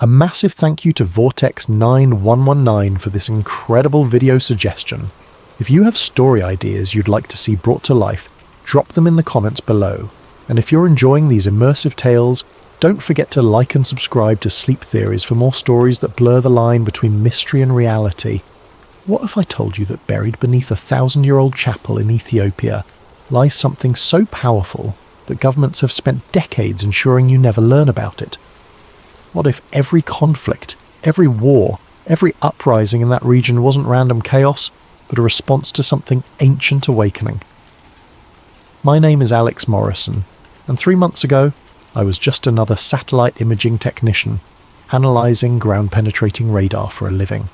A massive thank you to Vortex9119 for this incredible video suggestion. If you have story ideas you'd like to see brought to life, drop them in the comments below. And if you're enjoying these immersive tales, don't forget to like and subscribe to Sleep Theories for more stories that blur the line between mystery and reality. What if I told you that buried beneath a 1,000-year-old chapel in Ethiopia lies something so powerful that governments have spent decades ensuring you never learn about it? What if every conflict, every war, every uprising in that region wasn't random chaos, but a response to something ancient awakening? My name is Alex Morrison, and 3 months ago, I was just another satellite imaging technician, analysing ground-penetrating radar for a living.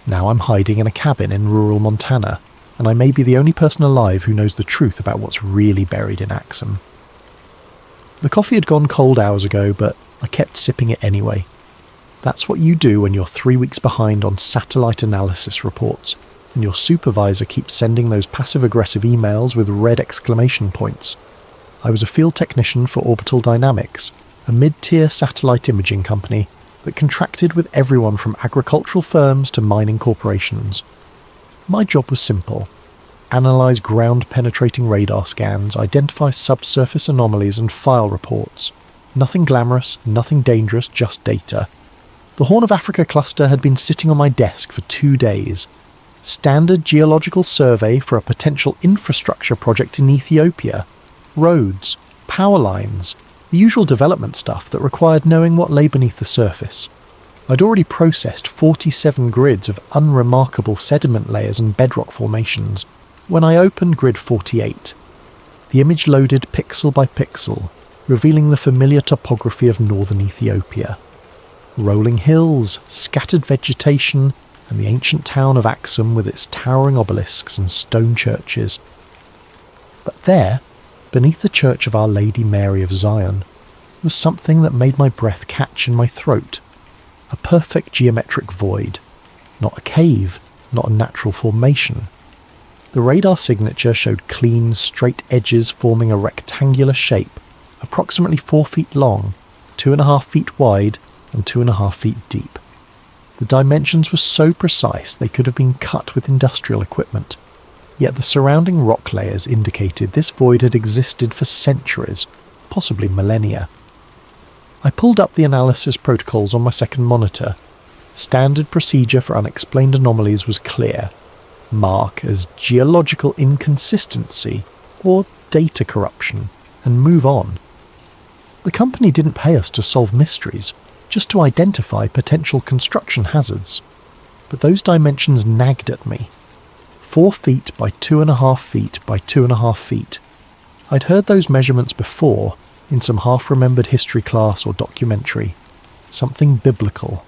Now I'm hiding in a cabin in rural Montana, and I may be the only person alive who knows the truth about what's really buried in Axum. The coffee had gone cold hours ago, but I kept sipping it anyway. That's what you do when you're 3 weeks behind on satellite analysis reports, and your supervisor keeps sending those passive-aggressive emails with red exclamation points. I was a field technician for Orbital Dynamics, a mid-tier satellite imaging company that contracted with everyone from agricultural firms to mining corporations. My job was simple: analyse ground-penetrating radar scans, identify subsurface anomalies and file reports. Nothing glamorous, nothing dangerous, just data. The Horn of Africa cluster had been sitting on my desk for 2 days. Standard geological survey for a potential infrastructure project in Ethiopia. Roads, power lines, the usual development stuff that required knowing what lay beneath the surface. I'd already processed 47 grids of unremarkable sediment layers and bedrock formations when I opened grid 48. The image loaded pixel by pixel, revealing the familiar topography of northern Ethiopia. Rolling hills, scattered vegetation, and the ancient town of Axum with its towering obelisks and stone churches. But there, beneath the church of Our Lady Mary of Zion, was something that made my breath catch in my throat. A perfect geometric void. Not a cave, not a natural formation. The radar signature showed clean, straight edges forming a rectangular shape, approximately 4 feet long, 2.5 feet wide, and 2.5 feet deep. The dimensions were so precise they could have been cut with industrial equipment, yet the surrounding rock layers indicated this void had existed for centuries, possibly millennia. I pulled up the analysis protocols on my second monitor. Standard procedure for unexplained anomalies was clear. Mark as geological inconsistency or data corruption, and move on. The company didn't pay us to solve mysteries, just to identify potential construction hazards. But those dimensions nagged at me. 4 feet by 2.5 feet by 2.5 feet. I'd heard those measurements before, in some half-remembered history class or documentary. Something biblical.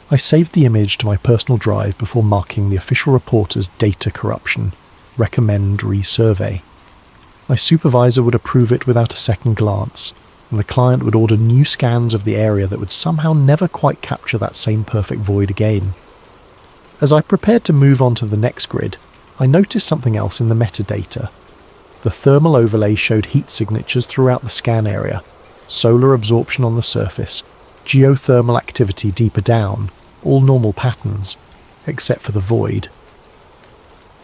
I saved the image to my personal drive before marking the official report as data corruption. Recommend resurvey. My supervisor would approve it without a second glance, and the client would order new scans of the area that would somehow never quite capture that same perfect void again. As I prepared to move on to the next grid, I noticed something else in the metadata. The thermal overlay showed heat signatures throughout the scan area, solar absorption on the surface, geothermal activity deeper down, all normal patterns, except for the void.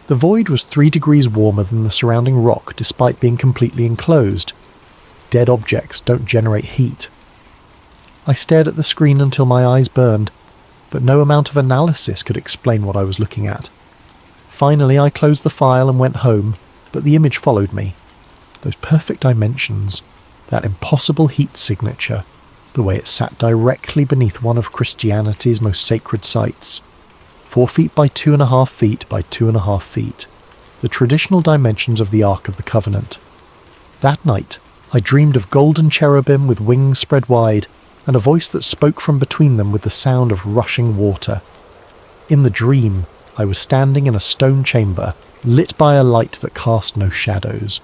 The void was 3 degrees warmer than the surrounding rock despite being completely enclosed. Dead objects don't generate heat. I stared at the screen until my eyes burned, but no amount of analysis could explain what I was looking at. Finally, I closed the file and went home, but the image followed me. Those perfect dimensions, that impossible heat signature, the way it sat directly beneath one of Christianity's most sacred sites. 4 feet by 2.5 feet by 2.5 feet. The traditional dimensions of the Ark of the Covenant. That night, I dreamed of golden cherubim with wings spread wide, and a voice that spoke from between them with the sound of rushing water. In the dream, I was standing in a stone chamber, lit by a light that cast no shadows,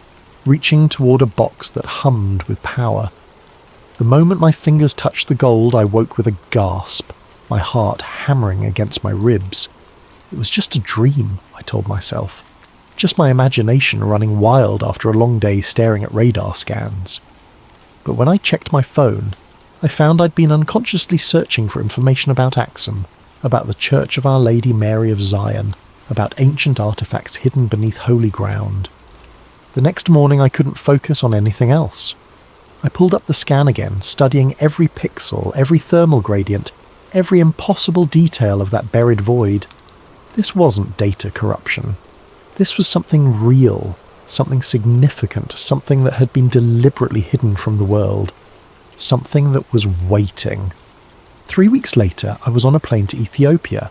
reaching toward a box that hummed with power. The moment my fingers touched the gold, I woke with a gasp, my heart hammering against my ribs. It was just a dream, I told myself. Just my imagination running wild after a long day staring at radar scans. But when I checked my phone, I found I'd been unconsciously searching for information about Axum, about the Church of Our Lady Mary of Zion, about ancient artifacts hidden beneath holy ground. The next morning I couldn't focus on anything else. I pulled up the scan again, studying every pixel, every thermal gradient, every impossible detail of that buried void. This wasn't data corruption. This was something real, something significant, something that had been deliberately hidden from the world. Something that was waiting. 3 weeks later, I was on a plane to Ethiopia.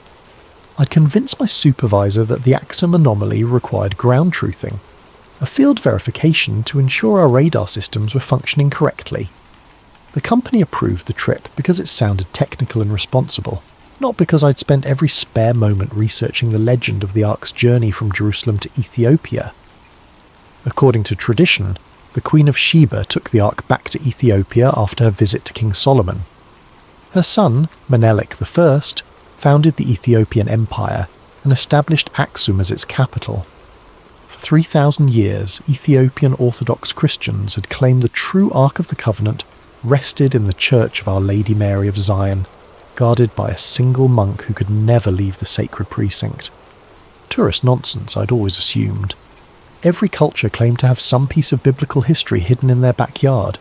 I'd convinced my supervisor that the Axum anomaly required ground truthing, a field verification to ensure our radar systems were functioning correctly. The company approved the trip because it sounded technical and responsible, not because I'd spent every spare moment researching the legend of the Ark's journey from Jerusalem to Ethiopia. According to tradition, the Queen of Sheba took the Ark back to Ethiopia after her visit to King Solomon. Her son, Menelik I, founded the Ethiopian Empire and established Axum as its capital. For 3,000 years, Ethiopian Orthodox Christians had claimed the true Ark of the Covenant rested in the Church of Our Lady Mary of Zion, guarded by a single monk who could never leave the sacred precinct. Tourist nonsense, I'd always assumed. Every culture claimed to have some piece of biblical history hidden in their backyard.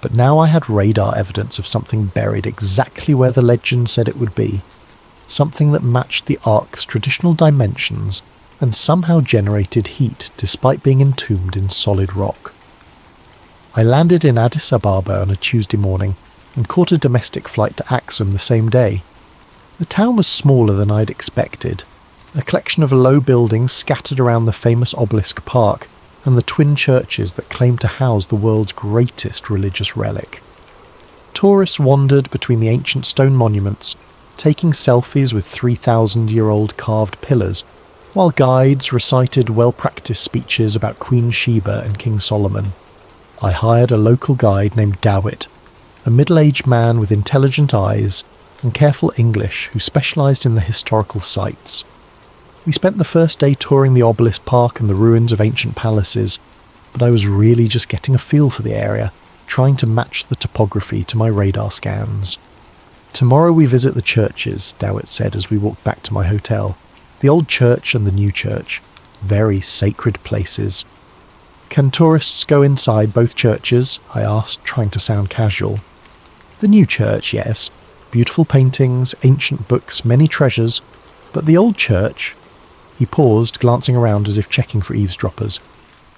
But now I had radar evidence of something buried exactly where the legend said it would be. Something that matched the Ark's traditional dimensions and somehow generated heat despite being entombed in solid rock. I landed in Addis Ababa on a Tuesday morning and caught a domestic flight to Axum the same day. The town was smaller than I'd expected, a collection of low buildings scattered around the famous obelisk park and the twin churches that claim to house the world's greatest religious relic. Tourists wandered between the ancient stone monuments, taking selfies with 3,000-year-old carved pillars, while guides recited well-practiced speeches about Queen Sheba and King Solomon. I hired a local guide named Dawit, a middle-aged man with intelligent eyes and careful English who specialised in the historical sites. We spent the first day touring the obelisk park and the ruins of ancient palaces, but I was really just getting a feel for the area, trying to match the topography to my radar scans. "Tomorrow we visit the churches," Dawit said as we walked back to my hotel. "The old church and the new church. Very sacred places." "Can tourists go inside both churches?" I asked, trying to sound casual. "The new church, yes. Beautiful paintings, ancient books, many treasures. But the old church..." He paused, glancing around as if checking for eavesdroppers.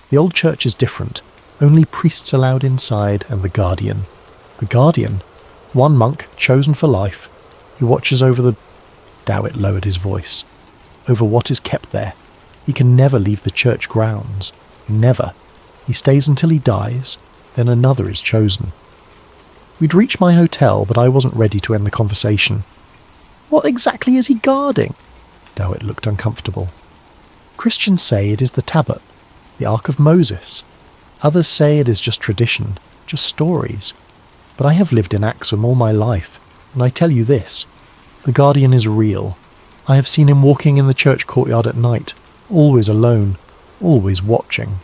"The old church is different. Only priests allowed inside and the guardian." "The guardian? One monk, chosen for life. He watches over the..." Dawit lowered his voice. "Over what is kept there. He can never leave the church grounds. Never. He stays until he dies, then another is chosen." We'd reached my hotel, but I wasn't ready to end the conversation. "What exactly is he guarding?" Dawit looked uncomfortable. "Christians say it is the Tablet, the Ark of Moses. Others say it is just tradition, just stories. But I have lived in Axum all my life, and I tell you this, the Guardian is real. I have seen him walking in the church courtyard at night, always alone, always watching.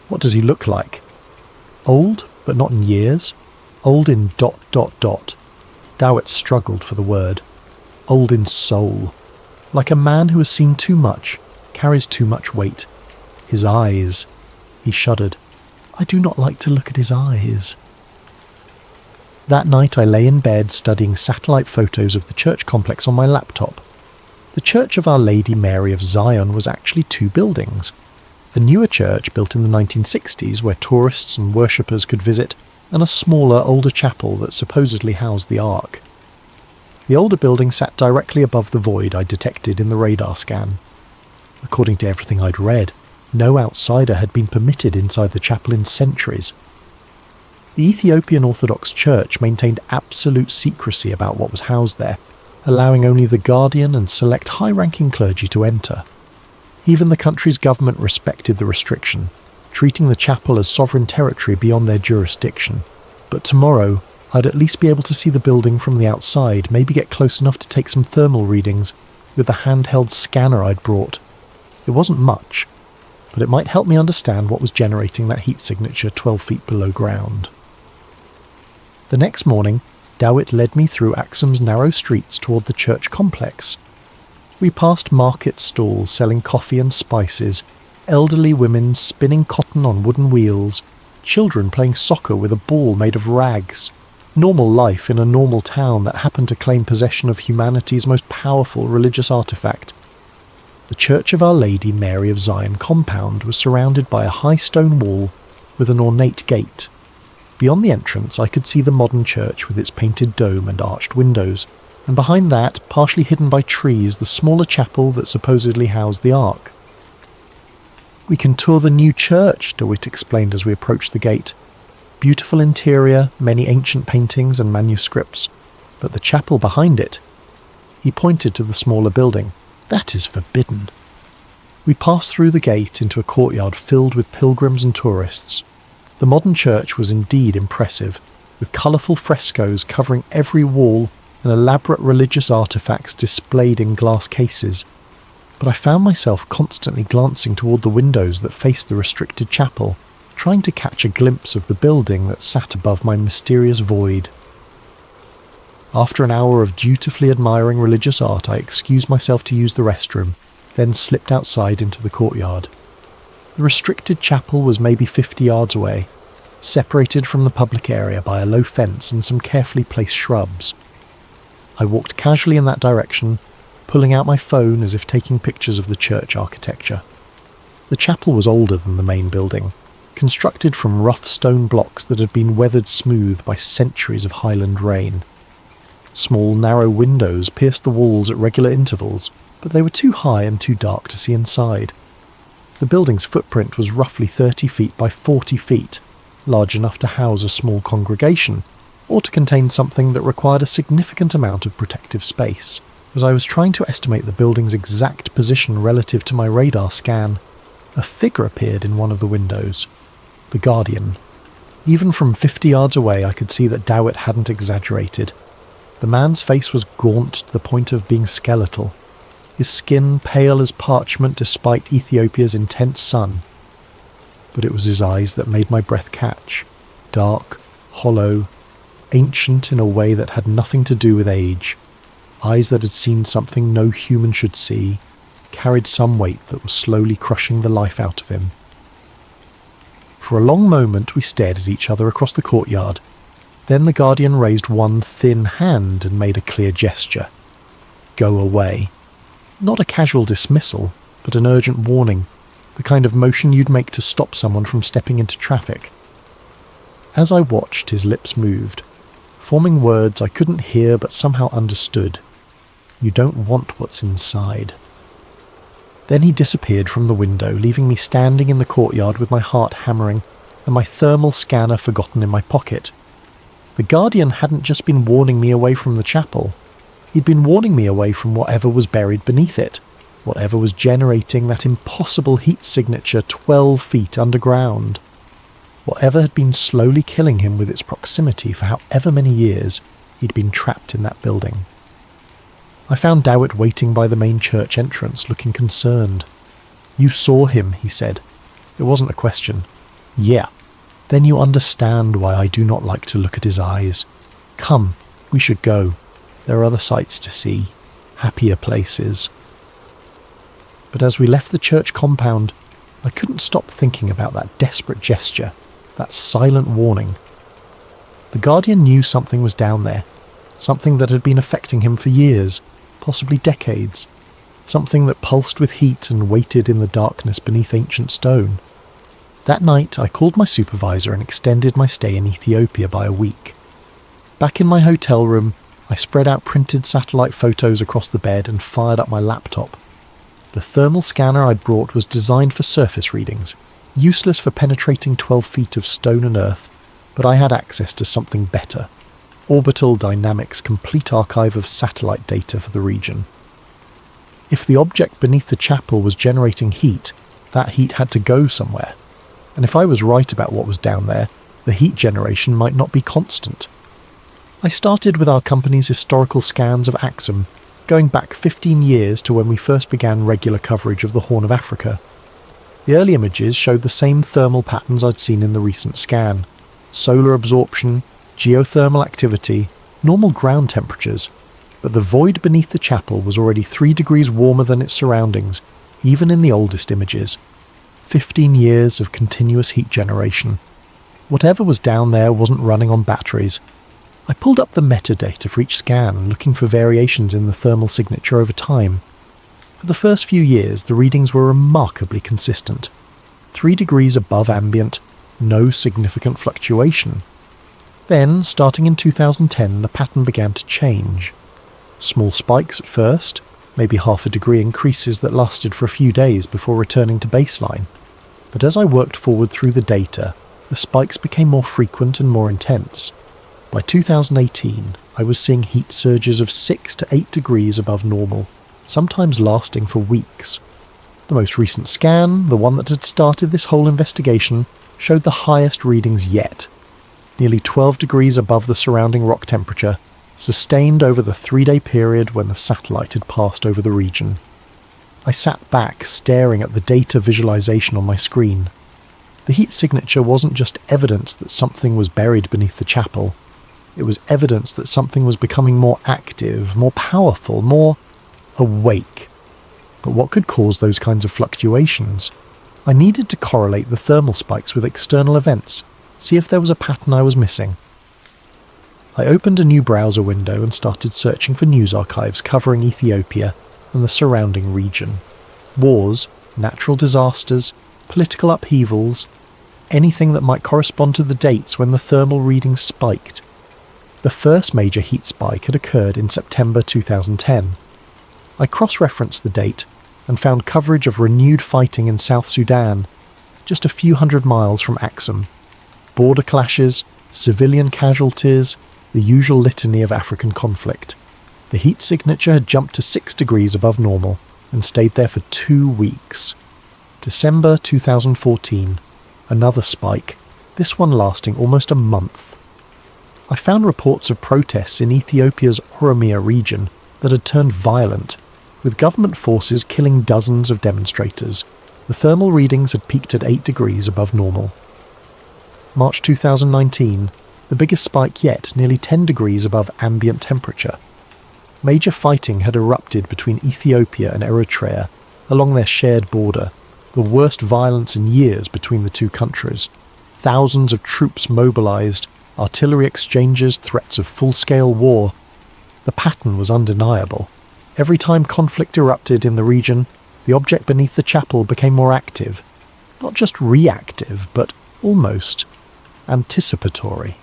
What does he look like? Old, but not in years. Old in ... Dawit struggled for the word. Old in soul. Like a man who has seen too much, carries too much weight. His eyes..." He shuddered. "I do not like to look at his eyes." That night I lay in bed studying satellite photos of the church complex on my laptop. The Church of Our Lady Mary of Zion was actually two buildings. A newer church built in the 1960s where tourists and worshippers could visit, and a smaller, older chapel that supposedly housed the Ark. The older building sat directly above the void I detected in the radar scan. According to everything I'd read, no outsider had been permitted inside the chapel in centuries. The Ethiopian Orthodox Church maintained absolute secrecy about what was housed there, allowing only the guardian and select high-ranking clergy to enter. Even the country's government respected the restriction, treating the chapel as sovereign territory beyond their jurisdiction. But tomorrow, I'd at least be able to see the building from the outside, maybe get close enough to take some thermal readings with the handheld scanner I'd brought. It wasn't much, but it might help me understand what was generating that heat signature 12 feet below ground. The next morning, Dawit led me through Axum's narrow streets toward the church complex. We passed market stalls selling coffee and spices, elderly women spinning cotton on wooden wheels, children playing soccer with a ball made of rags. Normal life in a normal town that happened to claim possession of humanity's most powerful religious artifact. The Church of Our Lady Mary of Zion compound was surrounded by a high stone wall with an ornate gate. Beyond the entrance I could see the modern church with its painted dome and arched windows, and behind that, partially hidden by trees, the smaller chapel that supposedly housed the Ark. "We can tour the new church," DeWitt explained as we approached the gate. "Beautiful interior, many ancient paintings and manuscripts, but the chapel behind it." He pointed to the smaller building. "That is forbidden." We passed through the gate into a courtyard filled with pilgrims and tourists. The modern church was indeed impressive, with colourful frescoes covering every wall and elaborate religious artefacts displayed in glass cases. But I found myself constantly glancing toward the windows that faced the restricted chapel, trying to catch a glimpse of the building that sat above my mysterious void. After an hour of dutifully admiring religious art, I excused myself to use the restroom, then slipped outside into the courtyard. The restricted chapel was maybe 50 yards away, separated from the public area by a low fence and some carefully placed shrubs. I walked casually in that direction, pulling out my phone as if taking pictures of the church architecture. The chapel was older than the main building, constructed from rough stone blocks that had been weathered smooth by centuries of highland rain. Small, narrow windows pierced the walls at regular intervals, but they were too high and too dark to see inside. The building's footprint was roughly 30 feet by 40 feet, large enough to house a small congregation, or to contain something that required a significant amount of protective space. As I was trying to estimate the building's exact position relative to my radar scan, a figure appeared in one of the windows. The Guardian. Even from 50 yards away I could see that Dawit hadn't exaggerated. The man's face was gaunt to the point of being skeletal, his skin pale as parchment despite Ethiopia's intense sun. But it was his eyes that made my breath catch, dark, hollow, ancient in a way that had nothing to do with age. Eyes that had seen something no human should see, carried some weight that was slowly crushing the life out of him. For a long moment we stared at each other across the courtyard. Then the Guardian raised one thin hand and made a clear gesture. "Go away." Not a casual dismissal, but an urgent warning, the kind of motion you'd make to stop someone from stepping into traffic. As I watched, his lips moved, forming words I couldn't hear but somehow understood. "You don't want what's inside." Then he disappeared from the window, leaving me standing in the courtyard with my heart hammering and my thermal scanner forgotten in my pocket. The Guardian hadn't just been warning me away from the chapel. He'd been warning me away from whatever was buried beneath it, whatever was generating that impossible heat signature 12 feet underground. Whatever had been slowly killing him with its proximity for however many years he'd been trapped in that building. I found Dawit waiting by the main church entrance, looking concerned. "You saw him," he said. It wasn't a question. "Yeah. Then you understand why I do not like to look at his eyes. Come, we should go. There are other sights to see, happier places." But as we left the church compound, I couldn't stop thinking about that desperate gesture, that silent warning. The Guardian knew something was down there, something that had been affecting him for years, possibly decades, something that pulsed with heat and waited in the darkness beneath ancient stone. That night I called my supervisor and extended my stay in Ethiopia by a week. Back in my hotel room, I spread out printed satellite photos across the bed and fired up my laptop. The thermal scanner I'd brought was designed for surface readings, useless for penetrating 12 feet of stone and earth, but I had access to something better. Orbital Dynamics' complete archive of satellite data for the region. If the object beneath the chapel was generating heat, that heat had to go somewhere. And if I was right about what was down there, the heat generation might not be constant. I started with our company's historical scans of Axum, going back 15 years to when we first began regular coverage of the Horn of Africa. The early images showed the same thermal patterns I'd seen in the recent scan: solar absorption, geothermal activity, normal ground temperatures, but the void beneath the chapel was already 3 degrees warmer than its surroundings, even in the oldest images. 15 years of continuous heat generation. Whatever was down there wasn't running on batteries. I pulled up the metadata for each scan, looking for variations in the thermal signature over time. For the first few years, the readings were remarkably consistent. 3 degrees above ambient, no significant fluctuation. Then, starting in 2010, the pattern began to change. Small spikes at first, maybe half a degree increases that lasted for a few days before returning to baseline. But as I worked forward through the data, the spikes became more frequent and more intense. By 2018, I was seeing heat surges of 6 to 8 degrees above normal, sometimes lasting for weeks. The most recent scan, the one that had started this whole investigation, showed the highest readings yet. Nearly 12 degrees above the surrounding rock temperature, sustained over the 3-day period when the satellite had passed over the region. I sat back, staring at the data visualization on my screen. The heat signature wasn't just evidence that something was buried beneath the chapel. It was evidence that something was becoming more active, more powerful, more awake. But what could cause those kinds of fluctuations? I needed to correlate the thermal spikes with external events, see if there was a pattern I was missing. I opened a new browser window and started searching for news archives covering Ethiopia and the surrounding region. Wars, natural disasters, political upheavals, anything that might correspond to the dates when the thermal readings spiked. The first major heat spike had occurred in September 2010. I cross-referenced the date and found coverage of renewed fighting in South Sudan, just a few hundred miles from Axum. Border clashes, civilian casualties, the usual litany of African conflict. The heat signature had jumped to 6 degrees above normal and stayed there for 2 weeks. December 2014, another spike, this one lasting almost a month. I found reports of protests in Ethiopia's Oromia region that had turned violent, with government forces killing dozens of demonstrators. The thermal readings had peaked at 8 degrees above normal. March 2019, the biggest spike yet, nearly 10 degrees above ambient temperature. Major fighting had erupted between Ethiopia and Eritrea along their shared border, the worst violence in years between the two countries. Thousands of troops mobilized, artillery exchanges, threats of full-scale war. The pattern was undeniable. Every time conflict erupted in the region, the object beneath the chapel became more active. Not just reactive, but almost anticipatory.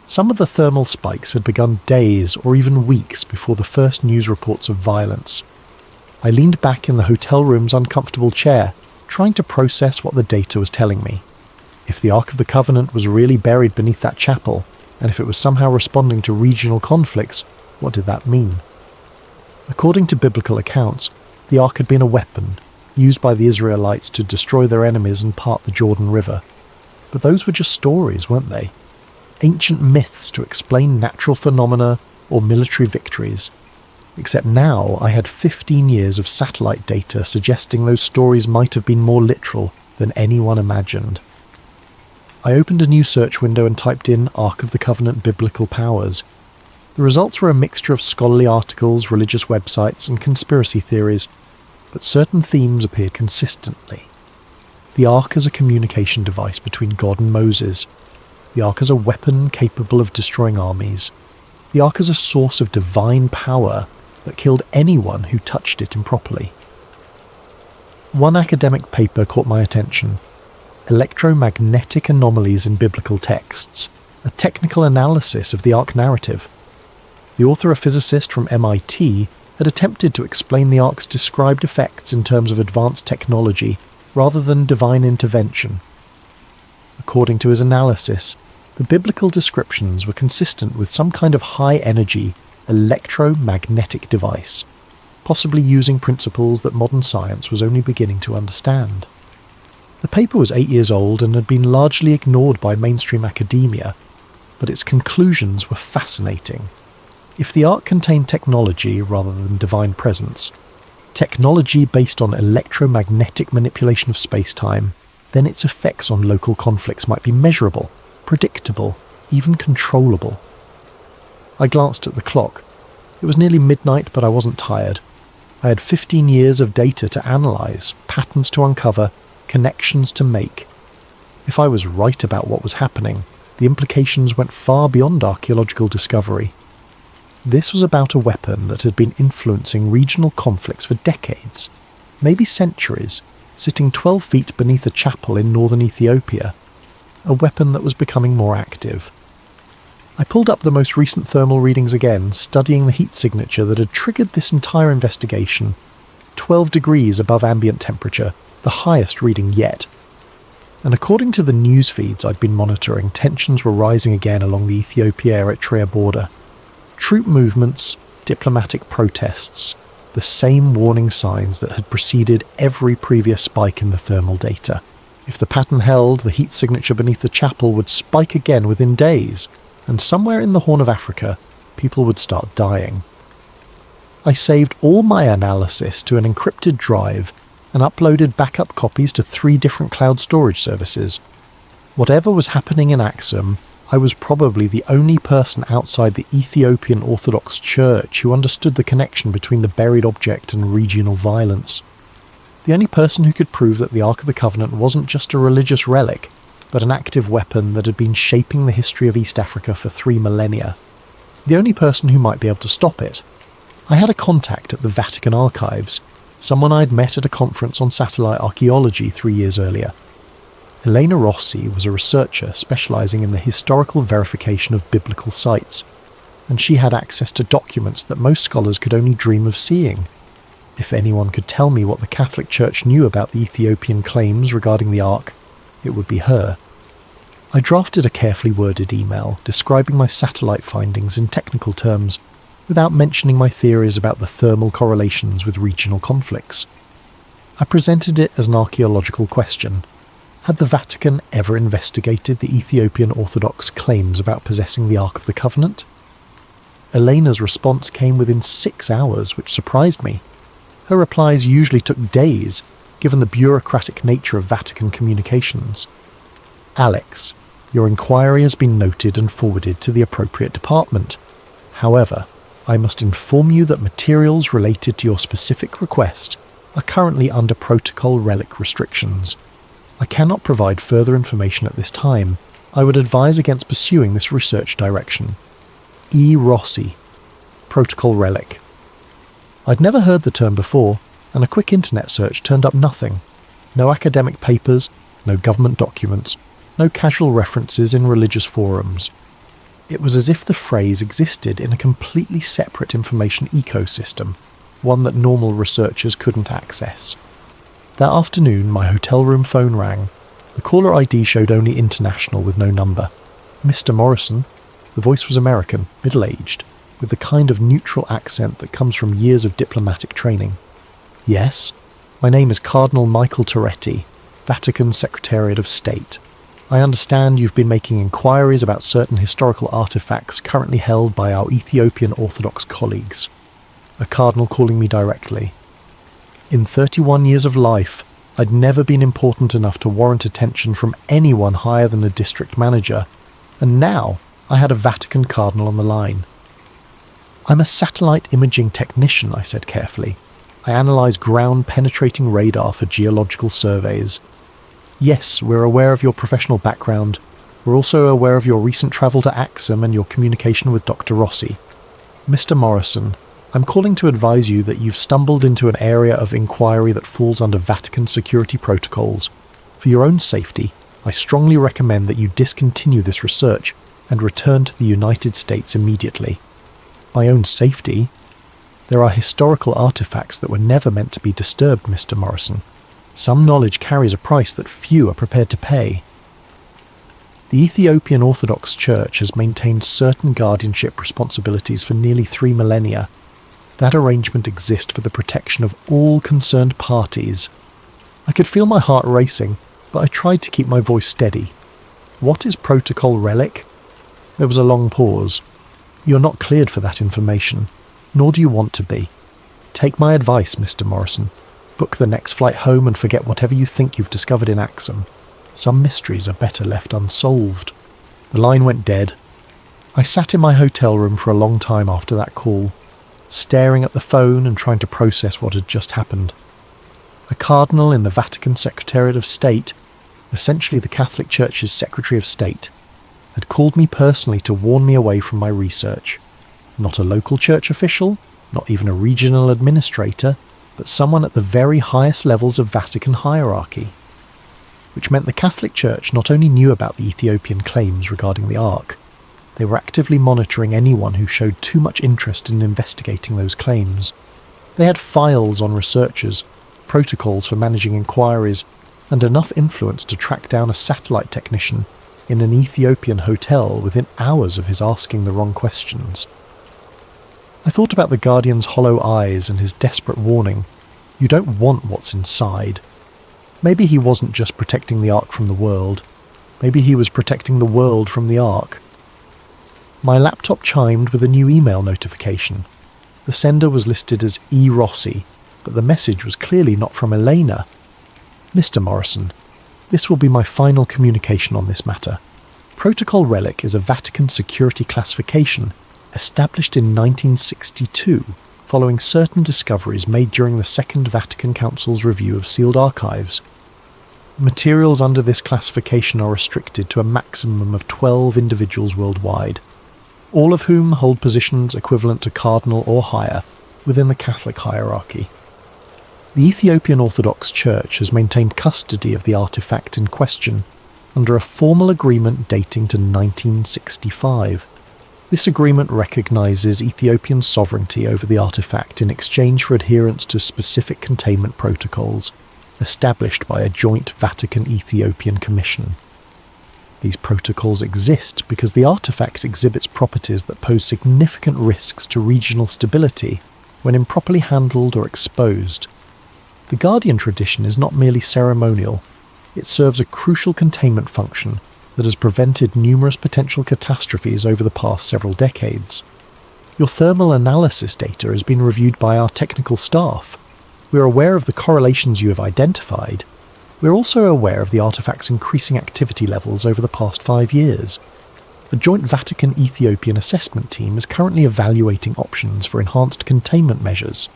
Some of the thermal spikes had begun days or even weeks before the first news reports of violence. I leaned back in the hotel room's uncomfortable chair, trying to process what the data was telling me. If the Ark of the Covenant was really buried beneath that chapel, and if it was somehow responding to regional conflicts, what did that mean? According to biblical accounts, the Ark had been a weapon, used by the Israelites to destroy their enemies and part the Jordan River. But those were just stories, weren't they? Ancient myths to explain natural phenomena or military victories. Except now I had 15 years of satellite data suggesting those stories might have been more literal than anyone imagined. I opened a new search window and typed in Ark of the Covenant Biblical Powers. The results were a mixture of scholarly articles, religious websites, and conspiracy theories, but certain themes appeared consistently. The Ark as a communication device between God and Moses. The Ark as a weapon capable of destroying armies. The Ark as a source of divine power that killed anyone who touched it improperly. One academic paper caught my attention. Electromagnetic Anomalies in Biblical Texts, a technical analysis of the Ark narrative. The author, a physicist from MIT, had attempted to explain the Ark's described effects in terms of advanced technology rather than divine intervention. According to his analysis, the biblical descriptions were consistent with some kind of high-energy, electromagnetic device, possibly using principles that modern science was only beginning to understand. The paper was 8 years old and had been largely ignored by mainstream academia, but its conclusions were fascinating. If the Ark contained technology rather than divine presence, technology based on electromagnetic manipulation of space-time, then its effects on local conflicts might be measurable, predictable, even controllable. I glanced at the clock. It was nearly midnight, but I wasn't tired. I had 15 years of data to analyse, patterns to uncover, connections to make. If I was right about what was happening, the implications went far beyond archaeological discovery. This was about a weapon that had been influencing regional conflicts for decades, maybe centuries, sitting 12 feet beneath a chapel in northern Ethiopia. A weapon that was becoming more active. I pulled up the most recent thermal readings again, studying the heat signature that had triggered this entire investigation. 12 degrees above ambient temperature, the highest reading yet. And according to the news feeds I'd been monitoring, tensions were rising again along the Ethiopia-Eritrea border. Troop movements, diplomatic protests, the same warning signs that had preceded every previous spike in the thermal data. If the pattern held, the heat signature beneath the chapel would spike again within days, and somewhere in the Horn of Africa, people would start dying. I saved all my analysis to an encrypted drive and uploaded backup copies to 3 different cloud storage services. Whatever was happening in Axum, I was probably the only person outside the Ethiopian Orthodox Church who understood the connection between the buried object and regional violence. The only person who could prove that the Ark of the Covenant wasn't just a religious relic, but an active weapon that had been shaping the history of East Africa for 3 millennia. The only person who might be able to stop it. I had a contact at the Vatican archives, someone I'd met at a conference on satellite archaeology 3 years earlier. Elena Rossi was a researcher specialising in the historical verification of biblical sites, and she had access to documents that most scholars could only dream of seeing. If anyone could tell me what the Catholic Church knew about the Ethiopian claims regarding the Ark, it would be her. I drafted a carefully worded email describing my satellite findings in technical terms, without mentioning my theories about the thermal correlations with regional conflicts. I presented it as an archaeological question. Had the Vatican ever investigated the Ethiopian Orthodox claims about possessing the Ark of the Covenant? Elena's response came within 6 hours, which surprised me. Her replies usually took days, given the bureaucratic nature of Vatican communications. Alex, your inquiry has been noted and forwarded to the appropriate department. However, I must inform you that materials related to your specific request are currently under protocol relic restrictions. I cannot provide further information at this time. I would advise against pursuing this research direction. E. Rossi, Protocol Relic. I'd never heard the term before, and a quick internet search turned up nothing. No academic papers, no government documents, no casual references in religious forums. It was as if the phrase existed in a completely separate information ecosystem, one that normal researchers couldn't access. That afternoon, my hotel room phone rang. The caller ID showed only international with no number. Mr. Morrison. The voice was American, middle-aged, with the kind of neutral accent that comes from years of diplomatic training. Yes, my name is Cardinal Michael Toretti, Vatican Secretariat of State. I understand you've been making inquiries about certain historical artifacts currently held by our Ethiopian Orthodox colleagues. A cardinal calling me directly. In 31 years of life, I'd never been important enough to warrant attention from anyone higher than a district manager, and now I had a Vatican cardinal on the line. I'm a satellite imaging technician, I said carefully. I analyse ground-penetrating radar for geological surveys. Yes, we're aware of your professional background. We're also aware of your recent travel to Axum and your communication with Dr. Rossi. Mr. Morrison, I'm calling to advise you that you've stumbled into an area of inquiry that falls under Vatican security protocols. For your own safety, I strongly recommend that you discontinue this research and return to the United States immediately. My own safety? There are historical artifacts that were never meant to be disturbed, Mr. Morrison. Some knowledge carries a price that few are prepared to pay. The Ethiopian Orthodox Church has maintained certain guardianship responsibilities for nearly 3 millennia. That arrangement exists for the protection of all concerned parties. I could feel my heart racing, but I tried to keep my voice steady. What is Protocol Relic? There was a long pause. You're not cleared for that information, nor do you want to be. Take my advice, Mr. Morrison. Book the next flight home and forget whatever you think you've discovered in Axum. Some mysteries are better left unsolved. The line went dead. I sat in my hotel room for a long time after that call, staring at the phone and trying to process what had just happened. A cardinal in the Vatican Secretariat of State, essentially the Catholic Church's Secretary of State, had called me personally to warn me away from my research. Not a local church official, not even a regional administrator, but someone at the very highest levels of Vatican hierarchy. Which meant the Catholic Church not only knew about the Ethiopian claims regarding the Ark, they were actively monitoring anyone who showed too much interest in investigating those claims. They had files on researchers, protocols for managing inquiries, and enough influence to track down a satellite technician in an Ethiopian hotel within hours of his asking the wrong questions. I thought about the Guardian's hollow eyes and his desperate warning, "You don't want what's inside." Maybe he wasn't just protecting the Ark from the world. Maybe he was protecting the world from the Ark. My laptop chimed with a new email notification. The sender was listed as E. Rossi, but the message was clearly not from Elena. "Mr. Morrison, this will be my final communication on this matter. Protocol Relic is a Vatican security classification established in 1962 following certain discoveries made during the Second Vatican Council's review of sealed archives. Materials under this classification are restricted to a maximum of 12 individuals worldwide, all of whom hold positions equivalent to cardinal or higher within the Catholic hierarchy. The Ethiopian Orthodox Church has maintained custody of the artifact in question under a formal agreement dating to 1965. This agreement recognises Ethiopian sovereignty over the artifact in exchange for adherence to specific containment protocols established by a joint Vatican-Ethiopian commission. These protocols exist because the artifact exhibits properties that pose significant risks to regional stability when improperly handled or exposed. The Guardian tradition is not merely ceremonial, it serves a crucial containment function that has prevented numerous potential catastrophes over the past several decades. Your thermal analysis data has been reviewed by our technical staff. We are aware of the correlations you have identified. We are also aware of the artifact's increasing activity levels over the past 5 years. A joint Vatican-Ethiopian assessment team is currently evaluating options for enhanced containment measures.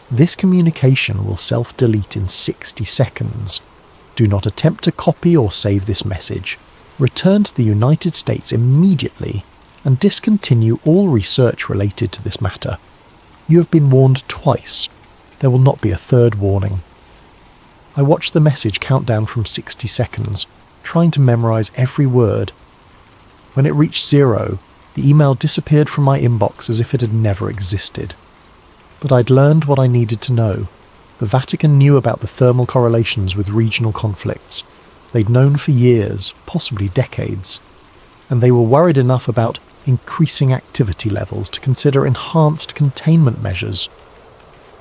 This communication will self-delete in 60 seconds. Do not attempt to copy or save this message. Return to the United States immediately and discontinue all research related to this matter. You have been warned twice. There will not be a third warning. I watched the message count down from 60 seconds, trying to memorize every word. When it reached 0, the email disappeared from my inbox as if it had never existed. But I'd learned what I needed to know. The Vatican knew about the thermal correlations with regional conflicts. They'd known for years, possibly decades. And they were worried enough about increasing activity levels to consider enhanced containment measures.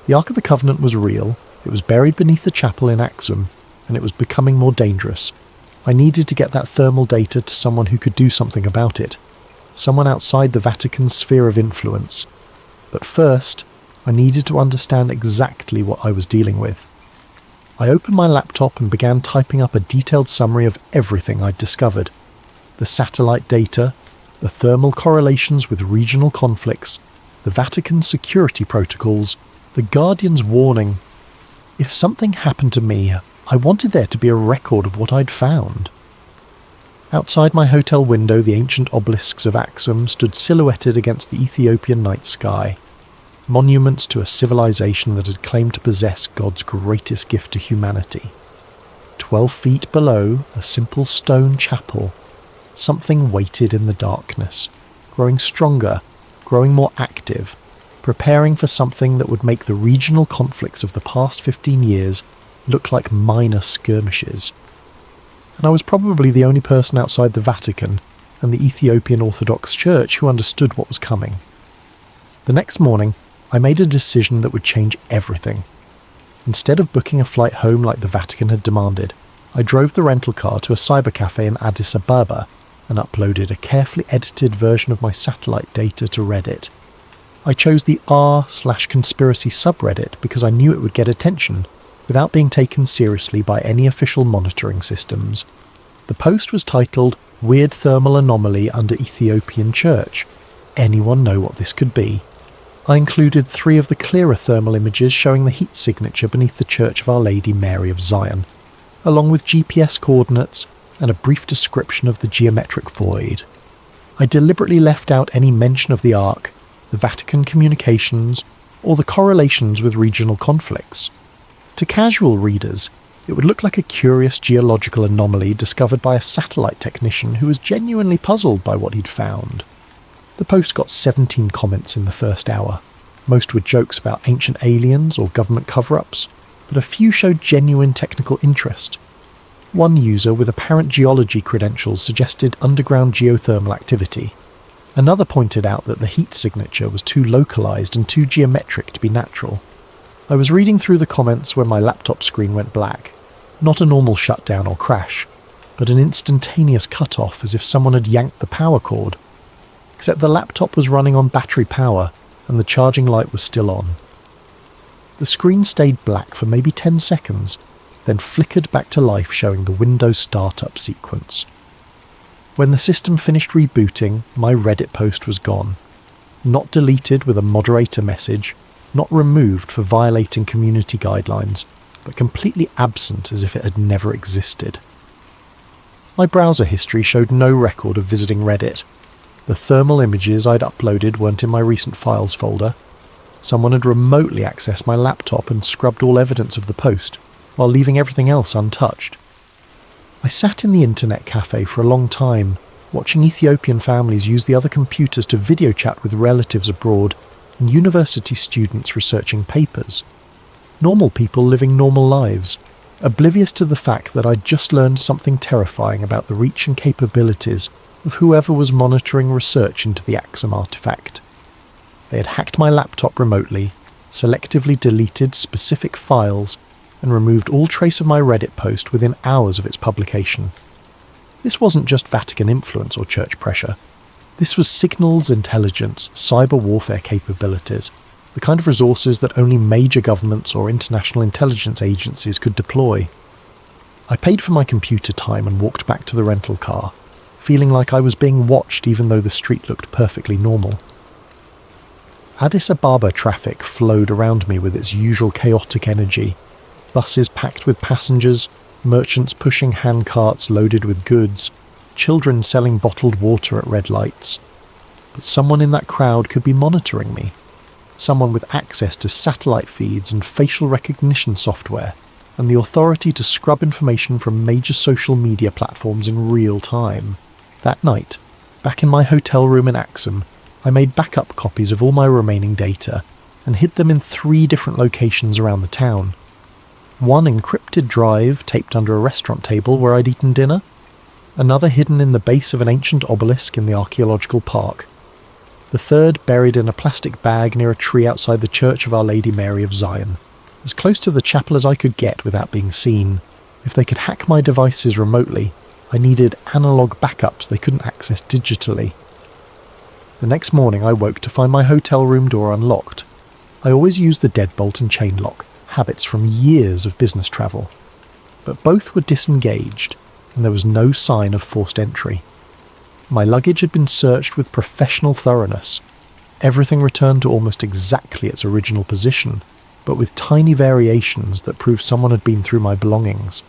The Ark of the Covenant was real, it was buried beneath the chapel in Axum, and it was becoming more dangerous. I needed to get that thermal data to someone who could do something about it. Someone outside the Vatican's sphere of influence. But first, I needed to understand exactly what I was dealing with. I opened my laptop and began typing up a detailed summary of everything I'd discovered. The satellite data, the thermal correlations with regional conflicts, the Vatican security protocols, the Guardian's warning. If something happened to me, I wanted there to be a record of what I'd found. Outside my hotel window, the ancient obelisks of Axum stood silhouetted against the Ethiopian night sky. Monuments to a civilization that had claimed to possess God's greatest gift to humanity. 12 feet below, a simple stone chapel. Something waited in the darkness, growing stronger, growing more active, preparing for something that would make the regional conflicts of the past 15 years look like minor skirmishes. And I was probably the only person outside the Vatican and the Ethiopian Orthodox Church who understood what was coming. The next morning, I made a decision that would change everything. Instead of booking a flight home like the Vatican had demanded, I drove the rental car to a cybercafe in Addis Ababa and uploaded a carefully edited version of my satellite data to Reddit. I chose the r/conspiracy subreddit because I knew it would get attention without being taken seriously by any official monitoring systems. The post was titled Weird thermal anomaly under Ethiopian church. Anyone know what this could be? I included 3 of the clearer thermal images showing the heat signature beneath the Church of Our Lady Mary of Zion, along with GPS coordinates and a brief description of the geometric void. I deliberately left out any mention of the Ark, the Vatican communications, or the correlations with regional conflicts. To casual readers, it would look like a curious geological anomaly discovered by a satellite technician who was genuinely puzzled by what he'd found. The post got 17 comments in the first hour. Most were jokes about ancient aliens or government cover-ups, but a few showed genuine technical interest. One user with apparent geology credentials suggested underground geothermal activity. Another pointed out that the heat signature was too localized and too geometric to be natural. I was reading through the comments when my laptop screen went black. Not a normal shutdown or crash, but an instantaneous cut-off as if someone had yanked the power cord. Except the laptop was running on battery power and the charging light was still on. The screen stayed black for maybe 10 seconds, then flickered back to life showing the Windows startup sequence. When the system finished rebooting, my Reddit post was gone. Not deleted with a moderator message, not removed for violating community guidelines, but completely absent as if it had never existed. My browser history showed no record of visiting Reddit. The thermal images I'd uploaded weren't in my recent files folder. Someone had remotely accessed my laptop and scrubbed all evidence of the post, while leaving everything else untouched. I sat in the internet cafe for a long time, watching Ethiopian families use the other computers to video chat with relatives abroad and university students researching papers. Normal people living normal lives, oblivious to the fact that I'd just learned something terrifying about the reach and capabilities of whoever was monitoring research into the Axum artifact. They had hacked my laptop remotely, selectively deleted specific files, and removed all trace of my Reddit post within hours of its publication. This wasn't just Vatican influence or church pressure. This was signals intelligence, cyber warfare capabilities, the kind of resources that only major governments or international intelligence agencies could deploy. I paid for my computer time and walked back to the rental car, feeling like I was being watched even though the street looked perfectly normal. Addis Ababa traffic flowed around me with its usual chaotic energy. Buses packed with passengers, merchants pushing handcarts loaded with goods, children selling bottled water at red lights. But someone in that crowd could be monitoring me. Someone with access to satellite feeds and facial recognition software, and the authority to scrub information from major social media platforms in real time. That night, back in my hotel room in Axum, I made backup copies of all my remaining data and hid them in 3 different locations around the town. One encrypted drive taped under a restaurant table where I'd eaten dinner, another hidden in the base of an ancient obelisk in the archaeological park, the third buried in a plastic bag near a tree outside the Church of Our Lady Mary of Zion, as close to the chapel as I could get without being seen. If they could hack my devices remotely, I needed analog backups they couldn't access digitally. The next morning I woke to find my hotel room door unlocked. I always use the deadbolt and chain lock, habits from years of business travel. But both were disengaged, and there was no sign of forced entry. My luggage had been searched with professional thoroughness. Everything returned to almost exactly its original position, but with tiny variations that proved someone had been through my belongings.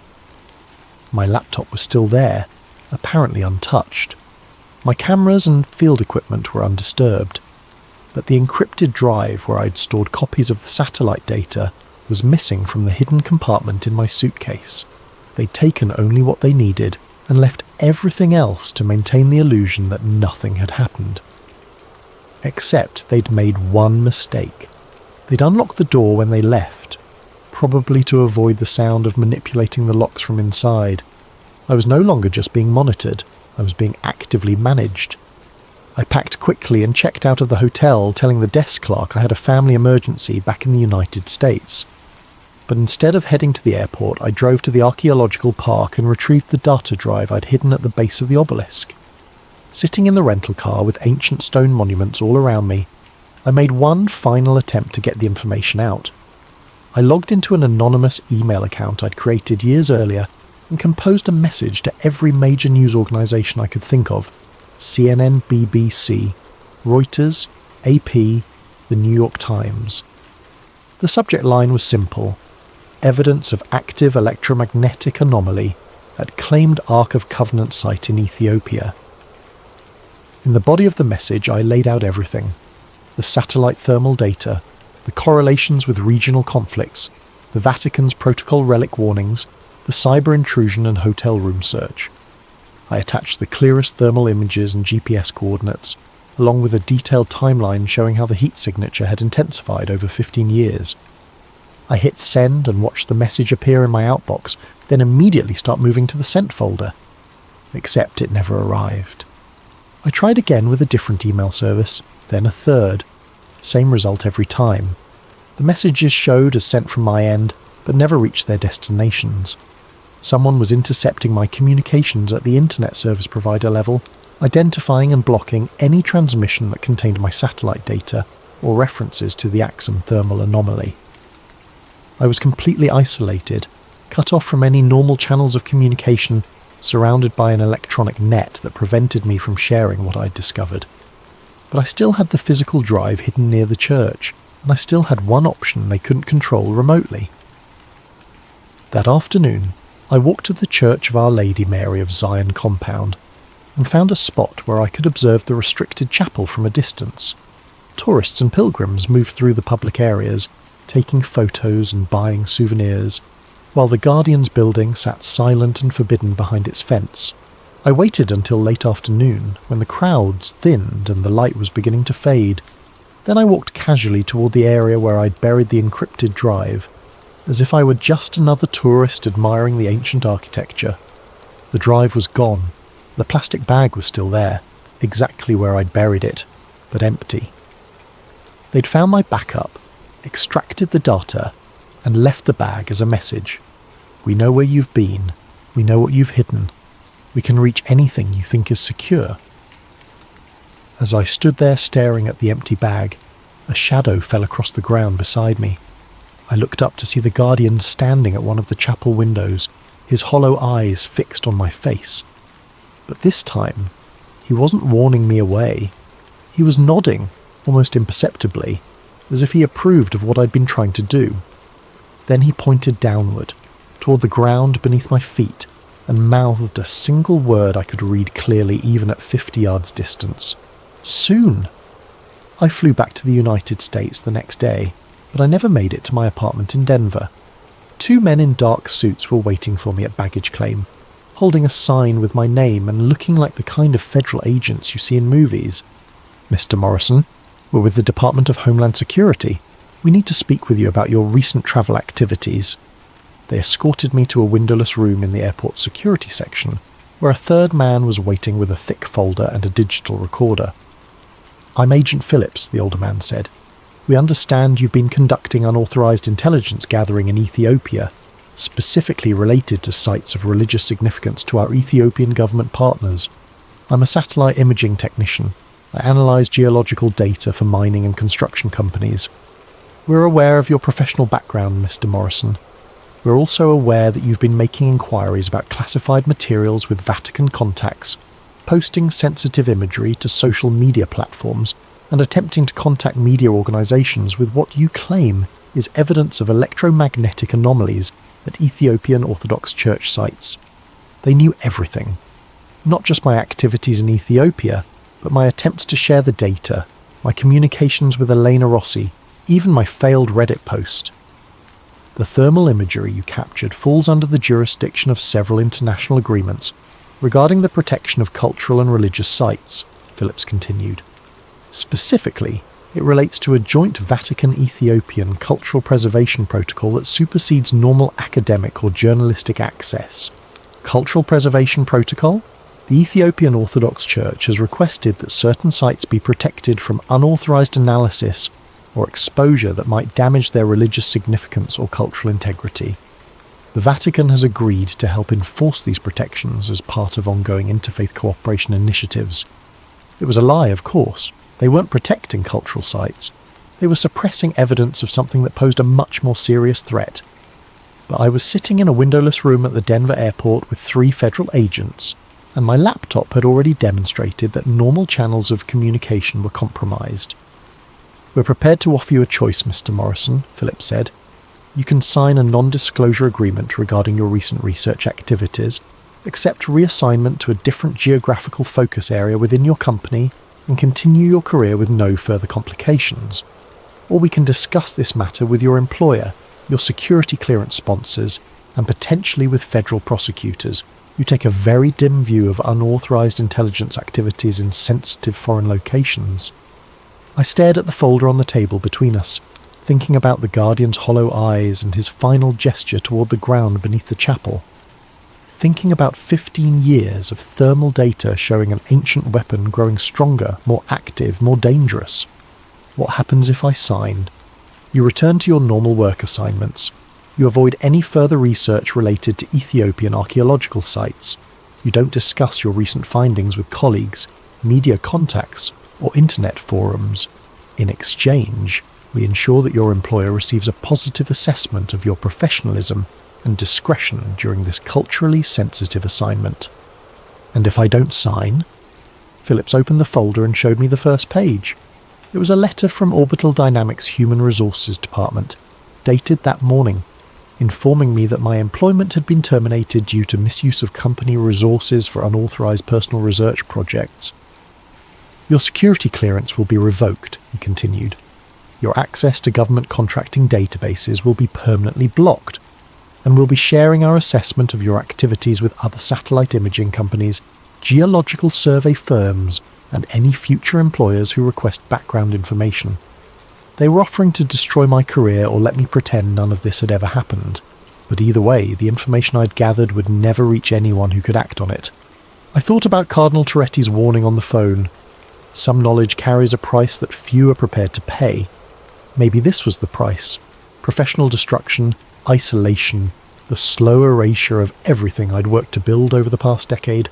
My laptop was still there, apparently untouched. My cameras and field equipment were undisturbed, but the encrypted drive where I'd stored copies of the satellite data was missing from the hidden compartment in my suitcase. They'd taken only what they needed and left everything else to maintain the illusion that nothing had happened. Except they'd made one mistake. They'd unlocked the door when they left, probably to avoid the sound of manipulating the locks from inside. I was no longer just being monitored, I was being actively managed. I packed quickly and checked out of the hotel, telling the desk clerk I had a family emergency back in the United States. But instead of heading to the airport, I drove to the archaeological park and retrieved the data drive I'd hidden at the base of the obelisk. Sitting in the rental car with ancient stone monuments all around me, I made one final attempt to get the information out. I logged into an anonymous email account I'd created years earlier and composed a message to every major news organisation I could think of: CNN, BBC, Reuters, AP, the New York Times. The subject line was simple: evidence of active electromagnetic anomaly at claimed Ark of Covenant site in Ethiopia. In the body of the message I laid out everything: the satellite thermal data, the correlations with regional conflicts, the Vatican's protocol relic warnings, the cyber intrusion and hotel room search. I attached the clearest thermal images and GPS coordinates, along with a detailed timeline showing how the heat signature had intensified over 15 years. I hit send and watched the message appear in my outbox, then immediately start moving to the sent folder. Except it never arrived. I tried again with a different email service, then a third. Same result every time. The messages showed as sent from my end, but never reached their destinations. Someone was intercepting my communications at the internet service provider level, identifying and blocking any transmission that contained my satellite data or references to the Axum thermal anomaly. I was completely isolated, cut off from any normal channels of communication, surrounded by an electronic net that prevented me from sharing what I'd discovered. But I still had the physical drive hidden near the church, and I still had one option they couldn't control remotely. That afternoon, I walked to the Church of Our Lady Mary of Zion compound, and found a spot where I could observe the restricted chapel from a distance. Tourists and pilgrims moved through the public areas, taking photos and buying souvenirs, while the Guardian's building sat silent and forbidden behind its fence. I waited until late afternoon, when the crowds thinned and the light was beginning to fade. Then I walked casually toward the area where I'd buried the encrypted drive, as if I were just another tourist admiring the ancient architecture. The drive was gone. The plastic bag was still there, exactly where I'd buried it, but empty. They'd found my backup, extracted the data, and left the bag as a message. We know where you've been. We know what you've hidden. We can reach anything you think is secure. As I stood there staring at the empty bag, a shadow fell across the ground beside me. I looked up to see the Guardian standing at one of the chapel windows, his hollow eyes fixed on my face. But this time, he wasn't warning me away. He was nodding, almost imperceptibly, as if he approved of what I'd been trying to do. Then he pointed downward, toward the ground beneath my feet, and mouthed a single word I could read clearly even at 50 yards distance. Soon! I flew back to the United States the next day, but I never made it to my apartment in Denver. 2 men in dark suits were waiting for me at baggage claim, holding a sign with my name and looking like the kind of federal agents you see in movies. "Mr. Morrison, we're with the Department of Homeland Security. We need to speak with you about your recent travel activities." They escorted me to a windowless room in the airport security section, where a third man was waiting with a thick folder and a digital recorder. "I'm Agent Phillips," the older man said. "We understand you've been conducting unauthorized intelligence gathering in Ethiopia, specifically related to sites of religious significance to our Ethiopian government partners. I'm a satellite imaging technician. I analyze geological data for mining and construction companies. We're aware of your professional background, Mr. Morrison. We're also aware that you've been making inquiries about classified materials with Vatican contacts, posting sensitive imagery to social media platforms, and attempting to contact media organizations with what you claim is evidence of electromagnetic anomalies at Ethiopian Orthodox Church sites. They knew everything. Not just my activities in Ethiopia, but my attempts to share the data, my communications with Elena Rossi, even my failed Reddit post. The thermal imagery you captured falls under the jurisdiction of several international agreements regarding the protection of cultural and religious sites," Phillips continued. "Specifically, it relates to a joint Vatican-Ethiopian cultural preservation protocol that supersedes normal academic or journalistic access. Cultural preservation protocol? The Ethiopian Orthodox Church has requested that certain sites be protected from unauthorized analysis or exposure that might damage their religious significance or cultural integrity. The Vatican has agreed to help enforce these protections as part of ongoing interfaith cooperation initiatives. It was a lie, of course. They weren't protecting cultural sites. They were suppressing evidence of something that posed a much more serious threat. but I was sitting in a windowless room at the Denver airport with 3 federal agents, and my laptop had already demonstrated that normal channels of communication were compromised. "We're prepared to offer you a choice, Mr. Morrison," Philip said. "You can sign a non-disclosure agreement regarding your recent research activities, accept reassignment to a different geographical focus area within your company, and continue your career with no further complications. Or we can discuss this matter with your employer, your security clearance sponsors, and potentially with federal prosecutors who take a very dim view of unauthorized intelligence activities in sensitive foreign locations." I stared at the folder on the table between us, thinking about the Guardian's hollow eyes and his final gesture toward the ground beneath the chapel. Thinking about 15 years of thermal data showing an ancient weapon growing stronger, more active, more dangerous. What happens if I sign? You return to your normal work assignments. You avoid any further research related to Ethiopian archaeological sites. You don't discuss your recent findings with colleagues, media contacts, or internet forums. In exchange, we ensure that your employer receives a positive assessment of your professionalism and discretion during this culturally sensitive assignment. And if I don't sign? Phillips opened the folder and showed me the first page. It was a letter from Orbital Dynamics' Human Resources Department, dated that morning, informing me that my employment had been terminated due to misuse of company resources for unauthorized personal research projects. "Your security clearance will be revoked," he continued. "Your access to government contracting databases will be permanently blocked, and we'll be sharing our assessment of your activities with other satellite imaging companies, geological survey firms, and any future employers who request background information." They were offering to destroy my career or let me pretend none of this had ever happened, but either way, the information I'd gathered would never reach anyone who could act on it. I thought about Cardinal Toretti's warning on the phone. Some knowledge carries a price that few are prepared to pay. Maybe this was the price. Professional destruction, isolation, the slow erasure of everything I'd worked to build over the past decade.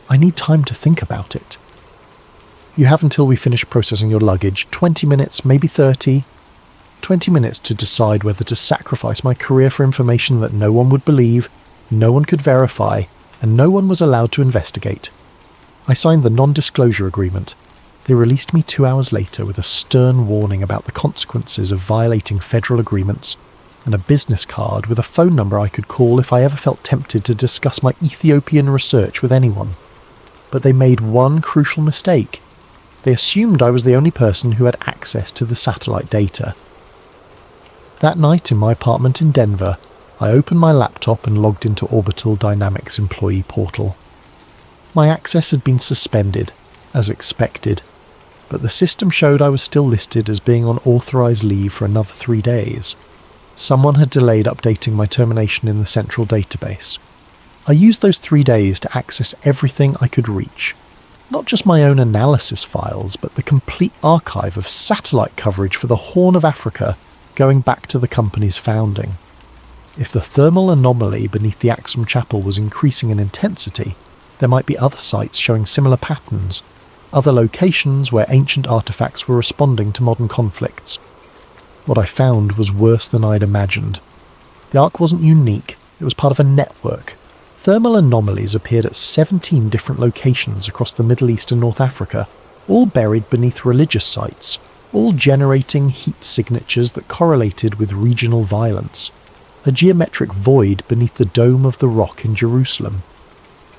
I need time to think about it. "You have until we finish processing your luggage, 20 minutes, maybe 30. 20 minutes to decide whether to sacrifice my career for information that no one would believe, no one could verify, and no one was allowed to investigate." I signed the non-disclosure agreement. They released me 2 hours later with a stern warning about the consequences of violating federal agreements, and a business card with a phone number I could call if I ever felt tempted to discuss my Ethiopian research with anyone. But they made one crucial mistake. They assumed I was the only person who had access to the satellite data. That night in my apartment in Denver, I opened my laptop and logged into Orbital Dynamics employee portal. My access had been suspended, as expected, but the system showed I was still listed as being on authorized leave for another 3 days. Someone had delayed updating my termination in the central database. I used those 3 days to access everything I could reach. Not just my own analysis files, but the complete archive of satellite coverage for the Horn of Africa going back to the company's founding. If the thermal anomaly beneath the Axum Chapel was increasing in intensity, there might be other sites showing similar patterns, other locations where ancient artifacts were responding to modern conflicts. What I found was worse than I'd imagined. The Ark wasn't unique, it was part of a network. Thermal anomalies appeared at 17 different locations across the Middle East and North Africa, all buried beneath religious sites, all generating heat signatures that correlated with regional violence. A geometric void beneath the Dome of the Rock in Jerusalem.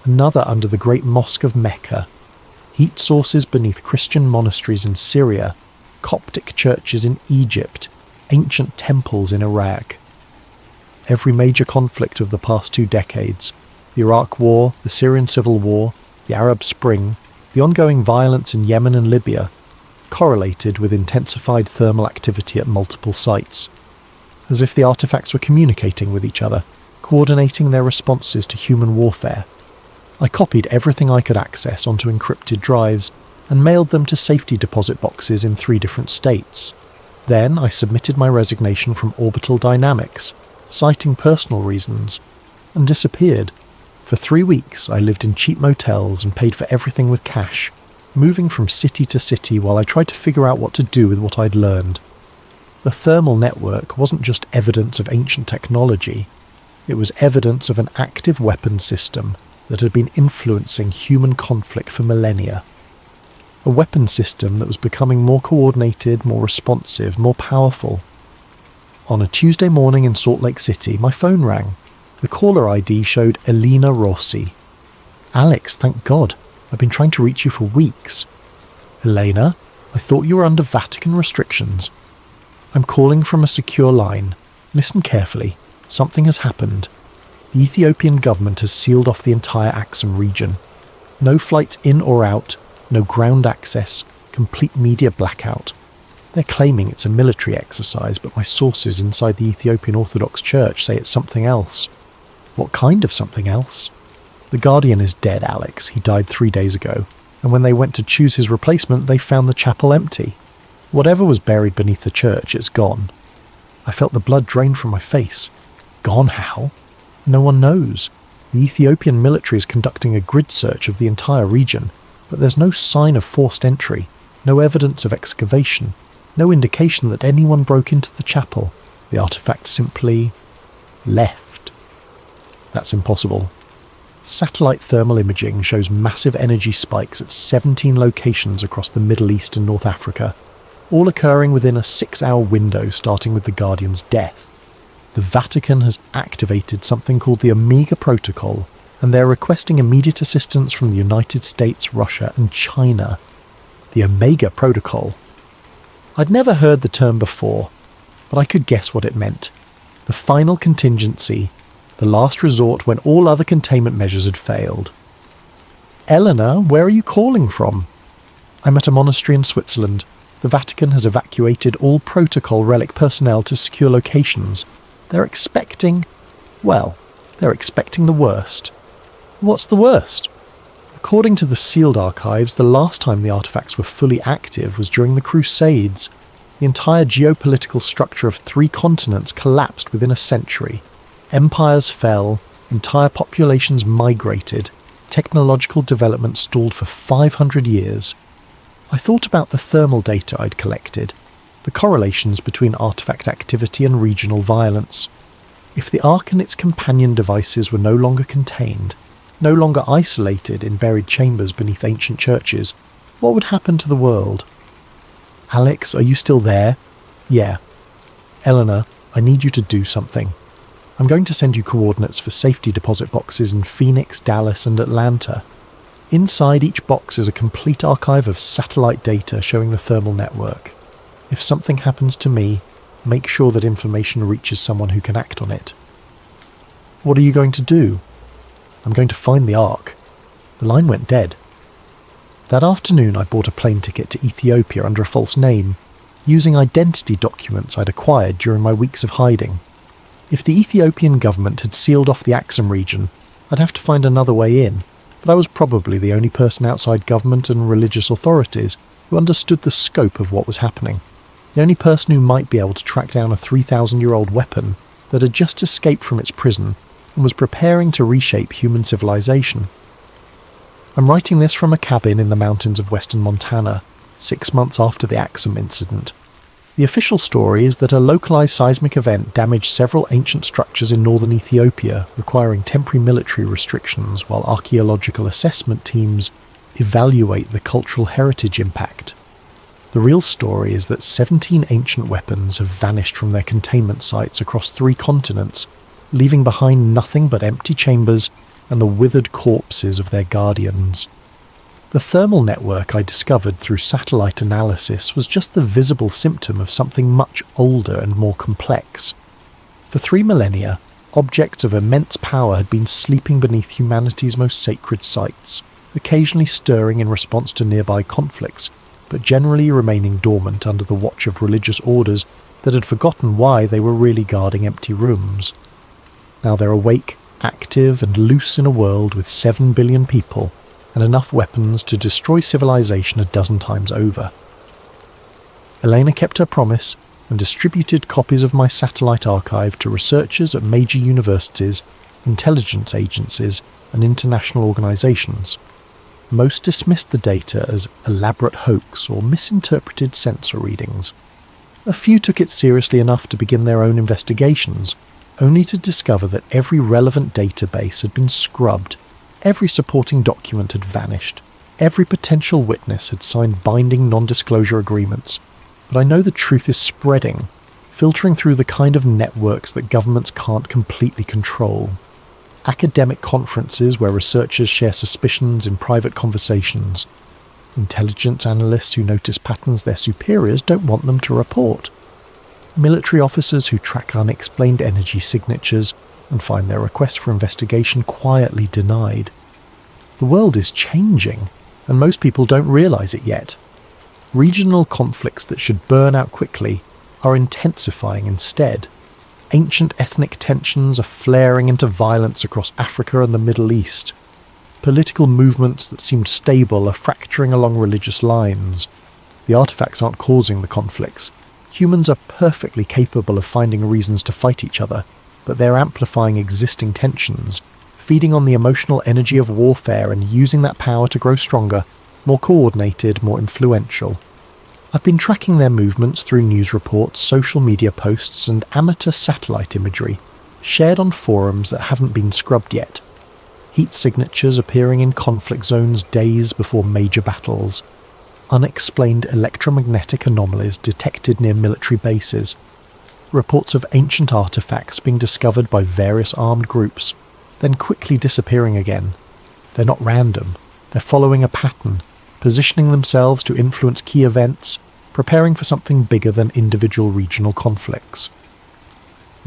Another under the Great Mosque of Mecca. Heat sources beneath Christian monasteries in Syria, Coptic churches in Egypt, ancient temples in Iraq. Every major conflict of the past 2 decades, the Iraq War, the Syrian Civil War, the Arab Spring, the ongoing violence in Yemen and Libya, correlated with intensified thermal activity at multiple sites, as if the artifacts were communicating with each other, coordinating their responses to human warfare. I copied everything I could access onto encrypted drives and mailed them to safety deposit boxes in 3 different states. Then I submitted my resignation from Orbital Dynamics, citing personal reasons, and disappeared. For 3 weeks I lived in cheap motels and paid for everything with cash, moving from city to city while I tried to figure out what to do with what I'd learned. The thermal network wasn't just evidence of ancient technology, it was evidence of an active weapons system that had been influencing human conflict for millennia. A weapons system that was becoming more coordinated, more responsive, more powerful. On a Tuesday morning in Salt Lake City, my phone rang. The caller ID showed Elena Rossi. "Alex, thank God. I've been trying to reach you for weeks." "Elena, I thought you were under Vatican restrictions." "I'm calling from a secure line. Listen carefully. Something has happened. The Ethiopian government has sealed off the entire Axum region. No flights in or out, no ground access, complete media blackout. They're claiming it's a military exercise, but my sources inside the Ethiopian Orthodox Church say it's something else." "What kind of something else?" "The Guardian is dead, Alex. He died 3 days ago. And when they went to choose his replacement, they found the chapel empty. Whatever was buried beneath the church, it's gone." I felt the blood drain from my face. Gone how? No one knows. The Ethiopian military is conducting a grid search of the entire region, but there's no sign of forced entry, no evidence of excavation, no indication that anyone broke into the chapel. The artifact simply left. That's impossible. Satellite thermal imaging shows massive energy spikes at 17 locations across the Middle East and North Africa, all occurring within a 6-hour window starting with the Guardian's death. The Vatican has activated something called the Omega Protocol, and they're requesting immediate assistance from the United States, Russia and China. The Omega Protocol. I'd never heard the term before, but I could guess what it meant. The final contingency, the last resort when all other containment measures had failed. "Eleanor, where are you calling from?" "I'm at a monastery in Switzerland. The Vatican has evacuated all protocol relic personnel to secure locations. They're expecting the worst." "What's the worst?" "According to the sealed archives, the last time the artifacts were fully active was during the Crusades. The entire geopolitical structure of 3 continents collapsed within a century. Empires fell, entire populations migrated, technological development stalled for 500 years. I thought about the thermal data I'd collected, the correlations between artifact activity and regional violence. If the Ark and its companion devices were no longer contained, no longer isolated in buried chambers beneath ancient churches, what would happen to the world? "Alex, are you still there?" "Yeah." "Eleanor, I need you to do something. I'm going to send you coordinates for safety deposit boxes in Phoenix, Dallas and Atlanta. Inside each box is a complete archive of satellite data showing the thermal network. If something happens to me, make sure that information reaches someone who can act on it." "What are you going to do?" "I'm going to find the Ark." The line went dead. That afternoon I bought a plane ticket to Ethiopia under a false name, using identity documents I'd acquired during my weeks of hiding. If the Ethiopian government had sealed off the Axum region, I'd have to find another way in, but I was probably the only person outside government and religious authorities who understood the scope of what was happening. The only person who might be able to track down a 3,000-year-old weapon that had just escaped from its prison and was preparing to reshape human civilization. I'm writing this from a cabin in the mountains of western Montana, 6 months after the Axum incident. The official story is that a localized seismic event damaged several ancient structures in northern Ethiopia, requiring temporary military restrictions while archaeological assessment teams evaluate the cultural heritage impact. The real story is that 17 ancient weapons have vanished from their containment sites across 3 continents, leaving behind nothing but empty chambers and the withered corpses of their guardians. The thermal network I discovered through satellite analysis was just the visible symptom of something much older and more complex. For 3 millennia, objects of immense power had been sleeping beneath humanity's most sacred sites, occasionally stirring in response to nearby conflicts, but generally remaining dormant under the watch of religious orders that had forgotten why they were really guarding empty rooms. Now they're awake, active and loose in a world with 7 billion people, and enough weapons to destroy civilization a dozen times over. Elena kept her promise and distributed copies of my satellite archive to researchers at major universities, intelligence agencies and international organizations. Most dismissed the data as elaborate hoax or misinterpreted sensor readings. A few took it seriously enough to begin their own investigations, only to discover that every relevant database had been scrubbed, every supporting document had vanished, every potential witness had signed binding non-disclosure agreements. But I know the truth is spreading, filtering through the kind of networks that governments can't completely control. Academic conferences where researchers share suspicions in private conversations. Intelligence analysts who notice patterns their superiors don't want them to report. Military officers who track unexplained energy signatures and find their requests for investigation quietly denied. The world is changing, and most people don't realize it yet. Regional conflicts that should burn out quickly are intensifying instead. Ancient ethnic tensions are flaring into violence across Africa and the Middle East. Political movements that seemed stable are fracturing along religious lines. The artifacts aren't causing the conflicts. Humans are perfectly capable of finding reasons to fight each other, but they're amplifying existing tensions, feeding on the emotional energy of warfare and using that power to grow stronger, more coordinated, more influential. I've been tracking their movements through news reports, social media posts, and amateur satellite imagery, shared on forums that haven't been scrubbed yet. Heat signatures appearing in conflict zones days before major battles. Unexplained electromagnetic anomalies detected near military bases. Reports of ancient artifacts being discovered by various armed groups, then quickly disappearing again. They're not random. They're following a pattern, positioning themselves to influence key events, preparing for something bigger than individual regional conflicts.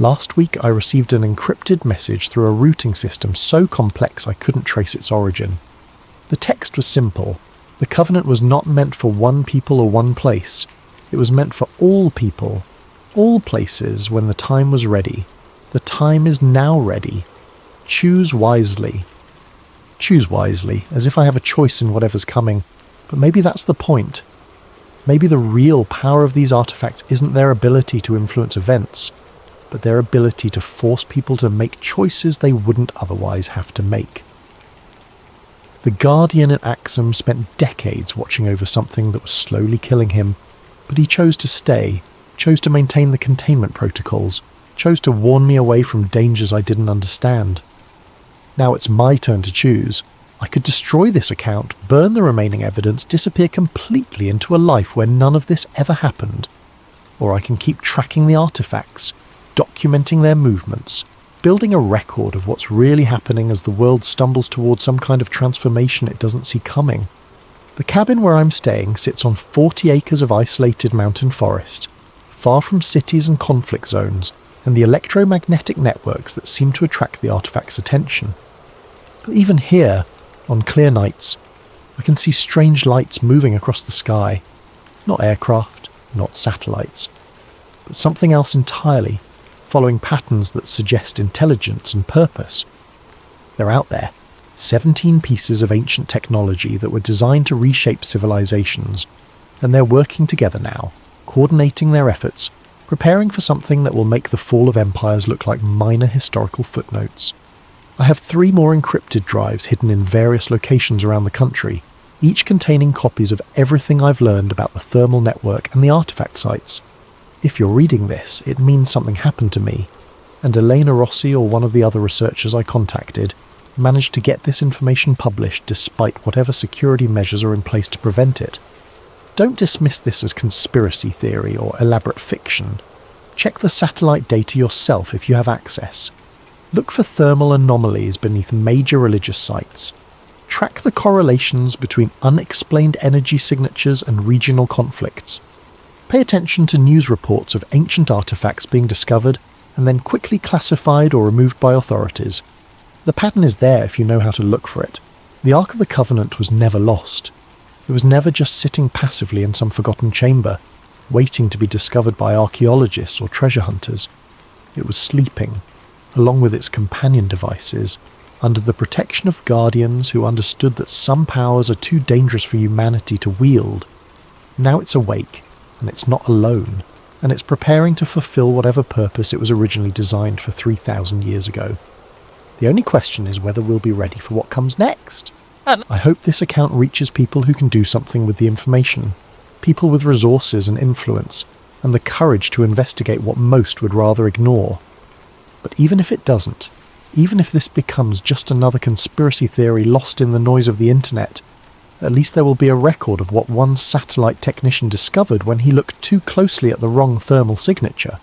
Last week I received an encrypted message through a routing system so complex I couldn't trace its origin. The text was simple. The Covenant was not meant for one people or one place. It was meant for all people, all places when the time was ready. The time is now ready. Choose wisely. Choose wisely, as if I have a choice in whatever's coming. But maybe that's the point. Maybe the real power of these artifacts isn't their ability to influence events, but their ability to force people to make choices they wouldn't otherwise have to make. The Guardian at Axum spent decades watching over something that was slowly killing him, but he chose to stay, chose to maintain the containment protocols, chose to warn me away from dangers I didn't understand. Now it's my turn to choose. I could destroy this account, burn the remaining evidence, disappear completely into a life where none of this ever happened. Or I can keep tracking the artifacts, documenting their movements, building a record of what's really happening as the world stumbles towards some kind of transformation it doesn't see coming. The cabin where I'm staying sits on 40 acres of isolated mountain forest, far from cities and conflict zones, and the electromagnetic networks that seem to attract the artifact's attention. But even here, on clear nights, I can see strange lights moving across the sky. Not aircraft, not satellites, but something else entirely, following patterns that suggest intelligence and purpose. They're out there, 17 pieces of ancient technology that were designed to reshape civilizations, and they're working together now, coordinating their efforts, preparing for something that will make the fall of empires look like minor historical footnotes. I have 3 more encrypted drives hidden in various locations around the country, each containing copies of everything I've learned about the thermal network and the artifact sites. If you're reading this, it means something happened to me, and Elena Rossi or one of the other researchers I contacted managed to get this information published despite whatever security measures are in place to prevent it. Don't dismiss this as conspiracy theory or elaborate fiction. Check the satellite data yourself if you have access. Look for thermal anomalies beneath major religious sites. Track the correlations between unexplained energy signatures and regional conflicts. Pay attention to news reports of ancient artifacts being discovered and then quickly classified or removed by authorities. The pattern is there if you know how to look for it. The Ark of the Covenant was never lost. It was never just sitting passively in some forgotten chamber, waiting to be discovered by archaeologists or treasure hunters. It was sleeping, along with its companion devices, under the protection of guardians who understood that some powers are too dangerous for humanity to wield. Now it's awake, and it's not alone, and it's preparing to fulfill whatever purpose it was originally designed for 3,000 years ago. The only question is whether we'll be ready for what comes next. And I hope this account reaches people who can do something with the information, people with resources and influence, and the courage to investigate what most would rather ignore. But even if it doesn't, even if this becomes just another conspiracy theory lost in the noise of the internet, at least there will be a record of what one satellite technician discovered when he looked too closely at the wrong thermal signature.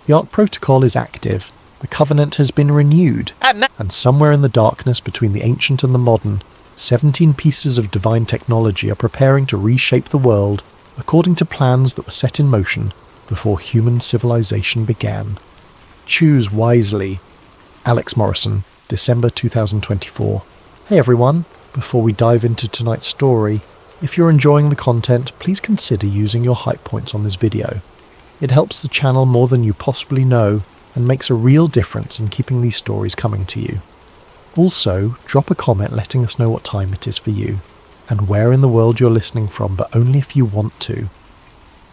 The Ark Protocol is active, the Covenant has been renewed, and somewhere in the darkness between the ancient and the modern, 17 pieces of divine technology are preparing to reshape the world according to plans that were set in motion before human civilization began. Choose wisely. Alex Morrison, December 2024. Hey everyone, before we dive into tonight's story, if you're enjoying the content, please consider using your hype points on this video. It helps the channel more than you possibly know and makes a real difference in keeping these stories coming to you. Also, drop a comment letting us know what time it is for you, and where in the world you're listening from, but only if you want to.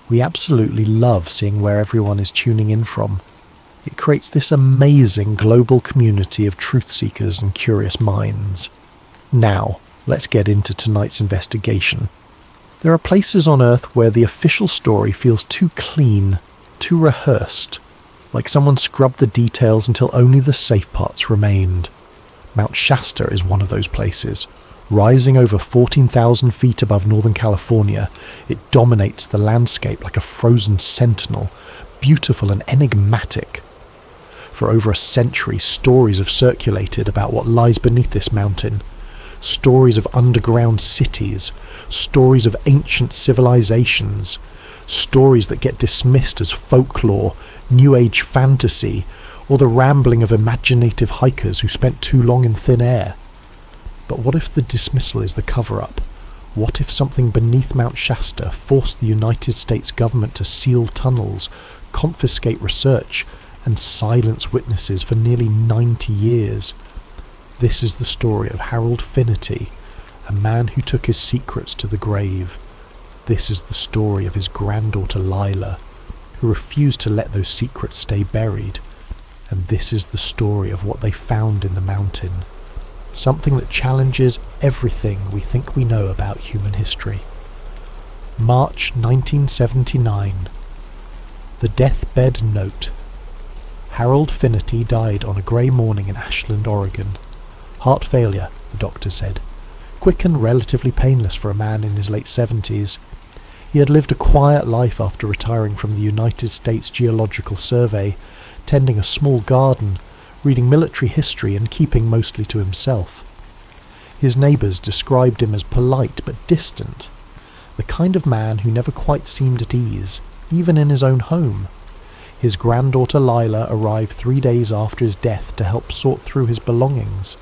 We absolutely love seeing where everyone is tuning in from. It creates this amazing global community of truth seekers and curious minds. Now, let's get into tonight's investigation. There are places on Earth where the official story feels too clean, too rehearsed, like someone scrubbed the details until only the safe parts remained. Mount Shasta is one of those places. Rising over 14,000 feet above Northern California, it dominates the landscape like a frozen sentinel, beautiful and enigmatic. For over a century, stories have circulated about what lies beneath this mountain. Stories of underground cities, stories of ancient civilizations, stories that get dismissed as folklore, New Age fantasy, or the rambling of imaginative hikers who spent too long in thin air. But what if the dismissal is the cover-up? What if something beneath Mount Shasta forced the United States government to seal tunnels, confiscate research, and silence witnesses for nearly 90 years? This is the story of Harold Finnerty, a man who took his secrets to the grave. This is the story of his granddaughter Lila, who refused to let those secrets stay buried. And this is the story of what they found in the mountain. Something that challenges everything we think we know about human history. March 1979. The Deathbed Note. Harold Finnerty died on a grey morning in Ashland, Oregon. Heart failure, the doctor said. Quick and relatively painless for a man in his late 70s. He had lived a quiet life after retiring from the United States Geological Survey, tending a small garden, reading military history and keeping mostly to himself. His neighbours described him as polite but distant, the kind of man who never quite seemed at ease, even in his own home. His granddaughter Lila arrived 3 days after his death to help sort through his belongings.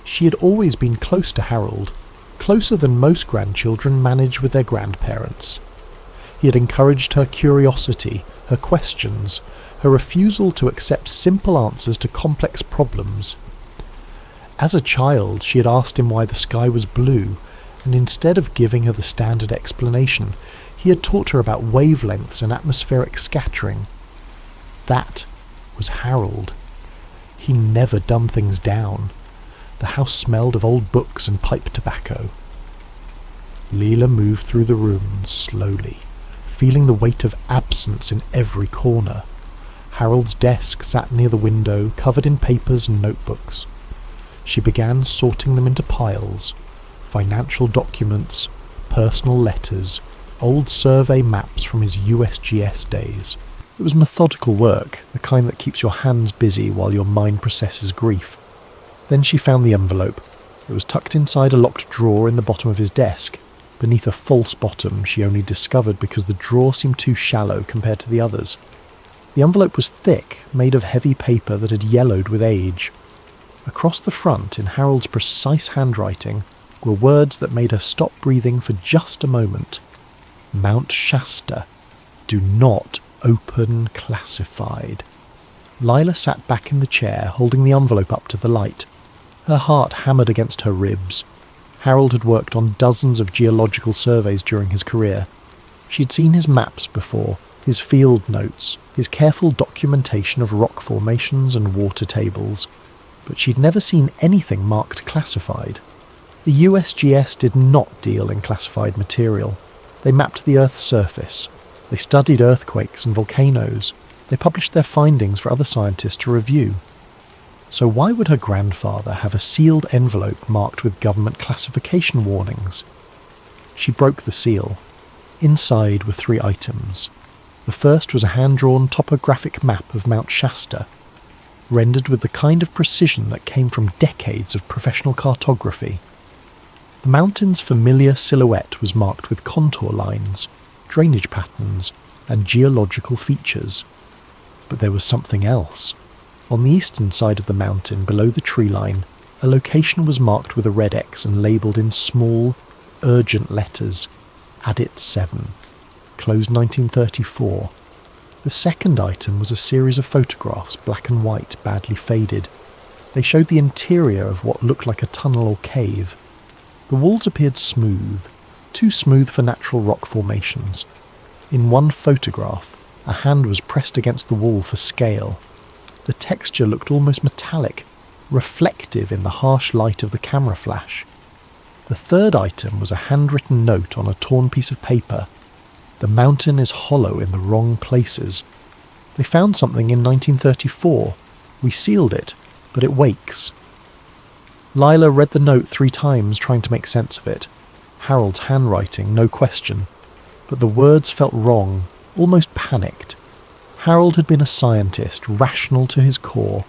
She had always been close to Harold, closer than most grandchildren manage with their grandparents. He had encouraged her curiosity, her questions, her refusal to accept simple answers to complex problems. As a child, she had asked him why the sky was blue, and instead of giving her the standard explanation, he had taught her about wavelengths and atmospheric scattering. That was Harold. He never dumbed things down. The house smelled of old books and pipe tobacco. Leela moved through the room slowly, feeling the weight of absence in every corner. Harold's desk sat near the window, covered in papers and notebooks. She began sorting them into piles: financial documents, personal letters, old survey maps from his USGS days. It was methodical work, the kind that keeps your hands busy while your mind processes grief. Then she found the envelope. It was tucked inside a locked drawer in the bottom of his desk, beneath a false bottom she only discovered because the drawer seemed too shallow compared to the others. The envelope was thick, made of heavy paper that had yellowed with age. Across the front, in Harold's precise handwriting, were words that made her stop breathing for just a moment. Mount Shasta. Do not open classified. Lila sat back in the chair, holding the envelope up to the light. Her heart hammered against her ribs. Harold had worked on dozens of geological surveys during his career. She'd seen his maps before, his field notes, his careful documentation of rock formations and water tables, but she'd never seen anything marked classified. The USGS did not deal in classified material. They mapped the Earth's surface. They studied earthquakes and volcanoes. They published their findings for other scientists to review. So why would her grandfather have a sealed envelope marked with government classification warnings? She broke the seal. Inside were 3 items. The first was a hand-drawn topographic map of Mount Shasta, rendered with the kind of precision that came from decades of professional cartography. The mountain's familiar silhouette was marked with contour lines, drainage patterns, and geological features. But there was something else. On the eastern side of the mountain, below the tree line, a location was marked with a red X and labelled in small, urgent letters, Addit 7, closed 1934. The second item was a series of photographs, black and white, badly faded. They showed the interior of what looked like a tunnel or cave. The walls appeared smooth, too smooth for natural rock formations. In one photograph, a hand was pressed against the wall for scale. The texture looked almost metallic, reflective in the harsh light of the camera flash. The third item was a handwritten note on a torn piece of paper. The mountain is hollow in the wrong places. They found something in 1934. We sealed it, but it wakes. Lila read the note 3 times, trying to make sense of it. Harold's handwriting, no question. But the words felt wrong, almost panicked. Harold had been a scientist, rational to his core.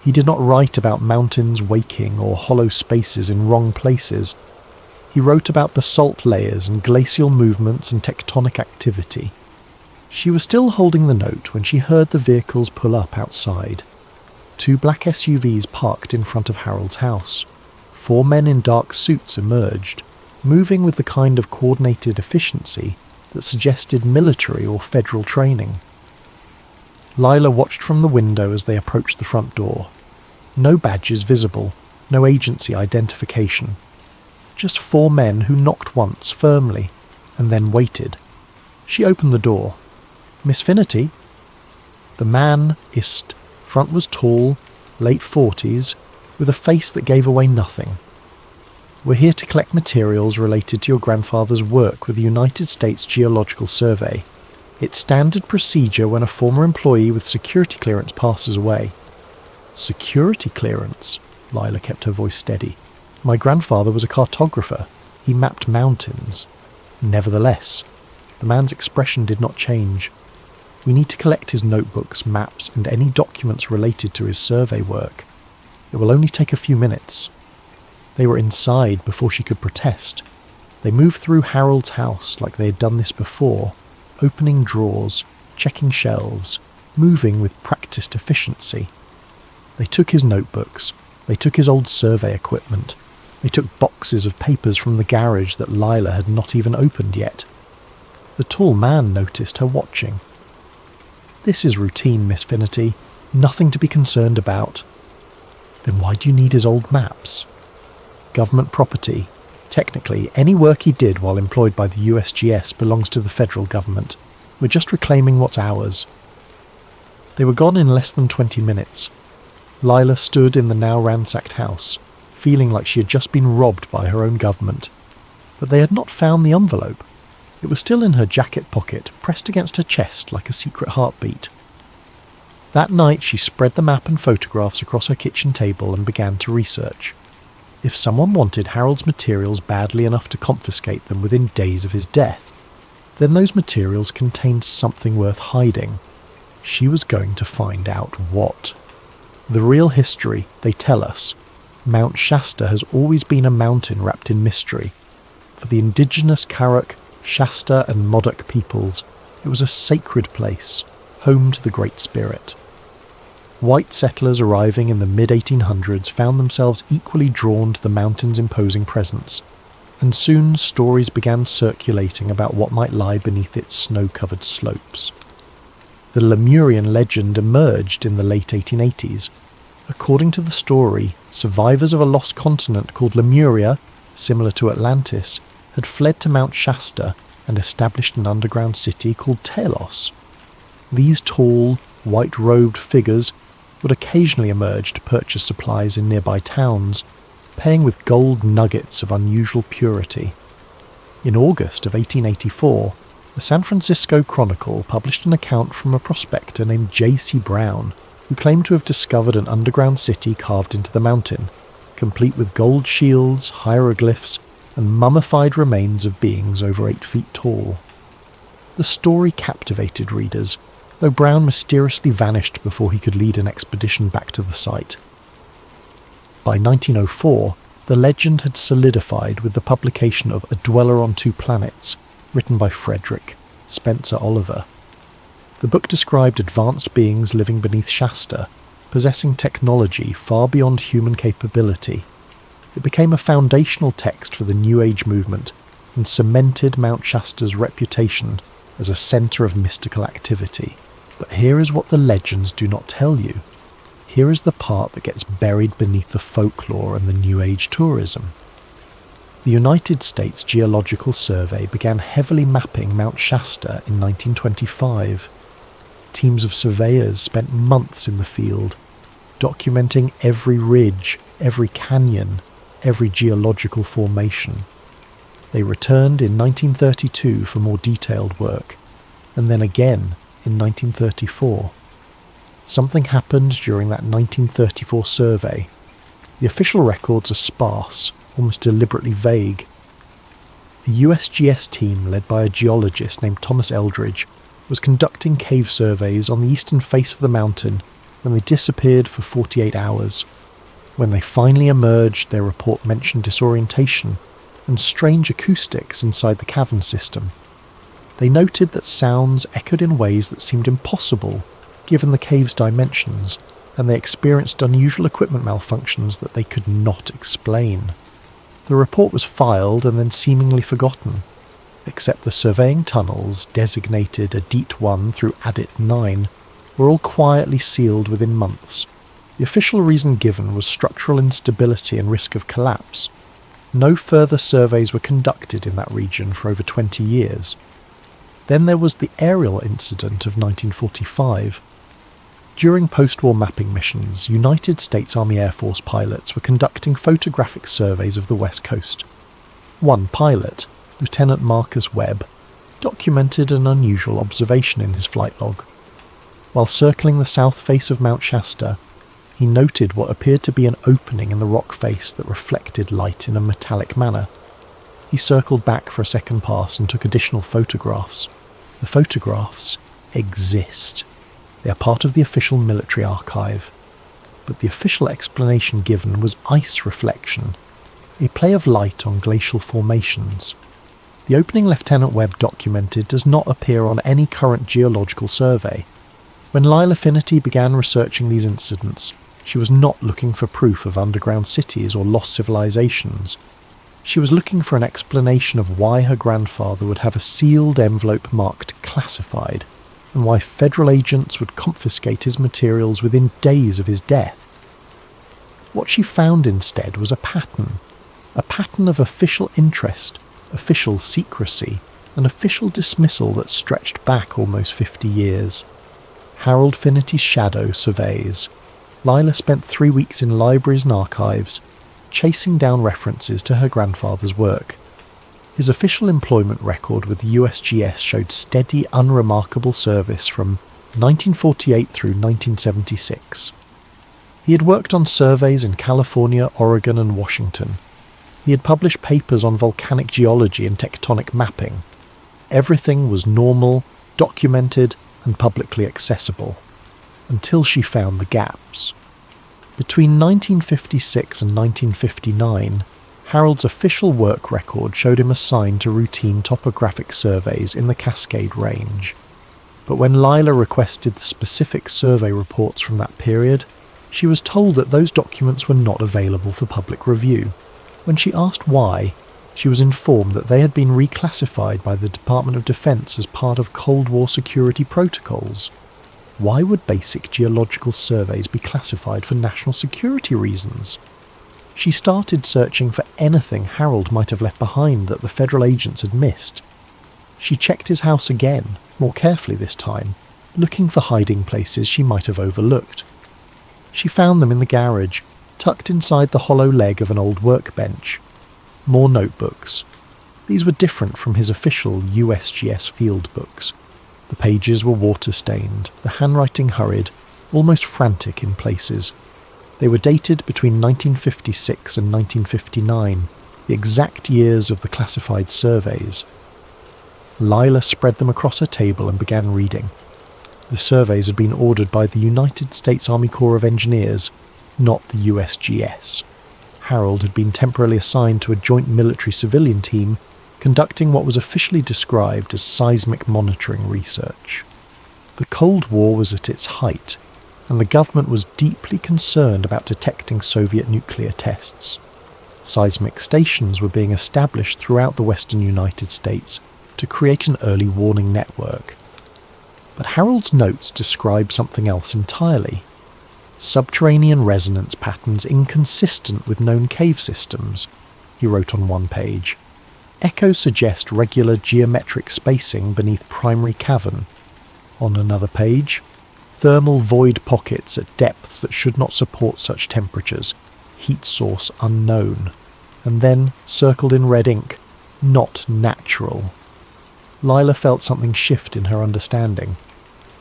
He did not write about mountains waking or hollow spaces in wrong places. He wrote about basalt layers and glacial movements and tectonic activity. She was still holding the note when she heard the vehicles pull up outside. 2 black SUVs parked in front of Harold's house. 4 men in dark suits emerged, moving with the kind of coordinated efficiency that suggested military or federal training. Lila watched from the window as they approached the front door. No badges visible, no agency identification. Just 4 men who knocked once, firmly, and then waited. She opened the door. "Miss Finnerty?" The man hissed. Front was tall, late 40s, with a face that gave away nothing. "We're here to collect materials related to your grandfather's work with the United States Geological Survey. It's standard procedure when a former employee with security clearance passes away." "Security clearance?" Lila kept her voice steady. "My grandfather was a cartographer. He mapped mountains." Nevertheless, the man's expression did not change. "We need to collect his notebooks, maps, and any documents related to his survey work. It will only take a few minutes." They were inside before she could protest. They moved through Harold's house like they had done this before, opening drawers, checking shelves, moving with practiced efficiency. They took his notebooks. They took his old survey equipment. They took boxes of papers from the garage that Lila had not even opened yet. The tall man noticed her watching. "This is routine, Miss Finnerty. Nothing to be concerned about." "Then why do you need his old maps?" "Government property. Technically, any work he did while employed by the USGS belongs to the federal government. We're just reclaiming what's ours." They were gone in less than 20 minutes. Lila stood in the now ransacked house, feeling like she had just been robbed by her own government. But they had not found the envelope. It was still in her jacket pocket, pressed against her chest like a secret heartbeat. That night she spread the map and photographs across her kitchen table and began to research. If someone wanted Harold's materials badly enough to confiscate them within days of his death, then those materials contained something worth hiding. She was going to find out what. The real history, they tell us, Mount Shasta has always been a mountain wrapped in mystery. For the indigenous Karuk, Shasta and Modoc peoples, it was a sacred place, home to the Great Spirit. White settlers arriving in the mid-1800s found themselves equally drawn to the mountain's imposing presence, and soon stories began circulating about what might lie beneath its snow-covered slopes. The Lemurian legend emerged in the late 1880s. According to the story, survivors of a lost continent called Lemuria, similar to Atlantis, had fled to Mount Shasta and established an underground city called Telos. These tall, white-robed figures would occasionally emerge to purchase supplies in nearby towns, paying with gold nuggets of unusual purity. In August of 1884, the The San Francisco Chronicle published an account from a prospector named J.C. Brown, who claimed to have discovered an underground city carved into the mountain, complete with gold shields, hieroglyphs, and mummified remains of beings over 8 feet tall. The story captivated readers, though Brown mysteriously vanished before he could lead an expedition back to the site. By 1904, the legend had solidified with the publication of A Dweller on Two Planets, written by Frederick Spencer Oliver. The book described advanced beings living beneath Shasta, possessing technology far beyond human capability. It became a foundational text for the New Age movement and cemented Mount Shasta's reputation as a centre of mystical activity. But here is what the legends do not tell you. Here is the part that gets buried beneath the folklore and the New Age tourism. The United States Geological Survey began heavily mapping Mount Shasta in 1925. Teams of surveyors spent months in the field, documenting every ridge, every canyon, every geological formation. They returned in 1932 for more detailed work, and then again in 1934. Something happened during that 1934 survey. The official records are sparse, almost deliberately vague. A USGS team led by a geologist named Thomas Eldridge was conducting cave surveys on the eastern face of the mountain when they disappeared for 48 hours. When they finally emerged, their report mentioned disorientation and strange acoustics inside the cavern system. They noted that sounds echoed in ways that seemed impossible given the cave's dimensions, and they experienced unusual equipment malfunctions that they could not explain. The report was filed and then seemingly forgotten, except the surveying tunnels, designated Adit 1 through Adit 9, were all quietly sealed within months. The official reason given was structural instability and risk of collapse. No further surveys were conducted in that region for over 20 years. Then there was the aerial incident of 1945. During post-war mapping missions, United States Army Air Force pilots were conducting photographic surveys of the West Coast. One pilot, Lieutenant Marcus Webb, documented an unusual observation in his flight log. While circling the south face of Mount Shasta, he noted what appeared to be an opening in the rock face that reflected light in a metallic manner. He circled back for a second pass and took additional photographs. The photographs exist. They are part of the official military archive. But the official explanation given was ice reflection, a play of light on glacial formations. The opening Lieutenant Webb documented does not appear on any current geological survey. When Lila Finnerty began researching these incidents, she was not looking for proof of underground cities or lost civilizations. She was looking for an explanation of why her grandfather would have a sealed envelope marked classified, and why federal agents would confiscate his materials within days of his death. What she found instead was a pattern of official interest, official secrecy, and official dismissal that stretched back almost 50 years. Harold Finnerty's shadow surveys. Lila spent 3 weeks in libraries and archives, chasing down references to her grandfather's work. His official employment record with the USGS showed steady, unremarkable service from 1948 through 1976. He had worked on surveys in California, Oregon, and Washington. He had published papers on volcanic geology and tectonic mapping. Everything was normal, documented, and publicly accessible, until she found the gaps. Between 1956 and 1959, Harold's official work record showed him assigned to routine topographic surveys in the Cascade Range. But when Lila requested the specific survey reports from that period, she was told that those documents were not available for public review. When she asked why, she was informed that they had been reclassified by the Department of Defense as part of Cold War security protocols. Why would basic geological surveys be classified for national security reasons? She started searching for anything Harold might have left behind that the federal agents had missed. She checked his house again, more carefully this time, looking for hiding places she might have overlooked. She found them in the garage, tucked inside the hollow leg of an old workbench. More notebooks. These were different from his official USGS field books. The pages were water-stained, the handwriting hurried, almost frantic in places. They were dated between 1956 and 1959, the exact years of the classified surveys. Lila spread them across her table and began reading. The surveys had been ordered by the United States Army Corps of Engineers, not the USGS. Harold had been temporarily assigned to a joint military-civilian team conducting what was officially described as seismic monitoring research. The Cold War was at its height, and the government was deeply concerned about detecting Soviet nuclear tests. Seismic stations were being established throughout the western United States to create an early warning network. But Harold's notes describe something else entirely. Subterranean resonance patterns inconsistent with known cave systems, he wrote on one page. Echoes suggest regular geometric spacing beneath primary cavern. On another page, thermal void pockets at depths that should not support such temperatures, heat source unknown. And then, circled in red ink, not natural. Lila felt something shift in her understanding.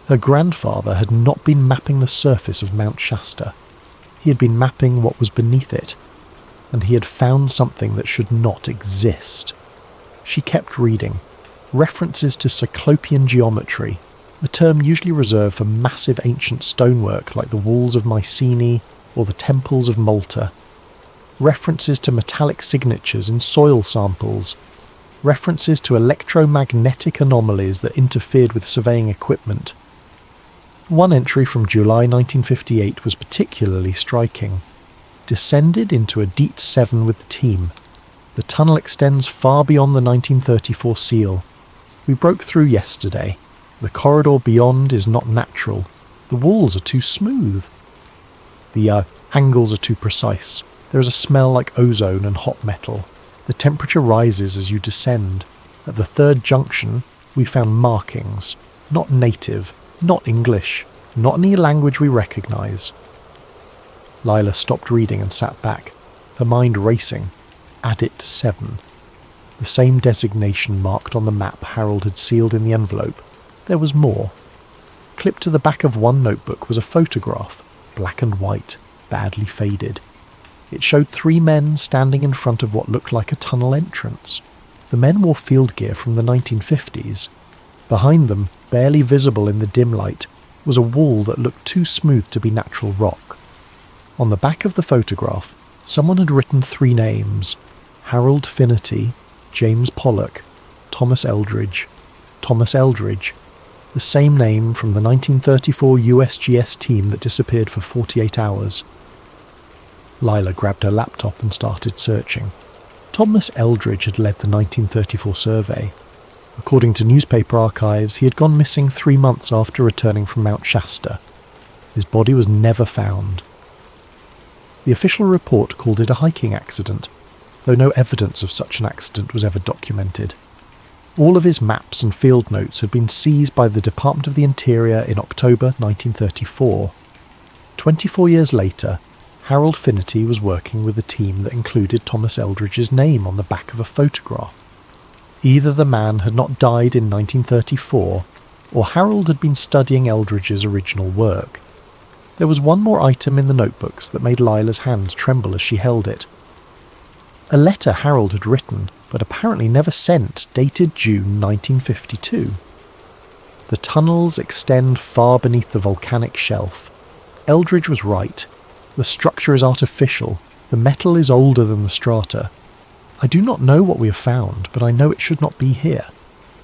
Her grandfather had not been mapping the surface of Mount Shasta. He had been mapping what was beneath it, and he had found something that should not exist. She kept reading. References to cyclopean geometry, a term usually reserved for massive ancient stonework like the walls of Mycenae or the temples of Malta. References to metallic signatures in soil samples. References to electromagnetic anomalies that interfered with surveying equipment. One entry from July 1958 was particularly striking. Descended into a DEET 7 with the team. The tunnel extends far beyond the 1934 seal. We broke through yesterday. The corridor beyond is not natural. The walls are too smooth. The angles are too precise. There is a smell like ozone and hot metal. The temperature rises as you descend. At the third junction, we found markings. Not native, not English, not any language we recognise. Lila stopped reading and sat back, her mind racing. Addit 7. The same designation marked on the map Harold had sealed in the envelope. There was more. Clipped to the back of one notebook was a photograph, black and white, badly faded. It showed 3 men standing in front of what looked like a tunnel entrance. The men wore field gear from the 1950s. Behind them, barely visible in the dim light, was a wall that looked too smooth to be natural rock. On the back of the photograph, someone had written 3 names: Harold Finnerty, James Pollock, Thomas Eldridge. Thomas Eldridge, the same name from the 1934 USGS team that disappeared for 48 hours. Lila grabbed her laptop and started searching. Thomas Eldridge had led the 1934 survey. According to newspaper archives, he had gone missing 3 months after returning from Mount Shasta. His body was never found. The official report called it a hiking accident, though no evidence of such an accident was ever documented. All of his maps and field notes had been seized by the Department of the Interior in October 1934. 24 years later, Harold Finnerty was working with a team that included Thomas Eldridge's name on the back of a photograph. Either the man had not died in 1934, or Harold had been studying Eldridge's original work. There was one more item in the notebooks that made Lila's hands tremble as she held it. A letter Harold had written, but apparently never sent, dated June 1952. The tunnels extend far beneath the volcanic shelf. Eldridge was right. The structure is artificial. The metal is older than the strata. I do not know what we have found, but I know it should not be here.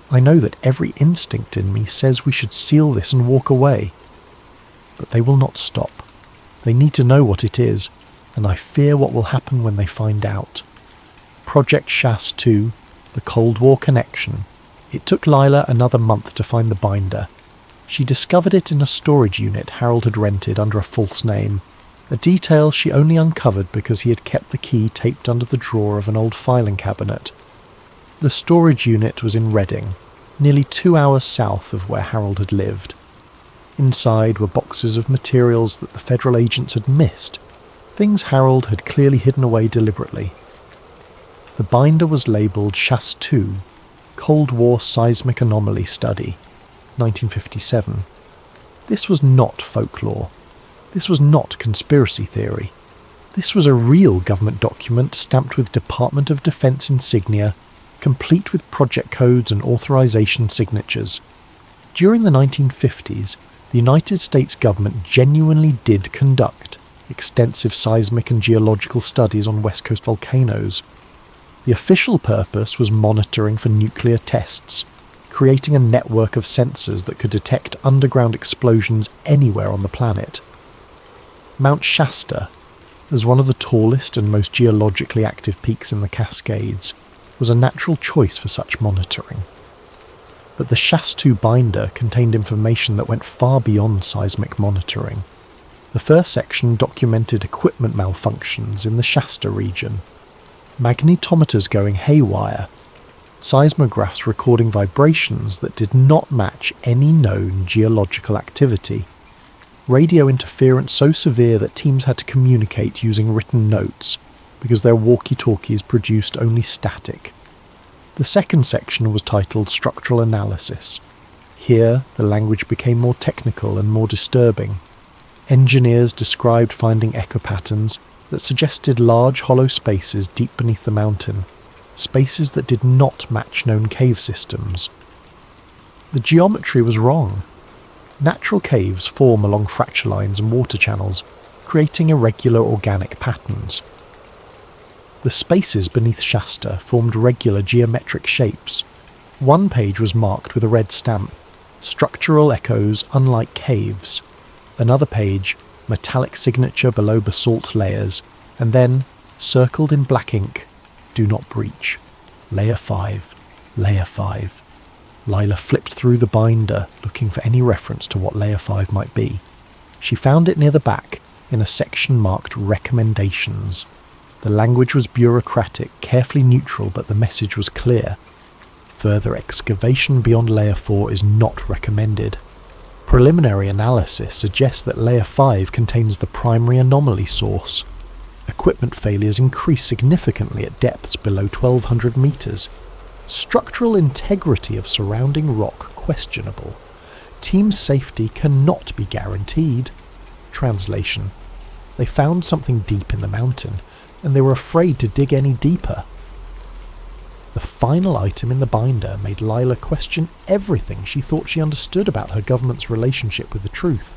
I know that every instinct in me says we should seal this and walk away. But they will not stop. They need to know what it is, and I fear what will happen when they find out. Project Shas 2, the Cold War connection. It took Lila another month to find the binder. She discovered it in a storage unit Harold had rented under a false name, a detail she only uncovered because he had kept the key taped under the drawer of an old filing cabinet. The storage unit was in Reading, nearly 2 hours south of where Harold had lived. Inside were boxes of materials that the federal agents had missed, things Harold had clearly hidden away deliberately. The binder was labelled CHAS-2, Cold War Seismic Anomaly Study, 1957. This was not folklore. This was not conspiracy theory. This was a real government document stamped with Department of Defense insignia, complete with project codes and authorization signatures. During the 1950s, the United States government genuinely did conduct extensive seismic and geological studies on West Coast volcanoes. The official purpose was monitoring for nuclear tests, creating a network of sensors that could detect underground explosions anywhere on the planet. Mount Shasta, as one of the tallest and most geologically active peaks in the Cascades, was a natural choice for such monitoring. But the CHAS-2 binder contained information that went far beyond seismic monitoring. The first section documented equipment malfunctions in the Shasta region. Magnetometers going haywire, seismographs recording vibrations that did not match any known geological activity, radio interference so severe that teams had to communicate using written notes because their walkie-talkies produced only static. The second section was titled Structural Analysis. Here, the language became more technical and more disturbing. Engineers described finding echo patterns that suggested large hollow spaces deep beneath the mountain, spaces that did not match known cave systems. The geometry was wrong. Natural caves form along fracture lines and water channels, creating irregular organic patterns. The spaces beneath Shasta formed regular geometric shapes. One page was marked with a red stamp, structural echoes unlike caves. Another page, metallic signature below basalt layers, and then, circled in black ink, do not breach. Layer 5, layer 5. Lila flipped through the binder, looking for any reference to what layer 5 might be. She found it near the back, in a section marked Recommendations. The language was bureaucratic, carefully neutral, but the message was clear. Further excavation beyond layer 4 is not recommended. Preliminary analysis suggests that layer 5 contains the primary anomaly source. Equipment failures increase significantly at depths below 1200 meters. Structural integrity of surrounding rock questionable. Team safety cannot be guaranteed. Translation: they found something deep in the mountain, and they were afraid to dig any deeper. The final item in the binder made Lila question everything she thought she understood about her government's relationship with the truth.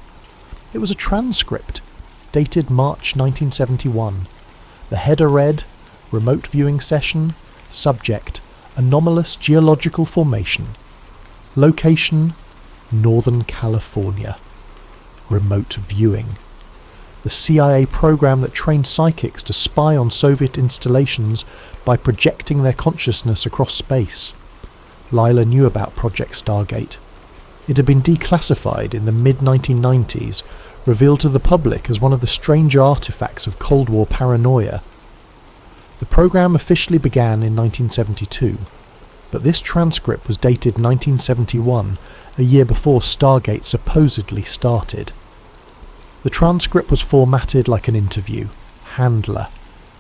It was a transcript, dated March 1971. The header read, Remote Viewing Session, Subject, Anomalous Geological Formation. Location, Northern California. Remote viewing. The CIA program that trained psychics to spy on Soviet installations by projecting their consciousness across space. Lila knew about Project Stargate. It had been declassified in the mid-1990s, revealed to the public as one of the strange artifacts of Cold War paranoia. The program officially began in 1972, but this transcript was dated 1971, a year before Stargate supposedly started. The transcript was formatted like an interview. Handler: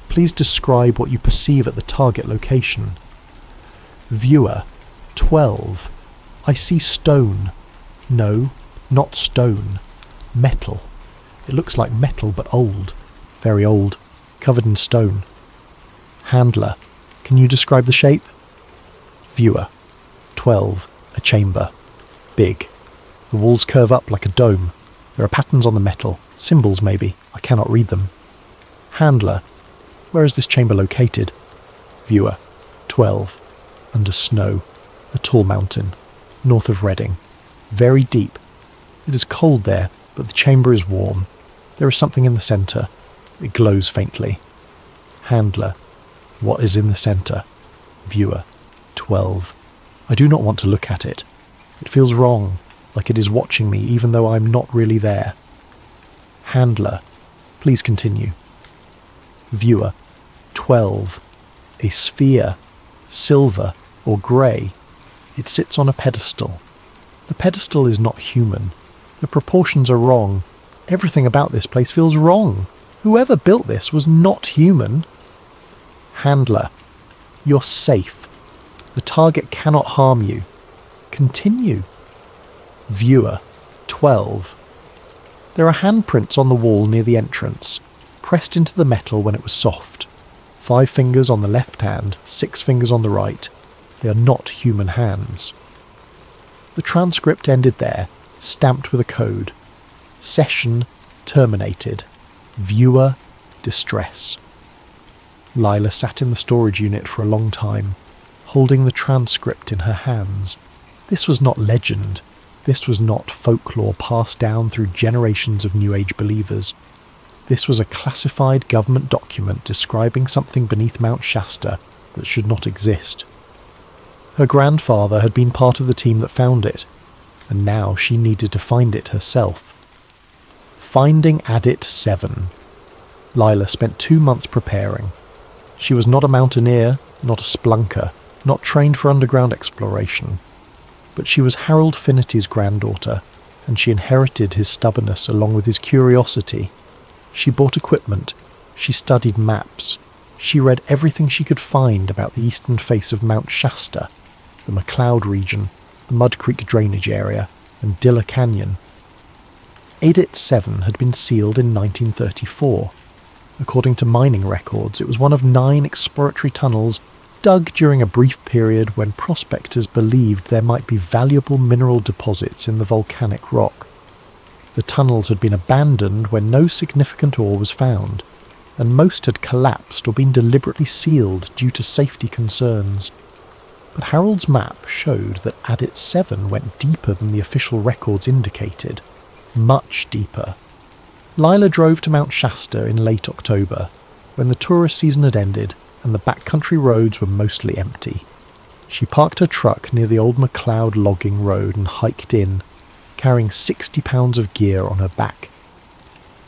please describe what you perceive at the target location. Viewer: 12. I see stone. No, not stone. Metal. It looks like metal but old. Very old. Covered in stone. Handler: can you describe the shape? Viewer: 12. A chamber. Big. The walls curve up like a dome. There are patterns on the metal. Symbols maybe. I cannot read them. Handler: where is this chamber located? Viewer: 12. Under snow. A tall mountain. North of Reading. Very deep. It is cold there, but the chamber is warm. There is something in the centre. It glows faintly. Handler: what is in the centre? Viewer: 12. I do not want to look at it. It feels wrong, like it is watching me even though I'm not really there. Handler: please continue. Viewer: 12. A sphere, silver or grey. It sits on a pedestal. The pedestal is not human. The proportions are wrong. Everything about this place feels wrong. Whoever built this was not human. Handler: You're safe. The target cannot harm you. Continue. Viewer, 12. There are handprints on the wall near the entrance, pressed into the metal when it was soft. 5 fingers on the left hand, 6 fingers on the right. They are not human hands. The transcript ended there, stamped with a code. Session terminated. Viewer distress. Lila sat in the storage unit for a long time, holding the transcript in her hands. This was not legend. This was not folklore passed down through generations of New Age believers. This was a classified government document describing something beneath Mount Shasta that should not exist. Her grandfather had been part of the team that found it, and now she needed to find it herself. Finding Adit 7. Lila spent 2 months preparing. She was not a mountaineer, not a splunker, not trained for underground exploration. But she was Harold Finnity's granddaughter, and she inherited his stubbornness along with his curiosity. She bought equipment, she studied maps, she read everything she could find about the eastern face of Mount Shasta, the McCloud region, the Mud Creek drainage area, and Dilla Canyon. Adit 7 had been sealed in 1934. According to mining records, it was one of 9 exploratory tunnels dug during a brief period when prospectors believed there might be valuable mineral deposits in the volcanic rock. The tunnels had been abandoned when no significant ore was found, and most had collapsed or been deliberately sealed due to safety concerns. But Harold's map showed that Adit 7 went deeper than the official records indicated. Much deeper. Lila drove to Mount Shasta in late October, when the tourist season had ended and the backcountry roads were mostly empty. She parked her truck near the old McCloud logging road and hiked in, carrying 60 pounds of gear on her back.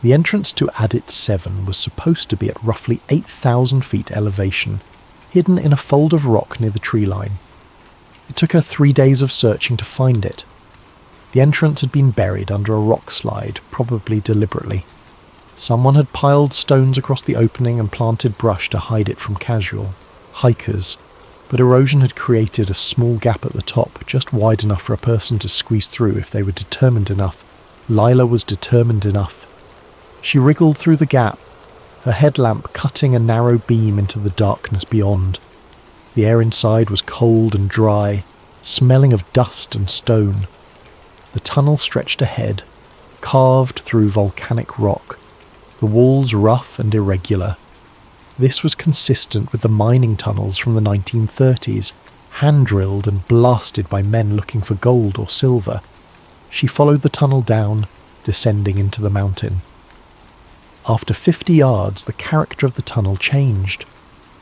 The entrance to Adit 7 was supposed to be at roughly 8,000 feet elevation, hidden in a fold of rock near the tree line. It took her 3 days of searching to find it. The entrance had been buried under a rock slide, probably deliberately. Someone had piled stones across the opening and planted brush to hide it from casual hikers, but erosion had created a small gap at the top, just wide enough for a person to squeeze through if they were determined enough. Lila was determined enough. She wriggled through the gap, her headlamp cutting a narrow beam into the darkness beyond. The air inside was cold and dry, smelling of dust and stone. The tunnel stretched ahead, carved through volcanic rock, the walls rough and irregular. This was consistent with the mining tunnels from the 1930s, hand-drilled and blasted by men looking for gold or silver. She followed the tunnel down, descending into the mountain. After 50 yards, the character of the tunnel changed.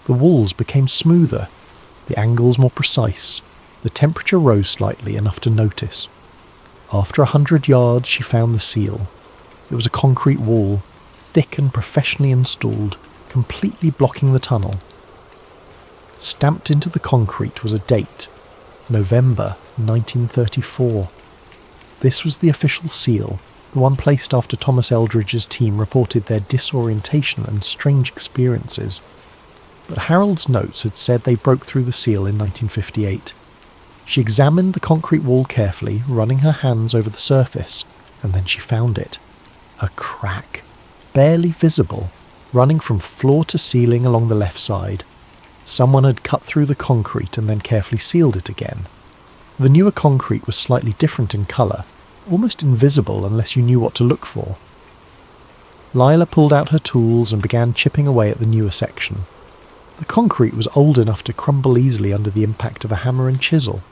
The walls became smoother, the angles more precise. The temperature rose slightly, enough to notice. After 100 yards, she found the seal. It was a concrete wall, thick and professionally installed, completely blocking the tunnel. Stamped into the concrete was a date, November 1934. This was the official seal, the one placed after Thomas Eldridge's team reported their disorientation and strange experiences. But Harold's notes had said they broke through the seal in 1958. She examined the concrete wall carefully, running her hands over the surface, and then she found it. A crack, barely visible, running from floor to ceiling along the left side. Someone had cut through the concrete and then carefully sealed it again. The newer concrete was slightly different in colour, almost invisible unless you knew what to look for. Lila pulled out her tools and began chipping away at the newer section. The concrete was old enough to crumble easily under the impact of a hammer and chisel.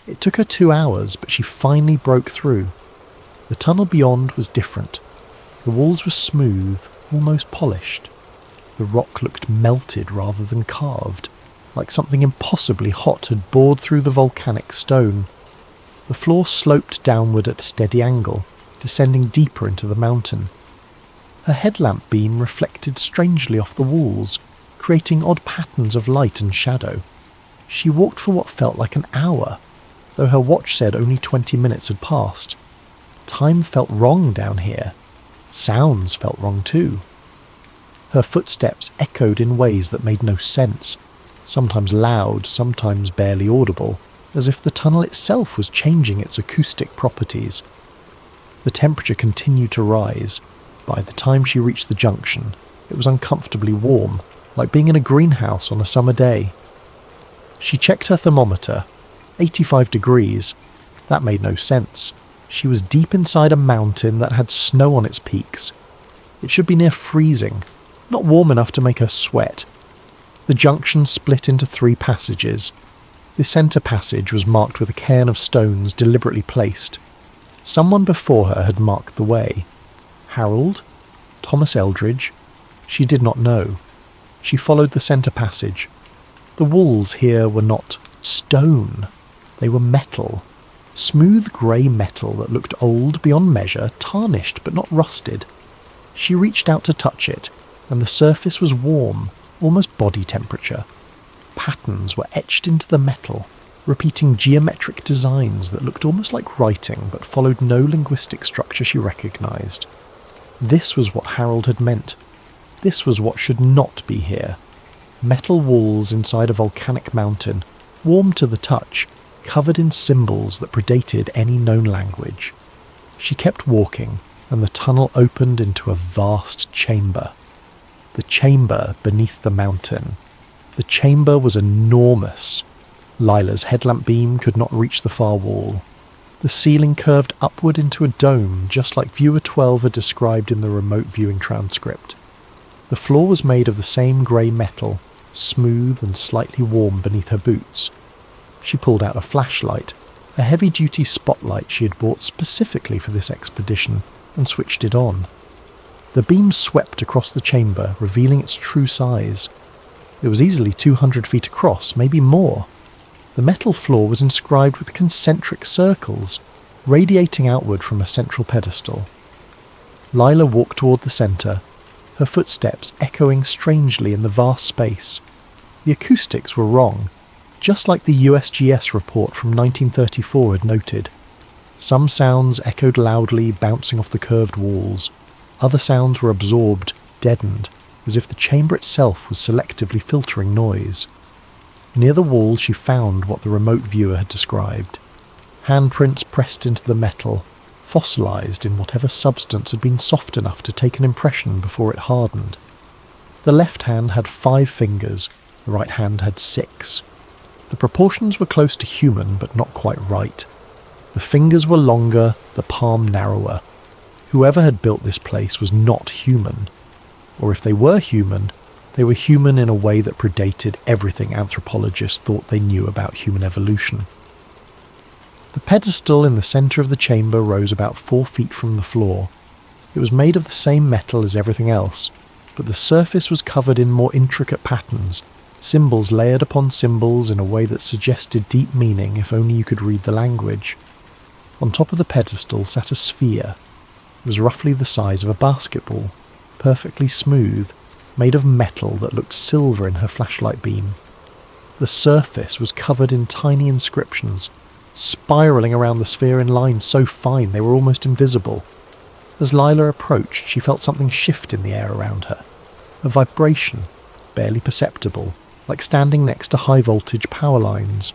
It took her 2 hours, but she finally broke through. The tunnel beyond was different. The walls were smooth, almost polished. The rock looked melted rather than carved, like something impossibly hot had bored through the volcanic stone. The floor sloped downward at a steady angle, descending deeper into the mountain. Her headlamp beam reflected strangely off the walls, creating odd patterns of light and shadow. She walked for what felt like an hour, though her watch said only 20 minutes had passed. Time felt wrong down here. Sounds felt wrong too. Her footsteps echoed in ways that made no sense. sometimes loud, sometimes barely audible, as if the tunnel itself was changing its acoustic properties. The temperature continued to rise. By the time she reached the junction, it was uncomfortably warm, like being in a greenhouse on a summer day. She checked her thermometer. 85 degrees. That made no sense. She was deep inside a mountain that had snow on its peaks. It should be near freezing, not warm enough to make her sweat. The junction split into 3 passages. The centre passage was marked with a cairn of stones deliberately placed. Someone before her had marked the way. Harold? Thomas Eldridge? She did not know. She followed the centre passage. The walls here were not stone. They were metal. Smooth grey metal that looked old beyond measure, tarnished but not rusted. She reached out to touch it, and the surface was warm, almost body temperature. Patterns were etched into the metal, repeating geometric designs that looked almost like writing but followed no linguistic structure she recognised. This was what Harold had meant. This was what should not be here. Metal walls inside a volcanic mountain, warm to the touch, covered in symbols that predated any known language. She kept walking, and the tunnel opened into a vast chamber. The chamber beneath the mountain. The chamber was enormous. Lila's headlamp beam could not reach the far wall. The ceiling curved upward into a dome, just like Viewer 12 had described in the remote viewing transcript. The floor was made of the same grey metal, smooth and slightly warm beneath her boots. She pulled out a flashlight, a heavy-duty spotlight she had bought specifically for this expedition, and switched it on. The beam swept across the chamber, revealing its true size. It was easily 200 feet across, maybe more. The metal floor was inscribed with concentric circles, radiating outward from a central pedestal. Lila walked toward the centre, her footsteps echoing strangely in the vast space. The acoustics were wrong, just like the USGS report from 1934 had noted. Some sounds echoed loudly, bouncing off the curved walls. Other sounds were absorbed, deadened, as if the chamber itself was selectively filtering noise. Near the wall she found what the remote viewer had described. Handprints pressed into the metal, fossilised in whatever substance had been soft enough to take an impression before it hardened. The left hand had 5 fingers, the right hand had 6. The proportions were close to human, but not quite right. The fingers were longer, the palm narrower. Whoever had built this place was not human. Or if they were human in a way that predated everything anthropologists thought they knew about human evolution. The pedestal in the centre of the chamber rose about 4 feet from the floor. It was made of the same metal as everything else, but the surface was covered in more intricate patterns, symbols layered upon symbols in a way that suggested deep meaning if only you could read the language. On top of the pedestal sat a sphere. It was roughly the size of a basketball, perfectly smooth, made of metal that looked silver in her flashlight beam. The surface was covered in tiny inscriptions, spiralling around the sphere in lines so fine they were almost invisible. As Lila approached, she felt something shift in the air around her. A vibration, barely perceptible, like standing next to high-voltage power lines.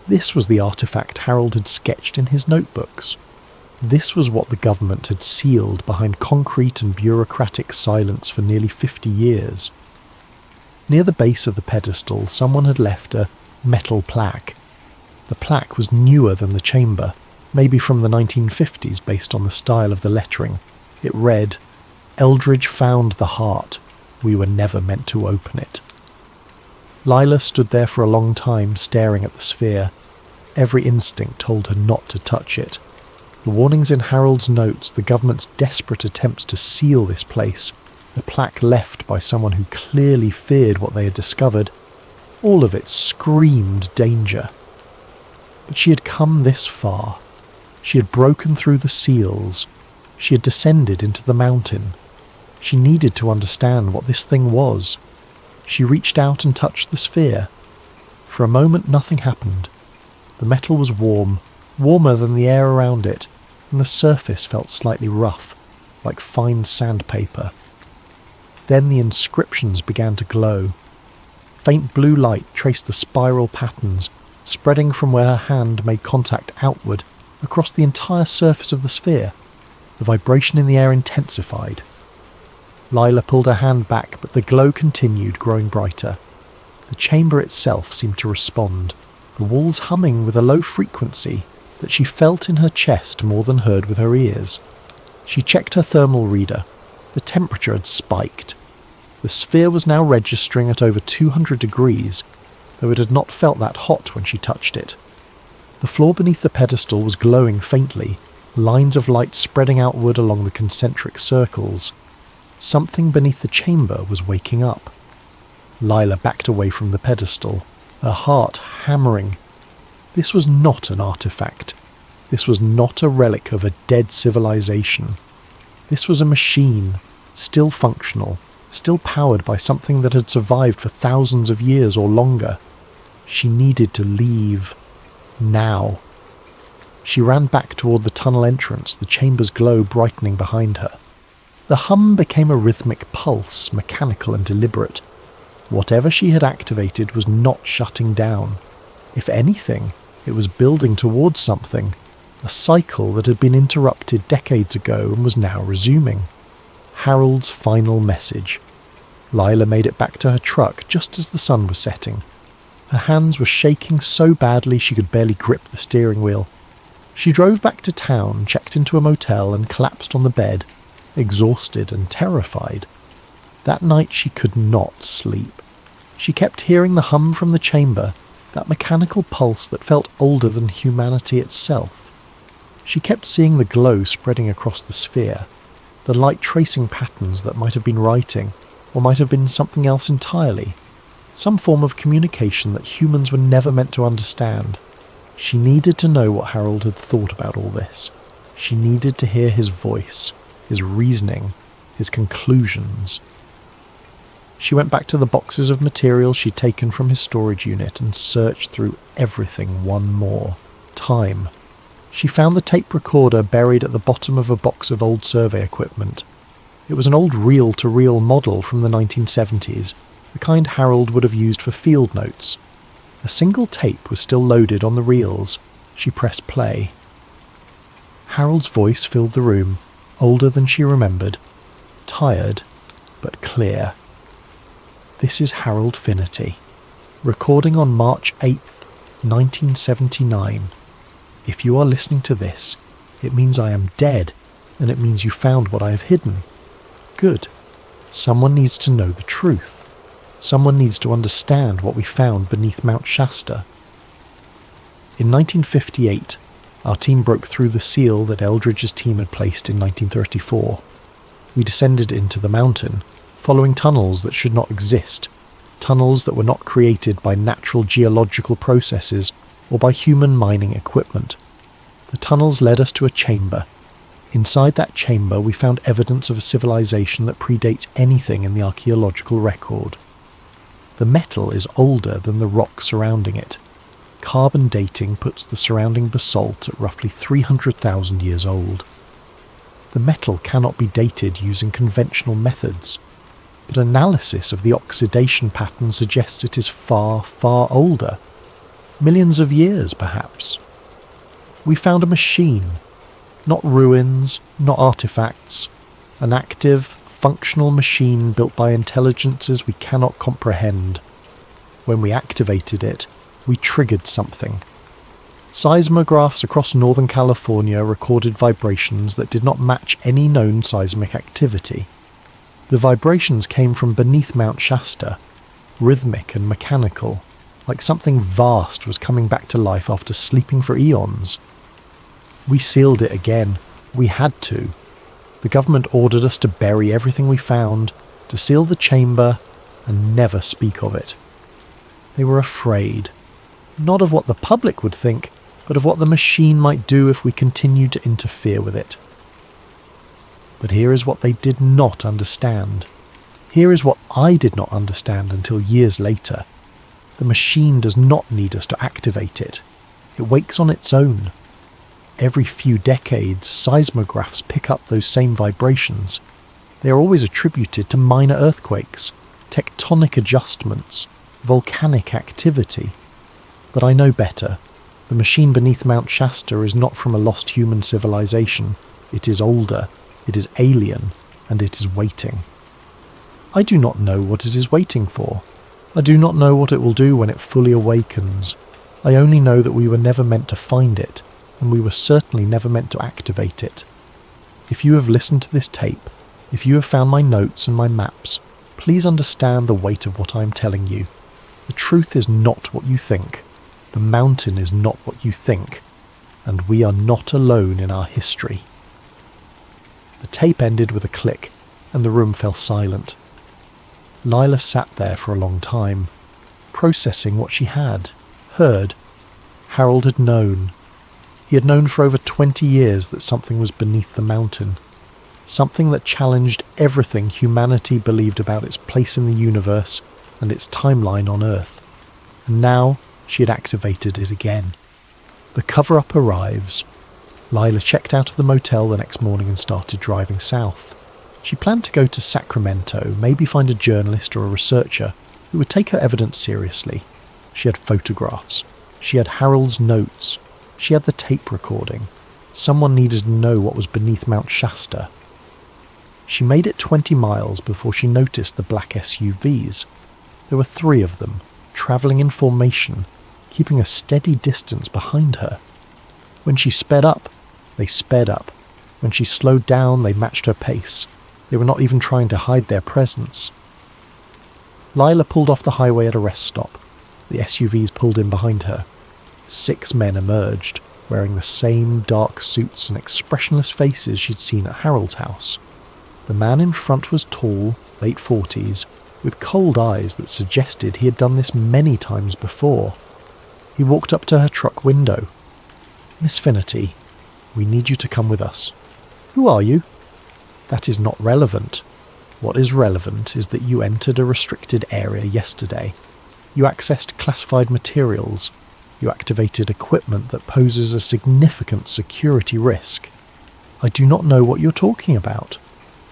This was the artifact Harold had sketched in his notebooks. This was what the government had sealed behind concrete and bureaucratic silence for nearly 50 years. Near the base of the pedestal, someone had left a metal plaque. The plaque was newer than the chamber, maybe from the 1950s based on the style of the lettering. It read, "Eldridge found the heart. We were never meant to open it." Lila stood there for a long time staring at the sphere. Every instinct told her not to touch it. The warnings in Harold's notes, the government's desperate attempts to seal this place, the plaque left by someone who clearly feared what they had discovered, all of it screamed danger. But she had come this far. She had broken through the seals. She had descended into the mountain. She needed to understand what this thing was. She reached out and touched the sphere. For a moment nothing happened. The metal was warm, warmer than the air around it, and the surface felt slightly rough, like fine sandpaper. Then the inscriptions began to glow. Faint blue light traced the spiral patterns, spreading from where her hand made contact outward across the entire surface of the sphere. The vibration in the air intensified. Lila pulled her hand back, but the glow continued, growing brighter. The chamber itself seemed to respond, the walls humming with a low frequency that she felt in her chest more than heard with her ears. She checked her thermal reader. The temperature had spiked. The sphere was now registering at over 200 degrees, though it had not felt that hot when she touched it. The floor beneath the pedestal was glowing faintly, lines of light spreading outward along the concentric circles. Something beneath the chamber was waking up. Lila backed away from the pedestal, her heart hammering. This was not an artifact. This was not a relic of a dead civilization. This was a machine, still functional, still powered by something that had survived for thousands of years or longer. She needed to leave. Now. She ran back toward the tunnel entrance, the chamber's glow brightening behind her. The hum became a rhythmic pulse, mechanical and deliberate. Whatever she had activated was not shutting down. If anything, it was building towards something, a cycle that had been interrupted decades ago and was now resuming. Harold's final message. Lila made it back to her truck just as the sun was setting. Her hands were shaking so badly she could barely grip the steering wheel. She drove back to town, checked into a motel, and collapsed on the bed, exhausted and terrified. That night she could not sleep. She kept hearing the hum from the chamber, that mechanical pulse that felt older than humanity itself. She kept seeing the glow spreading across the sphere, the light tracing patterns that might have been writing, or might have been something else entirely, some form of communication that humans were never meant to understand. She needed to know what Harold had thought about all this. She needed to hear his voice, his reasoning, his conclusions. She went back to the boxes of materials she'd taken from his storage unit and searched through everything one more time. She found the tape recorder buried at the bottom of a box of old survey equipment. It was an old reel-to-reel model from the 1970s, the kind Harold would have used for field notes. A single tape was still loaded on the reels. She pressed play. Harold's voice filled the room, older than she remembered, tired but clear. This is Harold Finnerty, recording on March 8th, 1979. If you are listening to this, it means I am dead, and it means you found what I have hidden. Good. Someone needs to know the truth. Someone needs to understand what we found beneath Mount Shasta. In 1958, our team broke through the seal that Eldridge's team had placed in 1934. We descended into the mountain, following tunnels that should not exist, tunnels that were not created by natural geological processes or by human mining equipment. The tunnels led us to a chamber. Inside that chamber we found evidence of a civilization that predates anything in the archaeological record. The metal is older than the rock surrounding it. Carbon dating puts the surrounding basalt at roughly 300,000 years old. The metal cannot be dated using conventional methods, but analysis of the oxidation pattern suggests it is far, far older. Millions of years, perhaps. We found a machine. Not ruins, not artifacts. An active, functional machine built by intelligences we cannot comprehend. When we activated it, we triggered something. Seismographs across Northern California recorded vibrations that did not match any known seismic activity. The vibrations came from beneath Mount Shasta, rhythmic and mechanical, like something vast was coming back to life after sleeping for eons. We sealed it again. We had to. The government ordered us to bury everything we found, to seal the chamber, and never speak of it. They were afraid, not of what the public would think, but of what the machine might do if we continued to interfere with it. But here is what they did not understand. Here is what I did not understand until years later. The machine does not need us to activate it. It wakes on its own. Every few decades, seismographs pick up those same vibrations. They are always attributed to minor earthquakes, tectonic adjustments, volcanic activity. But I know better. The machine beneath Mount Shasta is not from a lost human civilization. It is older, it is alien, and it is waiting. I do not know what it is waiting for. I do not know what it will do when it fully awakens. I only know that we were never meant to find it, and we were certainly never meant to activate it. If you have listened to this tape, if you have found my notes and my maps, please understand the weight of what I am telling you. The truth is not what you think. The mountain is not what you think. And we are not alone in our history. The tape ended with a click, and the room fell silent. Lila sat there for a long time, processing what she had heard. Harold had known. He had known for over 20 years that something was beneath the mountain. Something that challenged everything humanity believed about its place in the universe and its timeline on Earth. And now she had activated it again. The cover-up arrives. Lila checked out of the motel the next morning and started driving south. She planned to go to Sacramento, maybe find a journalist or a researcher who would take her evidence seriously. She had photographs. She had Harold's notes. She had the tape recording. Someone needed to know what was beneath Mount Shasta. She made it 20 miles before she noticed the black SUVs. There were 3 of them, travelling in formation, keeping a steady distance behind her. When she sped up, they sped up. When she slowed down, they matched her pace. They were not even trying to hide their presence. Lila pulled off the highway at a rest stop. The SUVs pulled in behind her. 6 men emerged, wearing the same dark suits and expressionless faces she'd seen at Harold's house. The man in front was tall, late 40s, with cold eyes that suggested he had done this many times before. He walked up to her truck window. "Miss Finnerty, we need you to come with us." "Who are you?" "That is not relevant. What is relevant is that you entered a restricted area yesterday. You accessed classified materials. You activated equipment that poses a significant security risk." "I do not know what you're talking about."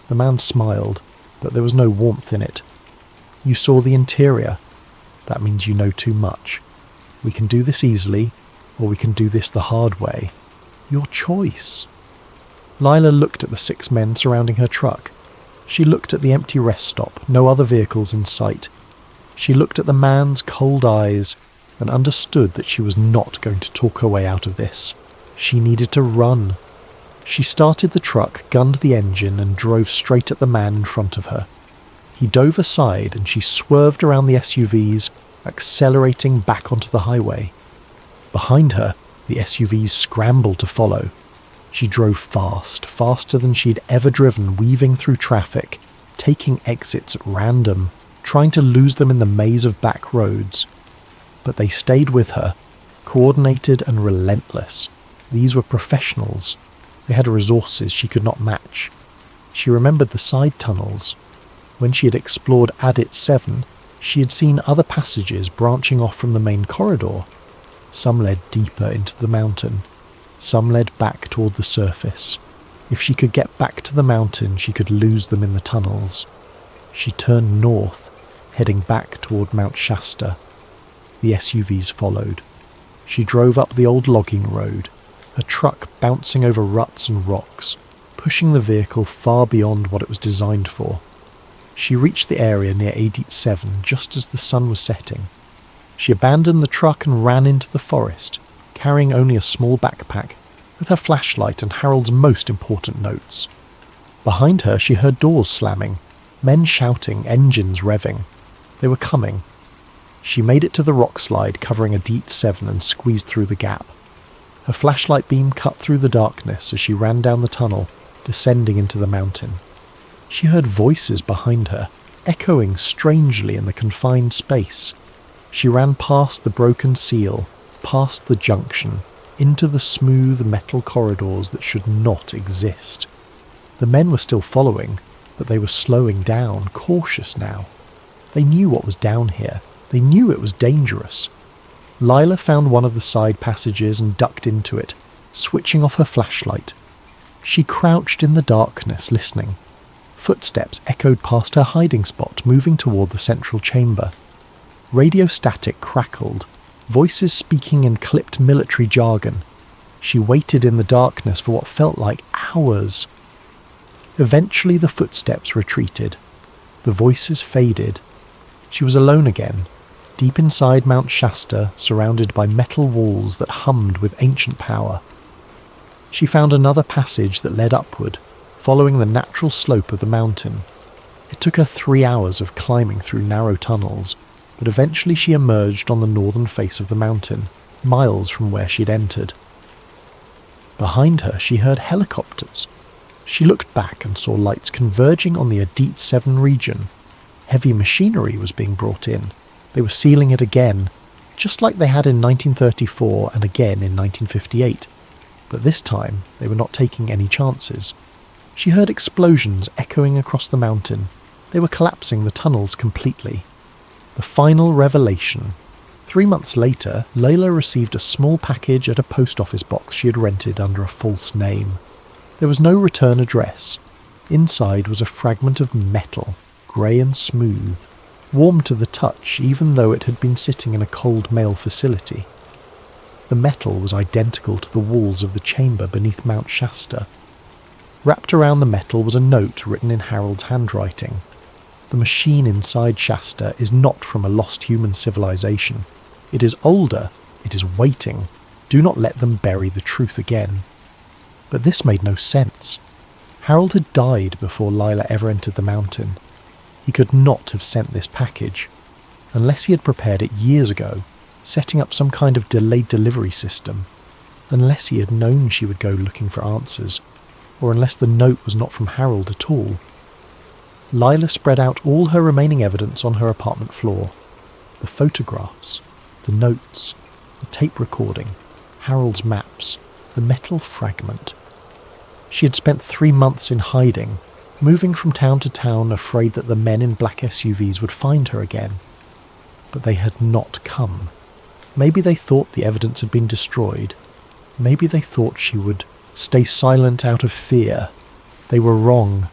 The man smiled, but there was no warmth in it. "You saw the interior. That means you know too much. We can do this easily, or we can do this the hard way. Your choice." Lila looked at the 6 men surrounding her truck. She looked at the empty rest stop, no other vehicles in sight. She looked at the man's cold eyes and understood that she was not going to talk her way out of this. She needed to run. She started the truck, gunned the engine, and drove straight at the man in front of her. He dove aside and she swerved around the SUVs, accelerating back onto the highway. Behind her, the SUVs scrambled to follow. She drove fast, faster than she'd ever driven, weaving through traffic, taking exits at random, trying to lose them in the maze of back roads. But they stayed with her, coordinated and relentless. These were professionals. They had resources she could not match. She remembered the side tunnels. When she had explored Adit 7, she had seen other passages branching off from the main corridor. Some led deeper into the mountain. Some led back toward the surface. If she could get back to the mountain, she could lose them in the tunnels. She turned north, heading back toward Mount Shasta. The SUVs followed. She drove up the old logging road, her truck bouncing over ruts and rocks, pushing the vehicle far beyond what it was designed for. She reached the area near Adit 7 just as the sun was setting. She abandoned the truck and ran into the forest, carrying only a small backpack, with her flashlight and Harold's most important notes. Behind her she heard doors slamming, men shouting, engines revving. They were coming. She made it to the rock slide covering Adit 7 and squeezed through the gap. Her flashlight beam cut through the darkness as she ran down the tunnel, descending into the mountain. She heard voices behind her, echoing strangely in the confined space. She ran past the broken seal, past the junction, into the smooth metal corridors that should not exist. The men were still following, but they were slowing down, cautious now. They knew what was down here. They knew it was dangerous. Lila found one of the side passages and ducked into it, switching off her flashlight. She crouched in the darkness, listening. Footsteps echoed past her hiding spot, moving toward the central chamber. Radio static crackled, voices speaking in clipped military jargon. She waited in the darkness for what felt like hours. Eventually the footsteps retreated. The voices faded. She was alone again, deep inside Mount Shasta, surrounded by metal walls that hummed with ancient power. She found another passage that led upward, following the natural slope of the mountain. It took her 3 hours of climbing through narrow tunnels, but eventually she emerged on the northern face of the mountain, miles from where she'd entered. Behind her she heard helicopters. She looked back and saw lights converging on the Adit 7 region. Heavy machinery was being brought in. They were sealing it again, just like they had in 1934 and again in 1958. But this time they were not taking any chances. She heard explosions echoing across the mountain. They were collapsing the tunnels completely. The final revelation. 3 months later, Layla received a small package at a post office box she had rented under a false name. There was no return address. Inside was a fragment of metal, grey and smooth, warm to the touch even though it had been sitting in a cold mail facility. The metal was identical to the walls of the chamber beneath Mount Shasta. Wrapped around the metal was a note written in Harold's handwriting. The machine inside Shasta is not from a lost human civilization. It is older. It is waiting. Do not let them bury the truth again. But this made no sense. Harold had died before Layla ever entered the mountain. He could not have sent this package, unless he had prepared it years ago, setting up some kind of delayed delivery system, unless he had known she would go looking for answers, or unless the note was not from Harold at all. Layla spread out all her remaining evidence on her apartment floor. The photographs, the notes, the tape recording, Harold's maps, the metal fragment. She had spent 3 months in hiding, moving from town to town, afraid that the men in black SUVs would find her again. But they had not come. Maybe they thought the evidence had been destroyed. Maybe they thought she would stay silent out of fear. They were wrong.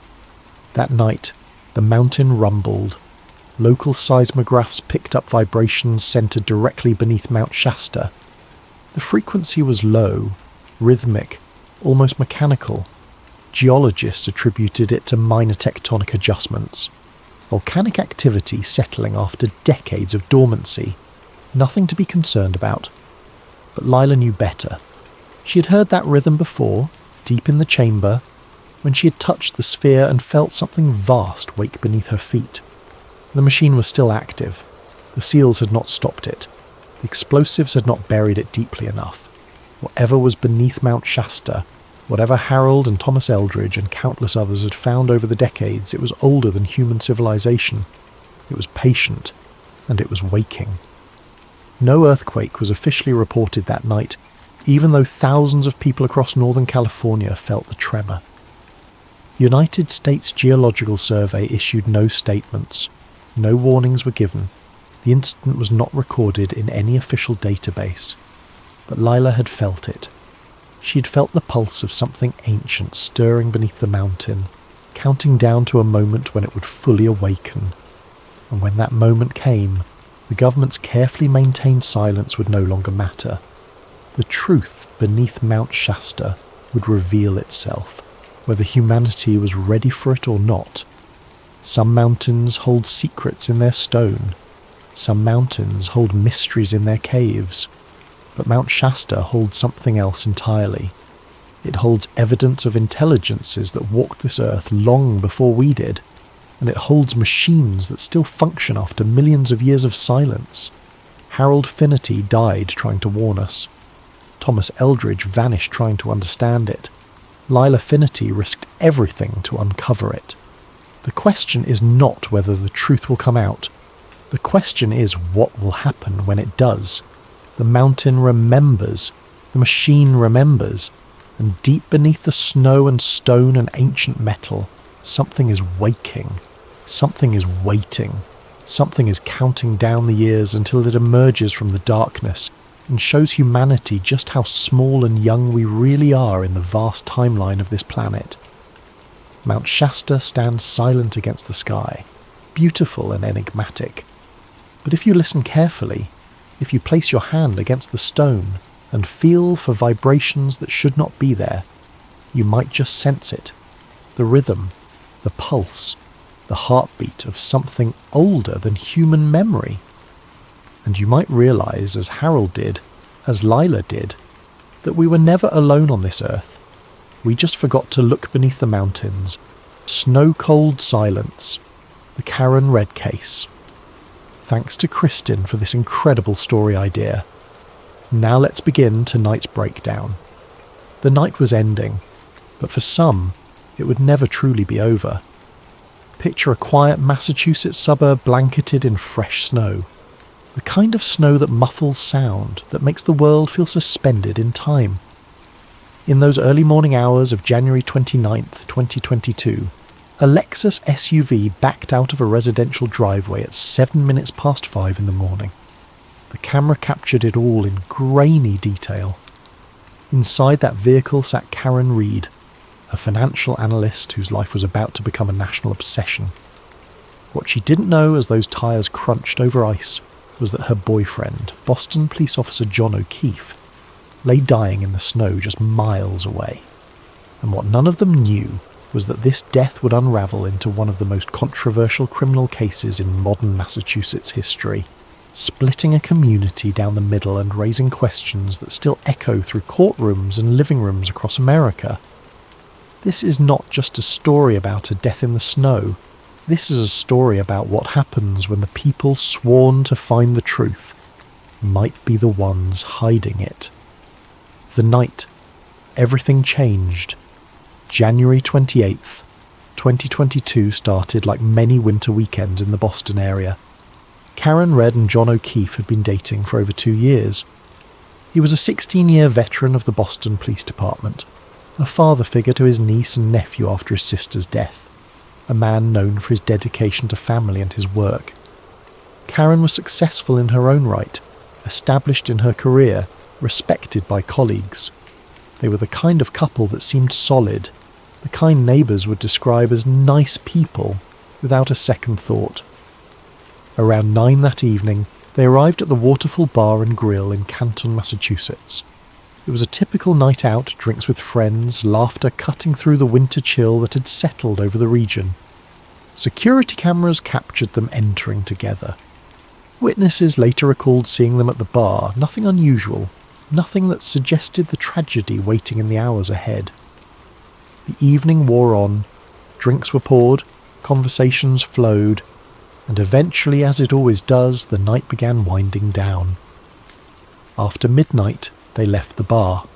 That night, the mountain rumbled. Local seismographs picked up vibrations centered directly beneath Mount Shasta. The frequency was low, rhythmic, almost mechanical. Geologists attributed it to minor tectonic adjustments. Volcanic activity settling after decades of dormancy. Nothing to be concerned about. But Layla knew better. She had heard that rhythm before, deep in the chamber, when she had touched the sphere and felt something vast wake beneath her feet. The machine was still active. The seals had not stopped it. The explosives had not buried it deeply enough. Whatever was beneath Mount Shasta, whatever Harold and Thomas Eldridge and countless others had found over the decades, it was older than human civilization. It was patient, and it was waking. No earthquake was officially reported that night, even though thousands of people across Northern California felt the tremor. The United States Geological Survey issued no statements. No warnings were given. The incident was not recorded in any official database. But Layla had felt it. She had felt the pulse of something ancient stirring beneath the mountain, counting down to a moment when it would fully awaken. And when that moment came, the government's carefully maintained silence would no longer matter. The truth beneath Mount Shasta would reveal itself, whether humanity was ready for it or not. Some mountains hold secrets in their stone. Some mountains hold mysteries in their caves. But Mount Shasta holds something else entirely. It holds evidence of intelligences that walked this earth long before we did, and it holds machines that still function after millions of years of silence. Harold Finnerty died trying to warn us. Thomas Eldridge vanished trying to understand it. Layla Finnerty risked everything to uncover it. The question is not whether the truth will come out. The question is what will happen when it does. The mountain remembers, the machine remembers, and deep beneath the snow and stone and ancient metal, something is waking, something is waiting, something is counting down the years until it emerges from the darkness and shows humanity just how small and young we really are in the vast timeline of this planet. Mount Shasta stands silent against the sky, beautiful and enigmatic. But if you listen carefully, if you place your hand against the stone and feel for vibrations that should not be there, you might just sense it. The rhythm, the pulse, the heartbeat of something older than human memory. And you might realise, as Harold did, as Lila did, that we were never alone on this earth. We just forgot to look beneath the mountains. Snow-cold silence. The Karen Red case. Thanks to Kristin for this incredible story idea. Now let's begin tonight's breakdown. The night was ending, but for some, it would never truly be over. Picture a quiet Massachusetts suburb blanketed in fresh snow. The kind of snow that muffles sound, that makes the world feel suspended in time. In those early morning hours of January 29th, 2022, a Lexus SUV backed out of a residential driveway at 7 minutes past 5 in the morning. The camera captured it all in grainy detail. Inside that vehicle sat Karen Reed, a financial analyst whose life was about to become a national obsession. What she didn't know as those tyres crunched over ice was that her boyfriend, Boston police officer John O'Keefe, lay dying in the snow just miles away. And what none of them knew was that this death would unravel into one of the most controversial criminal cases in modern Massachusetts history, splitting a community down the middle and raising questions that still echo through courtrooms and living rooms across America. This is not just a story about a death in the snow. This is a story about what happens when the people sworn to find the truth might be the ones hiding it. The night everything changed. January 28th, 2022 started like many winter weekends in the Boston area. Karen Red and John O'Keefe had been dating for over 2 years. He was a 16-year veteran of the Boston Police Department, a father figure to his niece and nephew after his sister's death, a man known for his dedication to family and his work. Karen was successful in her own right, established in her career, respected by colleagues. They were the kind of couple that seemed solid, the kind neighbours would describe as nice people, without a second thought. Around 9 that evening, they arrived at the Waterfall Bar and Grill in Canton, Massachusetts. It was a typical night out, drinks with friends, laughter cutting through the winter chill that had settled over the region. Security cameras captured them entering together. Witnesses later recalled seeing them at the bar, nothing unusual, nothing that suggested the tragedy waiting in the hours ahead. The evening wore on, drinks were poured, conversations flowed, and eventually, as it always does, the night began winding down. After midnight, they left the bar.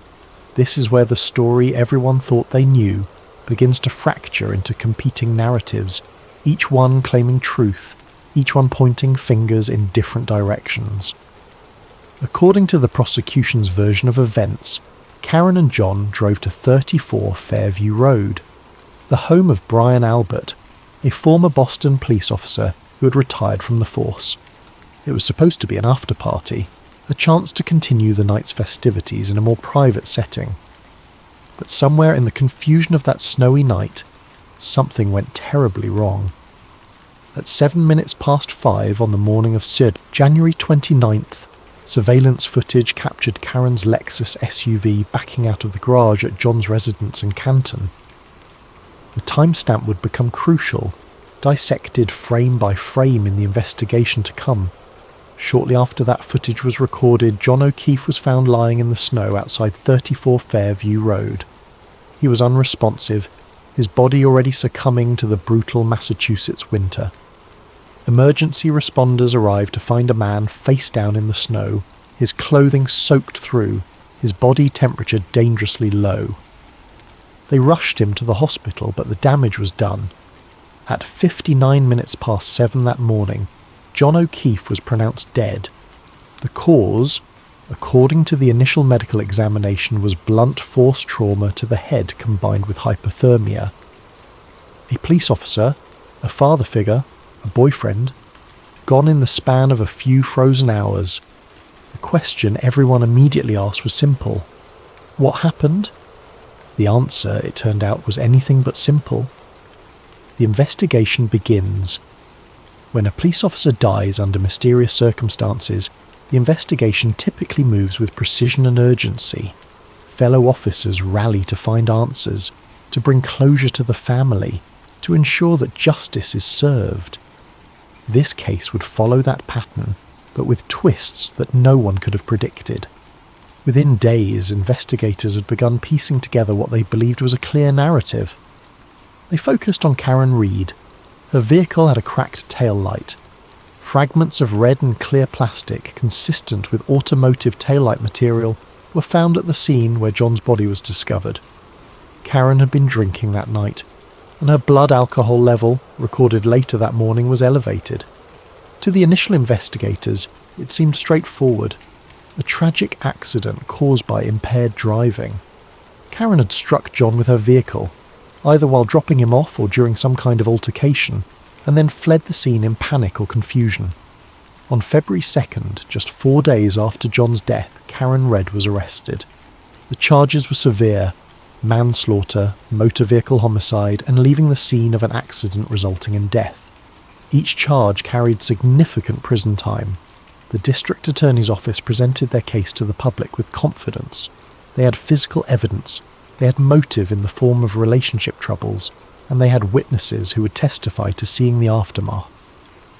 This is where the story everyone thought they knew begins to fracture into competing narratives, each one claiming truth, each one pointing fingers in different directions. According to the prosecution's version of events, Karen and John drove to 34 Fairview Road, the home of Brian Albert, a former Boston police officer who had retired from the force. It was supposed to be an after-party, a chance to continue the night's festivities in a more private setting. But somewhere in the confusion of that snowy night, something went terribly wrong. At 7 minutes past 5 on the morning of January 29th, surveillance footage captured Karen's Lexus SUV backing out of the garage at John's residence in Canton. The timestamp would become crucial, dissected frame by frame in the investigation to come. Shortly after that footage was recorded, John O'Keefe was found lying in the snow outside 34 Fairview Road. He was unresponsive, his body already succumbing to the brutal Massachusetts winter. Emergency responders arrived to find a man face down in the snow, his clothing soaked through, his body temperature dangerously low. They rushed him to the hospital, but the damage was done. At 59 minutes past 7 that morning, John O'Keefe was pronounced dead. The cause, according to the initial medical examination, was blunt force trauma to the head combined with hypothermia. A police officer, a father figure, a boyfriend, gone in the span of a few frozen hours. The question everyone immediately asked was simple. What happened? The answer, it turned out, was anything but simple. The investigation begins. When a police officer dies under mysterious circumstances, the investigation typically moves with precision and urgency. Fellow officers rally to find answers, to bring closure to the family, to ensure that justice is served. This case would follow that pattern, but with twists that no one could have predicted. Within days, investigators had begun piecing together what they believed was a clear narrative. They focused on Karen Reed. Her vehicle had a cracked tail light. Fragments of red and clear plastic, consistent with automotive taillight material, were found at the scene where John's body was discovered. Karen had been drinking that night, and her blood alcohol level, recorded later that morning, was elevated. To the initial investigators, it seemed straightforward. A tragic accident caused by impaired driving. Karen had struck John with her vehicle, either while dropping him off or during some kind of altercation, and then fled the scene in panic or confusion. On February 2nd, just 4 days after John's death, Karen Reed was arrested. The charges were severe: manslaughter, motor vehicle homicide, and leaving the scene of an accident resulting in death. Each charge carried significant prison time. The district attorney's office presented their case to the public with confidence. They had physical evidence, they had motive in the form of relationship troubles, and they had witnesses who would testify to seeing the aftermath.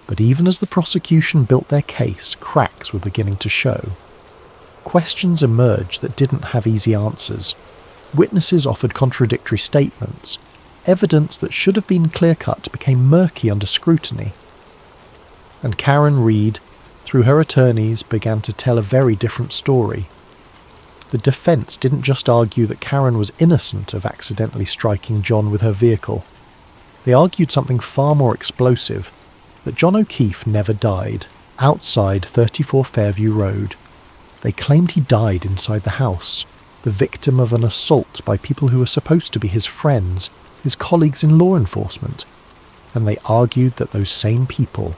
But even as the prosecution built their case, cracks were beginning to show. Questions emerged that didn't have easy answers. Witnesses offered contradictory statements. Evidence that should have been clear-cut became murky under scrutiny. And Karen Reed, through her attorneys, began to tell a very different story. The defence didn't just argue that Karen was innocent of accidentally striking John with her vehicle. They argued something far more explosive, that John O'Keefe never died, outside 34 Fairview Road. They claimed he died inside the house, the victim of an assault by people who were supposed to be his friends, his colleagues in law enforcement. And they argued that those same people,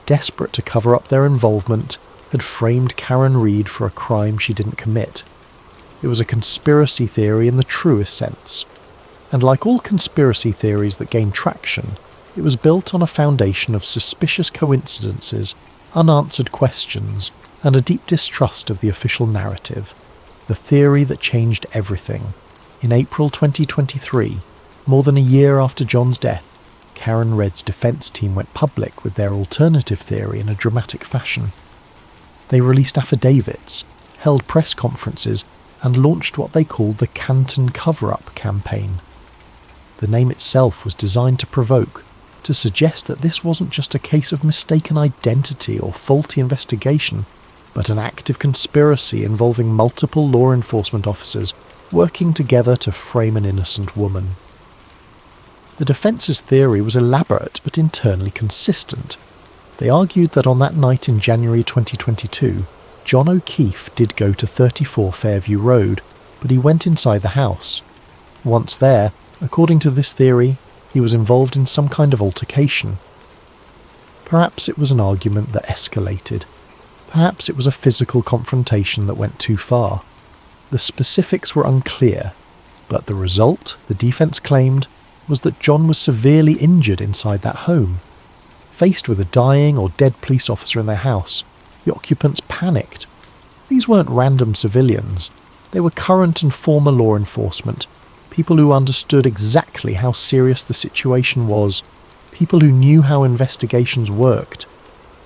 desperate to cover up their involvement, had framed Karen Reed for a crime she didn't commit. It was a conspiracy theory in the truest sense. And like all conspiracy theories that gain traction, it was built on a foundation of suspicious coincidences, unanswered questions, and a deep distrust of the official narrative. The theory that changed everything. In April 2023, more than a year after John's death, Karen Reed's defence team went public with their alternative theory in a dramatic fashion. They released affidavits, held press conferences, and launched what they called the Canton Cover-Up campaign. The name itself was designed to provoke, to suggest that this wasn't just a case of mistaken identity or faulty investigation, but an active conspiracy involving multiple law enforcement officers working together to frame an innocent woman. The defence's theory was elaborate but internally consistent. They argued that on that night in January 2022, John O'Keefe did go to 34 Fairview Road, but he went inside the house. Once there, according to this theory, he was involved in some kind of altercation. Perhaps it was an argument that escalated. Perhaps it was a physical confrontation that went too far. The specifics were unclear, but the result, the defence claimed, was that John was severely injured inside that home. Faced with a dying or dead police officer in their house, the occupants panicked. These weren't random civilians. They were current and former law enforcement, people who understood exactly how serious the situation was, people who knew how investigations worked,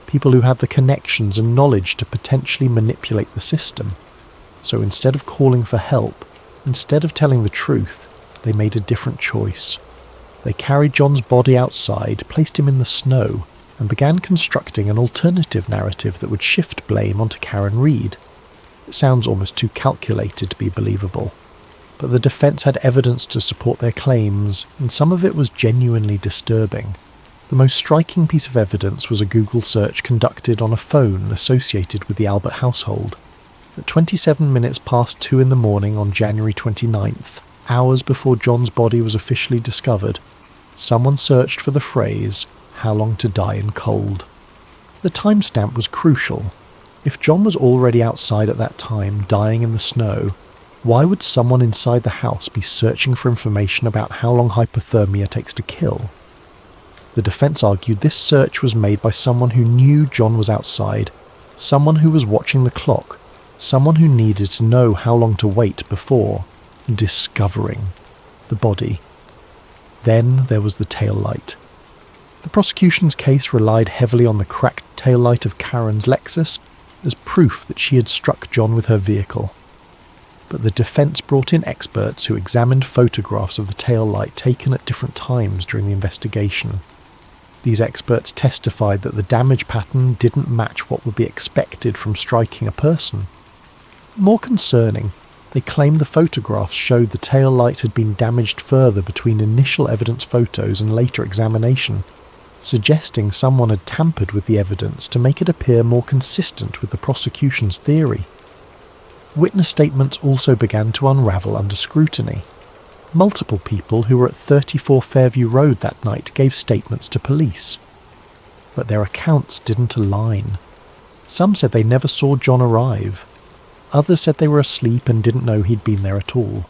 people who had the connections and knowledge to potentially manipulate the system. So instead of calling for help, instead of telling the truth, they made a different choice. They carried John's body outside, placed him in the snow, and began constructing an alternative narrative that would shift blame onto Karen Reed. It sounds almost too calculated to be believable. But the defence had evidence to support their claims, and some of it was genuinely disturbing. The most striking piece of evidence was a Google search conducted on a phone associated with the Albert household. At 27 minutes past 2 in the morning on January 29th, hours before John's body was officially discovered, someone searched for the phrase, "How long to die in cold." The timestamp was crucial. If John was already outside at that time, dying in the snow, why would someone inside the house be searching for information about how long hypothermia takes to kill? The defense argued this search was made by someone who knew John was outside, someone who was watching the clock, someone who needed to know how long to wait before discovering the body. Then there was the taillight. The prosecution's case relied heavily on the cracked taillight of Karen's Lexus as proof that she had struck John with her vehicle. But the defense brought in experts who examined photographs of the taillight taken at different times during the investigation. These experts testified that the damage pattern didn't match what would be expected from striking a person. More concerning, they claimed the photographs showed the tail light had been damaged further between initial evidence photos and later examination, suggesting someone had tampered with the evidence to make it appear more consistent with the prosecution's theory. Witness statements also began to unravel under scrutiny. Multiple people who were at 34 Fairview Road that night gave statements to police. But their accounts didn't align. Some said they never saw John arrive. Others said they were asleep and didn't know he'd been there at all.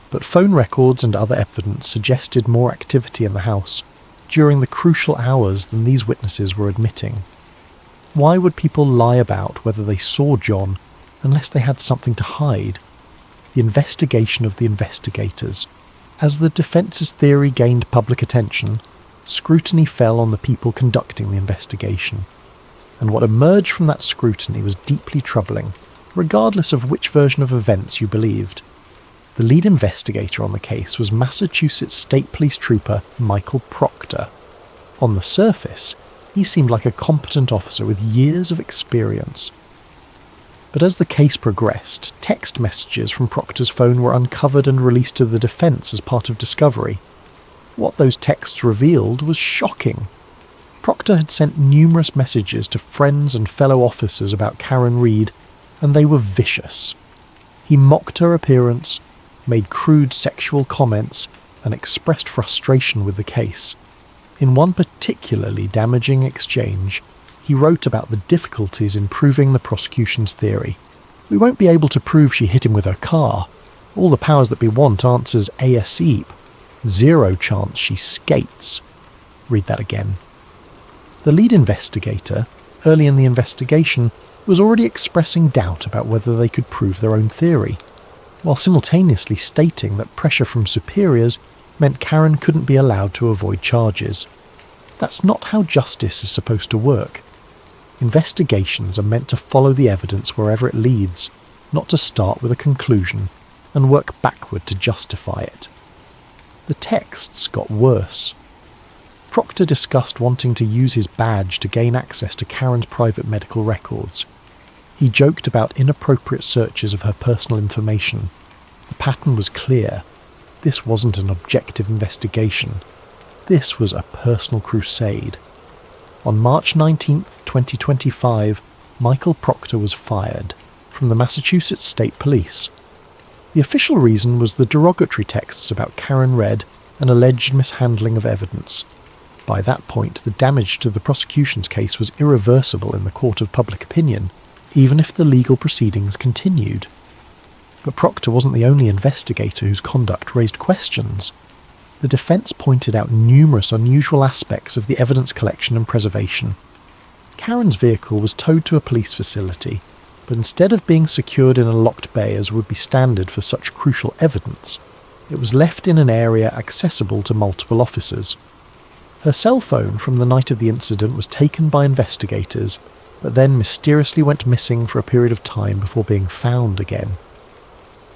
But phone records and other evidence suggested more activity in the house during the crucial hours than these witnesses were admitting. Why would people lie about whether they saw John unless they had something to hide? The investigation of the investigators. As the defence's theory gained public attention, scrutiny fell on the people conducting the investigation. And what emerged from that scrutiny was deeply troubling, regardless of which version of events you believed. The lead investigator on the case was Massachusetts State Police Trooper Michael Proctor. On the surface, he seemed like a competent officer with years of experience. But as the case progressed, text messages from Proctor's phone were uncovered and released to the defense as part of discovery. What those texts revealed was shocking. Proctor had sent numerous messages to friends and fellow officers about Karen Reed, and they were vicious. He mocked her appearance, made crude sexual comments, and expressed frustration with the case. In one particularly damaging exchange, he wrote about the difficulties in proving the prosecution's theory. "We won't be able to prove she hit him with her car. All the powers that be want answers ASEEP. Zero chance she skates." Read that again. The lead investigator, early in the investigation, was already expressing doubt about whether they could prove their own theory, while simultaneously stating that pressure from superiors meant Karen couldn't be allowed to avoid charges. That's not how justice is supposed to work. Investigations are meant to follow the evidence wherever it leads, not to start with a conclusion and work backward to justify it. The texts got worse. Proctor discussed wanting to use his badge to gain access to Karen's private medical records. He joked about inappropriate searches of her personal information. The pattern was clear. This wasn't an objective investigation. This was a personal crusade. On March 19, 2025, Michael Proctor was fired from the Massachusetts State Police. The official reason was the derogatory texts about Karen Reed and alleged mishandling of evidence. By that point, the damage to the prosecution's case was irreversible in the court of public opinion, even if the legal proceedings continued. But Proctor wasn't the only investigator whose conduct raised questions. The defense pointed out numerous unusual aspects of the evidence collection and preservation. Karen's vehicle was towed to a police facility, but instead of being secured in a locked bay as would be standard for such crucial evidence, it was left in an area accessible to multiple officers. Her cell phone from the night of the incident was taken by investigators, but then mysteriously went missing for a period of time before being found again.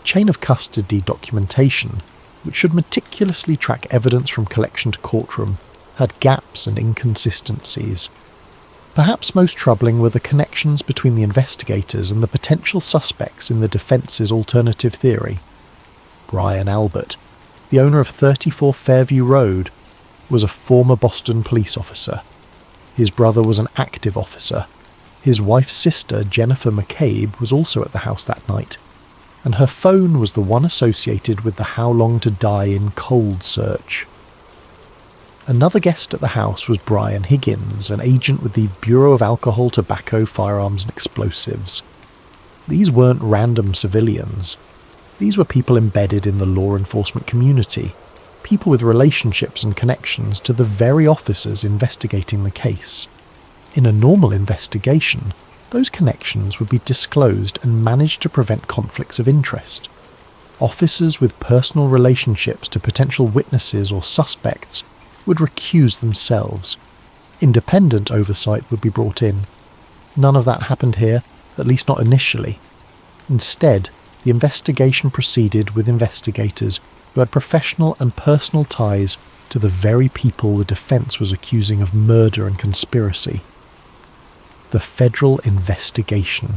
Chain of custody documentation, which should meticulously track evidence from collection to courtroom, had gaps and inconsistencies. Perhaps most troubling were the connections between the investigators and the potential suspects in the defence's alternative theory. Brian Albert, the owner of 34 Fairview Road, was a former Boston police officer. His brother was an active officer. His wife's sister, Jennifer McCabe, was also at the house that night, and her phone was the one associated with the How Long to Die in Cold search. Another guest at the house was Brian Higgins, an agent with the Bureau of Alcohol, Tobacco, Firearms and Explosives. These weren't random civilians. These were people embedded in the law enforcement community. people with relationships and connections to the very officers investigating the case. In a normal investigation, those connections would be disclosed and managed to prevent conflicts of interest. Officers with personal relationships to potential witnesses or suspects would recuse themselves. Independent oversight would be brought in. None of that happened here, at least not initially. Instead, the investigation proceeded with investigators who had professional and personal ties to the very people the defence was accusing of murder and conspiracy. The federal investigation.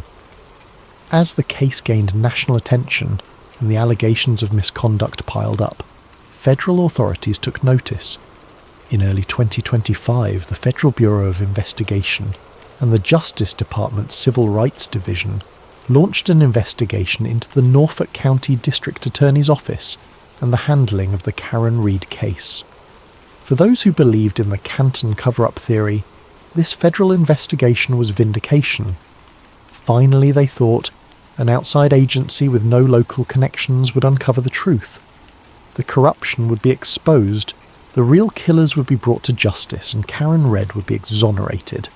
As the case gained national attention and the allegations of misconduct piled up, federal authorities took notice. In early 2025, the Federal Bureau of Investigation and the Justice Department's Civil Rights Division launched an investigation into the Norfolk County District Attorney's Office and the handling of the Karen Read case. For those who believed in the Canton cover-up theory, this federal investigation was vindication. Finally, they thought, an outside agency with no local connections would uncover the truth. The corruption would be exposed, the real killers would be brought to justice, and Karen Read would be exonerated.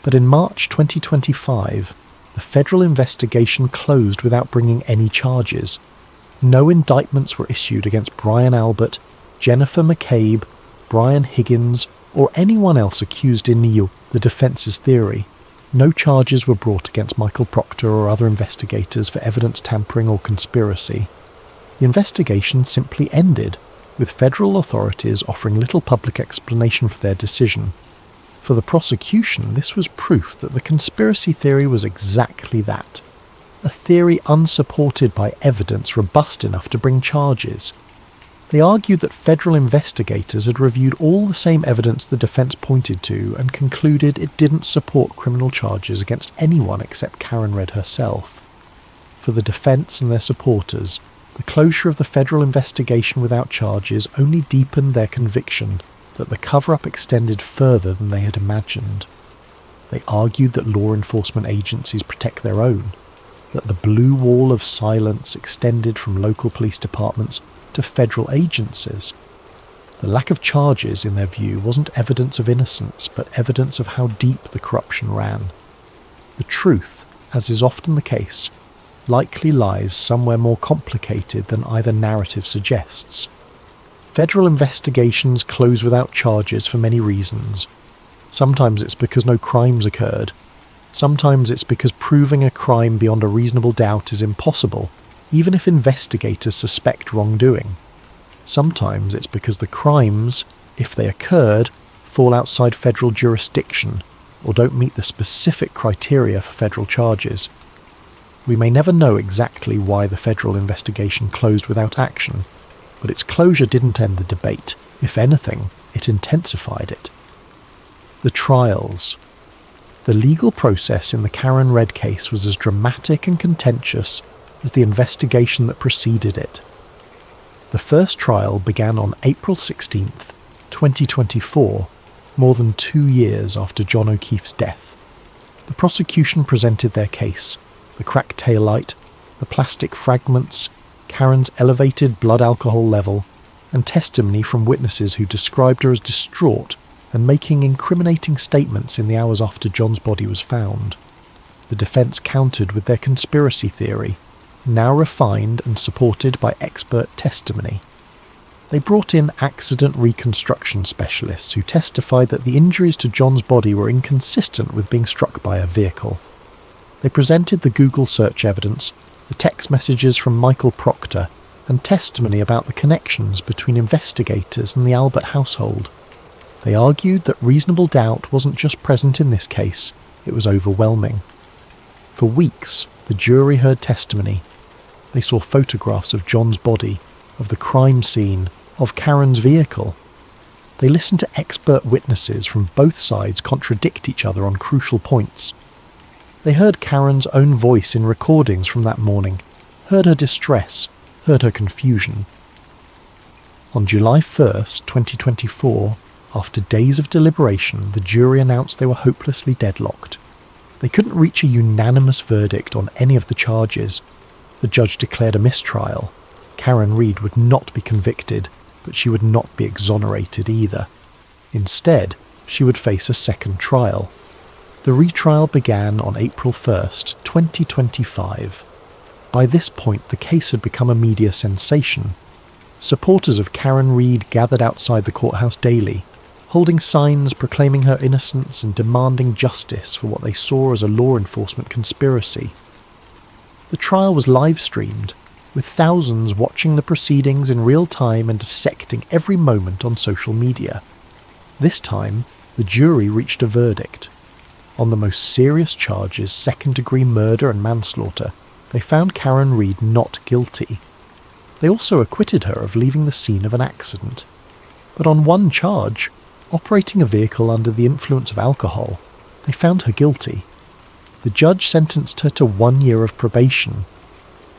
But in March 2025, the federal investigation closed without bringing any charges. No indictments were issued against Brian Albert, Jennifer McCabe, Brian Higgins, or anyone else accused in the defence's theory. No charges were brought against Michael Proctor or other investigators for evidence tampering or conspiracy. The investigation simply ended, with federal authorities offering little public explanation for their decision. For the prosecution, this was proof that the conspiracy theory was exactly that. A theory unsupported by evidence robust enough to bring charges. They argued that federal investigators had reviewed all the same evidence the defense pointed to and concluded it didn't support criminal charges against anyone except Karen Read herself. For the defense and their supporters, the closure of the federal investigation without charges only deepened their conviction that the cover-up extended further than they had imagined. They argued that law enforcement agencies protect their own, that the blue wall of silence extended from local police departments to federal agencies. The lack of charges, in their view, wasn't evidence of innocence, but evidence of how deep the corruption ran. The truth, as is often the case, likely lies somewhere more complicated than either narrative suggests. Federal investigations close without charges for many reasons. Sometimes it's because no crimes occurred. Sometimes it's because proving a crime beyond a reasonable doubt is impossible, even if investigators suspect wrongdoing. Sometimes it's because the crimes, if they occurred, fall outside federal jurisdiction or don't meet the specific criteria for federal charges. We may never know exactly why the federal investigation closed without action, but its closure didn't end the debate. If anything, it intensified it. The trials. The legal process in the Karen Read case was as dramatic and contentious as the investigation that preceded it. The first trial began on April 16th, 2024, more than 2 years after John O'Keefe's death. The prosecution presented their case: the cracked taillight, the plastic fragments, Karen's elevated blood alcohol level, and testimony from witnesses who described her as distraught and making incriminating statements in the hours after John's body was found. The defense countered with their conspiracy theory, now refined and supported by expert testimony. They brought in accident reconstruction specialists who testified that the injuries to John's body were inconsistent with being struck by a vehicle. They presented the Google search evidence, the text messages from Michael Proctor, and testimony about the connections between investigators and the Albert household. They argued that reasonable doubt wasn't just present in this case, it was overwhelming. For weeks, the jury heard testimony. They saw photographs of John's body, of the crime scene, of Karen's vehicle. They listened to expert witnesses from both sides contradict each other on crucial points. They heard Karen's own voice in recordings from that morning, heard her distress, heard her confusion. On July 1st, 2024, after days of deliberation, the jury announced they were hopelessly deadlocked. They couldn't reach a unanimous verdict on any of the charges. The judge declared a mistrial. Karen Read would not be convicted, but she would not be exonerated either. Instead, she would face a second trial. The retrial began on April 1st, 2025. By this point, the case had become a media sensation. Supporters of Karen Read gathered outside the courthouse daily, holding signs proclaiming her innocence and demanding justice for what they saw as a law enforcement conspiracy. The trial was live-streamed, with thousands watching the proceedings in real time and dissecting every moment on social media. This time, the jury reached a verdict. On the most serious charges, second-degree murder and manslaughter, they found Karen Read not guilty. They also acquitted her of leaving the scene of an accident. But on one charge, operating a vehicle under the influence of alcohol, they found her guilty. The judge sentenced her to 1 year of probation.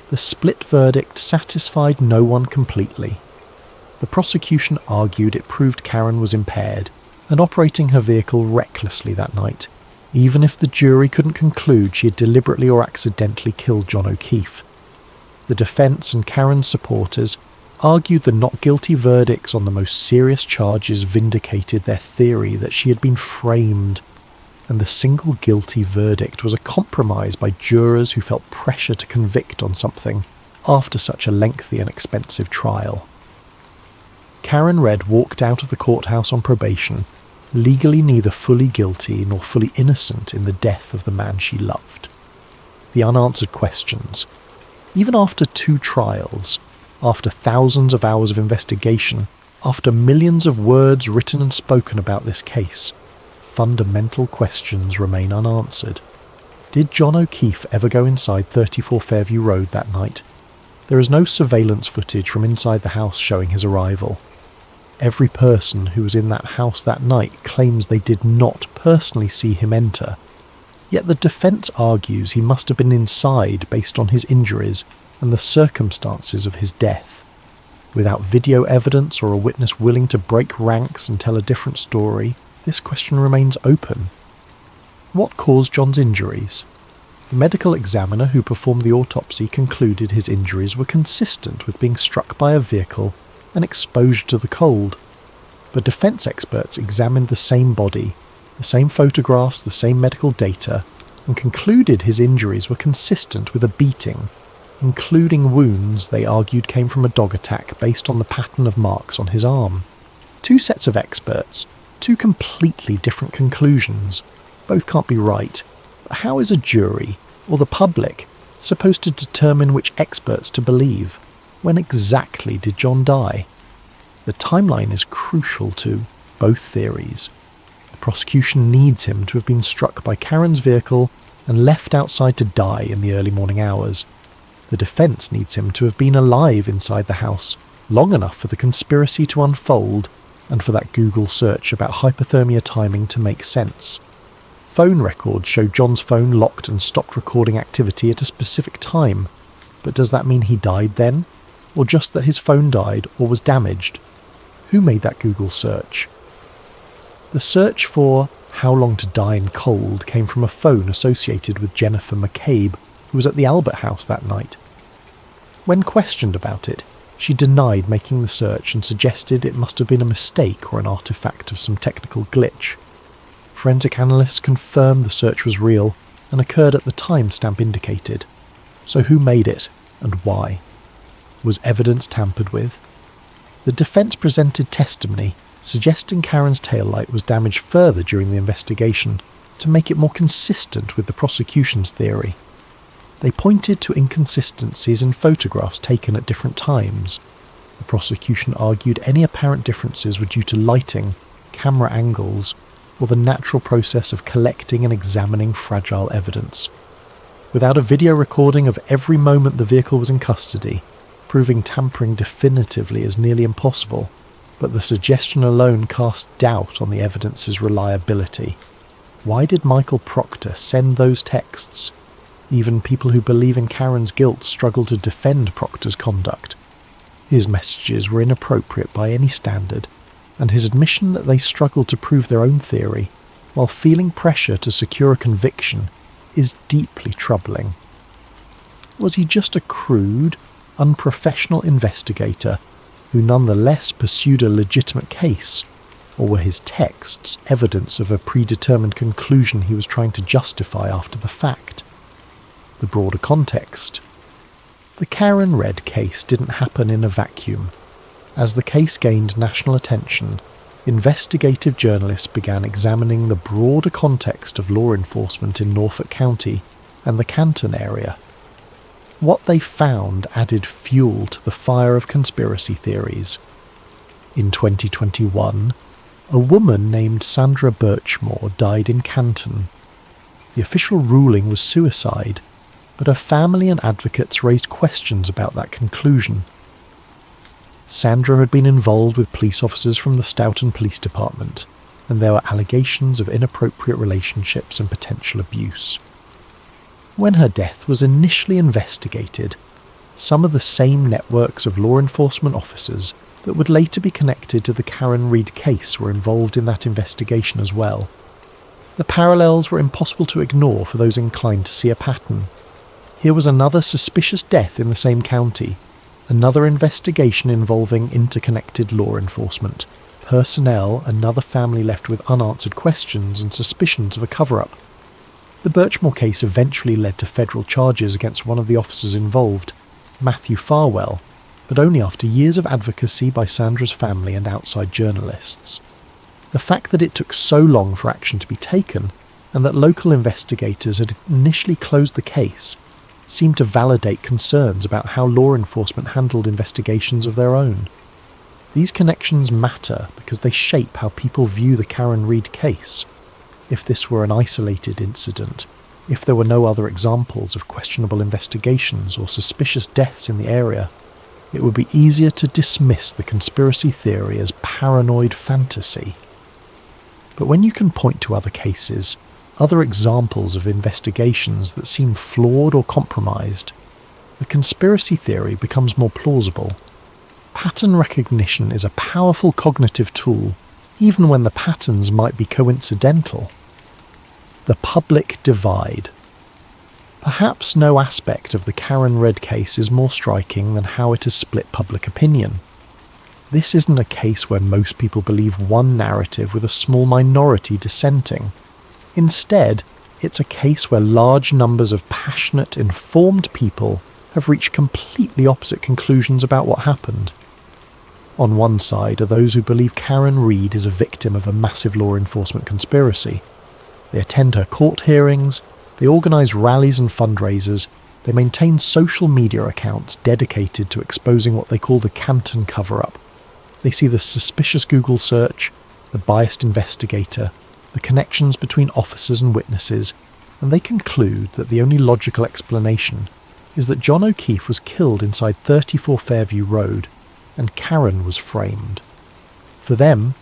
The split verdict satisfied no one completely. The prosecution argued it proved Karen was impaired and operating her vehicle recklessly that night, even if the jury couldn't conclude she had deliberately or accidentally killed John O'Keefe. The defence and Karen's supporters argued the not guilty verdicts on the most serious charges vindicated their theory that she had been framed, and the single guilty verdict was a compromise by jurors who felt pressure to convict on something after such a lengthy and expensive trial. Karen Read walked out of the courthouse on probation, legally neither fully guilty nor fully innocent in the death of the man she loved. The unanswered questions. Even after 2 trials, after thousands of hours of investigation, after millions of words written and spoken about this case, fundamental questions remain unanswered. Did John O'Keefe ever go inside 34 Fairview Road that night? There is no surveillance footage from inside the house showing his arrival. Every person who was in that house that night claims they did not personally see him enter. Yet the defence argues he must have been inside based on his injuries and the circumstances of his death. Without video evidence or a witness willing to break ranks and tell a different story, this question remains open. What caused John's injuries? The medical examiner who performed the autopsy concluded his injuries were consistent with being struck by a vehicle and exposure to the cold. But defence experts examined the same body, the same photographs, the same medical data, and concluded his injuries were consistent with a beating, including wounds they argued came from a dog attack based on the pattern of marks on his arm. 2 sets of experts, 2 completely different conclusions. Both can't be right. But how is a jury, or the public, supposed to determine which experts to believe? When exactly did John die? The timeline is crucial to both theories. The prosecution needs him to have been struck by Karen's vehicle and left outside to die in the early morning hours. The defence needs him to have been alive inside the house, long enough for the conspiracy to unfold and for that Google search about hypothermia timing to make sense. Phone records show John's phone locked and stopped recording activity at a specific time, but does that mean he died then? Or just that his phone died or was damaged? Who made that Google search? The search for how long to die in cold came from a phone associated with Jennifer McCabe, who was at the Albert House that night. When questioned about it, she denied making the search and suggested it must have been a mistake or an artifact of some technical glitch. Forensic analysts confirmed the search was real and occurred at the timestamp indicated. So who made it and why? Was evidence tampered with? The defence presented testimony suggesting Karen's taillight was damaged further during the investigation to make it more consistent with the prosecution's theory. They pointed to inconsistencies in photographs taken at different times. The prosecution argued any apparent differences were due to lighting, camera angles, or the natural process of collecting and examining fragile evidence. Without a video recording of every moment the vehicle was in custody, proving tampering definitively is nearly impossible, but the suggestion alone casts doubt on the evidence's reliability. Why did Michael Proctor send those texts? Even people who believe in Karen's guilt struggle to defend Proctor's conduct. His messages were inappropriate by any standard, and his admission that they struggled to prove their own theory, while feeling pressure to secure a conviction, is deeply troubling. Was he just a crude, unprofessional investigator, who nonetheless pursued a legitimate case, or were his texts evidence of a predetermined conclusion he was trying to justify after the fact? The broader context. The Karen Red case didn't happen in a vacuum. As the case gained national attention, investigative journalists began examining the broader context of law enforcement in Norfolk County and the Canton area. What they found added fuel to the fire of conspiracy theories. In 2021, a woman named Sandra Birchmore died in Canton. The official ruling was suicide, but her family and advocates raised questions about that conclusion. Sandra had been involved with police officers from the Stoughton Police Department, and there were allegations of inappropriate relationships and potential abuse. When her death was initially investigated, some of the same networks of law enforcement officers that would later be connected to the Karen Read case were involved in that investigation as well. The parallels were impossible to ignore for those inclined to see a pattern. Here was another suspicious death in the same county, another investigation involving interconnected law enforcement, personnel, another family left with unanswered questions and suspicions of a cover-up. The Birchmore case eventually led to federal charges against one of the officers involved, Matthew Farwell, but only after years of advocacy by Sandra's family and outside journalists. The fact that it took so long for action to be taken, and that local investigators had initially closed the case, seemed to validate concerns about how law enforcement handled investigations of their own. These connections matter because they shape how people view the Karen Read case. If this were an isolated incident, if there were no other examples of questionable investigations or suspicious deaths in the area, it would be easier to dismiss the conspiracy theory as paranoid fantasy. But when you can point to other cases, other examples of investigations that seem flawed or compromised, the conspiracy theory becomes more plausible. Pattern recognition is a powerful cognitive tool, even when the patterns might be coincidental. The public divide. Perhaps no aspect of the Karen Red case is more striking than how it has split public opinion. This isn't a case where most people believe one narrative with a small minority dissenting. Instead, it's a case where large numbers of passionate, informed people have reached completely opposite conclusions about what happened. On one side are those who believe Karen Read is a victim of a massive law enforcement conspiracy. They attend her court hearings, they organise rallies and fundraisers, they maintain social media accounts dedicated to exposing what they call the Canton cover-up. They see the suspicious Google search, the biased investigator, the connections between officers and witnesses, and they conclude that the only logical explanation is that John O'Keefe was killed inside 34 Fairview Road, and Karen was framed. For them,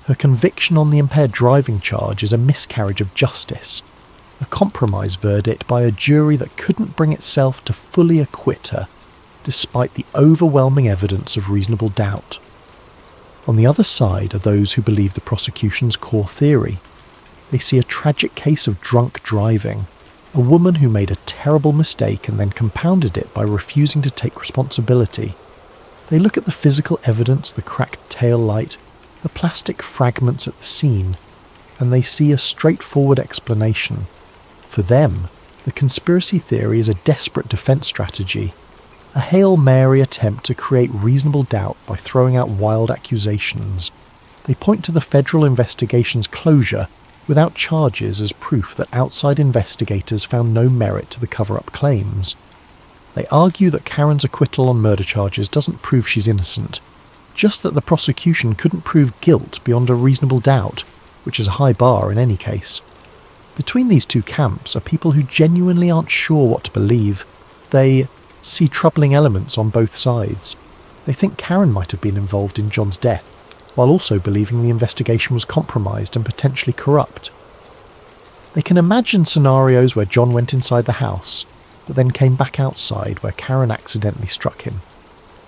her conviction on the impaired driving charge is a miscarriage of justice, a compromise verdict by a jury that couldn't bring itself to fully acquit her, despite the overwhelming evidence of reasonable doubt. On the other side are those who believe the prosecution's core theory. They see a tragic case of drunk driving, a woman who made a terrible mistake and then compounded it by refusing to take responsibility. They look at the physical evidence, the cracked tail light, the plastic fragments at the scene, and they see a straightforward explanation. For them, the conspiracy theory is a desperate defense strategy, a Hail Mary attempt to create reasonable doubt by throwing out wild accusations. They point to the federal investigation's closure without charges as proof that outside investigators found no merit to the cover-up claims. They argue that Karen's acquittal on murder charges doesn't prove she's innocent, just that the prosecution couldn't prove guilt beyond a reasonable doubt, which is a high bar in any case. Between these two camps are people who genuinely aren't sure what to believe. They see troubling elements on both sides. They think Karen might have been involved in John's death, while also believing the investigation was compromised and potentially corrupt. They can imagine scenarios where John went inside the house, but then came back outside where Karen accidentally struck him.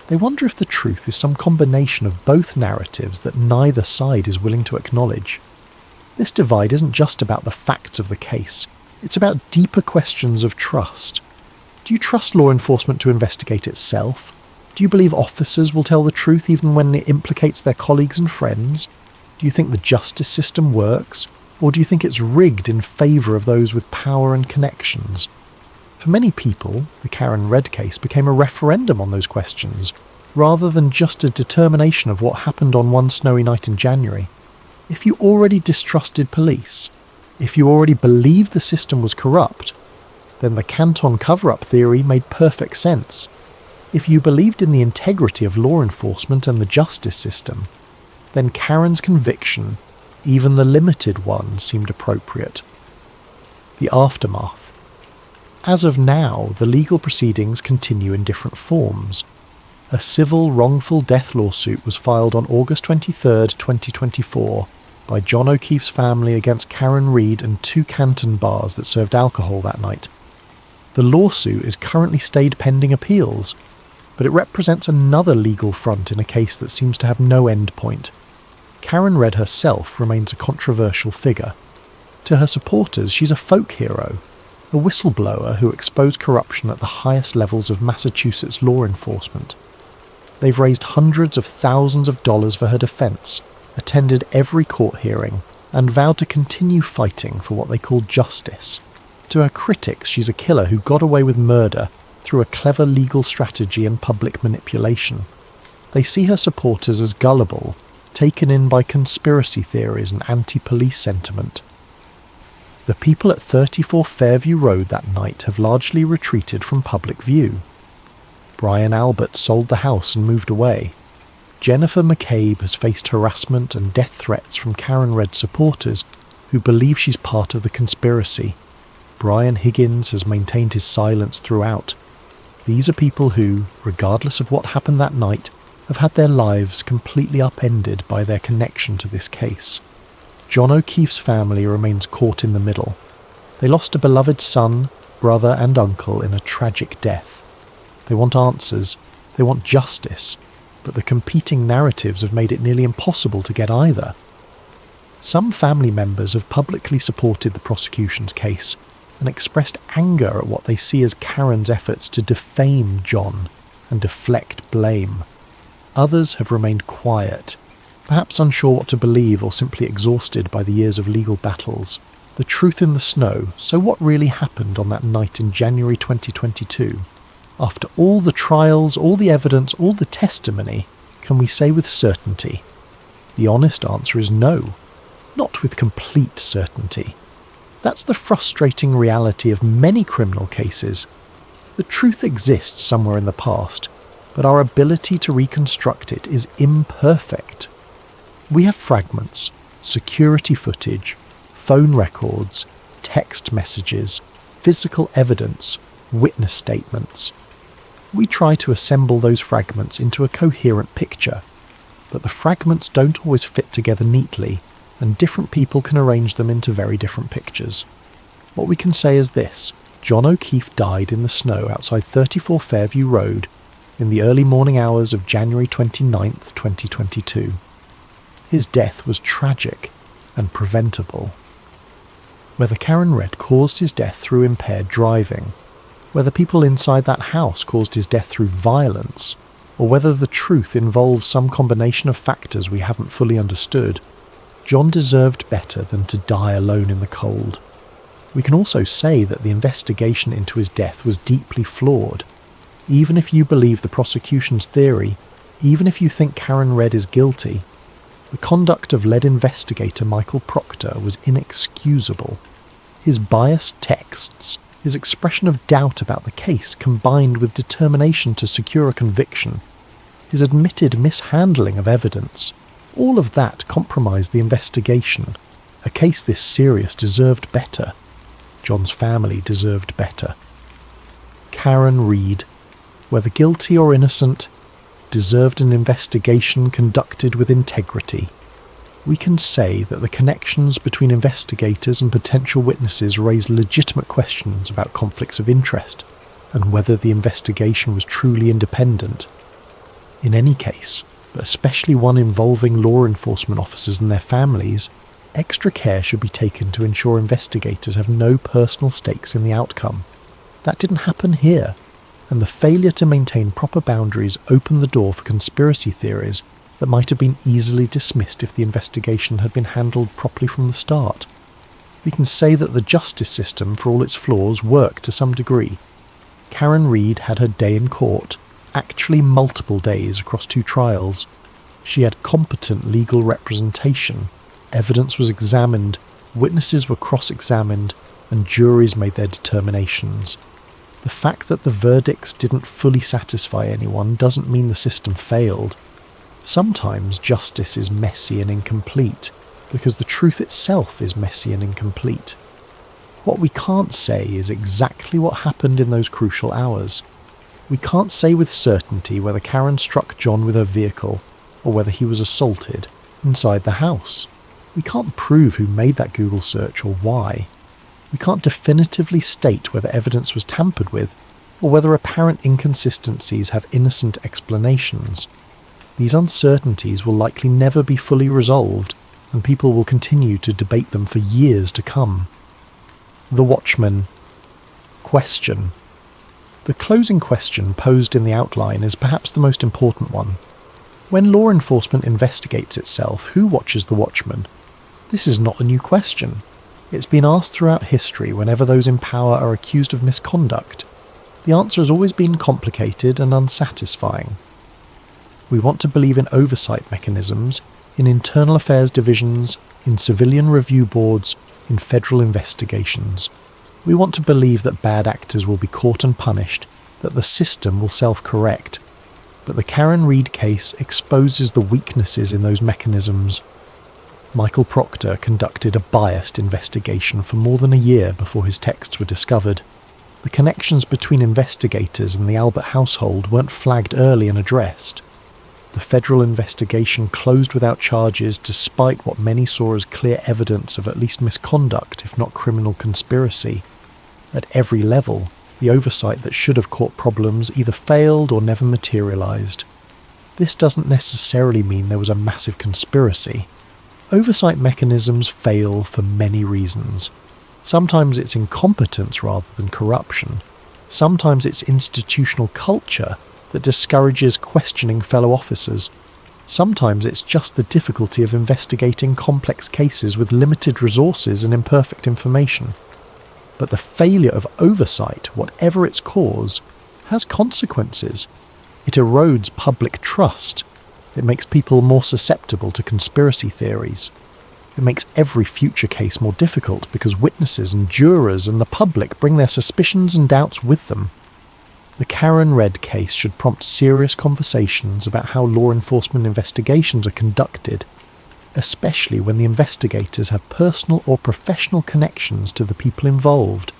They wonder if the truth is some combination of both narratives that neither side is willing to acknowledge. This divide isn't just about the facts of the case, it's about deeper questions of trust. Do you trust law enforcement to investigate itself? Do you believe officers will tell the truth even when it implicates their colleagues and friends? Do you think the justice system works? Or do you think it's rigged in favour of those with power and connections? For many people, the Karen Red case became a referendum on those questions, rather than just a determination of what happened on one snowy night in January. If you already distrusted police, if you already believed the system was corrupt, then the Canton cover-up theory made perfect sense. If you believed in the integrity of law enforcement and the justice system, then Karen's conviction, even the limited one, seemed appropriate. The aftermath. As of now, the legal proceedings continue in different forms. A civil wrongful death lawsuit was filed on August 23, 2024, by John O'Keefe's family against Karen Reed and 2 Canton bars that served alcohol that night. The lawsuit is currently stayed pending appeals, but it represents another legal front in a case that seems to have no end point. Karen Red herself remains a controversial figure. To her supporters, she's a folk hero, a whistleblower who exposed corruption at the highest levels of Massachusetts law enforcement. They've raised hundreds of thousands of dollars for her defence, attended every court hearing, and vowed to continue fighting for what they call justice. To her critics, she's a killer who got away with murder through a clever legal strategy and public manipulation. They see her supporters as gullible, taken in by conspiracy theories and anti-police sentiment. The people at 34 Fairview Road that night have largely retreated from public view. Brian Albert sold the house and moved away. Jennifer McCabe has faced harassment and death threats from Karen Red's supporters who believe she's part of the conspiracy. Brian Higgins has maintained his silence throughout. These are people who, regardless of what happened that night, have had their lives completely upended by their connection to this case. John O'Keefe's family remains caught in the middle. They lost a beloved son, brother and uncle in a tragic death. They want answers, they want justice, but the competing narratives have made it nearly impossible to get either. Some family members have publicly supported the prosecution's case and expressed anger at what they see as Karen's efforts to defame John and deflect blame. Others have remained quiet, perhaps unsure what to believe or simply exhausted by the years of legal battles. The truth in the snow, so what really happened on that night in January 2022? After all the trials, all the evidence, all the testimony, can we say with certainty? The honest answer is no, not with complete certainty. That's the frustrating reality of many criminal cases. The truth exists somewhere in the past, but our ability to reconstruct it is imperfect. We have fragments, security footage, phone records, text messages, physical evidence, witness statements. We try to assemble those fragments into a coherent picture, but the fragments don't always fit together neatly, and different people can arrange them into very different pictures. What we can say is this: John O'Keefe died in the snow outside 34 Fairview Road in the early morning hours of January 29th, 2022. His death was tragic and preventable. Whether Karen Red caused his death through impaired driving, whether people inside that house caused his death through violence, or whether the truth involves some combination of factors we haven't fully understood, John deserved better than to die alone in the cold. We can also say that the investigation into his death was deeply flawed. Even if you believe the prosecution's theory, even if you think Karen Red is guilty, the conduct of lead investigator Michael Proctor was inexcusable. His biased texts, his expression of doubt about the case combined with determination to secure a conviction, his admitted mishandling of evidence, all of that compromised the investigation. A case this serious deserved better. John's family deserved better. Karen Reed, whether guilty or innocent, deserved an investigation conducted with integrity. We can say that the connections between investigators and potential witnesses raised legitimate questions about conflicts of interest and whether the investigation was truly independent. In any case, but especially one involving law enforcement officers and their families, extra care should be taken to ensure investigators have no personal stakes in the outcome. That didn't happen here. and the failure to maintain proper boundaries opened the door for conspiracy theories that might have been easily dismissed if the investigation had been handled properly from the start. We can say that the justice system, for all its flaws, worked to some degree. Karen Read had her day in court, actually multiple days across 2 trials. She had competent legal representation, evidence was examined, witnesses were cross-examined, and juries made their determinations. The fact that the verdicts didn't fully satisfy anyone doesn't mean the system failed. Sometimes justice is messy and incomplete, because the truth itself is messy and incomplete. What we can't say is exactly what happened in those crucial hours. We can't say with certainty whether Karen struck John with her vehicle, or whether he was assaulted inside the house. We can't prove who made that Google search or why. We can't definitively state whether evidence was tampered with, or whether apparent inconsistencies have innocent explanations. These uncertainties will likely never be fully resolved, and people will continue to debate them for years to come. The Watchman. Question. The closing question posed in the outline is perhaps the most important one. When law enforcement investigates itself, who watches the Watchman? This is not a new question. It's been asked throughout history whenever those in power are accused of misconduct. The answer has always been complicated and unsatisfying. We want to believe in oversight mechanisms, in internal affairs divisions, in civilian review boards, in federal investigations. We want to believe that bad actors will be caught and punished, that the system will self-correct. But the Karen Read case exposes the weaknesses in those mechanisms. Michael Proctor conducted a biased investigation for more than a year before his texts were discovered. The connections between investigators and the Albert household weren't flagged early and addressed. The federal investigation closed without charges despite what many saw as clear evidence of at least misconduct, if not criminal conspiracy. At every level, the oversight that should have caught problems either failed or never materialized. This doesn't necessarily mean there was a massive conspiracy. Oversight mechanisms fail for many reasons. Sometimes it's incompetence rather than corruption. Sometimes it's institutional culture that discourages questioning fellow officers. Sometimes it's just the difficulty of investigating complex cases with limited resources and imperfect information. But the failure of oversight, whatever its cause, has consequences. It erodes public trust. It makes people more susceptible to conspiracy theories. It makes every future case more difficult because witnesses and jurors and the public bring their suspicions and doubts with them. The Karen Read case should prompt serious conversations about how law enforcement investigations are conducted, especially when the investigators have personal or professional connections to the people involved.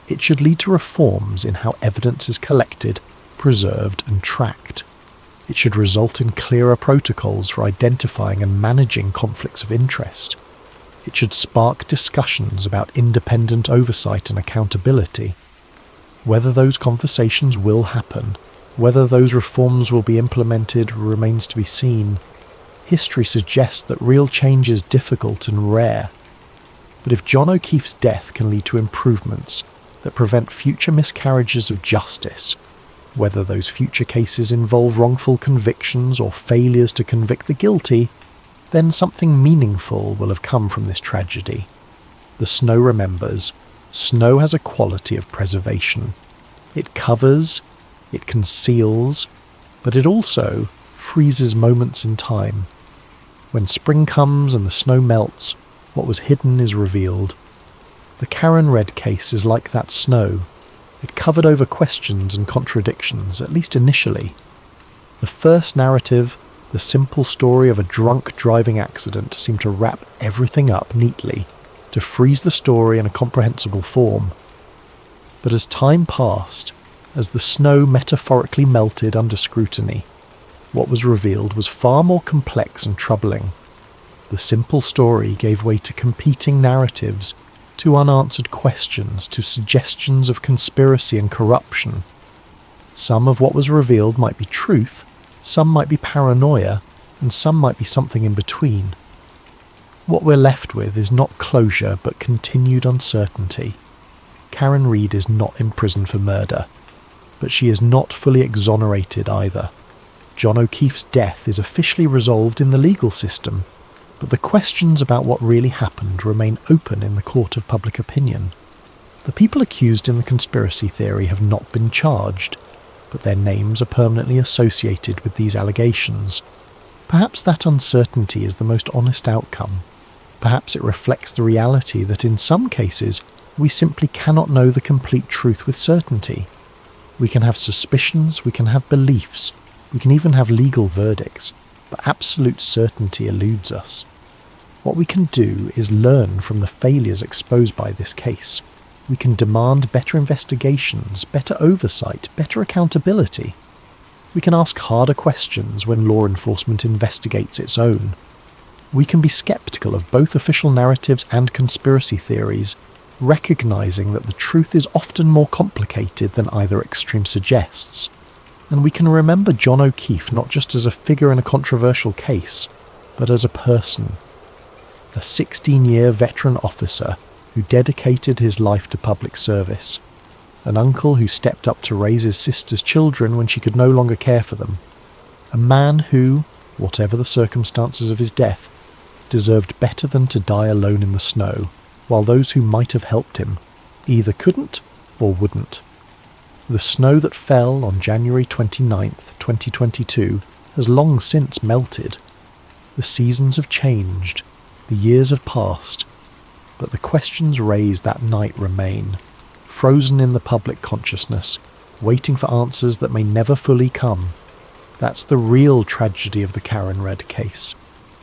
It should lead to reforms in how evidence is collected, preserved and tracked. It should result in clearer protocols for identifying and managing conflicts of interest. It should spark discussions about independent oversight and accountability. Whether those conversations will happen, whether those reforms will be implemented, remains to be seen. History suggests that real change is difficult and rare. But if John O'Keefe's death can lead to improvements that prevent future miscarriages of justice, whether those future cases involve wrongful convictions or failures to convict the guilty, then something meaningful will have come from this tragedy. The snow remembers. Snow has a quality of preservation. It covers, it conceals, but it also freezes moments in time. When spring comes and the snow melts, what was hidden is revealed. The Karen Read case is like that snow. It covered over questions and contradictions, at least initially. The first narrative, the simple story of a drunk driving accident, seemed to wrap everything up neatly, to freeze the story in a comprehensible form. But as time passed, as the snow metaphorically melted under scrutiny, what was revealed was far more complex and troubling. The simple story gave way to competing narratives, to unanswered questions, to suggestions of conspiracy and corruption. Some of what was revealed might be truth, some might be paranoia, and some might be something in between. What we're left with is not closure but continued uncertainty. Karen Read is not in prison for murder. But she is not fully exonerated either. John O'Keefe's death is officially resolved in the legal system, but the questions about what really happened remain open in the court of public opinion. The people accused in the conspiracy theory have not been charged, but their names are permanently associated with these allegations. Perhaps that uncertainty is the most honest outcome. Perhaps it reflects the reality that in some cases we simply cannot know the complete truth with certainty. We can have suspicions, we can have beliefs, we can even have legal verdicts, but absolute certainty eludes us. What we can do is learn from the failures exposed by this case. We can demand better investigations, better oversight, better accountability. We can ask harder questions when law enforcement investigates its own. We can be skeptical of both official narratives and conspiracy theories, recognizing that the truth is often more complicated than either extreme suggests. And we can remember John O'Keefe not just as a figure in a controversial case, but as a person. A 16-year veteran officer who dedicated his life to public service. An uncle who stepped up to raise his sister's children when she could no longer care for them. A man who, whatever the circumstances of his death, deserved better than to die alone in the snow, while those who might have helped him either couldn't or wouldn't. The snow that fell on January 29th, 2022 has long since melted. The seasons have changed, the years have passed, but the questions raised that night remain, frozen in the public consciousness, waiting for answers that may never fully come. That's the real tragedy of the Karen Red case.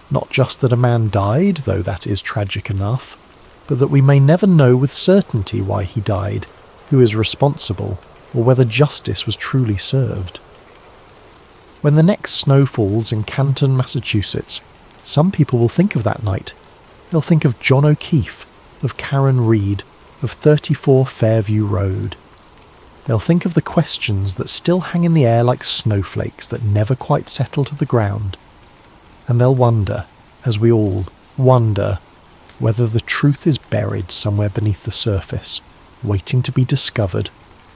Not just that a man died, though that is tragic enough, but that we may never know with certainty why he died, who is responsible, or whether justice was truly served. When the next snow falls in Canton, Massachusetts, some people will think of that night. They'll think of John O'Keefe, of Karen Reed, of 34 Fairview Road. They'll think of the questions that still hang in the air like snowflakes that never quite settle to the ground. And they'll wonder, as we all wonder, whether the truth is buried somewhere beneath the surface, waiting to be discovered,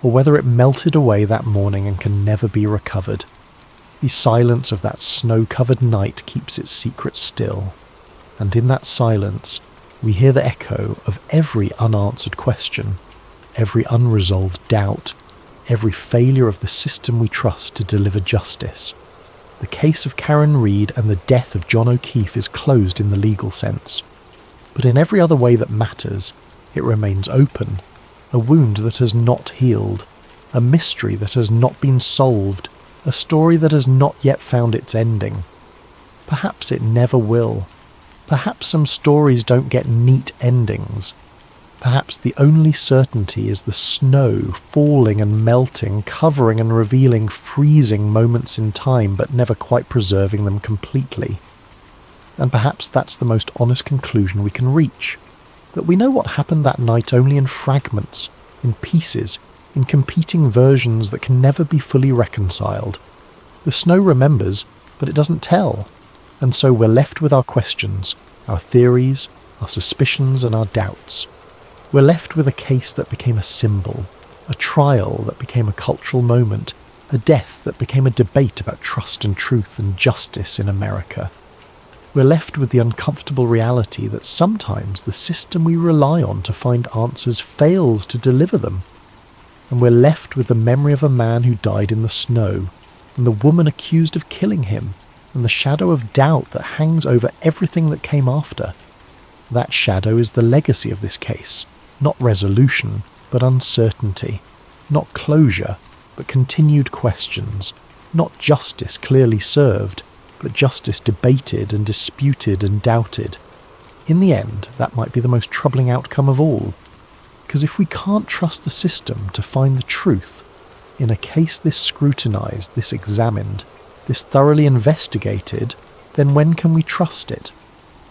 or whether it melted away that morning and can never be recovered. The silence of that snow-covered night keeps its secret still, and in that silence we hear the echo of every unanswered question, every unresolved doubt, every failure of the system we trust to deliver justice. The case of Karen Reed and the death of John O'Keefe is closed in the legal sense, but in every other way that matters, it remains open, a wound that has not healed, a mystery that has not been solved, a story that has not yet found its ending. Perhaps it never will. Perhaps some stories don't get neat endings. Perhaps the only certainty is the snow falling and melting, covering and revealing freezing moments in time, but never quite preserving them completely. And perhaps that's the most honest conclusion we can reach. That we know what happened that night only in fragments, in pieces, in competing versions that can never be fully reconciled. The snow remembers, but it doesn't tell, and so we're left with our questions, our theories, our suspicions and our doubts. We're left with a case that became a symbol, a trial that became a cultural moment, a death that became a debate about trust and truth and justice in America. We're left with the uncomfortable reality that sometimes the system we rely on to find answers fails to deliver them. And we're left with the memory of a man who died in the snow, and the woman accused of killing him, and the shadow of doubt that hangs over everything that came after. That shadow is the legacy of this case, not resolution, but uncertainty, not closure, but continued questions, not justice clearly served, but justice debated and disputed and doubted. In the end, that might be the most troubling outcome of all, because if we can't trust the system to find the truth, in a case this scrutinized, this examined, this thoroughly investigated, then when can we trust it?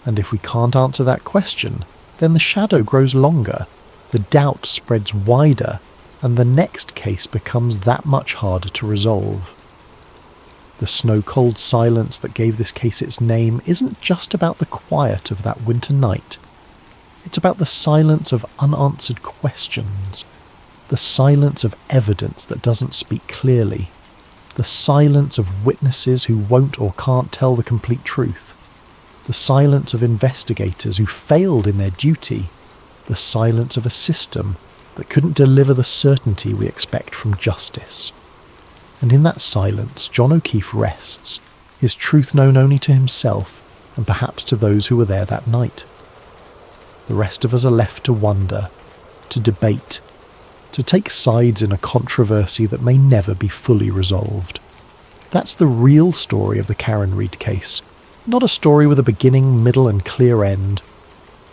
And if we can't answer that question, then the shadow grows longer, the doubt spreads wider, and the next case becomes that much harder to resolve. The snow-cold silence that gave this case its name isn't just about the quiet of that winter night. It's about the silence of unanswered questions, the silence of evidence that doesn't speak clearly, the silence of witnesses who won't or can't tell the complete truth, the silence of investigators who failed in their duty, the silence of a system that couldn't deliver the certainty we expect from justice. And in that silence, John O'Keefe rests, his truth known only to himself and perhaps to those who were there that night. The rest of us are left to wonder, to debate, to take sides in a controversy that may never be fully resolved. That's the real story of the Karen Read case. Not a story with a beginning, middle and clear end,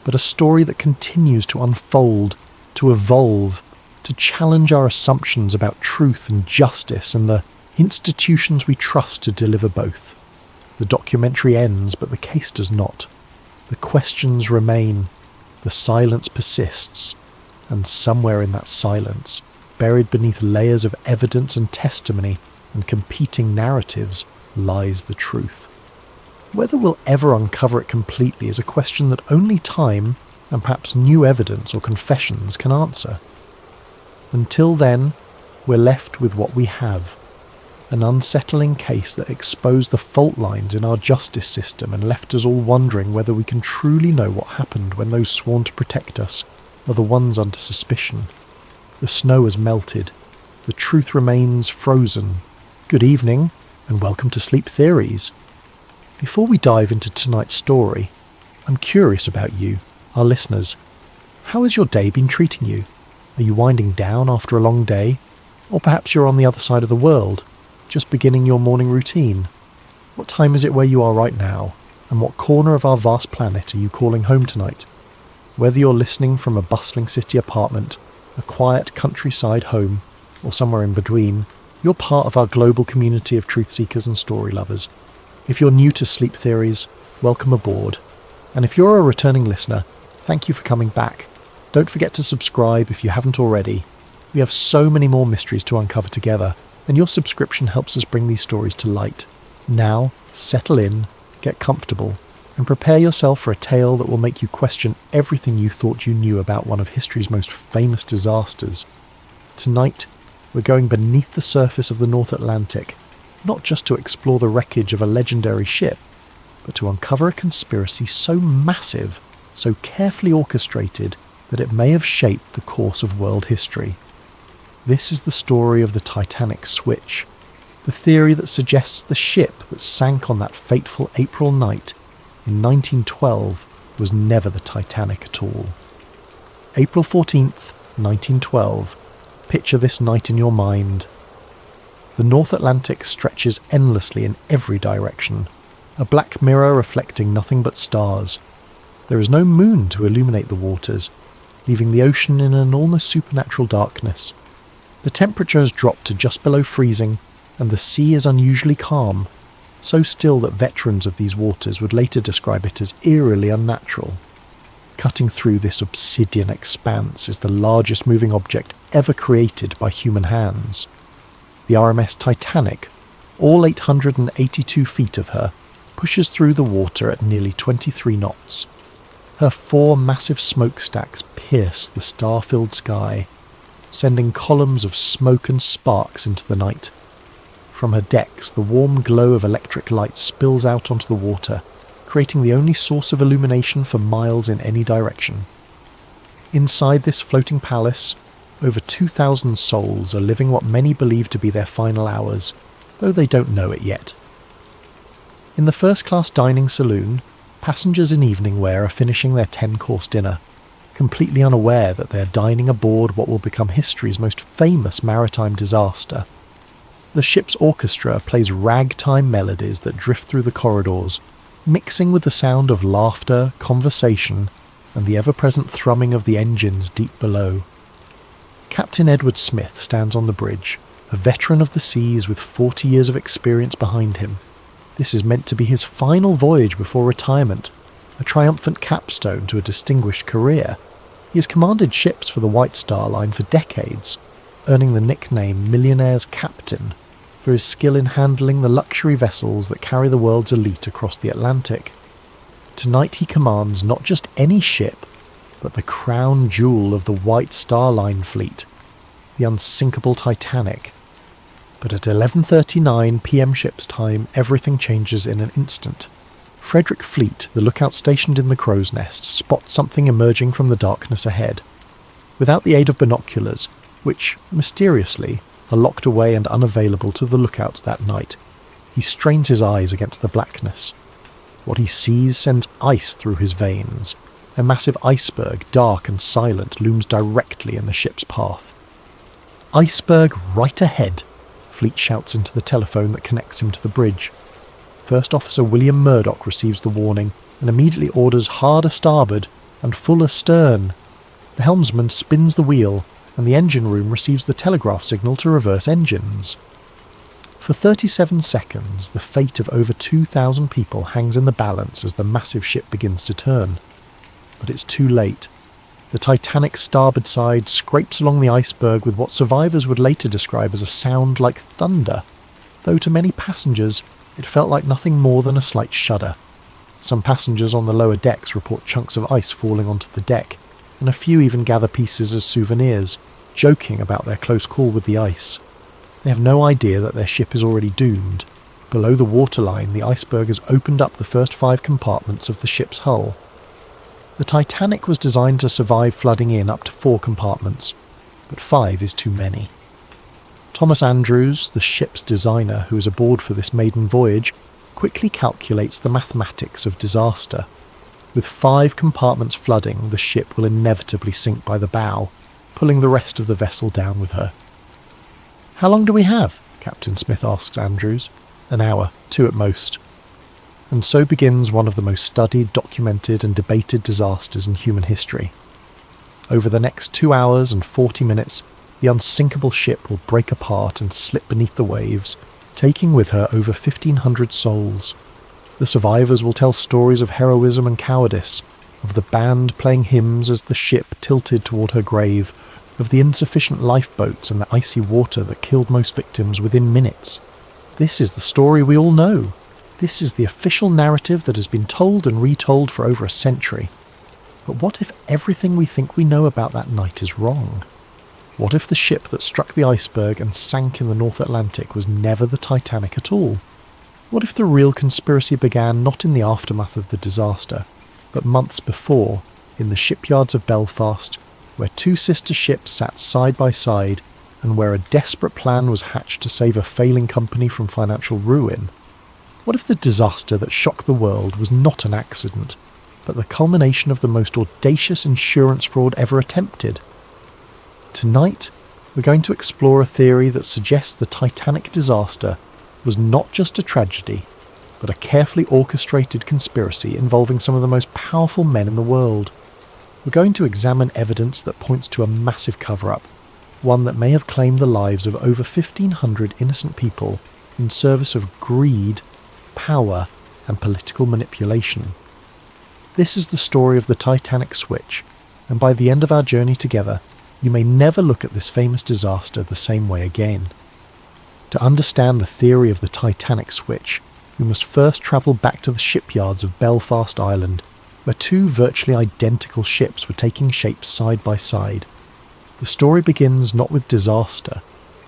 but a story that continues to unfold, to evolve, to challenge our assumptions about truth and justice and the institutions we trust to deliver both. The documentary ends, but the case does not. The questions remain, the silence persists, and somewhere in that silence, buried beneath layers of evidence and testimony and competing narratives, lies the truth. Whether we'll ever uncover it completely is a question that only time, and perhaps new evidence or confessions, can answer. Until then, we're left with what we have. An unsettling case that exposed the fault lines in our justice system and left us all wondering whether we can truly know what happened when those sworn to protect us are the ones under suspicion. The snow has melted. The truth remains frozen. Good evening, and welcome to Sleep Theories. Before we dive into tonight's story, I'm curious about you, our listeners. How has your day been treating you? Are you winding down after a long day? Or perhaps you're on the other side of the world, just beginning your morning routine. What time is it where you are right now? And what corner of our vast planet are you calling home tonight? Whether you're listening from a bustling city apartment, a quiet countryside home, or somewhere in between, you're part of our global community of truth seekers and story lovers. If you're new to Sleep Theories, welcome aboard. And if you're a returning listener, thank you for coming back. Don't forget to subscribe if you haven't already. We have so many more mysteries to uncover together, and your subscription helps us bring these stories to light. Now, settle in, get comfortable, and prepare yourself for a tale that will make you question everything you thought you knew about one of history's most famous disasters. Tonight, we're going beneath the surface of the North Atlantic, not just to explore the wreckage of a legendary ship, but to uncover a conspiracy so massive, so carefully orchestrated, that it may have shaped the course of world history. This is the story of the Titanic switch, the theory that suggests the ship that sank on that fateful April night in 1912 was never the Titanic at all. April 14th, 1912. Picture this night in your mind. The North Atlantic stretches endlessly in every direction, a black mirror reflecting nothing but stars. There is no moon to illuminate the waters, leaving the ocean in an almost supernatural darkness. The temperature has dropped to just below freezing, and the sea is unusually calm, so still that veterans of these waters would later describe it as eerily unnatural. Cutting through this obsidian expanse is the largest moving object ever created by human hands. The RMS Titanic, all 882 feet of her, pushes through the water at nearly 23 knots. Her 4 massive smokestacks pierce the star-filled sky, sending columns of smoke and sparks into the night. From her decks, the warm glow of electric light spills out onto the water, creating the only source of illumination for miles in any direction. Inside this floating palace, over 2,000 souls are living what many believe to be their final hours, though they don't know it yet. In the first-class dining saloon, passengers in evening wear are finishing their 10-course dinner, completely unaware that they are dining aboard what will become history's most famous maritime disaster. The ship's orchestra plays ragtime melodies that drift through the corridors, mixing with the sound of laughter, conversation, and the ever-present thrumming of the engines deep below. Captain Edward Smith stands on the bridge, a veteran of the seas with 40 years of experience behind him. This is meant to be his final voyage before retirement, a triumphant capstone to a distinguished career. He has commanded ships for the White Star Line for decades, earning the nickname Millionaire's Captain for his skill in handling the luxury vessels that carry the world's elite across the Atlantic. Tonight he commands not just any ship, but the crown jewel of the White Star Line fleet. the unsinkable Titanic. But at 11:39 p.m. ship's time, everything changes in an instant. Frederick Fleet, the lookout stationed in the crow's nest, spots something emerging from the darkness ahead. Without the aid of binoculars, which, mysteriously, are locked away and unavailable to the lookouts that night, he strains his eyes against the blackness. What he sees sends ice through his veins. A massive iceberg, dark and silent, looms directly in the ship's path. "Iceberg right ahead," Fleet shouts into the telephone that connects him to the bridge. First Officer William Murdoch receives the warning and immediately orders hard a starboard and full astern. The helmsman spins the wheel, and the engine room receives the telegraph signal to reverse engines. For 37 seconds, the fate of over 2,000 people hangs in the balance as the massive ship begins to turn. But it's too late. The Titanic's starboard side scrapes along the iceberg with what survivors would later describe as a sound like thunder, though to many passengers it felt like nothing more than a slight shudder. Some passengers on the lower decks report chunks of ice falling onto the deck, and a few even gather pieces as souvenirs, joking about their close call with the ice. They have no idea that their ship is already doomed. Below the waterline, the iceberg has opened up the first 5 compartments of the ship's hull. The Titanic was designed to survive flooding in up to 4 compartments, but 5 is too many. Thomas Andrews, the ship's designer who is aboard for this maiden voyage, quickly calculates the mathematics of disaster. With 5 compartments flooding, the ship will inevitably sink by the bow, pulling the rest of the vessel down with her. "How long do we have?" Captain Smith asks Andrews. "An hour, 2 at most." And so begins one of the most studied, documented and debated disasters in human history. Over the next 2 hours and 40 minutes, the unsinkable ship will break apart and slip beneath the waves, taking with her over 1,500 souls. The survivors will tell stories of heroism and cowardice, of the band playing hymns as the ship tilted toward her grave, of the insufficient lifeboats and the icy water that killed most victims within minutes. This is the story we all know. This is the official narrative that has been told and retold for over a century. But what if everything we think we know about that night is wrong? What if the ship that struck the iceberg and sank in the North Atlantic was never the Titanic at all? What if the real conspiracy began not in the aftermath of the disaster, but months before, in the shipyards of Belfast, where 2 sister ships sat side by side, and where a desperate plan was hatched to save a failing company from financial ruin? What if the disaster that shocked the world was not an accident, but the culmination of the most audacious insurance fraud ever attempted? Tonight, we're going to explore a theory that suggests the Titanic disaster was not just a tragedy, but a carefully orchestrated conspiracy involving some of the most powerful men in the world. We're going to examine evidence that points to a massive cover-up, one that may have claimed the lives of over 1,500 innocent people in service of greed, power, and political manipulation. This is the story of the Titanic switch, and by the end of our journey together, you may never look at this famous disaster the same way again. To understand the theory of the Titanic switch, we must first travel back to the shipyards of Belfast Island, where 2 virtually identical ships were taking shape side by side. The story begins not with disaster,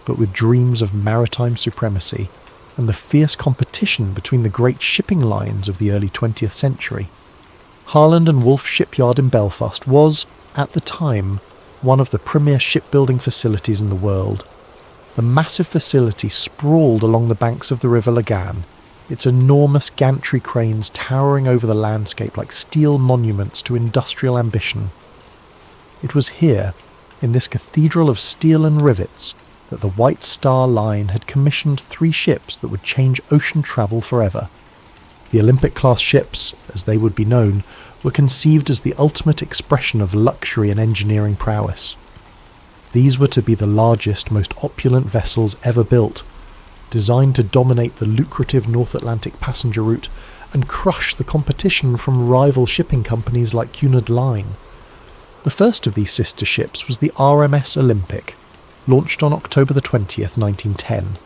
but with dreams of maritime supremacy and the fierce competition between the great shipping lines of the early 20th century. Harland and Wolff Shipyard in Belfast was, at the time, one of the premier shipbuilding facilities in the world. The massive facility sprawled along the banks of the River Lagan, its enormous gantry cranes towering over the landscape like steel monuments to industrial ambition. It was here, in this cathedral of steel and rivets, that the White Star Line had commissioned 3 ships that would change ocean travel forever. The Olympic-class ships, as they would be known, were conceived as the ultimate expression of luxury and engineering prowess. These were to be the largest, most opulent vessels ever built, designed to dominate the lucrative North Atlantic passenger route and crush the competition from rival shipping companies like Cunard Line. The first of these sister ships was the RMS Olympic, launched on October the 20th, 1910.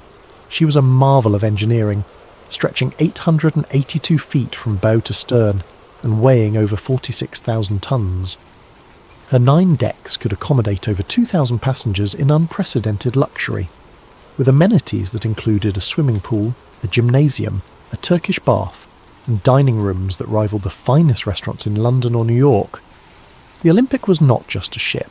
She was a marvel of engineering, stretching 882 feet from bow to stern and weighing over 46,000 tons. Her 9 decks could accommodate over 2,000 passengers in unprecedented luxury, with amenities that included a swimming pool, a gymnasium, a Turkish bath, and dining rooms that rivaled the finest restaurants in London or New York. The Olympic was not just a ship.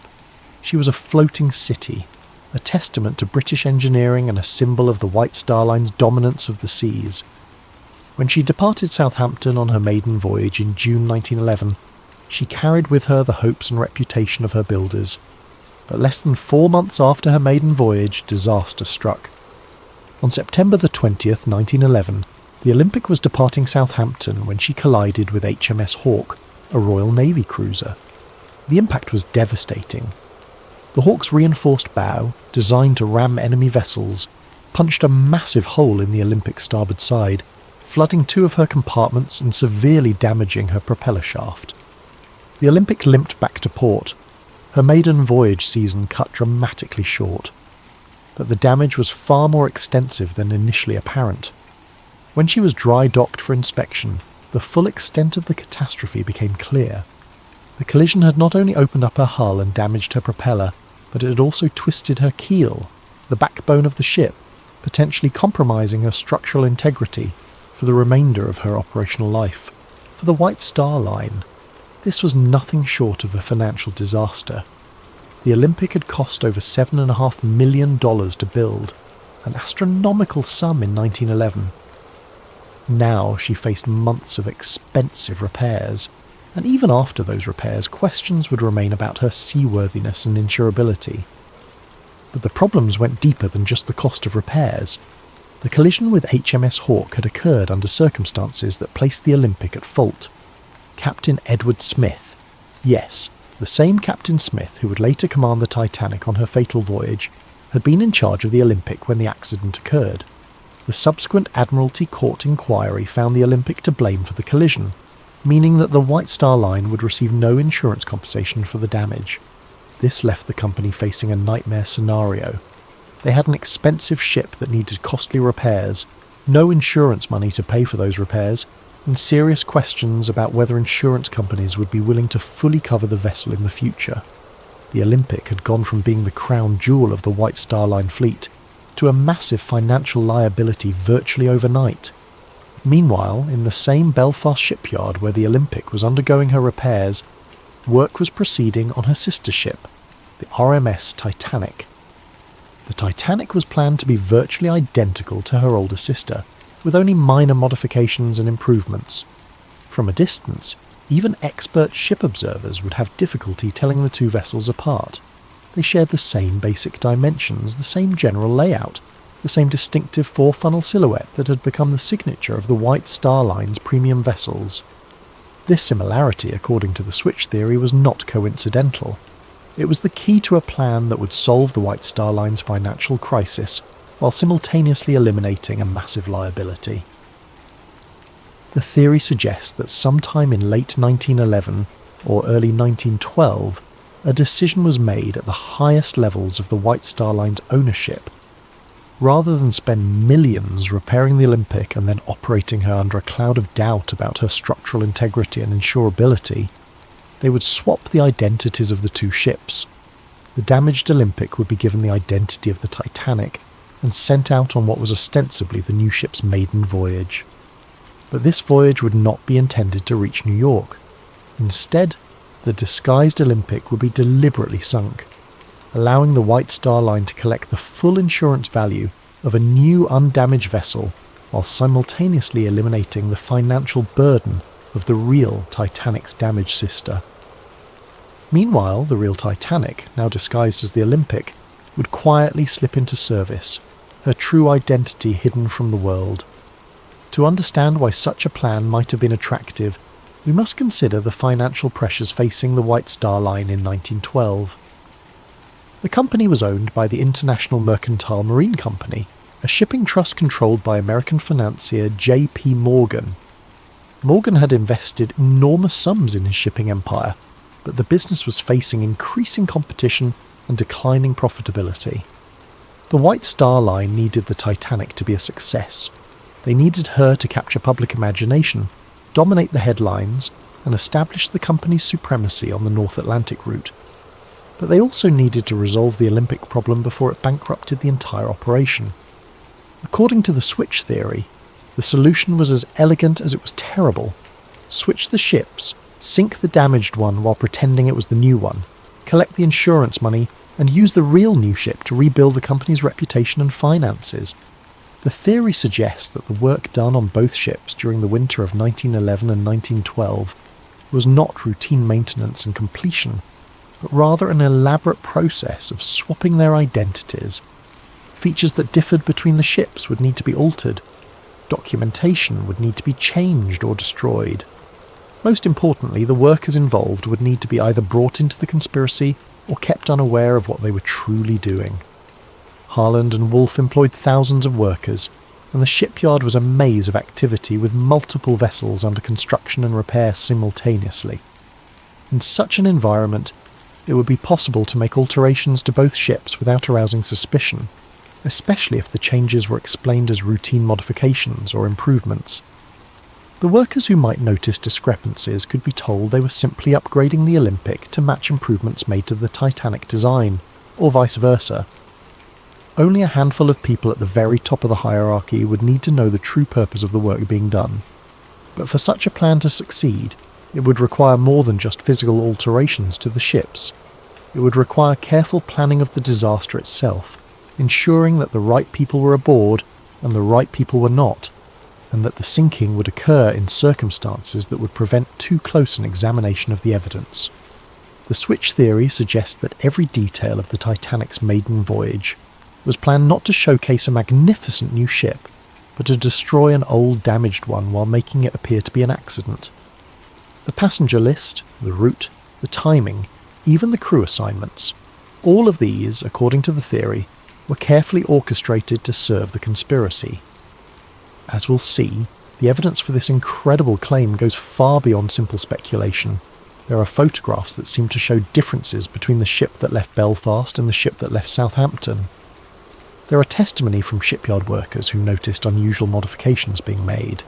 She was a floating city, a testament to British engineering and a symbol of the White Star Line's dominance of the seas. When she departed Southampton on her maiden voyage in June 1911, she carried with her the hopes and reputation of her builders. But less than 4 months after her maiden voyage, disaster struck. On September the 20th, 1911, the Olympic was departing Southampton when she collided with HMS Hawke, a Royal Navy cruiser. The impact was devastating. The Hawke's reinforced bow, designed to ram enemy vessels, punched a massive hole in the Olympic's starboard side, flooding 2 of her compartments and severely damaging her propeller shaft. The Olympic limped back to port, her maiden voyage season cut dramatically short. But the damage was far more extensive than initially apparent. When she was dry docked for inspection, the full extent of the catastrophe became clear. The collision had not only opened up her hull and damaged her propeller, but it had also twisted her keel, the backbone of the ship, potentially compromising her structural integrity for the remainder of her operational life. For the White Star Line, this was nothing short of a financial disaster. The Olympic had cost over $7.5 million to build, an astronomical sum in 1911. Now she faced months of expensive repairs, and even after those repairs, questions would remain about her seaworthiness and insurability. But the problems went deeper than just the cost of repairs. The collision with HMS Hawke had occurred under circumstances that placed the Olympic at fault. Captain Edward Smith, yes, the same Captain Smith who would later command the Titanic on her fatal voyage, had been in charge of the Olympic when the accident occurred. The subsequent Admiralty Court inquiry found the Olympic to blame for the collision, meaning that the White Star Line would receive no insurance compensation for the damage. This left the company facing a nightmare scenario. They had an expensive ship that needed costly repairs, no insurance money to pay for those repairs, and serious questions about whether insurance companies would be willing to fully cover the vessel in the future. The Olympic had gone from being the crown jewel of the White Star Line fleet to a massive financial liability virtually overnight. Meanwhile, in the same Belfast shipyard where the Olympic was undergoing her repairs, work was proceeding on her sister ship, the RMS Titanic. The Titanic was planned to be virtually identical to her older sister, with only minor modifications and improvements. From a distance, even expert ship observers would have difficulty telling the 2 vessels apart. They shared the same basic dimensions, the same general layout, the same distinctive 4-funnel silhouette that had become the signature of the White Star Line's premium vessels. This similarity, according to the switch theory, was not coincidental. It was the key to a plan that would solve the White Star Line's financial crisis, while simultaneously eliminating a massive liability. The theory suggests that sometime in late 1911 or early 1912, a decision was made at the highest levels of the White Star Line's ownership. Rather than spend millions repairing the Olympic and then operating her under a cloud of doubt about her structural integrity and insurability, they would swap the identities of the 2 ships. The damaged Olympic would be given the identity of the Titanic and sent out on what was ostensibly the new ship's maiden voyage. But this voyage would not be intended to reach New York. Instead, the disguised Olympic would be deliberately sunk, allowing the White Star Line to collect the full insurance value of a new undamaged vessel while simultaneously eliminating the financial burden of the real Titanic's damaged sister. Meanwhile, the real Titanic, now disguised as the Olympic, would quietly slip into service, her true identity hidden from the world. To understand why such a plan might have been attractive, we must consider the financial pressures facing the White Star Line in 1912. The company was owned by the International Mercantile Marine Company, a shipping trust controlled by American financier J.P. Morgan. Morgan had invested enormous sums in his shipping empire, but the business was facing increasing competition and declining profitability. The White Star Line needed the Titanic to be a success. They needed her to capture public imagination, dominate the headlines, and establish the company's supremacy on the North Atlantic route, but they also needed to resolve the Olympic problem before it bankrupted the entire operation. According to the switch theory, the solution was as elegant as it was terrible. Switch the ships, sink the damaged one while pretending it was the new one, collect the insurance money, and use the real new ship to rebuild the company's reputation and finances. The theory suggests that the work done on both ships during the winter of 1911 and 1912 was not routine maintenance and completion, but rather an elaborate process of swapping their identities. Features that differed between the ships would need to be altered. Documentation would need to be changed or destroyed. Most importantly, the workers involved would need to be either brought into the conspiracy or kept unaware of what they were truly doing. Harland and Wolff employed thousands of workers, and the shipyard was a maze of activity with multiple vessels under construction and repair simultaneously. In such an environment, it would be possible to make alterations to both ships without arousing suspicion, especially if the changes were explained as routine modifications or improvements. The workers who might notice discrepancies could be told they were simply upgrading the Olympic to match improvements made to the Titanic design, or vice versa. Only a handful of people at the very top of the hierarchy would need to know the true purpose of the work being done. But for such a plan to succeed, it would require more than just physical alterations to the ships. It would require careful planning of the disaster itself, ensuring that the right people were aboard and the right people were not, and that the sinking would occur in circumstances that would prevent too close an examination of the evidence. The switch theory suggests that every detail of the Titanic's maiden voyage was planned not to showcase a magnificent new ship, but to destroy an old damaged one while making it appear to be an accident. The passenger list, the route, the timing, even the crew assignments, all of these, according to the theory, were carefully orchestrated to serve the conspiracy. As we'll see, the evidence for this incredible claim goes far beyond simple speculation. There are photographs that seem to show differences between the ship that left Belfast and the ship that left Southampton. There are testimony from shipyard workers who noticed unusual modifications being made.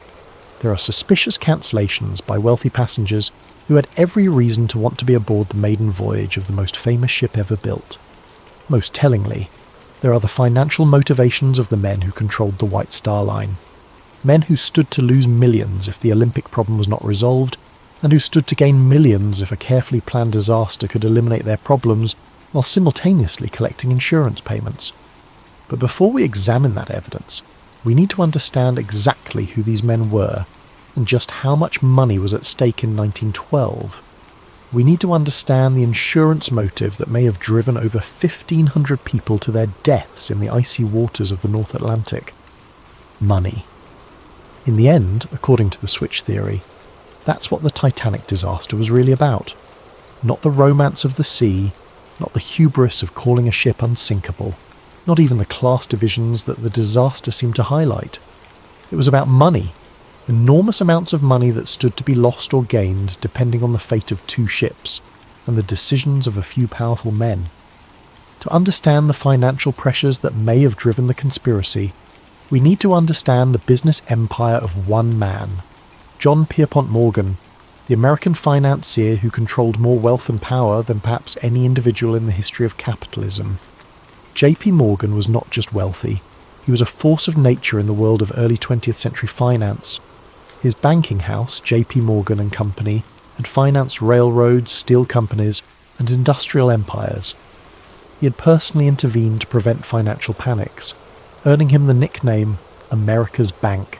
There are suspicious cancellations by wealthy passengers who had every reason to want to be aboard the maiden voyage of the most famous ship ever built. Most tellingly, there are the financial motivations of the men who controlled the White Star Line. Men who stood to lose millions if the Olympic problem was not resolved, and who stood to gain millions if a carefully planned disaster could eliminate their problems while simultaneously collecting insurance payments. But before we examine that evidence, we need to understand exactly who these men were and just how much money was at stake in 1912. We need to understand the insurance motive that may have driven over 1,500 people to their deaths in the icy waters of the North Atlantic. Money. In the end, according to the switch theory, that's what the Titanic disaster was really about. Not the romance of the sea, not the hubris of calling a ship unsinkable, not even the class divisions that the disaster seemed to highlight. It was about money, enormous amounts of money that stood to be lost or gained depending on the fate of two ships and the decisions of a few powerful men. To understand the financial pressures that may have driven the conspiracy, we need to understand the business empire of one man, John Pierpont Morgan, the American financier who controlled more wealth and power than perhaps any individual in the history of capitalism. J.P. Morgan was not just wealthy, he was a force of nature in the world of early 20th century finance. His banking house, J.P. Morgan and Company, had financed railroads, steel companies, and industrial empires. He had personally intervened to prevent financial panics, earning him the nickname America's Bank.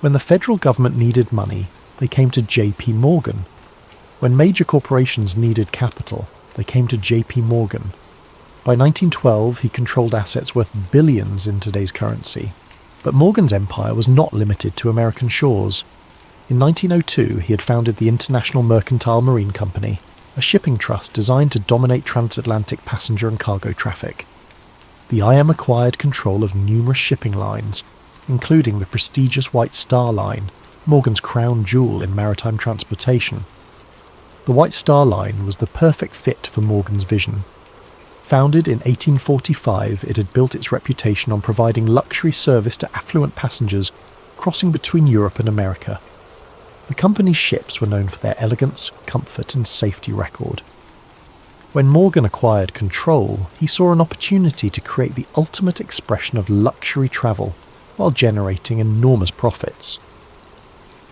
When the federal government needed money, they came to J.P. Morgan. When major corporations needed capital, they came to J.P. Morgan. By 1912, he controlled assets worth billions in today's currency. But Morgan's empire was not limited to American shores. In 1902, he had founded the International Mercantile Marine Company, a shipping trust designed to dominate transatlantic passenger and cargo traffic. The IM acquired control of numerous shipping lines, including the prestigious White Star Line, Morgan's crown jewel in maritime transportation. The White Star Line was the perfect fit for Morgan's vision. Founded in 1845, it had built its reputation on providing luxury service to affluent passengers crossing between Europe and America. The company's ships were known for their elegance, comfort and safety record. When Morgan acquired control, he saw an opportunity to create the ultimate expression of luxury travel while generating enormous profits.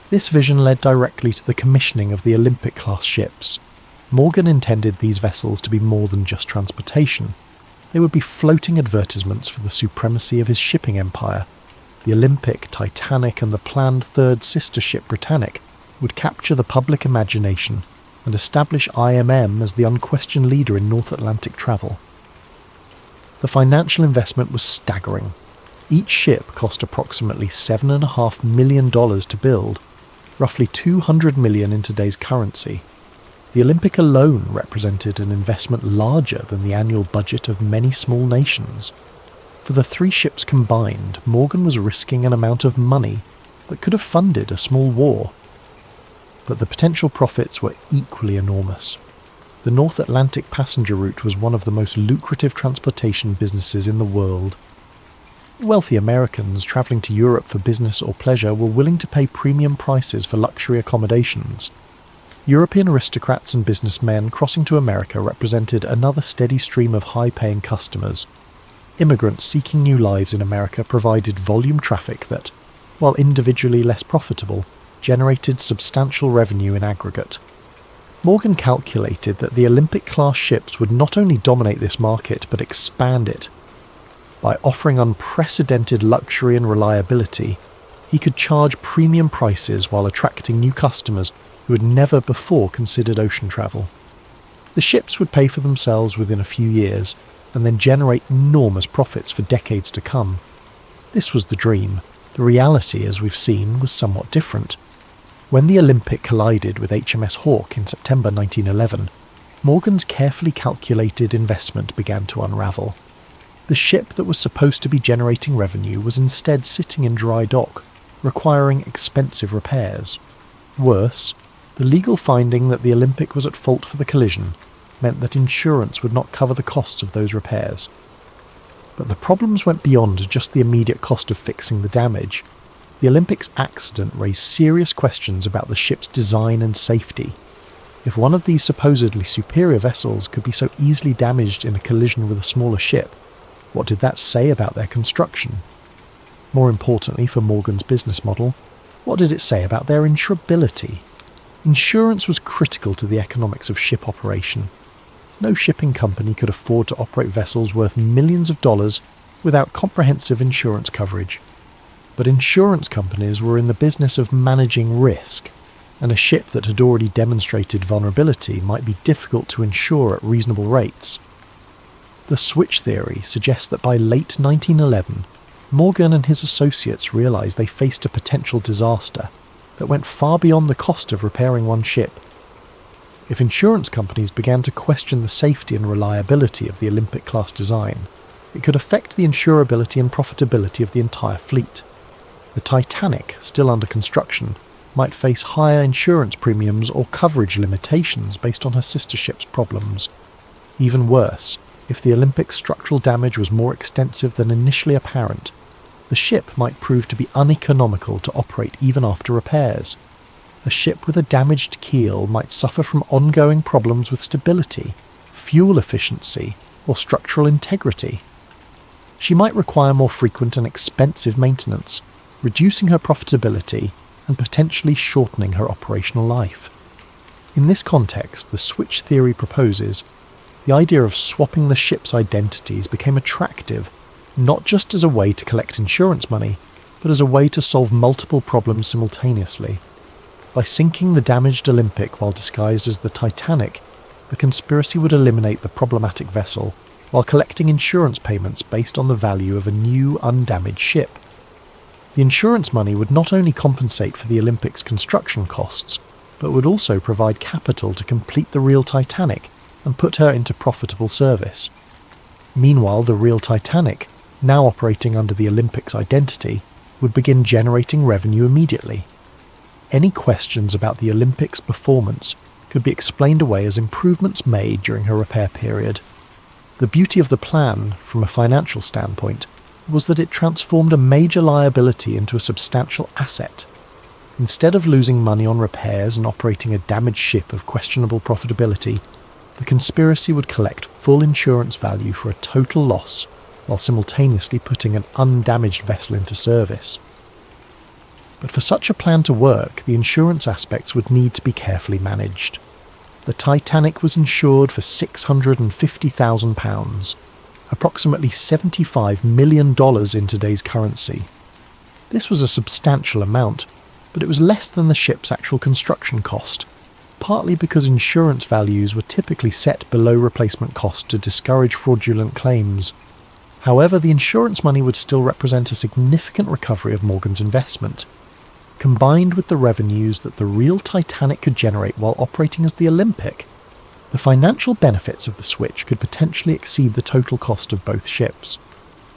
This vision led directly to the commissioning of the Olympic-class ships. Morgan intended these vessels to be more than just transportation. They would be floating advertisements for the supremacy of his shipping empire. The Olympic, Titanic, and the planned third sister ship Britannic would capture the public imagination and establish IMM as the unquestioned leader in North Atlantic travel. The financial investment was staggering. Each ship cost approximately $7.5 million to build, roughly $200 million in today's currency. The Olympic alone represented an investment larger than the annual budget of many small nations. For the three ships combined, Morgan was risking an amount of money that could have funded a small war. But the potential profits were equally enormous. The North Atlantic passenger route was one of the most lucrative transportation businesses in the world. Wealthy Americans travelling to Europe for business or pleasure were willing to pay premium prices for luxury accommodations. European aristocrats and businessmen crossing to America represented another steady stream of high-paying customers. Immigrants seeking new lives in America provided volume traffic that, while individually less profitable, generated substantial revenue in aggregate. Morgan calculated that the Olympic-class ships would not only dominate this market but expand it. By offering unprecedented luxury and reliability, he could charge premium prices while attracting new customers who had never before considered ocean travel. The ships would pay for themselves within a few years and then generate enormous profits for decades to come. This was the dream. The reality, as we've seen, was somewhat different. When the Olympic collided with HMS Hawke in September 1911, Morgan's carefully calculated investment began to unravel. The ship that was supposed to be generating revenue was instead sitting in dry dock, requiring expensive repairs. Worse, the legal finding that the Olympic was at fault for the collision meant that insurance would not cover the costs of those repairs. But the problems went beyond just the immediate cost of fixing the damage. The Olympic's accident raised serious questions about the ship's design and safety. If one of these supposedly superior vessels could be so easily damaged in a collision with a smaller ship, what did that say about their construction? More importantly for Morgan's business model, what did it say about their insurability? Insurance was critical to the economics of ship operation. No shipping company could afford to operate vessels worth millions of dollars without comprehensive insurance coverage. But insurance companies were in the business of managing risk, and a ship that had already demonstrated vulnerability might be difficult to insure at reasonable rates. The switch theory suggests that by late 1911, Morgan and his associates realized they faced a potential disaster that went far beyond the cost of repairing one ship. If insurance companies began to question the safety and reliability of the Olympic-class design, it could affect the insurability and profitability of the entire fleet. The Titanic, still under construction, might face higher insurance premiums or coverage limitations based on her sister ship's problems. Even worse, if the Olympic structural damage was more extensive than initially apparent, the ship might prove to be uneconomical to operate even after repairs. A ship with a damaged keel might suffer from ongoing problems with stability, fuel efficiency, or structural integrity. She might require more frequent and expensive maintenance, reducing her profitability and potentially shortening her operational life. In this context, the switch theory proposes the idea of swapping the ship's identities became attractive, not just as a way to collect insurance money, but as a way to solve multiple problems simultaneously. By sinking the damaged Olympic while disguised as the Titanic, the conspiracy would eliminate the problematic vessel while collecting insurance payments based on the value of a new, undamaged ship. The insurance money would not only compensate for the Olympic's construction costs, but would also provide capital to complete the real Titanic and put her into profitable service. Meanwhile, the real Titanic, now operating under the Olympic's identity, would begin generating revenue immediately. Any questions about the Olympic's performance could be explained away as improvements made during her repair period. The beauty of the plan, from a financial standpoint, was that it transformed a major liability into a substantial asset. Instead of losing money on repairs and operating a damaged ship of questionable profitability, the conspiracy would collect full insurance value for a total loss while simultaneously putting an undamaged vessel into service. But for such a plan to work, the insurance aspects would need to be carefully managed. The Titanic was insured for £650,000, approximately $75 million in today's currency. This was a substantial amount, but it was less than the ship's actual construction cost, partly because insurance values were typically set below replacement cost to discourage fraudulent claims. However, the insurance money would still represent a significant recovery of Morgan's investment. Combined with the revenues that the real Titanic could generate while operating as the Olympic, the financial benefits of the switch could potentially exceed the total cost of both ships.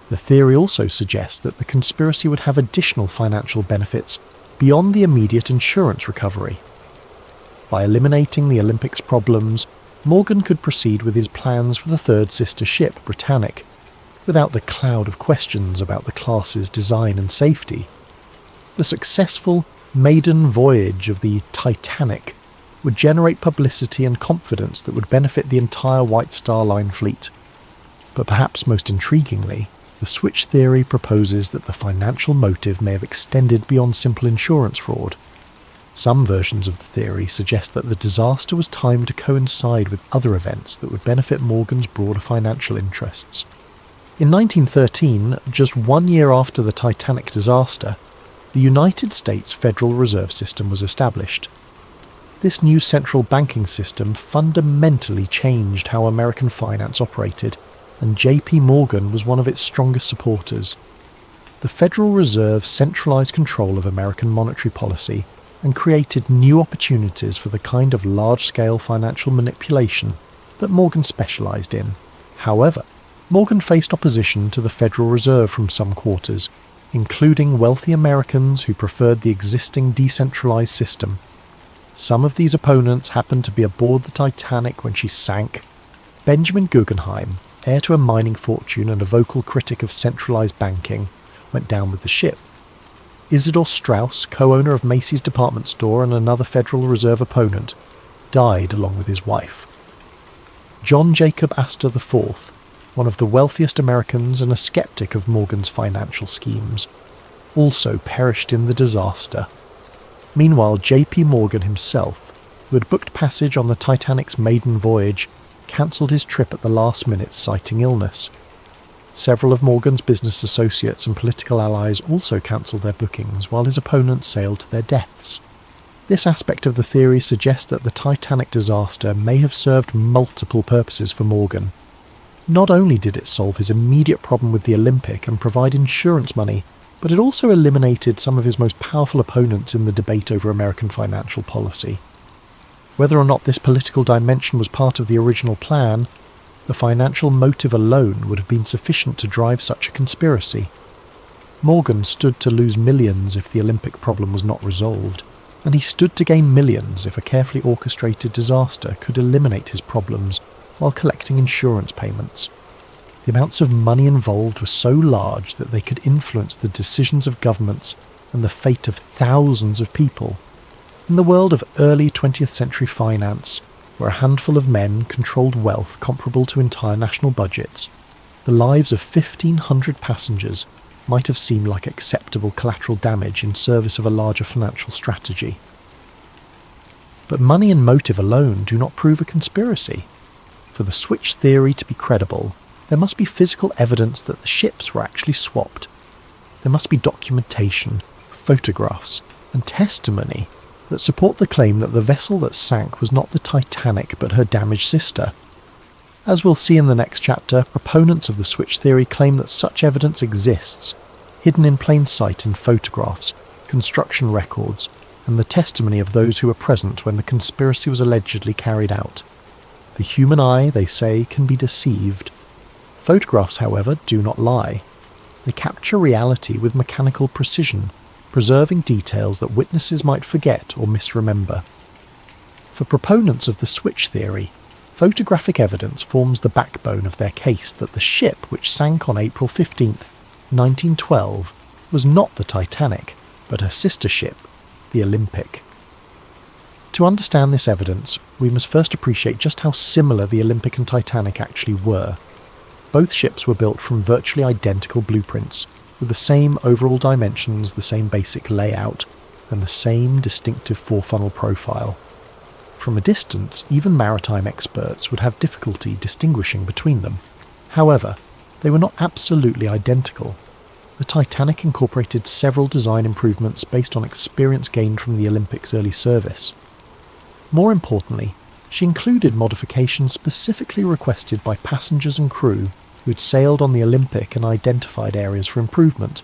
The theory also suggests that the conspiracy would have additional financial benefits beyond the immediate insurance recovery. By eliminating the Olympic's problems, Morgan could proceed with his plans for the third sister ship, Britannic, without the cloud of questions about the class's design and safety. The successful maiden voyage of the Titanic would generate publicity and confidence that would benefit the entire White Star Line fleet. But perhaps most intriguingly, the switch theory proposes that the financial motive may have extended beyond simple insurance fraud. Some versions of the theory suggest that the disaster was timed to coincide with other events that would benefit Morgan's broader financial interests. In 1913, just 1 year after the Titanic disaster, the United States Federal Reserve System was established. This new central banking system fundamentally changed how American finance operated, and J.P. Morgan was one of its strongest supporters. The Federal Reserve centralized control of American monetary policy and created new opportunities for the kind of large-scale financial manipulation that Morgan specialized in. However, Morgan faced opposition to the Federal Reserve from some quarters, including wealthy Americans who preferred the existing decentralized system. Some of these opponents happened to be aboard the Titanic when she sank. Benjamin Guggenheim, heir to a mining fortune and a vocal critic of centralized banking, went down with the ship. Isidor Straus, co-owner of Macy's department store and another Federal Reserve opponent, died along with his wife. John Jacob Astor IV, one of the wealthiest Americans and a skeptic of Morgan's financial schemes, also perished in the disaster. Meanwhile, J.P. Morgan himself, who had booked passage on the Titanic's maiden voyage, cancelled his trip at the last minute citing illness. Several of Morgan's business associates and political allies also cancelled their bookings while his opponents sailed to their deaths. This aspect of the theory suggests that the Titanic disaster may have served multiple purposes for Morgan. Not only did it solve his immediate problem with the Olympic and provide insurance money, but it also eliminated some of his most powerful opponents in the debate over American financial policy. Whether or not this political dimension was part of the original plan, the financial motive alone would have been sufficient to drive such a conspiracy. Morgan stood to lose millions if the Olympic problem was not resolved, and he stood to gain millions if a carefully orchestrated disaster could eliminate his problems while collecting insurance payments. The amounts of money involved were so large that they could influence the decisions of governments and the fate of thousands of people. In the world of early 20th century finance, where a handful of men controlled wealth comparable to entire national budgets, the lives of 1,500 passengers might have seemed like acceptable collateral damage in service of a larger financial strategy. But money and motive alone do not prove a conspiracy. For the switch theory to be credible, there must be physical evidence that the ships were actually swapped. There must be documentation, photographs, and testimony that support the claim that the vessel that sank was not the Titanic but her damaged sister. As we'll see in the next chapter, proponents of the switch theory claim that such evidence exists, hidden in plain sight in photographs, construction records, and the testimony of those who were present when the conspiracy was allegedly carried out. The human eye, they say, can be deceived. Photographs, however, do not lie. They capture reality with mechanical precision, preserving details that witnesses might forget or misremember. For proponents of the switch theory, photographic evidence forms the backbone of their case that the ship which sank on April 15th, 1912, was not the Titanic, but her sister ship, the Olympic. To understand this evidence, we must first appreciate just how similar the Olympic and Titanic actually were. Both ships were built from virtually identical blueprints, with the same overall dimensions, the same basic layout, and the same distinctive four-funnel profile. From a distance, even maritime experts would have difficulty distinguishing between them. However, they were not absolutely identical. The Titanic incorporated several design improvements based on experience gained from the Olympic's early service. More importantly, she included modifications specifically requested by passengers and crew who had sailed on the Olympic and identified areas for improvement.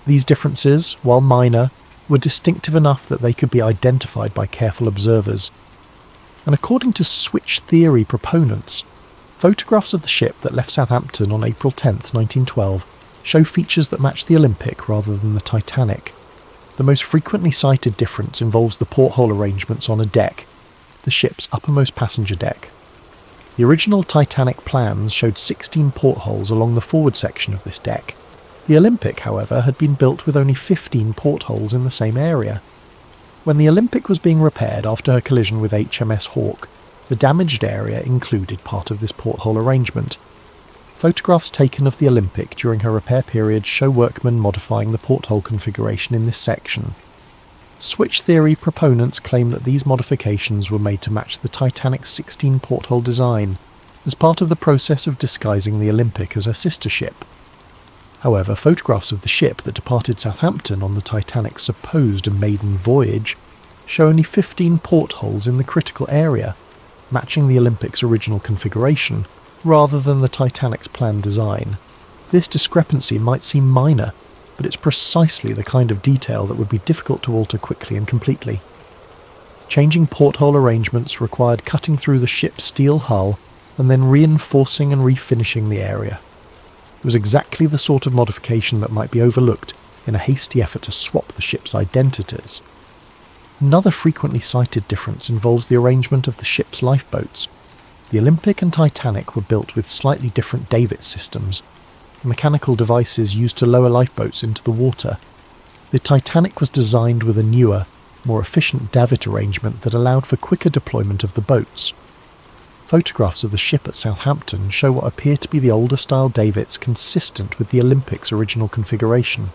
These differences, while minor, were distinctive enough that they could be identified by careful observers. And according to switch theory proponents, photographs of the ship that left Southampton on April 10, 1912, show features that match the Olympic rather than the Titanic. The most frequently cited difference involves the porthole arrangements on a deck, the ship's uppermost passenger deck. The original Titanic plans showed 16 portholes along the forward section of this deck. The Olympic, however, had been built with only 15 portholes in the same area. When the Olympic was being repaired after her collision with HMS Hawke, the damaged area included part of this porthole arrangement. Photographs taken of the Olympic during her repair period show workmen modifying the porthole configuration in this section. Switch theory proponents claim that these modifications were made to match the Titanic's 16 porthole design, as part of the process of disguising the Olympic as her sister ship. However, photographs of the ship that departed Southampton on the Titanic's supposed maiden voyage show only 15 portholes in the critical area, matching the Olympic's original configuration, rather than the Titanic's planned design. This discrepancy might seem minor, but it's precisely the kind of detail that would be difficult to alter quickly and completely. Changing porthole arrangements required cutting through the ship's steel hull and then reinforcing and refinishing the area. It was exactly the sort of modification that might be overlooked in a hasty effort to swap the ship's identities. Another frequently cited difference involves the arrangement of the ship's lifeboats. The Olympic and Titanic were built with slightly different davit systems, mechanical devices used to lower lifeboats into the water. The Titanic was designed with a newer, more efficient davit arrangement that allowed for quicker deployment of the boats. Photographs of the ship at Southampton show what appear to be the older style davits consistent with the Olympic's original configuration.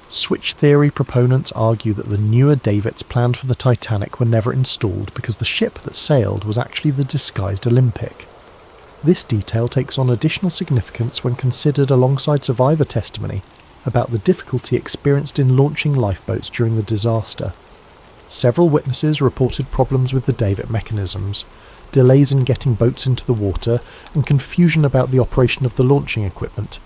Switch theory proponents argue that the newer davits planned for the Titanic were never installed because the ship that sailed was actually the disguised Olympic. This detail takes on additional significance when considered alongside survivor testimony about the difficulty experienced in launching lifeboats during the disaster. Several witnesses reported problems with the davit mechanisms, delays in getting boats into the water, and confusion about the operation of the launching equipment.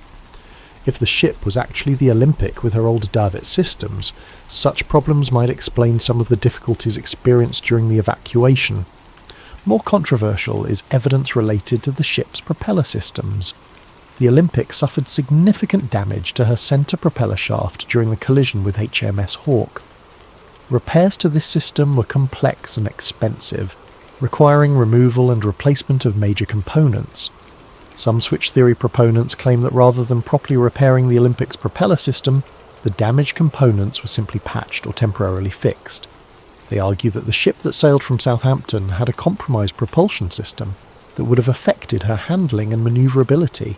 If the ship was actually the Olympic with her old davit systems, such problems might explain some of the difficulties experienced during the evacuation. More controversial is evidence related to the ship's propeller systems. The Olympic suffered significant damage to her centre propeller shaft during the collision with HMS Hawke. Repairs to this system were complex and expensive, requiring removal and replacement of major components. Some switch theory proponents claim that rather than properly repairing the Olympic's propeller system, the damaged components were simply patched or temporarily fixed. They argue that the ship that sailed from Southampton had a compromised propulsion system that would have affected her handling and manoeuvrability.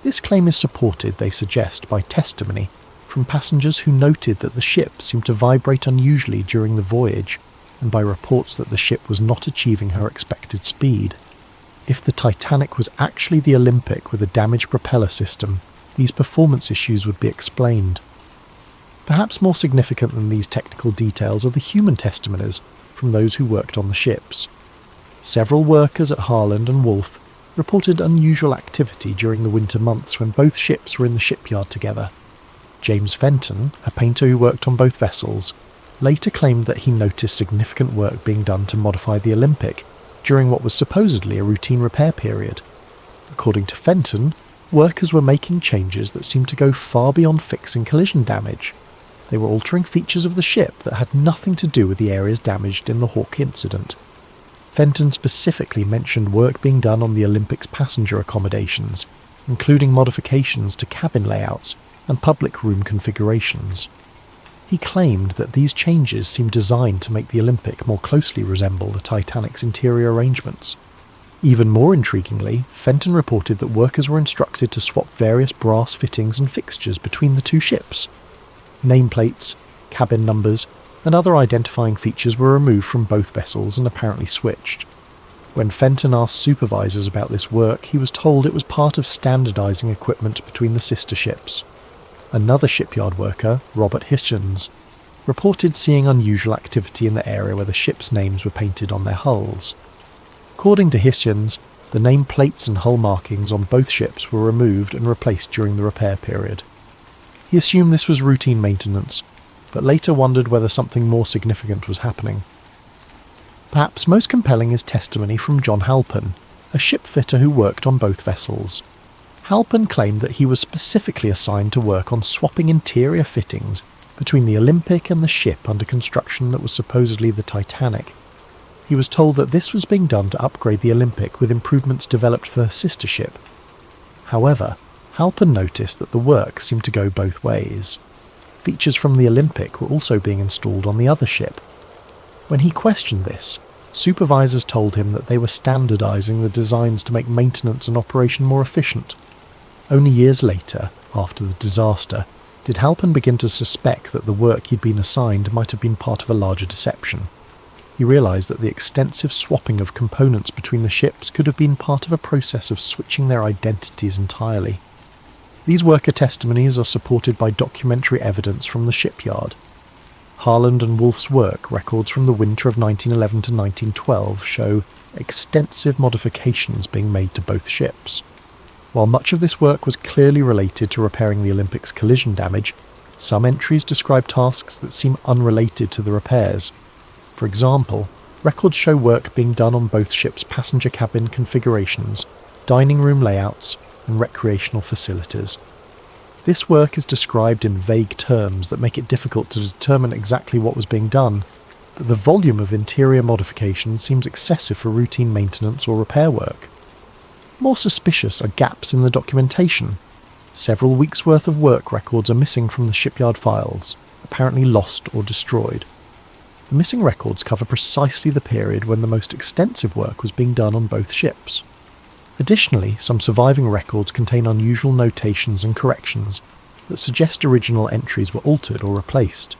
This claim is supported, they suggest, by testimony from passengers who noted that the ship seemed to vibrate unusually during the voyage, and by reports that the ship was not achieving her expected speed. If the Titanic was actually the Olympic with a damaged propeller system, these performance issues would be explained. Perhaps more significant than these technical details are the human testimonies from those who worked on the ships. Several workers at Harland and Wolff reported unusual activity during the winter months when both ships were in the shipyard together. James Fenton, a painter who worked on both vessels, later claimed that he noticed significant work being done to modify the Olympic during what was supposedly a routine repair period. According to Fenton, workers were making changes that seemed to go far beyond fixing collision damage. They were altering features of the ship that had nothing to do with the areas damaged in the Hawke incident. Fenton specifically mentioned work being done on the Olympic's passenger accommodations, including modifications to cabin layouts and public room configurations. He claimed that these changes seemed designed to make the Olympic more closely resemble the Titanic's interior arrangements. Even more intriguingly, Fenton reported that workers were instructed to swap various brass fittings and fixtures between the two ships. Nameplates, cabin numbers, and other identifying features were removed from both vessels and apparently switched. When Fenton asked supervisors about this work, he was told it was part of standardising equipment between the sister ships. Another shipyard worker, Robert Hitchens, reported seeing unusual activity in the area where the ships' names were painted on their hulls. According to Hitchens, the name plates and hull markings on both ships were removed and replaced during the repair period. He assumed this was routine maintenance, but later wondered whether something more significant was happening. Perhaps most compelling is testimony from John Halpin, a shipfitter who worked on both vessels. Halpin claimed that he was specifically assigned to work on swapping interior fittings between the Olympic and the ship under construction that was supposedly the Titanic. He was told that this was being done to upgrade the Olympic with improvements developed for her sister ship. However, Halpin noticed that the work seemed to go both ways. Features from the Olympic were also being installed on the other ship. When he questioned this, supervisors told him that they were standardising the designs to make maintenance and operation more efficient. Only years later, after the disaster, did Halpin begin to suspect that the work he'd been assigned might have been part of a larger deception. He realised that the extensive swapping of components between the ships could have been part of a process of switching their identities entirely. These worker testimonies are supported by documentary evidence from the shipyard. Harland and Wolff's work records from the winter of 1911 to 1912 show extensive modifications being made to both ships. While much of this work was clearly related to repairing the Olympic's collision damage, some entries describe tasks that seem unrelated to the repairs. For example, records show work being done on both ships' passenger cabin configurations, dining room layouts, and recreational facilities. This work is described in vague terms that make it difficult to determine exactly what was being done, but the volume of interior modification seems excessive for routine maintenance or repair work. More suspicious are gaps in the documentation. Several weeks' worth of work records are missing from the shipyard files, apparently lost or destroyed. The missing records cover precisely the period when the most extensive work was being done on both ships. Additionally, some surviving records contain unusual notations and corrections that suggest original entries were altered or replaced.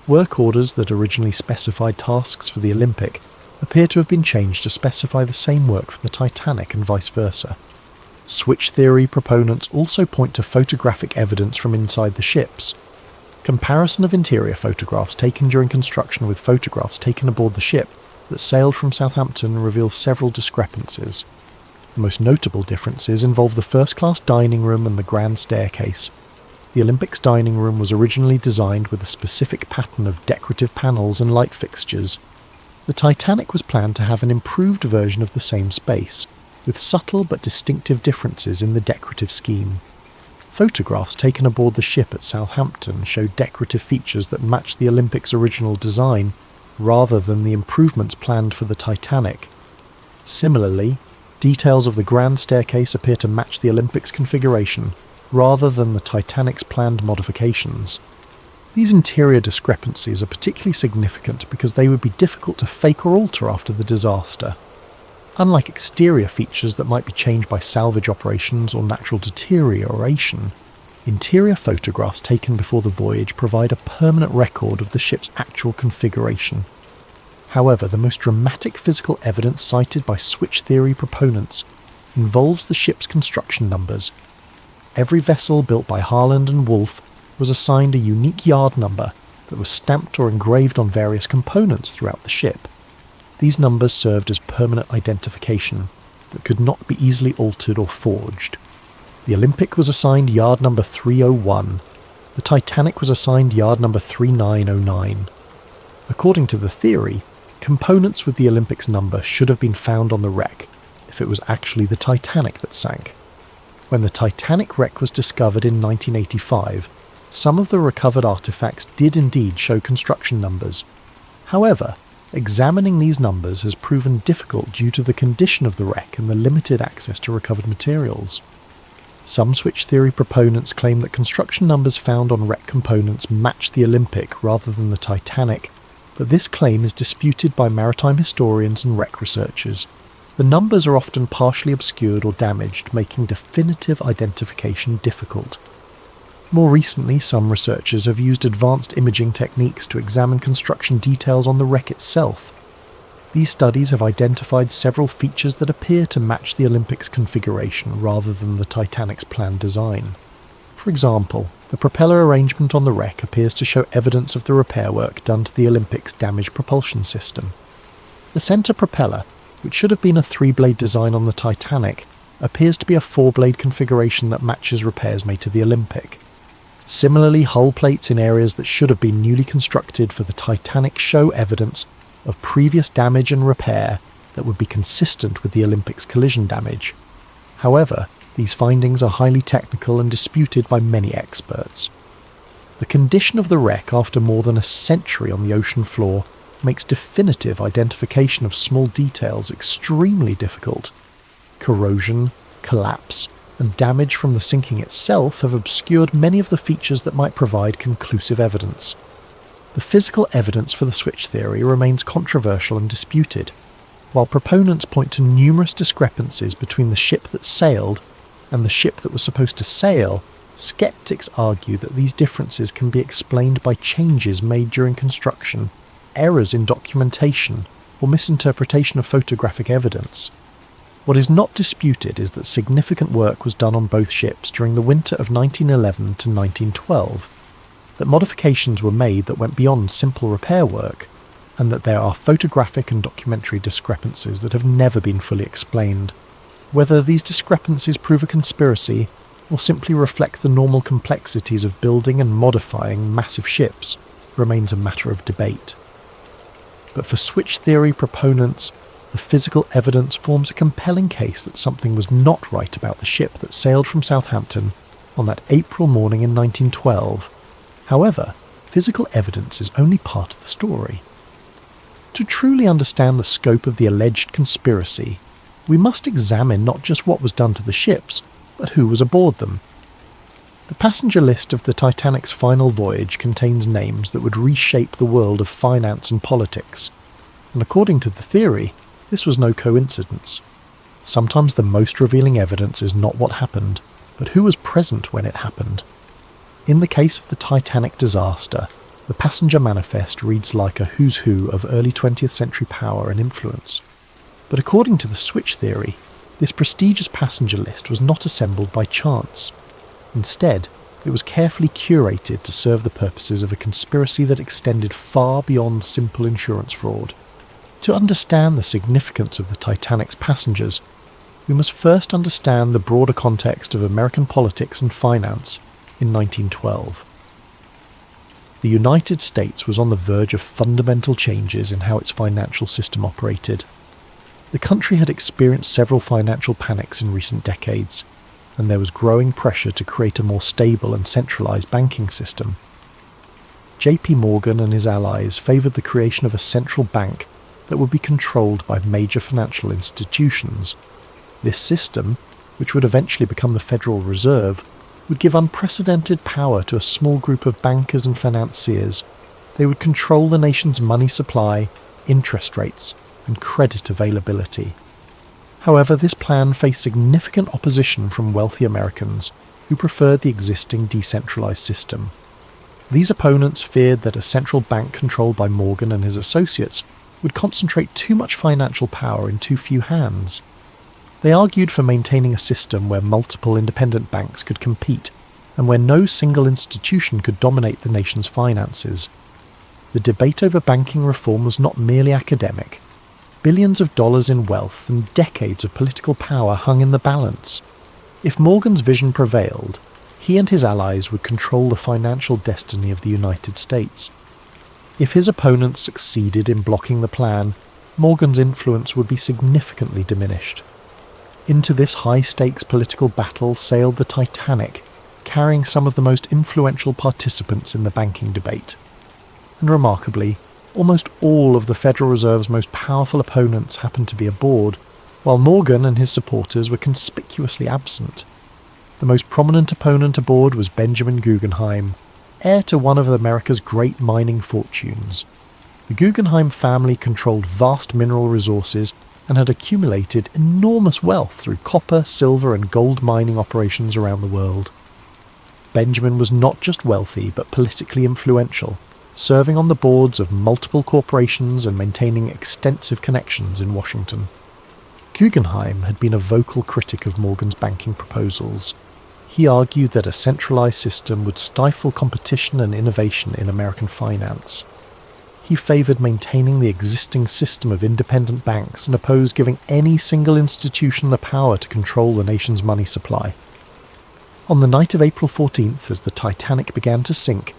Work orders that originally specified tasks for the Olympic appear to have been changed to specify the same work for the Titanic and vice versa. Switch theory proponents also point to photographic evidence from inside the ships. Comparison of interior photographs taken during construction with photographs taken aboard the ship that sailed from Southampton reveals several discrepancies. The most notable differences involve the first-class dining room and the grand staircase. The Olympic's dining room was originally designed with a specific pattern of decorative panels and light fixtures. The Titanic was planned to have an improved version of the same space, with subtle but distinctive differences in the decorative scheme. Photographs taken aboard the ship at Southampton show decorative features that match the Olympic's original design, rather than the improvements planned for the Titanic. Similarly, details of the grand staircase appear to match the Olympic's configuration, rather than the Titanic's planned modifications. These interior discrepancies are particularly significant because they would be difficult to fake or alter after the disaster. Unlike exterior features that might be changed by salvage operations or natural deterioration, interior photographs taken before the voyage provide a permanent record of the ship's actual configuration. However, the most dramatic physical evidence cited by switch theory proponents involves the ship's construction numbers. Every vessel built by Harland and Wolff was assigned a unique yard number that was stamped or engraved on various components throughout the ship. These numbers served as permanent identification that could not be easily altered or forged. The Olympic was assigned yard number 301. The Titanic was assigned yard number 3909. According to the theory, components with the Olympic's number should have been found on the wreck if it was actually the Titanic that sank. When the Titanic wreck was discovered in 1985, some of the recovered artifacts did indeed show construction numbers. However, examining these numbers has proven difficult due to the condition of the wreck and the limited access to recovered materials. Some switch theory proponents claim that construction numbers found on wreck components match the Olympic rather than the Titanic, but this claim is disputed by maritime historians and wreck researchers. The numbers are often partially obscured or damaged, making definitive identification difficult. More recently, some researchers have used advanced imaging techniques to examine construction details on the wreck itself. These studies have identified several features that appear to match the Olympic's configuration rather than the Titanic's planned design. For example, the propeller arrangement on the wreck appears to show evidence of the repair work done to the Olympic's damaged propulsion system. The centre propeller, which should have been a 3-blade design on the Titanic, appears to be a 4-blade configuration that matches repairs made to the Olympic. Similarly, hull plates in areas that should have been newly constructed for the Titanic show evidence of previous damage and repair that would be consistent with the Olympic's collision damage. However, these findings are highly technical and disputed by many experts. The condition of the wreck after more than a century on the ocean floor makes definitive identification of small details extremely difficult. Corrosion, collapse, and damage from the sinking itself have obscured many of the features that might provide conclusive evidence. The physical evidence for the switch theory remains controversial and disputed. While proponents point to numerous discrepancies between the ship that sailed and the ship that was supposed to sail, skeptics argue that these differences can be explained by changes made during construction, errors in documentation, or misinterpretation of photographic evidence. What is not disputed is that significant work was done on both ships during the winter of 1911 to 1912, that modifications were made that went beyond simple repair work, and that there are photographic and documentary discrepancies that have never been fully explained. Whether these discrepancies prove a conspiracy or simply reflect the normal complexities of building and modifying massive ships remains a matter of debate. But for switch theory proponents, the physical evidence forms a compelling case that something was not right about the ship that sailed from Southampton on that April morning in 1912. However, physical evidence is only part of the story. To truly understand the scope of the alleged conspiracy, we must examine not just what was done to the ships, but who was aboard them. The passenger list of the Titanic's final voyage contains names that would reshape the world of finance and politics, and according to the theory, this was no coincidence. Sometimes the most revealing evidence is not what happened, but who was present when it happened. In the case of the Titanic disaster, the passenger manifest reads like a who's who of early 20th century power and influence. But according to the switch theory, this prestigious passenger list was not assembled by chance. Instead, it was carefully curated to serve the purposes of a conspiracy that extended far beyond simple insurance fraud. To understand the significance of the Titanic's passengers, we must first understand the broader context of American politics and finance in 1912. The United States was on the verge of fundamental changes in how its financial system operated. The country had experienced several financial panics in recent decades, and there was growing pressure to create a more stable and centralized banking system. J.P. Morgan and his allies favored the creation of a central bank that would be controlled by major financial institutions. This system, which would eventually become the Federal Reserve, would give unprecedented power to a small group of bankers and financiers. They would control the nation's money supply, interest rates, and credit availability. However, this plan faced significant opposition from wealthy Americans who preferred the existing decentralized system. These opponents feared that a central bank controlled by Morgan and his associates would concentrate too much financial power in too few hands. They argued for maintaining a system where multiple independent banks could compete and where no single institution could dominate the nation's finances. The debate over banking reform was not merely academic. Billions of dollars in wealth and decades of political power hung in the balance. If Morgan's vision prevailed, he and his allies would control the financial destiny of the United States. If his opponents succeeded in blocking the plan, Morgan's influence would be significantly diminished. Into this high-stakes political battle sailed the Titanic, carrying some of the most influential participants in the banking debate. And remarkably, almost all of the Federal Reserve's most powerful opponents happened to be aboard, while Morgan and his supporters were conspicuously absent. The most prominent opponent aboard was Benjamin Guggenheim, heir to one of America's great mining fortunes. The Guggenheim family controlled vast mineral resources and had accumulated enormous wealth through copper, silver and gold mining operations around the world. Benjamin was not just wealthy but politically influential, serving on the boards of multiple corporations and maintaining extensive connections in Washington. Guggenheim had been a vocal critic of Morgan's banking proposals. He argued that a centralized system would stifle competition and innovation in American finance. He favored maintaining the existing system of independent banks and opposed giving any single institution the power to control the nation's money supply. On the night of April 14th, as the Titanic began to sink,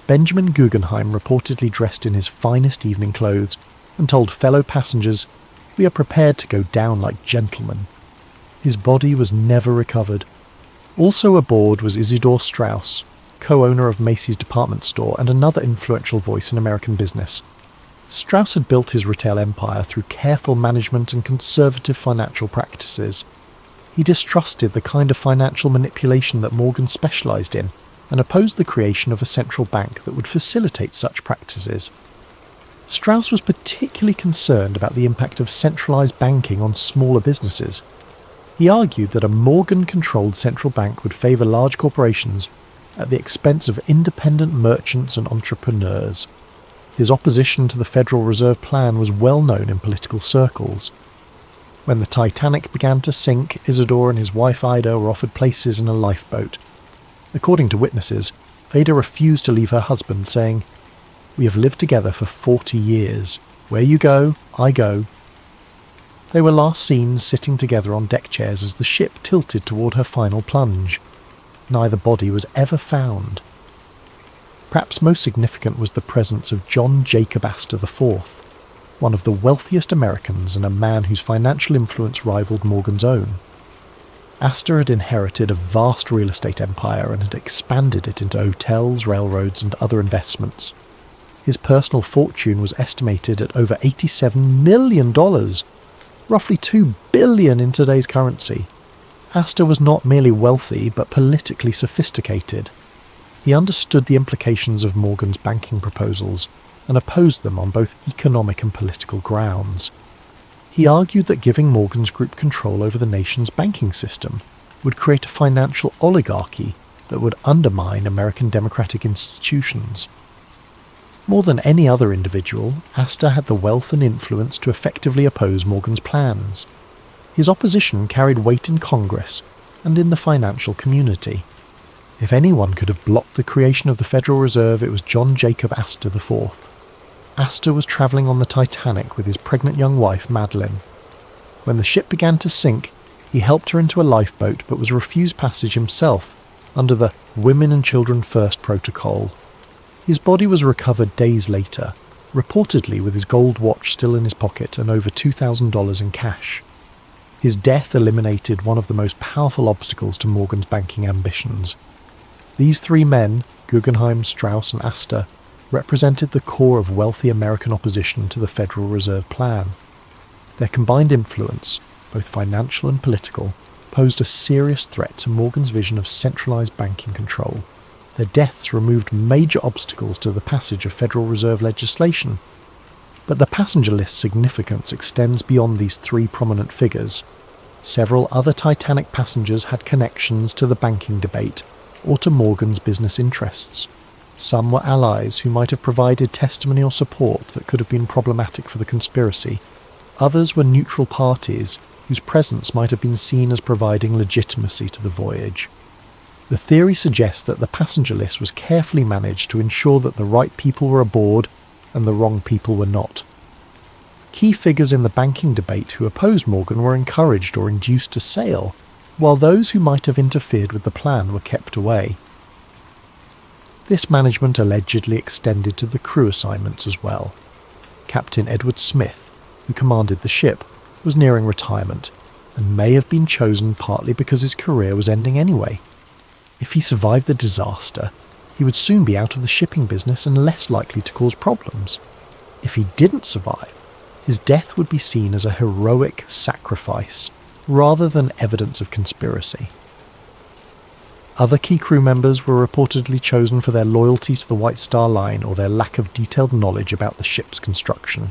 Benjamin Guggenheim reportedly dressed in his finest evening clothes and told fellow passengers, "We are prepared to go down like gentlemen." His body was never recovered. Also aboard was Isidor Straus, co-owner of Macy's department store and another influential voice in American business. Straus had built his retail empire through careful management and conservative financial practices. He distrusted the kind of financial manipulation that Morgan specialized in and opposed the creation of a central bank that would facilitate such practices. Straus was particularly concerned about the impact of centralized banking on smaller businesses. He argued that a Morgan-controlled central bank would favor large corporations at the expense of independent merchants and entrepreneurs. His opposition to the Federal Reserve Plan was well known in political circles. When the Titanic began to sink, Isidore and his wife Ida were offered places in a lifeboat. According to witnesses, Ida refused to leave her husband, saying, "We have lived together for 40 years. Where you go, I go." They were last seen sitting together on deck chairs as the ship tilted toward her final plunge. Neither body was ever found. Perhaps most significant was the presence of John Jacob Astor IV, one of the wealthiest Americans and a man whose financial influence rivaled Morgan's own. Astor had inherited a vast real estate empire and had expanded it into hotels, railroads, and other investments. His personal fortune was estimated at over $87 million, roughly $2 billion in today's currency. Astor was not merely wealthy, but politically sophisticated. He understood the implications of Morgan's banking proposals and opposed them on both economic and political grounds. He argued that giving Morgan's group control over the nation's banking system would create a financial oligarchy that would undermine American democratic institutions. More than any other individual, Astor had the wealth and influence to effectively oppose Morgan's plans. His opposition carried weight in Congress and in the financial community. If anyone could have blocked the creation of the Federal Reserve, it was John Jacob Astor IV. Astor was travelling on the Titanic with his pregnant young wife, Madeline. When the ship began to sink, he helped her into a lifeboat but was refused passage himself under the Women and Children First protocol. His body was recovered days later, reportedly with his gold watch still in his pocket and over $2,000 in cash. His death eliminated one of the most powerful obstacles to Morgan's banking ambitions. These three men, Guggenheim, Straus and Astor, represented the core of wealthy American opposition to the Federal Reserve Plan. Their combined influence, both financial and political, posed a serious threat to Morgan's vision of centralized banking control. Their deaths removed major obstacles to the passage of Federal Reserve legislation. But the passenger list's significance extends beyond these three prominent figures. Several other Titanic passengers had connections to the banking debate or to Morgan's business interests. Some were allies who might have provided testimony or support that could have been problematic for the conspiracy. Others were neutral parties whose presence might have been seen as providing legitimacy to the voyage. The theory suggests that the passenger list was carefully managed to ensure that the right people were aboard and the wrong people were not. Key figures in the banking debate who opposed Morgan were encouraged or induced to sail, while those who might have interfered with the plan were kept away. This management allegedly extended to the crew assignments as well. Captain Edward Smith, who commanded the ship, was nearing retirement, and may have been chosen partly because his career was ending anyway. If he survived the disaster, he would soon be out of the shipping business and less likely to cause problems. If he didn't survive, his death would be seen as a heroic sacrifice, rather than evidence of conspiracy. Other key crew members were reportedly chosen for their loyalty to the White Star Line or their lack of detailed knowledge about the ship's construction.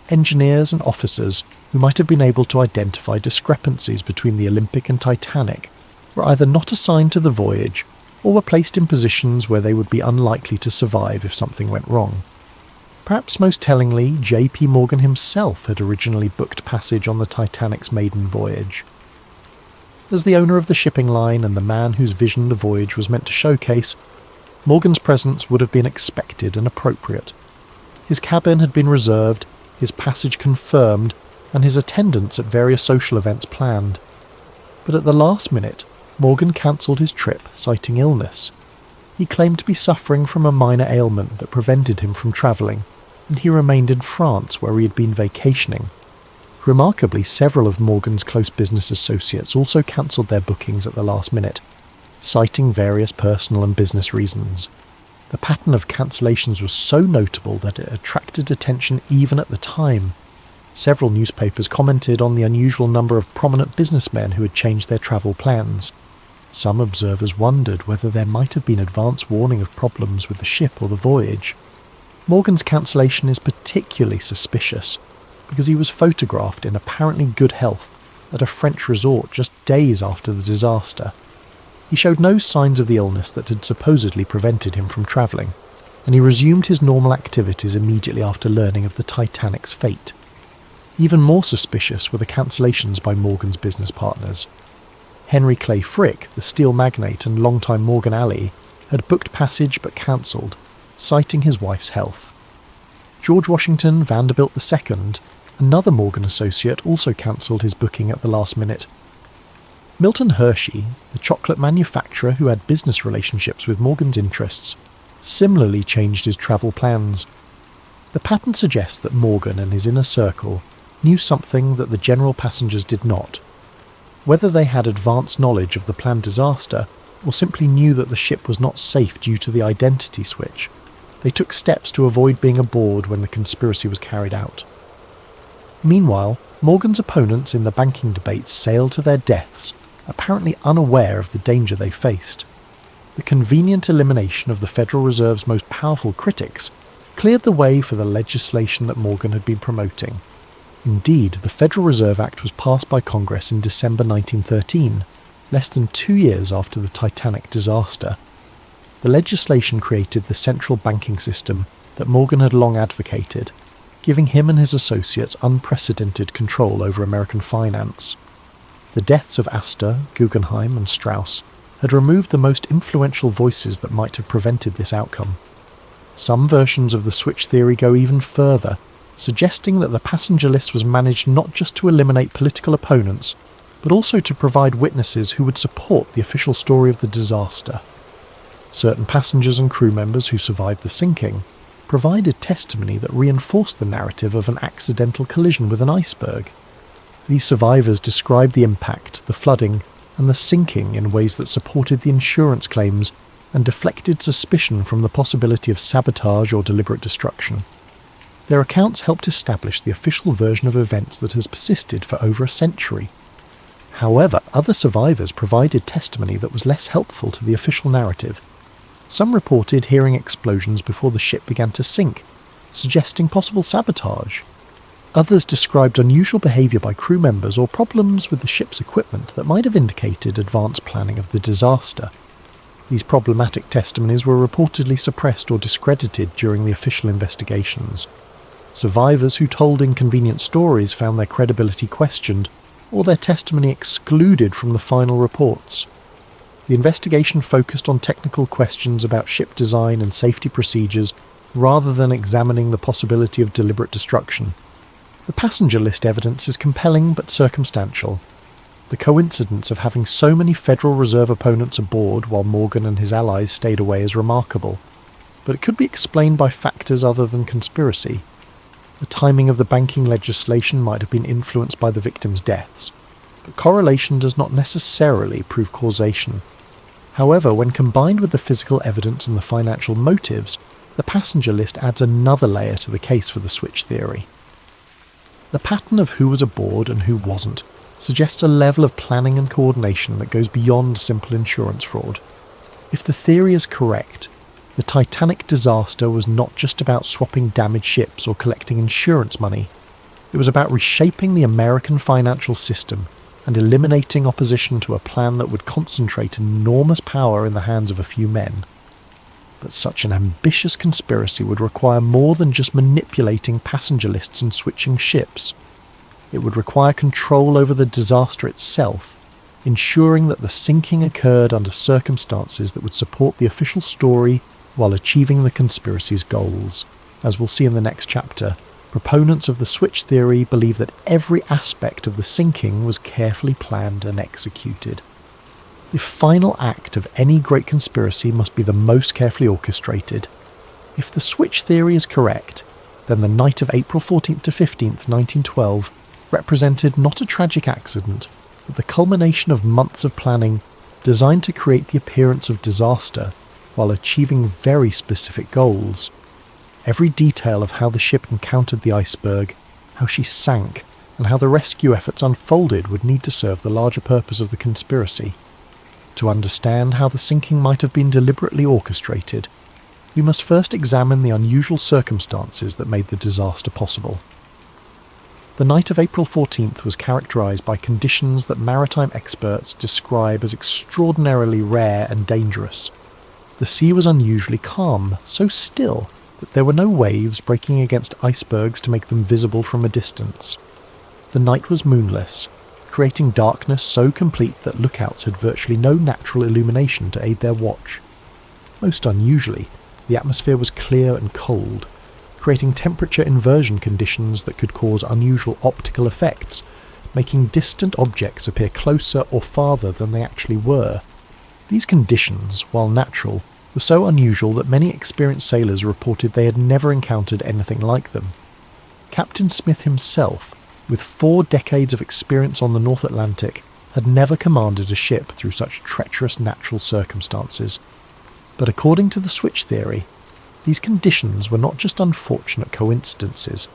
Engineers and officers who might have been able to identify discrepancies between the Olympic and Titanic were either not assigned to the voyage or were placed in positions where they would be unlikely to survive if something went wrong. Perhaps most tellingly, J.P. Morgan himself had originally booked passage on the Titanic's maiden voyage. As the owner of the shipping line and the man whose vision the voyage was meant to showcase, Morgan's presence would have been expected and appropriate. His cabin had been reserved, his passage confirmed, and his attendance at various social events planned. But at the last minute, Morgan cancelled his trip, citing illness. He claimed to be suffering from a minor ailment that prevented him from travelling, and he remained in France where he had been vacationing. Remarkably, several of Morgan's close business associates also cancelled their bookings at the last minute, citing various personal and business reasons. The pattern of cancellations was so notable that it attracted attention even at the time. Several newspapers commented on the unusual number of prominent businessmen who had changed their travel plans. Some observers wondered whether there might have been advance warning of problems with the ship or the voyage. Morgan's cancellation is particularly suspicious, because he was photographed in apparently good health at a French resort just days after the disaster. He showed no signs of the illness that had supposedly prevented him from travelling, and he resumed his normal activities immediately after learning of the Titanic's fate. Even more suspicious were the cancellations by Morgan's business partners. Henry Clay Frick, the steel magnate and longtime Morgan ally, had booked passage but cancelled, citing his wife's health. George Washington Vanderbilt II, another Morgan associate, also cancelled his booking at the last minute. Milton Hershey, the chocolate manufacturer who had business relationships with Morgan's interests, similarly changed his travel plans. The pattern suggests that Morgan and his inner circle knew something that the general passengers did not. Whether they had advanced knowledge of the planned disaster or simply knew that the ship was not safe due to the identity switch, they took steps to avoid being aboard when the conspiracy was carried out. Meanwhile, Morgan's opponents in the banking debates sailed to their deaths, apparently unaware of the danger they faced. The convenient elimination of the Federal Reserve's most powerful critics cleared the way for the legislation that Morgan had been promoting. Indeed, the Federal Reserve Act was passed by Congress in December 1913, less than 2 years after the Titanic disaster. The legislation created the central banking system that Morgan had long advocated, giving him and his associates unprecedented control over American finance. The deaths of Astor, Guggenheim, and Strauss had removed the most influential voices that might have prevented this outcome. Some versions of the switch theory go even further, suggesting that the passenger list was managed not just to eliminate political opponents, but also to provide witnesses who would support the official story of the disaster. Certain passengers and crew members who survived the sinking provided testimony that reinforced the narrative of an accidental collision with an iceberg. These survivors described the impact, the flooding, and the sinking in ways that supported the insurance claims and deflected suspicion from the possibility of sabotage or deliberate destruction. Their accounts helped establish the official version of events that has persisted for over a century. However, other survivors provided testimony that was less helpful to the official narrative. Some reported hearing explosions before the ship began to sink, suggesting possible sabotage. Others described unusual behaviour by crew members or problems with the ship's equipment that might have indicated advanced planning of the disaster. These problematic testimonies were reportedly suppressed or discredited during the official investigations. Survivors who told inconvenient stories found their credibility questioned or their testimony excluded from the final reports. The investigation focused on technical questions about ship design and safety procedures rather than examining the possibility of deliberate destruction. The passenger list evidence is compelling but circumstantial. The coincidence of having so many Federal Reserve opponents aboard while Morgan and his allies stayed away is remarkable, but it could be explained by factors other than conspiracy. The timing of the banking legislation might have been influenced by the victims' deaths, but correlation does not necessarily prove causation. However, when combined with the physical evidence and the financial motives, the passenger list adds another layer to the case for the switch theory. The pattern of who was aboard and who wasn't suggests a level of planning and coordination that goes beyond simple insurance fraud. If the theory is correct, the Titanic disaster was not just about swapping damaged ships or collecting insurance money. It was about reshaping the American financial system and eliminating opposition to a plan that would concentrate enormous power in the hands of a few men. But such an ambitious conspiracy would require more than just manipulating passenger lists and switching ships. It would require control over the disaster itself, ensuring that the sinking occurred under circumstances that would support the official story while achieving the conspiracy's goals. As we'll see in the next chapter, proponents of the switch theory believe that every aspect of the sinking was carefully planned and executed. The final act of any great conspiracy must be the most carefully orchestrated. If the switch theory is correct, then the night of April 14th to 15th, 1912 represented not a tragic accident, but the culmination of months of planning designed to create the appearance of disaster while achieving very specific goals. Every detail of how the ship encountered the iceberg, how she sank, and how the rescue efforts unfolded would need to serve the larger purpose of the conspiracy. To understand how the sinking might have been deliberately orchestrated, we must first examine the unusual circumstances that made the disaster possible. The night of April 14th was characterised by conditions that maritime experts describe as extraordinarily rare and dangerous. The sea was unusually calm, so still that there were no waves breaking against icebergs to make them visible from a distance. The night was moonless, creating darkness so complete that lookouts had virtually no natural illumination to aid their watch. Most unusually, the atmosphere was clear and cold, creating temperature inversion conditions that could cause unusual optical effects, making distant objects appear closer or farther than they actually were. These conditions, while natural, were so unusual that many experienced sailors reported they had never encountered anything like them. Captain Smith himself, with 4 decades of experience on the North Atlantic, had never commanded a ship through such treacherous natural circumstances. But according to the switch theory, these conditions were not just unfortunate coincidences.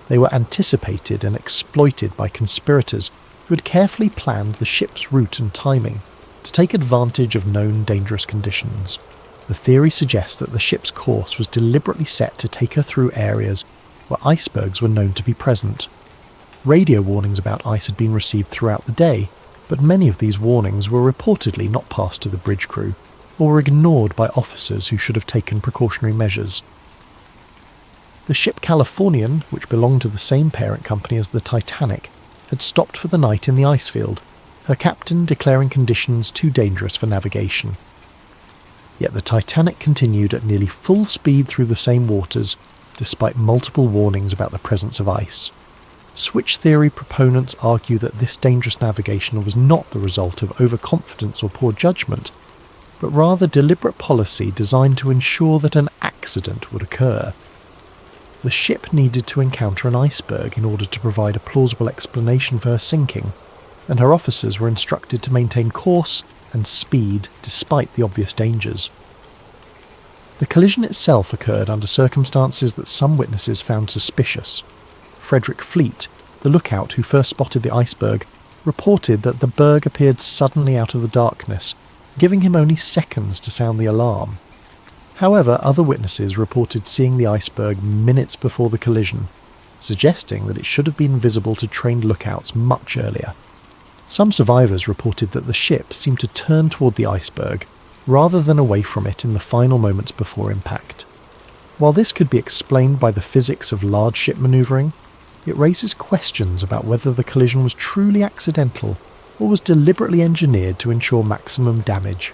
They were anticipated and exploited by conspirators who had carefully planned the ship's route and timing to take advantage of known dangerous conditions. The theory suggests that the ship's course was deliberately set to take her through areas where icebergs were known to be present. Radio warnings about ice had been received throughout the day, but many of these warnings were reportedly not passed to the bridge crew, or were ignored by officers who should have taken precautionary measures. The ship Californian, which belonged to the same parent company as the Titanic, had stopped for the night in the ice field, her captain declaring conditions too dangerous for navigation. Yet the Titanic continued at nearly full speed through the same waters, despite multiple warnings about the presence of ice. Switch theory proponents argue that this dangerous navigation was not the result of overconfidence or poor judgment, but rather deliberate policy designed to ensure that an accident would occur. The ship needed to encounter an iceberg in order to provide a plausible explanation for her sinking, and her officers were instructed to maintain course and speed despite the obvious dangers. The collision itself occurred under circumstances that some witnesses found suspicious. Frederick Fleet, the lookout who first spotted the iceberg, reported that the berg appeared suddenly out of the darkness, giving him only seconds to sound the alarm. However, other witnesses reported seeing the iceberg minutes before the collision, suggesting that it should have been visible to trained lookouts much earlier. Some survivors reported that the ship seemed to turn toward the iceberg, rather than away from it in the final moments before impact. While this could be explained by the physics of large ship manoeuvring, it raises questions about whether the collision was truly accidental or was deliberately engineered to ensure maximum damage.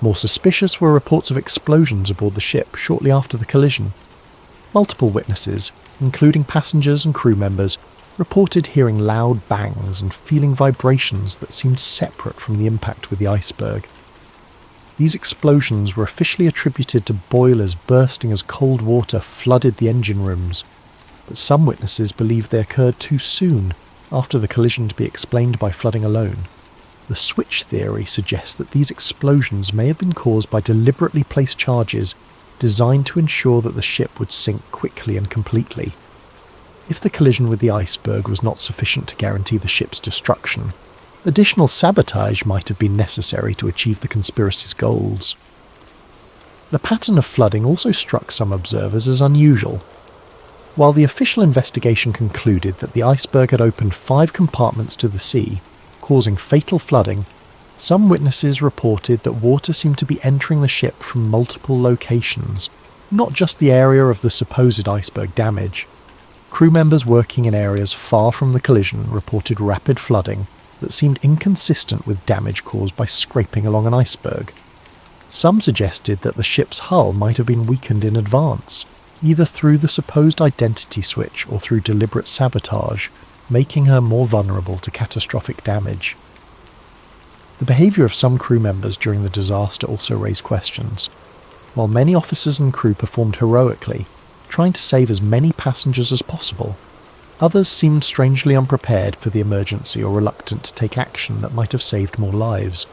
More suspicious were reports of explosions aboard the ship shortly after the collision. Multiple witnesses, including passengers and crew members, reported hearing loud bangs and feeling vibrations that seemed separate from the impact with the iceberg. These explosions were officially attributed to boilers bursting as cold water flooded the engine rooms, but some witnesses believed they occurred too soon after the collision to be explained by flooding alone. The switch theory suggests that these explosions may have been caused by deliberately placed charges designed to ensure that the ship would sink quickly and completely. If the collision with the iceberg was not sufficient to guarantee the ship's destruction, additional sabotage might have been necessary to achieve the conspiracy's goals. The pattern of flooding also struck some observers as unusual. While the official investigation concluded that the iceberg had opened 5 compartments to the sea, causing fatal flooding, some witnesses reported that water seemed to be entering the ship from multiple locations, not just the area of the supposed iceberg damage. Crew members working in areas far from the collision reported rapid flooding that seemed inconsistent with damage caused by scraping along an iceberg. Some suggested that the ship's hull might have been weakened in advance, either through the supposed identity switch or through deliberate sabotage, making her more vulnerable to catastrophic damage. The behaviour of some crew members during the disaster also raised questions. While many officers and crew performed heroically, trying to save as many passengers as possible, others seemed strangely unprepared for the emergency or reluctant to take action that might have saved more lives.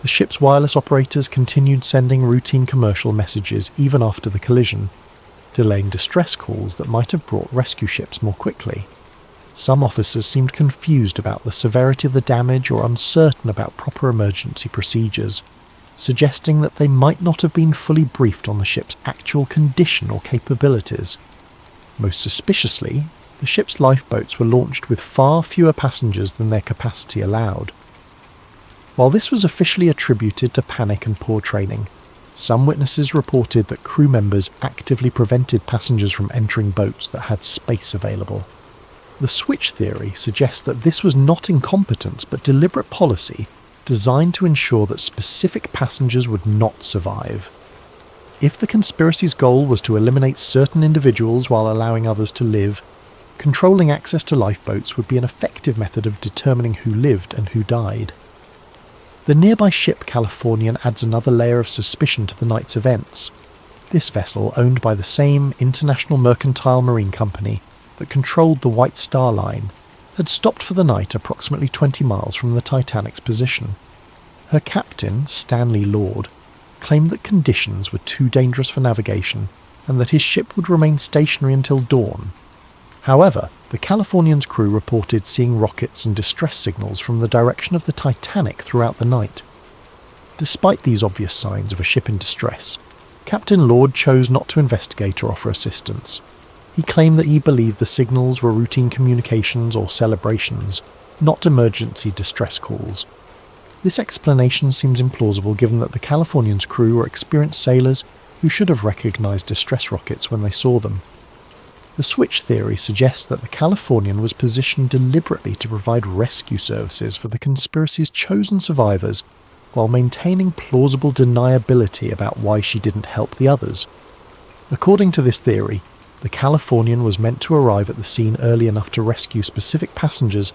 The ship's wireless operators continued sending routine commercial messages even after the collision, delaying distress calls that might have brought rescue ships more quickly. Some officers seemed confused about the severity of the damage or uncertain about proper emergency procedures, suggesting that they might not have been fully briefed on the ship's actual condition or capabilities. Most suspiciously, the ship's lifeboats were launched with far fewer passengers than their capacity allowed. While this was officially attributed to panic and poor training, some witnesses reported that crew members actively prevented passengers from entering boats that had space available. The switch theory suggests that this was not incompetence but deliberate policy designed to ensure that specific passengers would not survive. If the conspiracy's goal was to eliminate certain individuals while allowing others to live, controlling access to lifeboats would be an effective method of determining who lived and who died. The nearby ship Californian adds another layer of suspicion to the night's events. This vessel, owned by the same International Mercantile Marine Company that controlled the White Star Line, had stopped for the night approximately 20 miles from the Titanic's position. Her captain, Stanley Lord, claimed that conditions were too dangerous for navigation and that his ship would remain stationary until dawn. However, the Californian's crew reported seeing rockets and distress signals from the direction of the Titanic throughout the night. Despite these obvious signs of a ship in distress, Captain Lord chose not to investigate or offer assistance. He claimed that he believed the signals were routine communications or celebrations, not emergency distress calls. This explanation seems implausible given that the Californian's crew were experienced sailors who should have recognized distress rockets when they saw them. The switch theory suggests that the Californian was positioned deliberately to provide rescue services for the conspiracy's chosen survivors while maintaining plausible deniability about why she didn't help the others. According to this theory, the Californian was meant to arrive at the scene early enough to rescue specific passengers,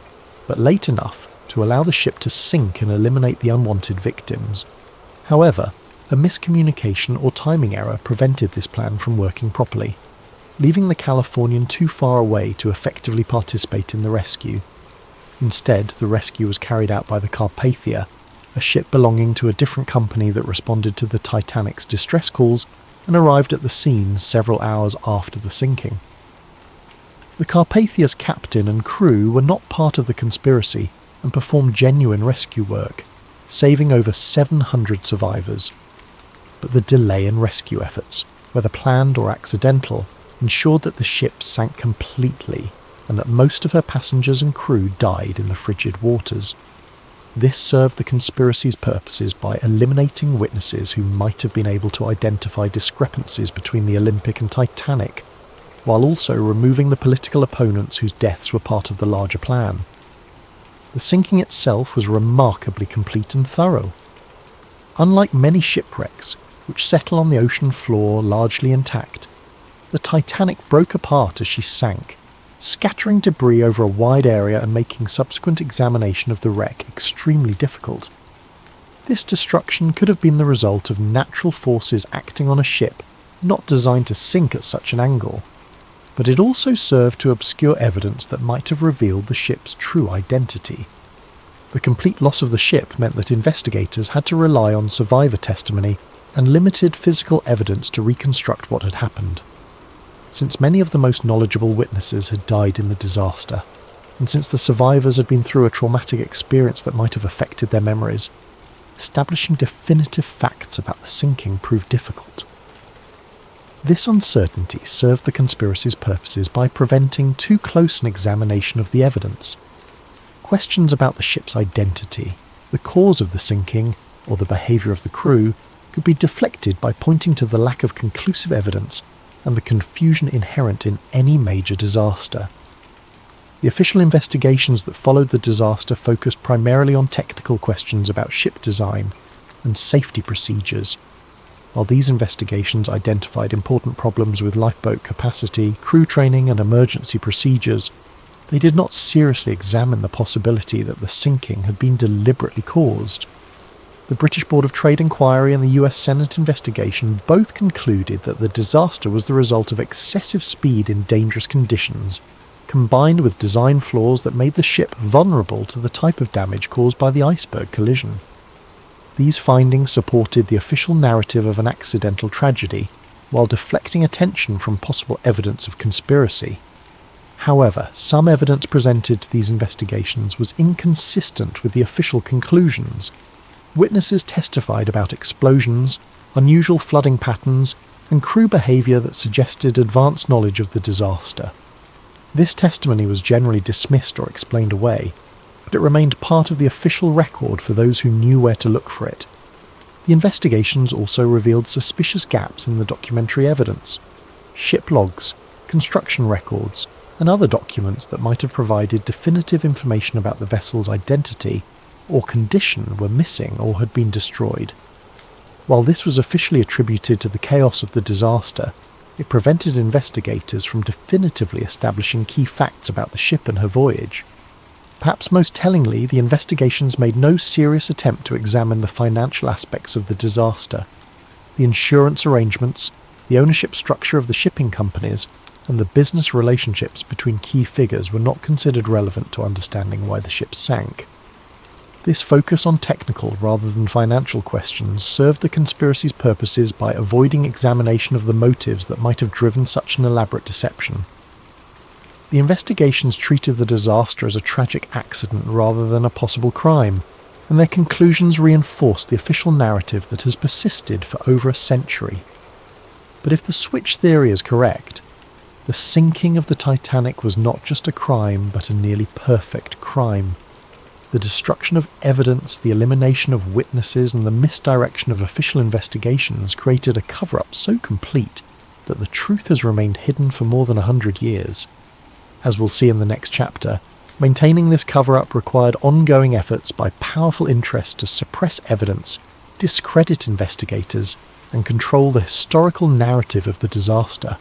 but late enough to allow the ship to sink and eliminate the unwanted victims. However, a miscommunication or timing error prevented this plan from working properly, leaving the Californian too far away to effectively participate in the rescue. Instead, the rescue was carried out by the Carpathia, a ship belonging to a different company that responded to the Titanic's distress calls and arrived at the scene several hours after the sinking. The Carpathia's captain and crew were not part of the conspiracy and performed genuine rescue work, saving over 700 survivors. But the delay in rescue efforts, whether planned or accidental, ensured that the ship sank completely and that most of her passengers and crew died in the frigid waters. This served the conspiracy's purposes by eliminating witnesses who might have been able to identify discrepancies between the Olympic and Titanic, while also removing the political opponents whose deaths were part of the larger plan. The sinking itself was remarkably complete and thorough. Unlike many shipwrecks, which settle on the ocean floor largely intact, the Titanic broke apart as she sank, scattering debris over a wide area and making subsequent examination of the wreck extremely difficult. This destruction could have been the result of natural forces acting on a ship not designed to sink at such an angle, but it also served to obscure evidence that might have revealed the ship's true identity. The complete loss of the ship meant that investigators had to rely on survivor testimony and limited physical evidence to reconstruct what had happened. Since many of the most knowledgeable witnesses had died in the disaster, and since the survivors had been through a traumatic experience that might have affected their memories, establishing definitive facts about the sinking proved difficult. This uncertainty served the conspiracy's purposes by preventing too close an examination of the evidence. Questions about the ship's identity, the cause of the sinking, or the behaviour of the crew could be deflected by pointing to the lack of conclusive evidence and the confusion inherent in any major disaster. The official investigations that followed the disaster focused primarily on technical questions about ship design and safety procedures. While these investigations identified important problems with lifeboat capacity, crew training and emergency procedures, they did not seriously examine the possibility that the sinking had been deliberately caused. The British Board of Trade Inquiry and the US Senate investigation both concluded that the disaster was the result of excessive speed in dangerous conditions, combined with design flaws that made the ship vulnerable to the type of damage caused by the iceberg collision. These findings supported the official narrative of an accidental tragedy, while deflecting attention from possible evidence of conspiracy. However, some evidence presented to these investigations was inconsistent with the official conclusions. Witnesses testified about explosions, unusual flooding patterns, and crew behaviour that suggested advanced knowledge of the disaster. This testimony was generally dismissed or explained away, but it remained part of the official record for those who knew where to look for it. The investigations also revealed suspicious gaps in the documentary evidence. Ship logs, construction records, and other documents that might have provided definitive information about the vessel's identity or condition were missing or had been destroyed. While this was officially attributed to the chaos of the disaster, it prevented investigators from definitively establishing key facts about the ship and her voyage. Perhaps most tellingly, the investigations made no serious attempt to examine the financial aspects of the disaster. The insurance arrangements, the ownership structure of the shipping companies, and the business relationships between key figures were not considered relevant to understanding why the ship sank. This focus on technical rather than financial questions served the conspiracy's purposes by avoiding examination of the motives that might have driven such an elaborate deception. The investigations treated the disaster as a tragic accident rather than a possible crime, and their conclusions reinforced the official narrative that has persisted for over a century. But if the switch theory is correct, the sinking of the Titanic was not just a crime, but a nearly perfect crime. The destruction of evidence, the elimination of witnesses, and the misdirection of official investigations created a cover-up so complete that the truth has remained hidden for more than 100 years. As we'll see in the next chapter, maintaining this cover-up required ongoing efforts by powerful interests to suppress evidence, discredit investigators, and control the historical narrative of the disaster.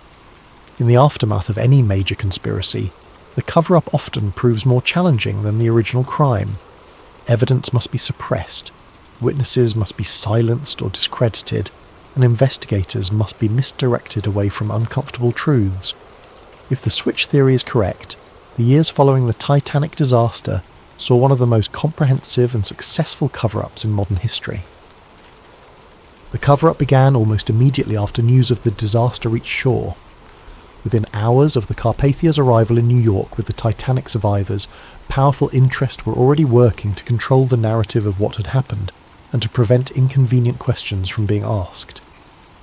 In the aftermath of any major conspiracy, the cover-up often proves more challenging than the original crime. Evidence must be suppressed, witnesses must be silenced or discredited, and investigators must be misdirected away from uncomfortable truths. If the switch theory is correct, the years following the Titanic disaster saw one of the most comprehensive and successful cover-ups in modern history. The cover-up began almost immediately after news of the disaster reached shore. Within hours of the Carpathia's arrival in New York with the Titanic survivors, powerful interests were already working to control the narrative of what had happened and to prevent inconvenient questions from being asked.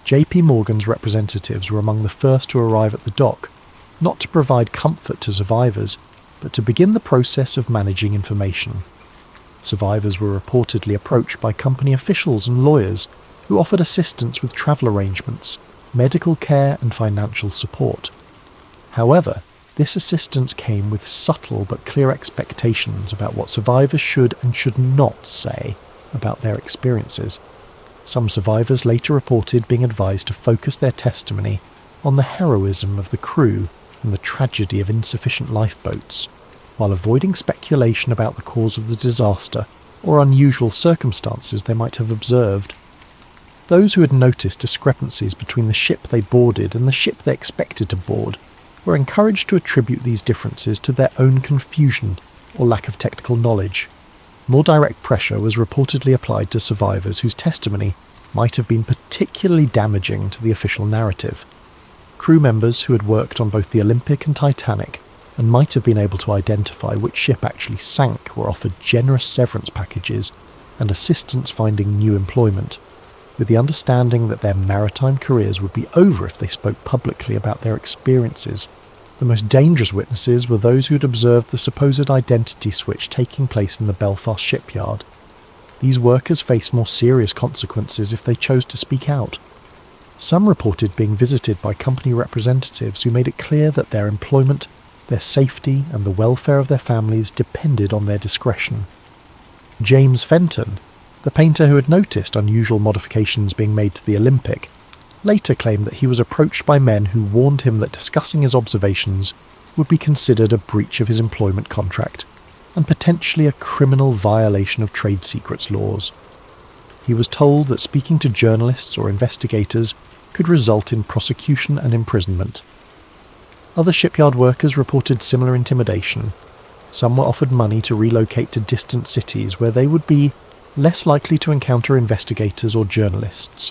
J.P. Morgan's representatives were among the first to arrive at the dock, not to provide comfort to survivors, but to begin the process of managing information. Survivors were reportedly approached by company officials and lawyers who offered assistance with travel arrangements, medical care and financial support. However, this assistance came with subtle but clear expectations about what survivors should and should not say about their experiences. Some survivors later reported being advised to focus their testimony on the heroism of the crew and the tragedy of insufficient lifeboats, while avoiding speculation about the cause of the disaster or unusual circumstances they might have observed. Those who had noticed discrepancies between the ship they boarded and the ship they expected to board were encouraged to attribute these differences to their own confusion or lack of technical knowledge. More direct pressure was reportedly applied to survivors whose testimony might have been particularly damaging to the official narrative. Crew members who had worked on both the Olympic and Titanic and might have been able to identify which ship actually sank were offered generous severance packages and assistance finding new employment, with the understanding that their maritime careers would be over if they spoke publicly about their experiences. The most dangerous witnesses were those who had observed the supposed identity switch taking place in the Belfast shipyard. These workers faced more serious consequences if they chose to speak out. Some reported being visited by company representatives who made it clear that their employment, their safety and the welfare of their families depended on their discretion. James Fenton, the painter who had noticed unusual modifications being made to the Olympic, later claimed that he was approached by men who warned him that discussing his observations would be considered a breach of his employment contract and potentially a criminal violation of trade secrets laws. He was told that speaking to journalists or investigators could result in prosecution and imprisonment. Other shipyard workers reported similar intimidation. Some were offered money to relocate to distant cities where they would be less likely to encounter investigators or journalists.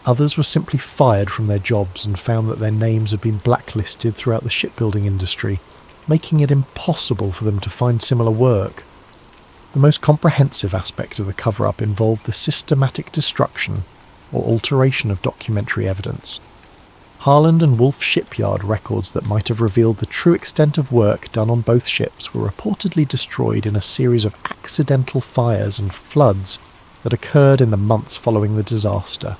Others were simply fired from their jobs and found that their names had been blacklisted throughout the shipbuilding industry, making it impossible for them to find similar work. The most comprehensive aspect of the cover-up involved the systematic destruction or alteration of documentary evidence. Harland and Wolff shipyard records that might have revealed the true extent of work done on both ships were reportedly destroyed in a series of accidental fires and floods that occurred in the months following the disaster.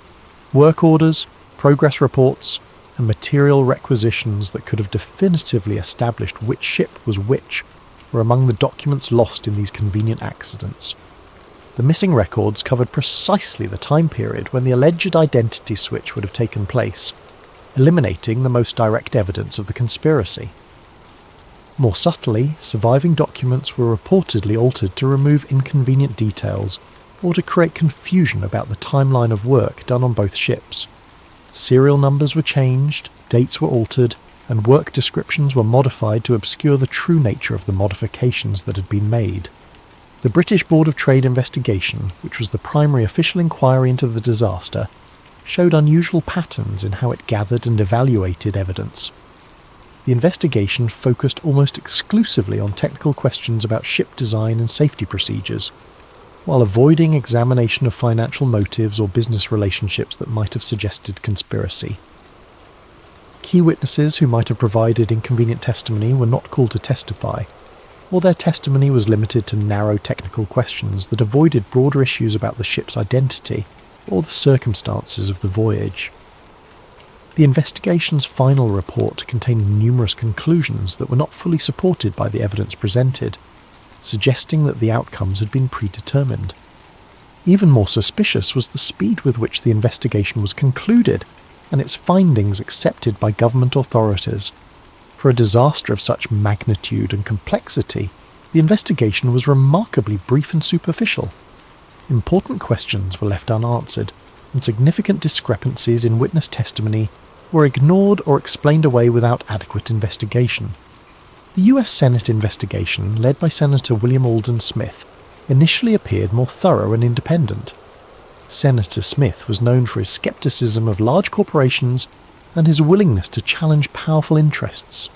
Work orders, progress reports, and material requisitions that could have definitively established which ship was which were among the documents lost in these convenient accidents. The missing records covered precisely the time period when the alleged identity switch would have taken place, eliminating the most direct evidence of the conspiracy. More subtly, surviving documents were reportedly altered to remove inconvenient details or to create confusion about the timeline of work done on both ships. Serial numbers were changed, dates were altered, and work descriptions were modified to obscure the true nature of the modifications that had been made. The British Board of Trade investigation, which was the primary official inquiry into the disaster, showed unusual patterns in how it gathered and evaluated evidence. The investigation focused almost exclusively on technical questions about ship design and safety procedures, while avoiding examination of financial motives or business relationships that might have suggested conspiracy. Key witnesses who might have provided inconvenient testimony were not called to testify, or their testimony was limited to narrow technical questions that avoided broader issues about the ship's identity or the circumstances of the voyage. The investigation's final report contained numerous conclusions that were not fully supported by the evidence presented, suggesting that the outcomes had been predetermined. Even more suspicious was the speed with which the investigation was concluded and its findings accepted by government authorities. For a disaster of such magnitude and complexity, the investigation was remarkably brief and superficial. Important questions were left unanswered, and significant discrepancies in witness testimony were ignored or explained away without adequate investigation. The US Senate investigation, led by Senator William Alden Smith, initially appeared more thorough and independent. Senator Smith was known for his skepticism of large corporations and his willingness to challenge powerful interests.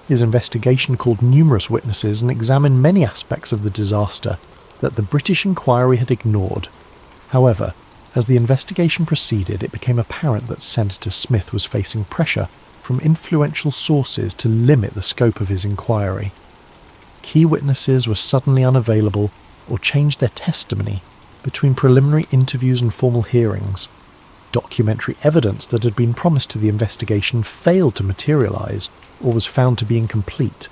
His investigation called numerous witnesses and examined many aspects of the disaster that the British inquiry had ignored. However, as the investigation proceeded, it became apparent that Senator Smith was facing pressure from influential sources to limit the scope of his inquiry. Key witnesses were suddenly unavailable or changed their testimony between preliminary interviews and formal hearings. Documentary evidence that had been promised to the investigation failed to materialize or was found to be incomplete.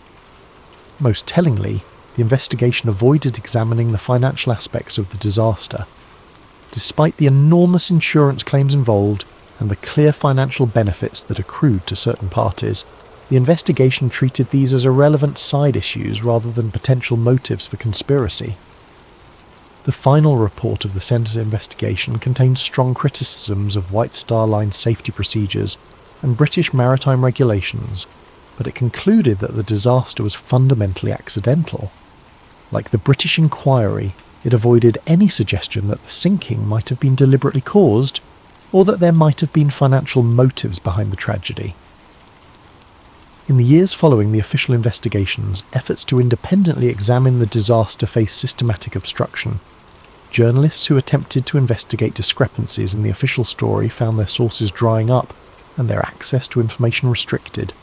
Most tellingly, the investigation avoided examining the financial aspects of the disaster. Despite the enormous insurance claims involved and the clear financial benefits that accrued to certain parties, the investigation treated these as irrelevant side issues rather than potential motives for conspiracy. The final report of the Senate investigation contained strong criticisms of White Star Line safety procedures and British maritime regulations, but it concluded that the disaster was fundamentally accidental. Like the British inquiry, it avoided any suggestion that the sinking might have been deliberately caused, or that there might have been financial motives behind the tragedy. In the years following the official investigations, efforts to independently examine the disaster faced systematic obstruction. Journalists who attempted to investigate discrepancies in the official story found their sources drying up and their access to information restricted.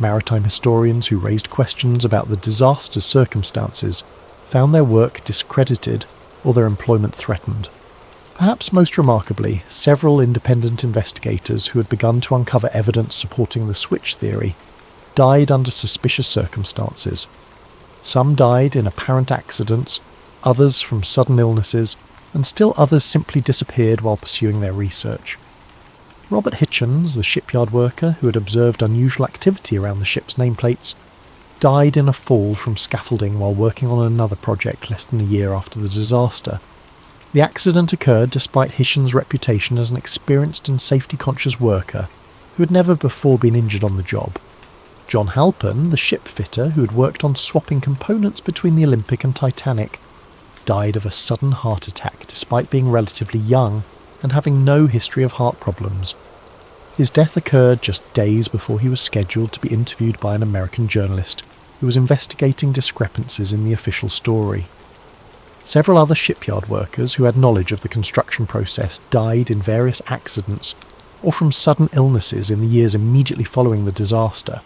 Maritime historians who raised questions about the disaster's circumstances found their work discredited or their employment threatened. Perhaps most remarkably, several independent investigators who had begun to uncover evidence supporting the switch theory died under suspicious circumstances. Some died in apparent accidents, others from sudden illnesses, and still others simply disappeared while pursuing their research. Robert Hitchens, the shipyard worker who had observed unusual activity around the ship's nameplates, died in a fall from scaffolding while working on another project less than a year after the disaster. The accident occurred despite Hitchens' reputation as an experienced and safety-conscious worker who had never before been injured on the job. John Halpern, the ship fitter who had worked on swapping components between the Olympic and Titanic, died of a sudden heart attack despite being relatively young and having no history of heart problems. His death occurred just days before he was scheduled to be interviewed by an American journalist who was investigating discrepancies in the official story. Several other shipyard workers who had knowledge of the construction process died in various accidents or from sudden illnesses in the years immediately following the disaster.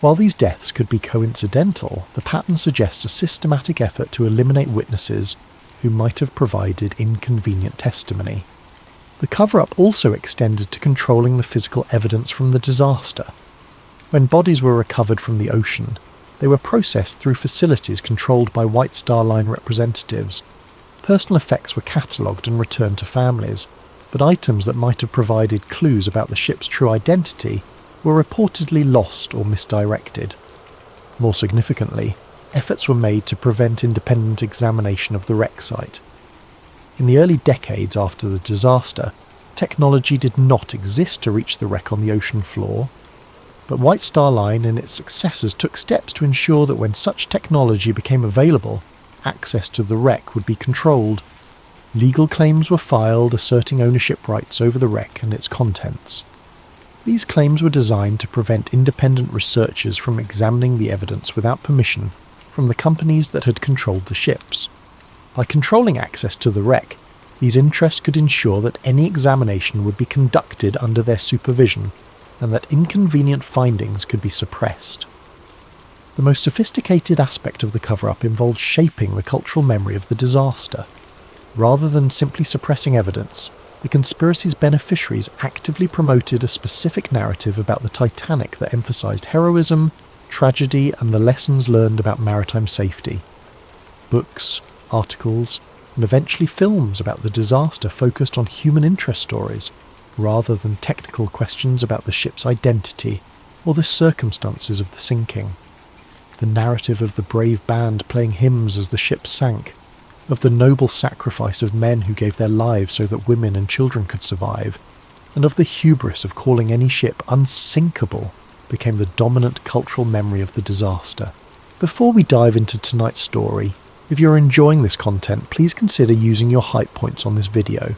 While these deaths could be coincidental, the pattern suggests a systematic effort to eliminate witnesses who might have provided inconvenient testimony. The cover-up also extended to controlling the physical evidence from the disaster. When bodies were recovered from the ocean, they were processed through facilities controlled by White Star Line representatives. Personal effects were catalogued and returned to families, but items that might have provided clues about the ship's true identity were reportedly lost or misdirected. More significantly, efforts were made to prevent independent examination of the wreck site. In the early decades after the disaster, technology did not exist to reach the wreck on the ocean floor, but White Star Line and its successors took steps to ensure that when such technology became available, access to the wreck would be controlled. Legal claims were filed asserting ownership rights over the wreck and its contents. These claims were designed to prevent independent researchers from examining the evidence without permission from the companies that had controlled the ships. By controlling access to the wreck, these interests could ensure that any examination would be conducted under their supervision and that inconvenient findings could be suppressed. The most sophisticated aspect of the cover-up involved shaping the cultural memory of the disaster. Rather than simply suppressing evidence, the conspiracy's beneficiaries actively promoted a specific narrative about the Titanic that emphasized heroism, tragedy, and the lessons learned about maritime safety. Books, articles, and eventually films about the disaster focused on human interest stories, rather than technical questions about the ship's identity or the circumstances of the sinking. The narrative of the brave band playing hymns as the ship sank, of the noble sacrifice of men who gave their lives so that women and children could survive, and of the hubris of calling any ship unsinkable, became the dominant cultural memory of the disaster. Before we dive into tonight's story, if you're enjoying this content, please consider using your hype points on this video.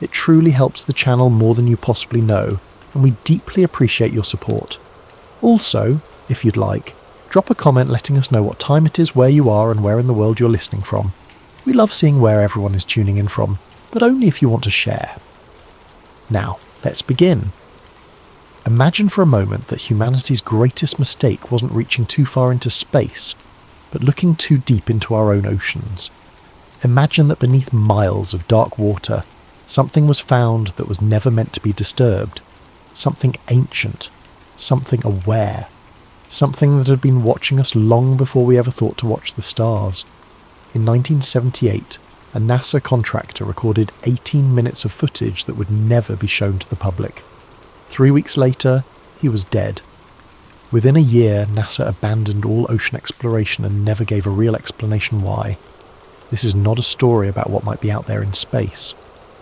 It truly helps the channel more than you possibly know, and we deeply appreciate your support. Also, if you'd like, drop a comment letting us know what time it is, where you are, and where in the world you're listening from. We love seeing where everyone is tuning in from, but only if you want to share. Now, let's begin. Imagine for a moment that humanity's greatest mistake wasn't reaching too far into space, but looking too deep into our own oceans. Imagine that beneath miles of dark water, something was found that was never meant to be disturbed. Something ancient, something aware, something that had been watching us long before we ever thought to watch the stars. In 1978, a NASA contractor recorded 18 minutes of footage that would never be shown to the public. 3 weeks later, he was dead. Within a year, NASA abandoned all ocean exploration and never gave a real explanation why. This is not a story about what might be out there in space.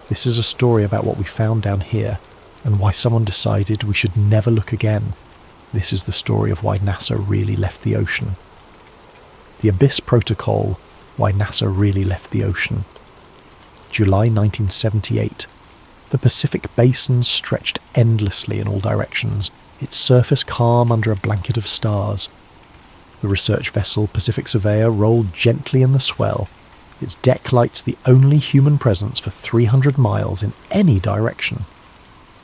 This is a story about what we found down here, and why someone decided we should never look again. This is the story of why NASA really left the ocean. The Abyss Protocol, why NASA really left the ocean. July 1978. The Pacific Basin stretched endlessly in all directions, its surface calm under a blanket of stars. The research vessel Pacific Surveyor rolled gently in the swell, its deck lights the only human presence for 300 miles in any direction.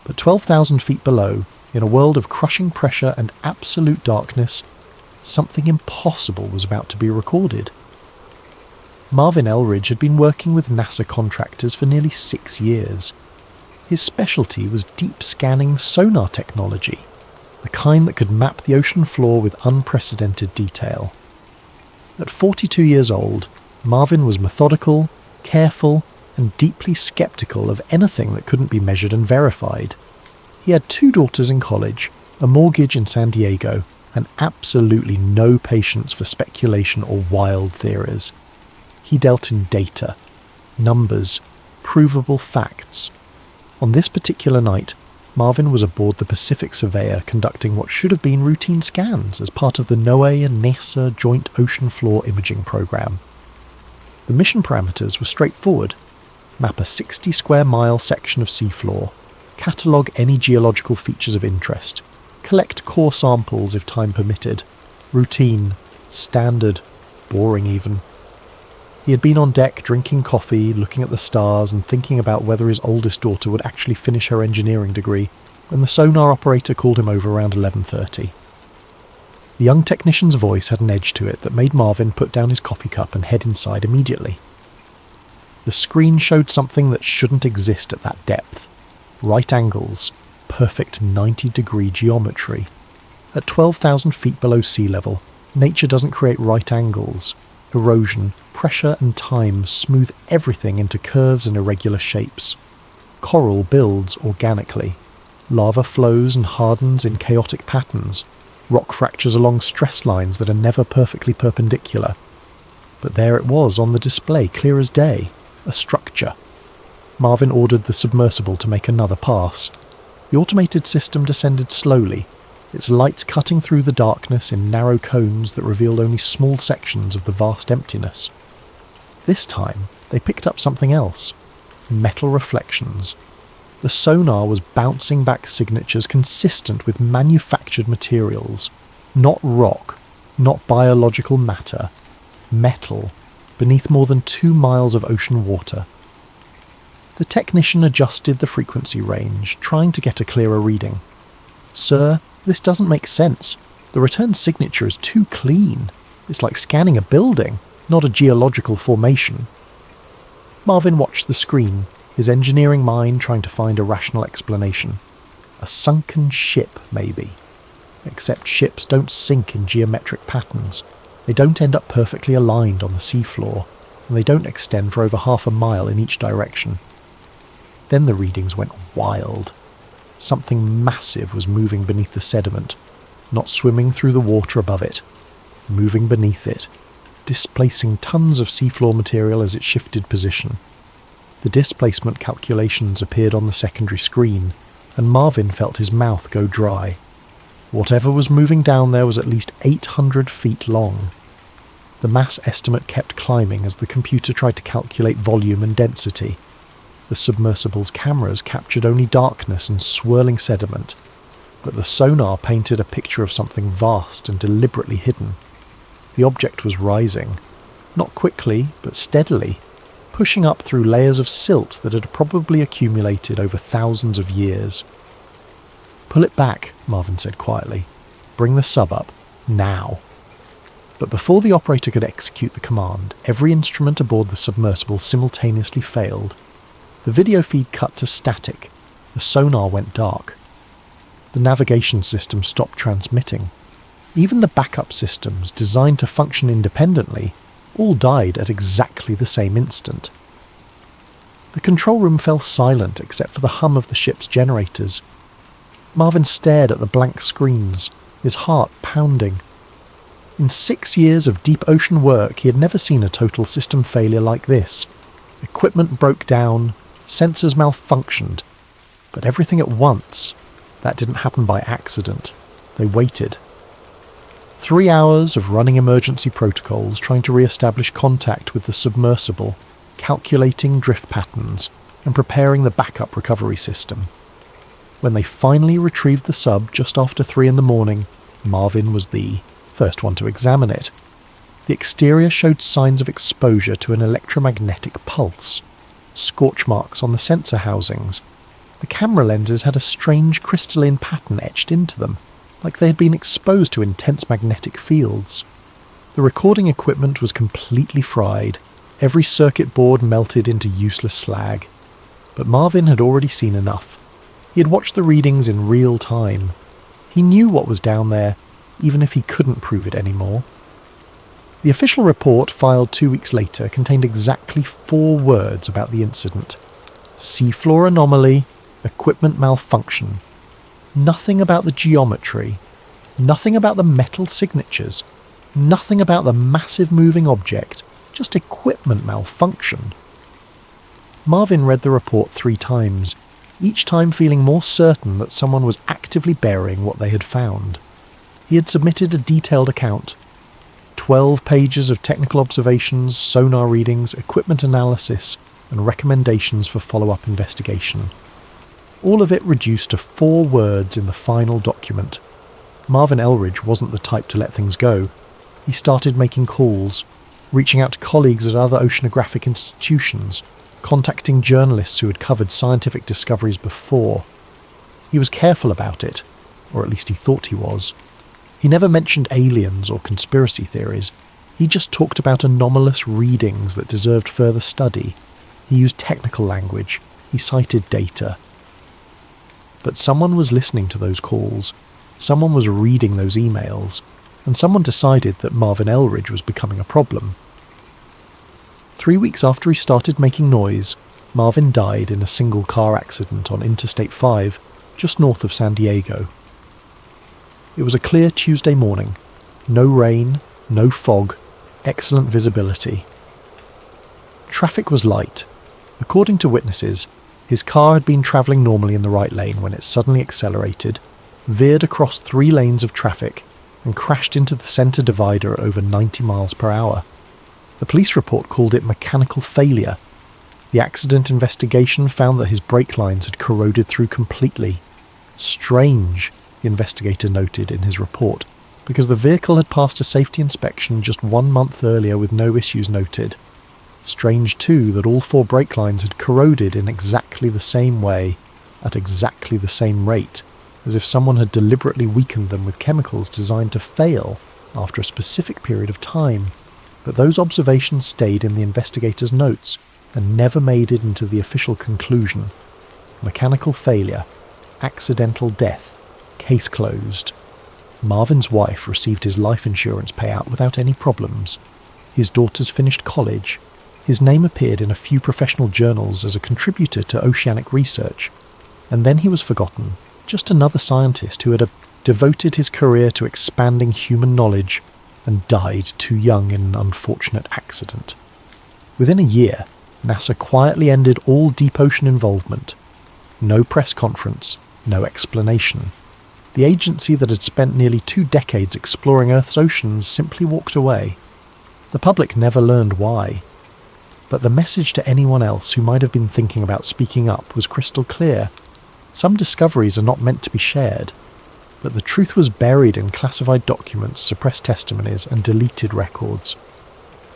But 12,000 feet below, in a world of crushing pressure and absolute darkness, something impossible was about to be recorded. Marvin Elridge had been working with NASA contractors for nearly 6 years. His specialty was deep scanning sonar technology, the kind that could map the ocean floor with unprecedented detail. At 42 years old, Marvin was methodical, careful, and deeply skeptical of anything that couldn't be measured and verified. He had 2 daughters in college, a mortgage in San Diego, and absolutely no patience for speculation or wild theories. He dealt in data, numbers, provable facts. On this particular night, Marvin was aboard the Pacific Surveyor conducting what should have been routine scans as part of the NOAA and NASA Joint Ocean Floor Imaging Program. The mission parameters were straightforward. Map a 60 square mile section of seafloor, catalogue any geological features of interest, collect core samples if time permitted. Routine, standard, boring even. He had been on deck drinking coffee, looking at the stars and thinking about whether his oldest daughter would actually finish her engineering degree when the sonar operator called him over around 11:30. The young technician's voice had an edge to it that made Marvin put down his coffee cup and head inside immediately. The screen showed something that shouldn't exist at that depth. Right angles, perfect 90-degree geometry. At 12,000 feet below sea level, nature doesn't create right angles. Erosion, pressure and time smooth everything into curves and irregular shapes. Coral builds organically. Lava flows and hardens in chaotic patterns. Rock fractures along stress lines that are never perfectly perpendicular. But there it was on the display, clear as day. A structure. Marvin ordered the submersible to make another pass. The automated system descended slowly, its lights cutting through the darkness in narrow cones that revealed only small sections of the vast emptiness. This time, they picked up something else. Metal reflections. The sonar was bouncing back signatures consistent with manufactured materials. Not rock, not biological matter. Metal, beneath more than 2 miles of ocean water. The technician adjusted the frequency range, trying to get a clearer reading. "Sir, this doesn't make sense. The return signature is too clean. It's like scanning a building, not a geological formation." Marvin watched the screen, his engineering mind trying to find a rational explanation. A sunken ship, maybe. Except ships don't sink in geometric patterns. They don't end up perfectly aligned on the seafloor, and they don't extend for over half a mile in each direction. Then the readings went wild. Something massive was moving beneath the sediment, not swimming through the water above it, moving beneath it, displacing tons of seafloor material as it shifted position. The displacement calculations appeared on the secondary screen, and Marvin felt his mouth go dry. Whatever was moving down there was at least 800 feet long. The mass estimate kept climbing as the computer tried to calculate volume and density. The submersible's cameras captured only darkness and swirling sediment, but the sonar painted a picture of something vast and deliberately hidden. The object was rising, not quickly, but steadily, pushing up through layers of silt that had probably accumulated over thousands of years. "Pull it back," Marvin said quietly. "Bring the sub up, now." But before the operator could execute the command, every instrument aboard the submersible simultaneously failed. The video feed cut to static. The sonar went dark. The navigation system stopped transmitting. Even the backup systems, designed to function independently, all died at exactly the same instant. The control room fell silent except for the hum of the ship's generators. Marvin stared at the blank screens, his heart pounding. In 6 years of deep ocean work, he had never seen a total system failure like this. Equipment broke down, sensors malfunctioned, but everything at once. That didn't happen by accident. They waited. 3 hours of running emergency protocols, trying to re-establish contact with the submersible, calculating drift patterns, and preparing the backup recovery system. When they finally retrieved the sub just after 3 in the morning, Marvin was the first one to examine it. The exterior showed signs of exposure to an electromagnetic pulse, scorch marks on the sensor housings. The camera lenses had a strange crystalline pattern etched into them, like they had been exposed to intense magnetic fields. The recording equipment was completely fried, every circuit board melted into useless slag. But Marvin had already seen enough. He had watched the readings in real time. He knew what was down there, even if he couldn't prove it anymore. The official report, filed 2 weeks later, contained exactly 4 words about the incident. Seafloor anomaly, equipment malfunction. Nothing about the geometry. Nothing about the metal signatures. Nothing about the massive moving object. Just equipment malfunction. Marvin read the report 3 times, each time feeling more certain that someone was actively burying what they had found. He had submitted a detailed account. 12 pages of technical observations, sonar readings, equipment analysis, and recommendations for follow-up investigation. All of it reduced to 4 words in the final document. Marvin Elridge wasn't the type to let things go. He started making calls, reaching out to colleagues at other oceanographic institutions, contacting journalists who had covered scientific discoveries before. He was careful about it, or at least he thought he was. He never mentioned aliens or conspiracy theories. He just talked about anomalous readings that deserved further study. He used technical language. He cited data. But someone was listening to those calls. Someone was reading those emails. And someone decided that Marvin Elridge was becoming a problem. 3 weeks after he started making noise, Marvin died in a single car accident on Interstate 5, just north of San Diego. It was a clear Tuesday morning. No rain, no fog, excellent visibility. Traffic was light. According to witnesses, his car had been travelling normally in the right lane when it suddenly accelerated, veered across 3 lanes of traffic, and crashed into the centre divider at over 90 miles per hour. The police report called it mechanical failure. The accident investigation found that his brake lines had corroded through completely. Strange, the investigator noted in his report, because the vehicle had passed a safety inspection just 1 month earlier with no issues noted. Strange too that all 4 brake lines had corroded in exactly the same way, at exactly the same rate, as if someone had deliberately weakened them with chemicals designed to fail after a specific period of time. But those observations stayed in the investigator's notes and never made it into the official conclusion. Mechanical failure, accidental death, case closed. Marvin's wife received his life insurance payout without any problems. His daughters finished college. His name appeared in a few professional journals as a contributor to oceanic research. And then he was forgotten, just another scientist who had devoted his career to expanding human knowledge and died too young in an unfortunate accident. Within a year, NASA quietly ended all deep ocean involvement. No press conference, no explanation. The agency that had spent nearly 2 decades exploring Earth's oceans simply walked away. The public never learned why. But the message to anyone else who might have been thinking about speaking up was crystal clear. Some discoveries are not meant to be shared. But the truth was buried in classified documents, suppressed testimonies, and deleted records.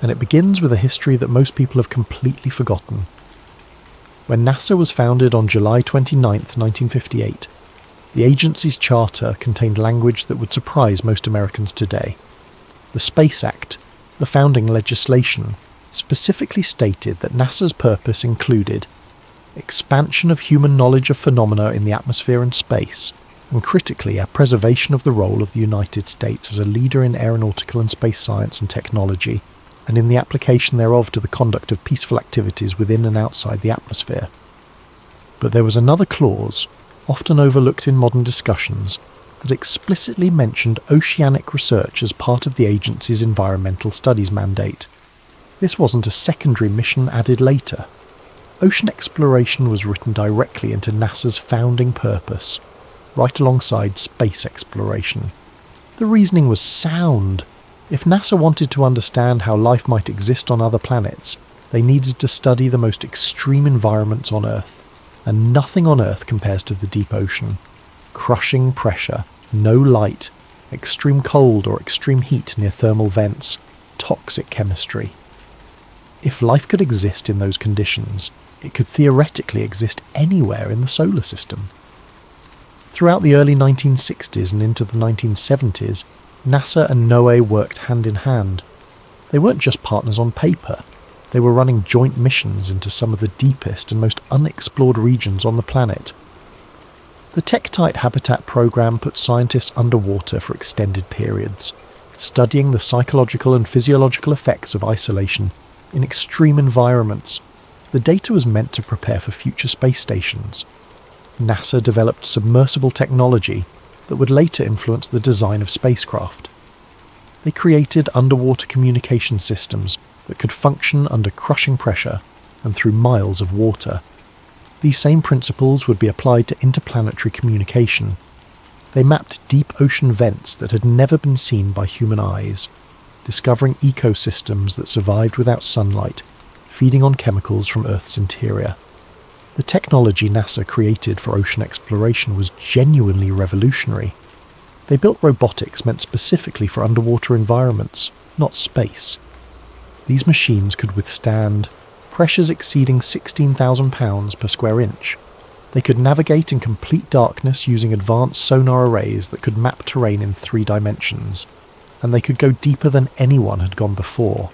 And it begins with a history that most people have completely forgotten. When NASA was founded on July 29, 1958, the agency's charter contained language that would surprise most Americans today. The Space Act, the founding legislation, specifically stated that NASA's purpose included expansion of human knowledge of phenomena in the atmosphere and space, and critically, a preservation of the role of the United States as a leader in aeronautical and space science and technology, and in the application thereof to the conduct of peaceful activities within and outside the atmosphere. But there was another clause, often overlooked in modern discussions, that explicitly mentioned oceanic research as part of the agency's environmental studies mandate. This wasn't a secondary mission added later. Ocean exploration was written directly into NASA's founding purpose, right alongside space exploration. The reasoning was sound. If NASA wanted to understand how life might exist on other planets, they needed to study the most extreme environments on Earth, and nothing on Earth compares to the deep ocean. Crushing pressure, no light, extreme cold or extreme heat near thermal vents, toxic chemistry. If life could exist in those conditions, it could theoretically exist anywhere in the solar system. Throughout the early 1960s and into the 1970s, NASA and NOAA worked hand in hand. They weren't just partners on paper. They were running joint missions into some of the deepest and most unexplored regions on the planet. The Tektite Habitat program put scientists underwater for extended periods, studying the psychological and physiological effects of isolation in extreme environments. The data was meant to prepare for future space stations. NASA developed submersible technology that would later influence the design of spacecraft. They created underwater communication systems that could function under crushing pressure and through miles of water. These same principles would be applied to interplanetary communication. They mapped deep ocean vents that had never been seen by human eyes, discovering ecosystems that survived without sunlight, feeding on chemicals from Earth's interior. The technology NASA created for ocean exploration was genuinely revolutionary. They built robotics meant specifically for underwater environments, not space. These machines could withstand pressures exceeding 16,000 pounds per square inch. They could navigate in complete darkness using advanced sonar arrays that could map terrain in 3 dimensions, and they could go deeper than anyone had gone before.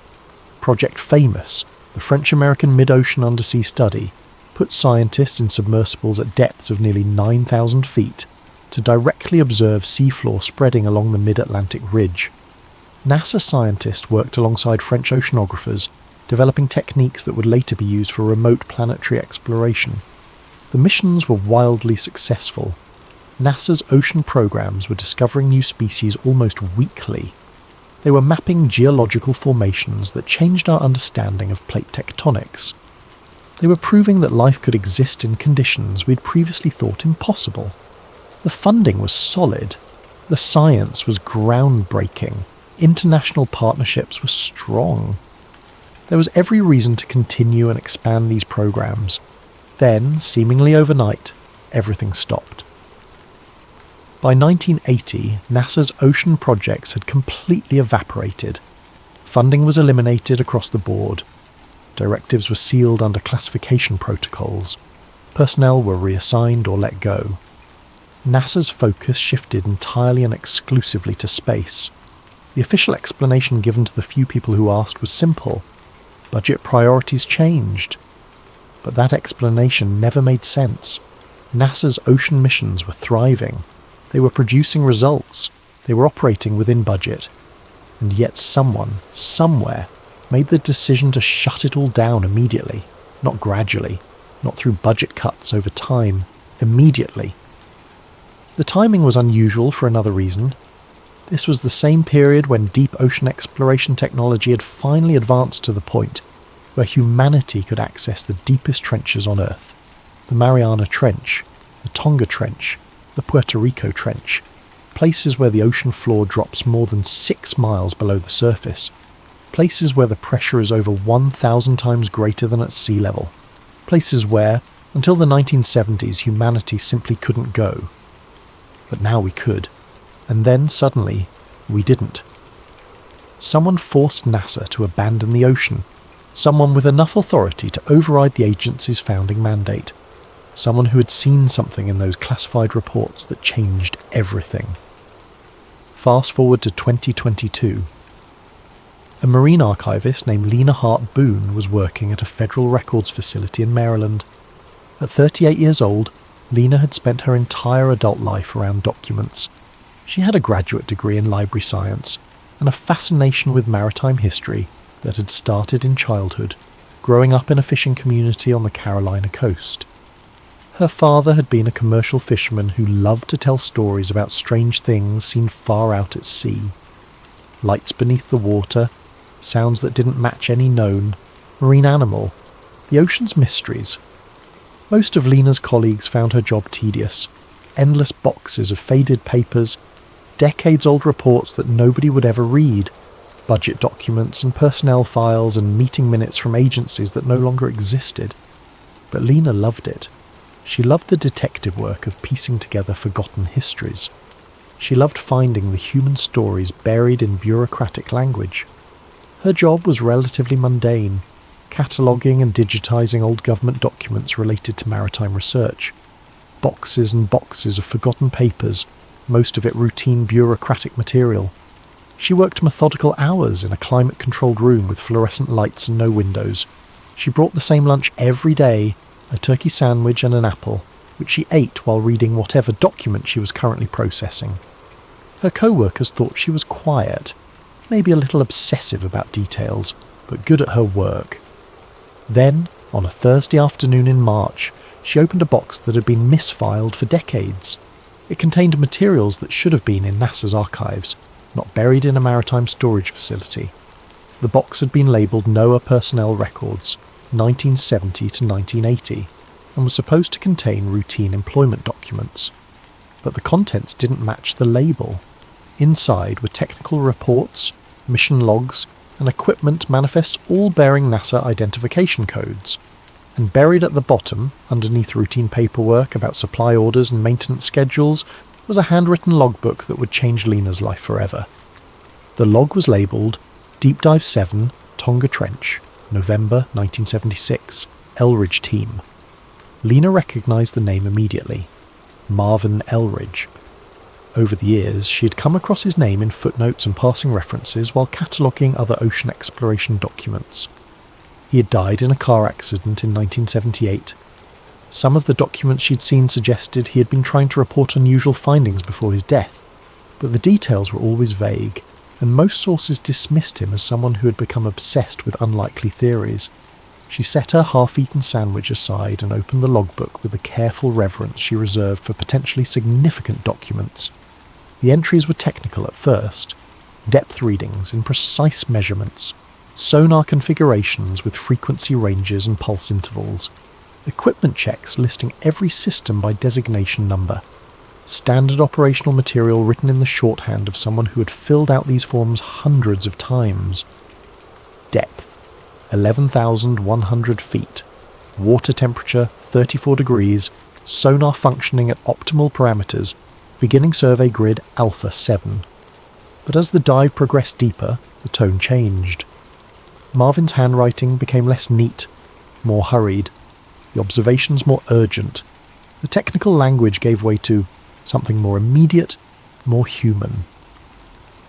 Project Famous, the French-American mid-ocean undersea study, put scientists in submersibles at depths of nearly 9,000 feet to directly observe seafloor spreading along the mid-Atlantic ridge. NASA scientists worked alongside French oceanographers, developing techniques that would later be used for remote planetary exploration. The missions were wildly successful. NASA's ocean programs were discovering new species almost weekly. They were mapping geological formations that changed our understanding of plate tectonics. They were proving that life could exist in conditions we'd previously thought impossible. The funding was solid. The science was groundbreaking. International partnerships were strong. There was every reason to continue and expand these programs. Then, seemingly overnight, everything stopped. By 1980, NASA's ocean projects had completely evaporated. Funding was eliminated across the board. Directives were sealed under classification protocols. Personnel were reassigned or let go. NASA's focus shifted entirely and exclusively to space. The official explanation given to the few people who asked was simple. Budget priorities changed. But that explanation never made sense. NASA's ocean missions were thriving. They were producing results. They were operating within budget. And yet someone, somewhere, made the decision to shut it all down immediately, not gradually, not through budget cuts over time, immediately. The timing was unusual for another reason. This was the same period when deep ocean exploration technology had finally advanced to the point where humanity could access the deepest trenches on Earth. The Mariana Trench, the Tonga Trench, the Puerto Rico Trench, places where the ocean floor drops more than 6 miles below the surface, places where the pressure is over 1,000 times greater than at sea level, places where, until the 1970s, humanity simply couldn't go. But now we could. And then, suddenly, we didn't. Someone forced NASA to abandon the ocean. Someone with enough authority to override the agency's founding mandate. Someone who had seen something in those classified reports that changed everything. Fast forward to 2022. A marine archivist named Lena Hart Boone was working at a federal records facility in Maryland. At 38 years old, Lena had spent her entire adult life around documents. She had a graduate degree in library science and a fascination with maritime history that had started in childhood, growing up in a fishing community on the Carolina coast. Her father had been a commercial fisherman who loved to tell stories about strange things seen far out at sea. Lights beneath the water, sounds that didn't match any known, marine animal, the ocean's mysteries. Most of Lena's colleagues found her job tedious. Endless boxes of faded papers, decades-old reports that nobody would ever read, budget documents and personnel files and meeting minutes from agencies that no longer existed. But Lena loved it. She loved the detective work of piecing together forgotten histories. She loved finding the human stories buried in bureaucratic language. Her job was relatively mundane, cataloguing and digitising old government documents related to maritime research. Boxes and boxes of forgotten papers, most of it routine bureaucratic material. She worked methodical hours in a climate-controlled room with fluorescent lights and no windows. She brought the same lunch every day, a turkey sandwich and an apple, which she ate while reading whatever document she was currently processing. Her co-workers thought she was quiet, maybe a little obsessive about details, but good at her work. Then, on a Thursday afternoon in March, she opened a box that had been misfiled for decades. It contained materials that should have been in NASA's archives, not buried in a maritime storage facility. The box had been labelled NOAA Personnel Records, 1970 to 1980, and was supposed to contain routine employment documents. But the contents didn't match the label. Inside were technical reports, mission logs, and equipment manifests all bearing NASA identification codes. And buried at the bottom, underneath routine paperwork about supply orders and maintenance schedules, was a handwritten logbook that would change Lena's life forever. The log was labelled Deep Dive 7, Tonga Trench, November 1976, Elridge Team. Lena recognised the name immediately. Marvin Elridge. Over the years, she had come across his name in footnotes and passing references while cataloguing other ocean exploration documents. He had died in a car accident in 1978. Some of the documents she'd seen suggested he had been trying to report unusual findings before his death, but the details were always vague, and most sources dismissed him as someone who had become obsessed with unlikely theories. She set her half-eaten sandwich aside and opened the logbook with the careful reverence she reserved for potentially significant documents. The entries were technical at first, depth readings in precise measurements, sonar configurations with frequency ranges and pulse intervals, equipment checks listing every system by designation number, standard operational material written in the shorthand of someone who had filled out these forms hundreds of times. Depth, 11,100 feet. Water temperature, 34 degrees. Sonar functioning at optimal parameters. Beginning survey grid Alpha 7. But as the dive progressed deeper, the tone changed. Marvin's handwriting became less neat, more hurried. The observations more urgent. The technical language gave way to something more immediate, more human.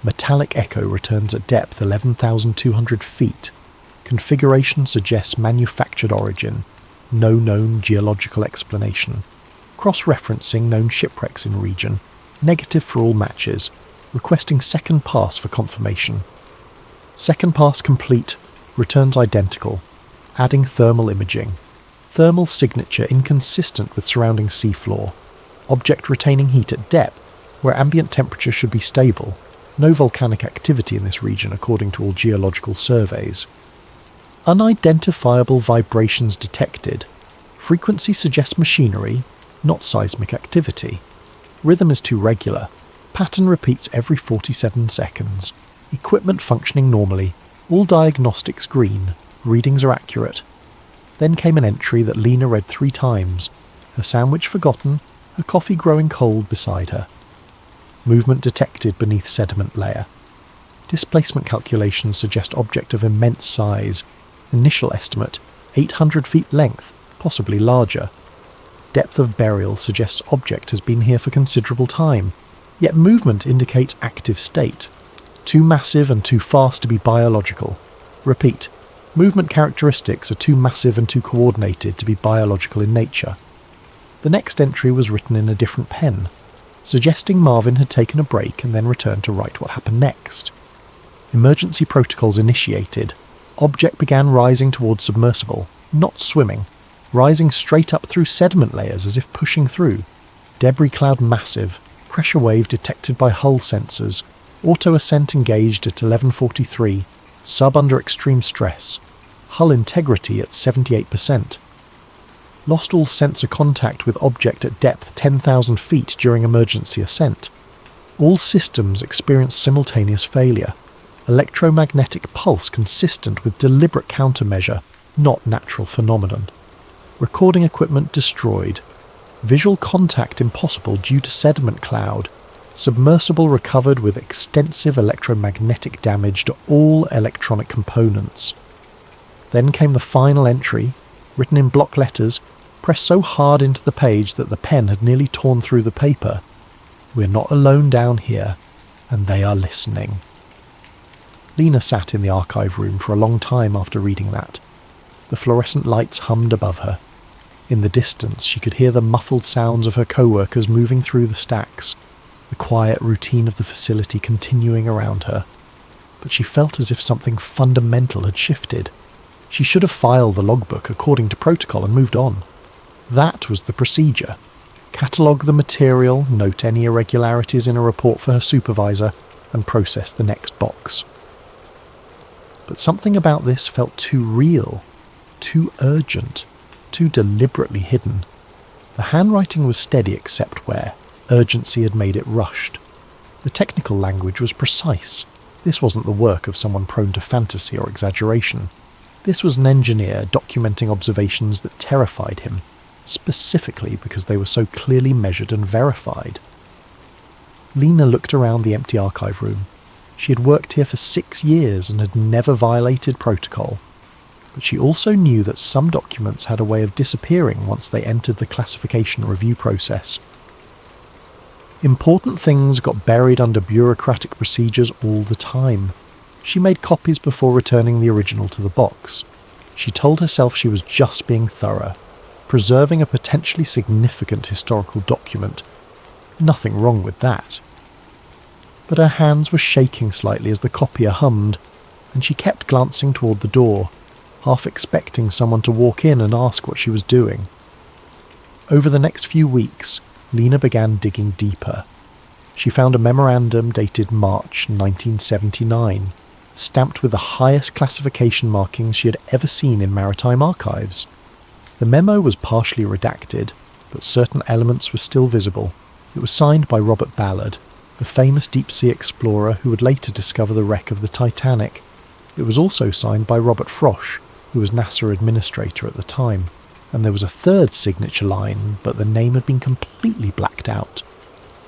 Metallic echo returns at depth 11,200 feet. Configuration suggests manufactured origin. No known geological explanation. Cross-referencing known shipwrecks in region. Negative for all matches. Requesting second pass for confirmation. Second pass complete. Returns identical. Adding thermal imaging. Thermal signature inconsistent with surrounding seafloor. Object retaining heat at depth, where ambient temperature should be stable. No volcanic activity in this region according to all geological surveys. Unidentifiable vibrations detected. Frequency suggests machinery, not seismic activity. Rhythm is too regular. Pattern repeats every 47 seconds. Equipment functioning normally. All diagnostics green. Readings are accurate. Then came an entry that Lena read 3 times. Her sandwich forgotten, her coffee growing cold beside her. Movement detected beneath sediment layer. Displacement calculations suggest object of immense size. Initial estimate, 800 feet length, possibly larger. Depth of burial suggests object has been here for considerable time, yet movement indicates active state. Too massive and too fast to be biological. Repeat, movement characteristics are too massive and too coordinated to be biological in nature. The next entry was written in a different pen, suggesting Marvin had taken a break and then returned to write what happened next. Emergency protocols initiated. Object began rising towards submersible, not swimming, rising straight up through sediment layers as if pushing through. Debris cloud massive, pressure wave detected by hull sensors, auto ascent engaged at 11:43, sub under extreme stress, hull integrity at 78%. Lost all sensor contact with object at depth 10,000 feet during emergency ascent. All systems experienced simultaneous failure. Electromagnetic pulse consistent with deliberate countermeasure, not natural phenomenon. Recording equipment destroyed. visual contact impossible due to sediment cloud, submersible recovered with extensive electromagnetic damage to all electronic components. Then came the final entry, written in block letters, pressed so hard into the page that the pen had nearly torn through the paper. "We're not alone down here, and they are listening." Lena sat in the archive room for a long time after reading that. The fluorescent lights hummed above her. In the distance, she could hear the muffled sounds of her co-workers moving through the stacks, the quiet routine of the facility continuing around her. But she felt as if something fundamental had shifted. She should have filed the logbook according to protocol and moved on. That was the procedure. Catalogue the material, note any irregularities in a report for her supervisor, and process the next box. But something about this felt too real, too urgent, too deliberately hidden. The handwriting was steady except where urgency had made it rushed. The technical language was precise. This wasn't the work of someone prone to fantasy or exaggeration. This was an engineer documenting observations that terrified him, specifically because they were so clearly measured and verified. Lena looked around the empty archive room. She had worked here for 6 years and had never violated protocol. But she also knew that some documents had a way of disappearing once they entered the classification review process. Important things got buried under bureaucratic procedures all the time. She made copies before returning the original to the box. She told herself she was just being thorough, preserving a potentially significant historical document. Nothing wrong with that. But her hands were shaking slightly as the copier hummed, and she kept glancing toward the door, half expecting someone to walk in and ask what she was doing. Over the next few weeks, Lena began digging deeper. She found a memorandum dated March 1979, stamped with the highest classification markings she had ever seen in maritime archives. The memo was partially redacted, but certain elements were still visible. It was signed by Robert Ballard, the famous deep-sea explorer who would later discover the wreck of the Titanic. It was also signed by Robert Frosch, who was NASA administrator at the time. And there was a third signature line, but the name had been completely blacked out.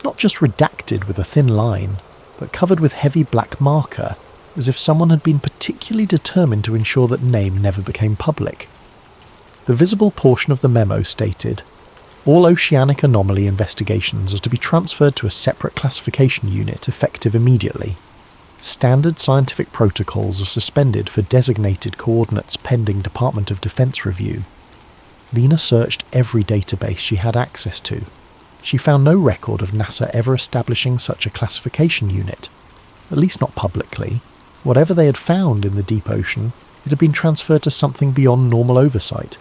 Not just redacted with a thin line, but covered with heavy black marker, as if someone had been particularly determined to ensure that name never became public. The visible portion of the memo stated, "All oceanic anomaly investigations are to be transferred to a separate classification unit effective immediately. Standard scientific protocols are suspended for designated coordinates pending Department of Defense review." Lena searched every database she had access to. She found no record of NASA ever establishing such a classification unit, at least not publicly. Whatever they had found in the deep ocean, it had been transferred to something beyond normal oversight,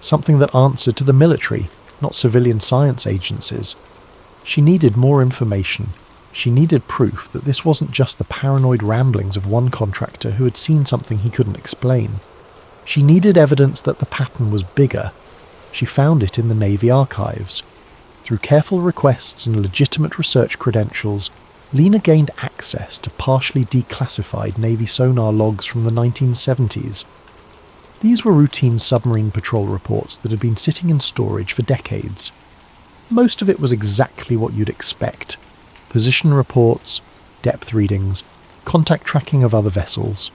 something that answered to the military, not civilian science agencies. She needed more information. She needed proof that this wasn't just the paranoid ramblings of one contractor who had seen something he couldn't explain. She needed evidence that the pattern was bigger. She found it in the Navy archives. Through careful requests and legitimate research credentials, Lena gained access to partially declassified Navy sonar logs from the 1970s. These were routine submarine patrol reports that had been sitting in storage for decades. Most of it was exactly what you'd expect: position reports, depth readings, contact tracking of other vessels.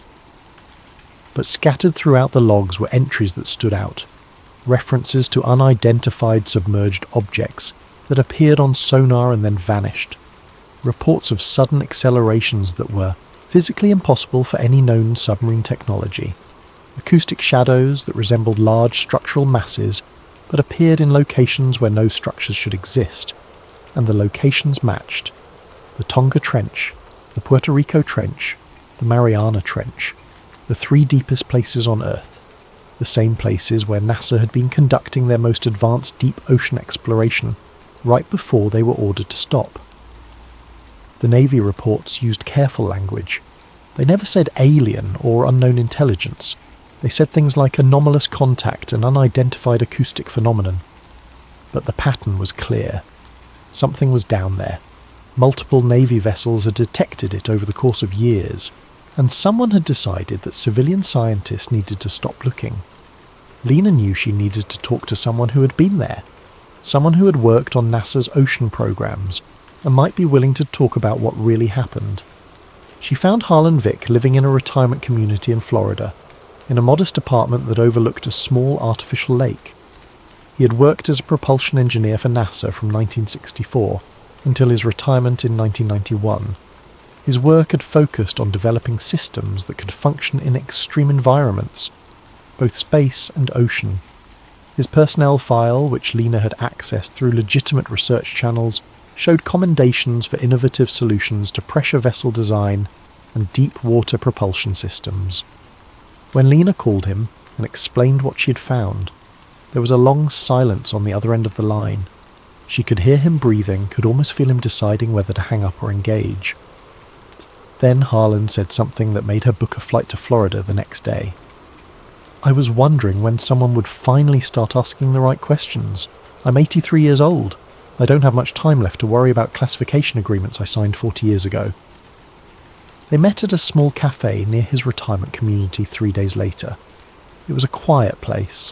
But scattered throughout the logs were entries that stood out, references to unidentified submerged objects that appeared on sonar and then vanished, reports of sudden accelerations that were physically impossible for any known submarine technology, acoustic shadows that resembled large structural masses but appeared in locations where no structures should exist, and the locations matched: the Tonga Trench, the Puerto Rico Trench, the Mariana Trench, the 3 deepest places on Earth, the same places where NASA had been conducting their most advanced deep ocean exploration right before they were ordered to stop. The Navy reports used careful language. They never said alien or unknown intelligence. They said things like anomalous contact and unidentified acoustic phenomenon. But the pattern was clear. Something was down there. Multiple Navy vessels had detected it over the course of years, and someone had decided that civilian scientists needed to stop looking. Lena knew she needed to talk to someone who had been there. someone who had worked on NASA's ocean programs and might be willing to talk about what really happened. She found Harlan Vick living in a retirement community in Florida, in a modest apartment that overlooked a small artificial lake. He had worked as a propulsion engineer for NASA from 1964 until his retirement in 1991. His work had focused on developing systems that could function in extreme environments, both space and ocean. His personnel file, which Lena had accessed through legitimate research channels, showed commendations for innovative solutions to pressure vessel design and deep water propulsion systems. When Lena called him and explained what she had found, there was a long silence on the other end of the line. She could hear him breathing, could almost feel him deciding whether to hang up or engage. Then Harlan said something that made her book a flight to Florida the next day. "I was wondering when someone would finally start asking the right questions. I'm 83 years old. I don't have much time left to worry about classification agreements I signed 40 years ago." They met at a small cafe near his retirement community 3 days later. It was a quiet place,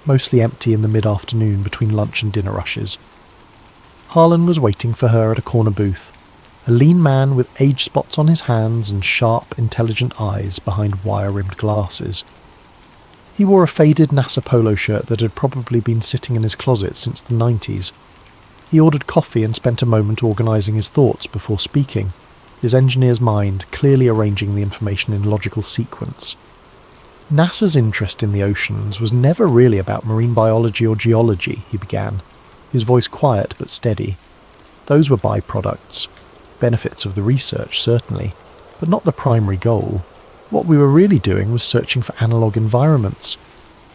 mostly empty in the mid-afternoon between lunch and dinner rushes. Harlan was waiting for her at a corner booth, a lean man with age spots on his hands and sharp, intelligent eyes behind wire-rimmed glasses. He wore a faded NASA polo shirt that had probably been sitting in his closet since the 90s. He ordered coffee and spent a moment organising his thoughts before speaking, his engineer's mind clearly arranging the information in logical sequence. NASA's interest in the oceans was never really about marine biology or geology, he began, his voice quiet but steady. Those were byproducts, benefits of the research certainly, but not the primary goal. What we were really doing was searching for analogue environments,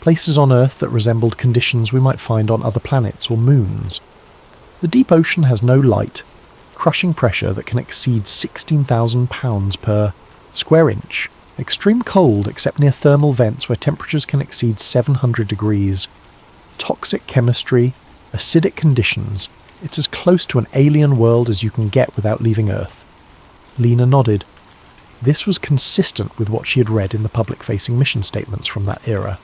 places on Earth that resembled conditions we might find on other planets or moons. The deep ocean has no light, crushing pressure that can exceed 16,000 pounds per square inch, extreme cold except near thermal vents where temperatures can exceed 700 degrees, toxic chemistry, acidic conditions. It's as close to an alien world as you can get without leaving Earth. Lena nodded. This was consistent with what she had read in the public-facing mission statements from that era.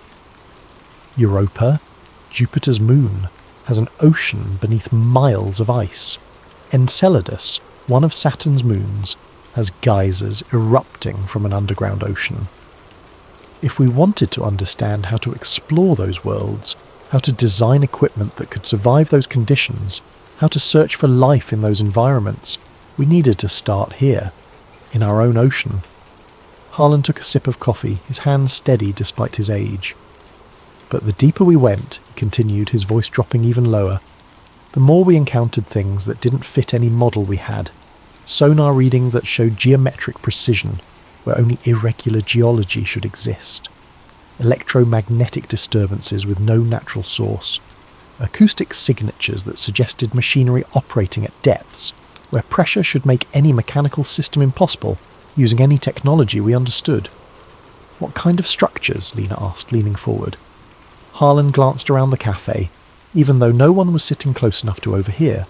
Europa, Jupiter's moon, has an ocean beneath miles of ice. Enceladus, one of Saturn's moons, has geysers erupting from an underground ocean. If we wanted to understand how to explore those worlds, how to design equipment that could survive those conditions, how to search for life in those environments, we needed to start here, in our own ocean. Harlan took a sip of coffee, his hands steady despite his age. But the deeper we went, he continued, his voice dropping even lower, the more we encountered things that didn't fit any model we had. Sonar reading that showed geometric precision, where only irregular geology should exist. Electromagnetic disturbances with no natural source. Acoustic signatures that suggested machinery operating at depths, where pressure should make any mechanical system impossible, using any technology we understood. "What kind of structures?" Lena asked, leaning forward. Harlan glanced around the cafe, even though no one was sitting close enough to overhear.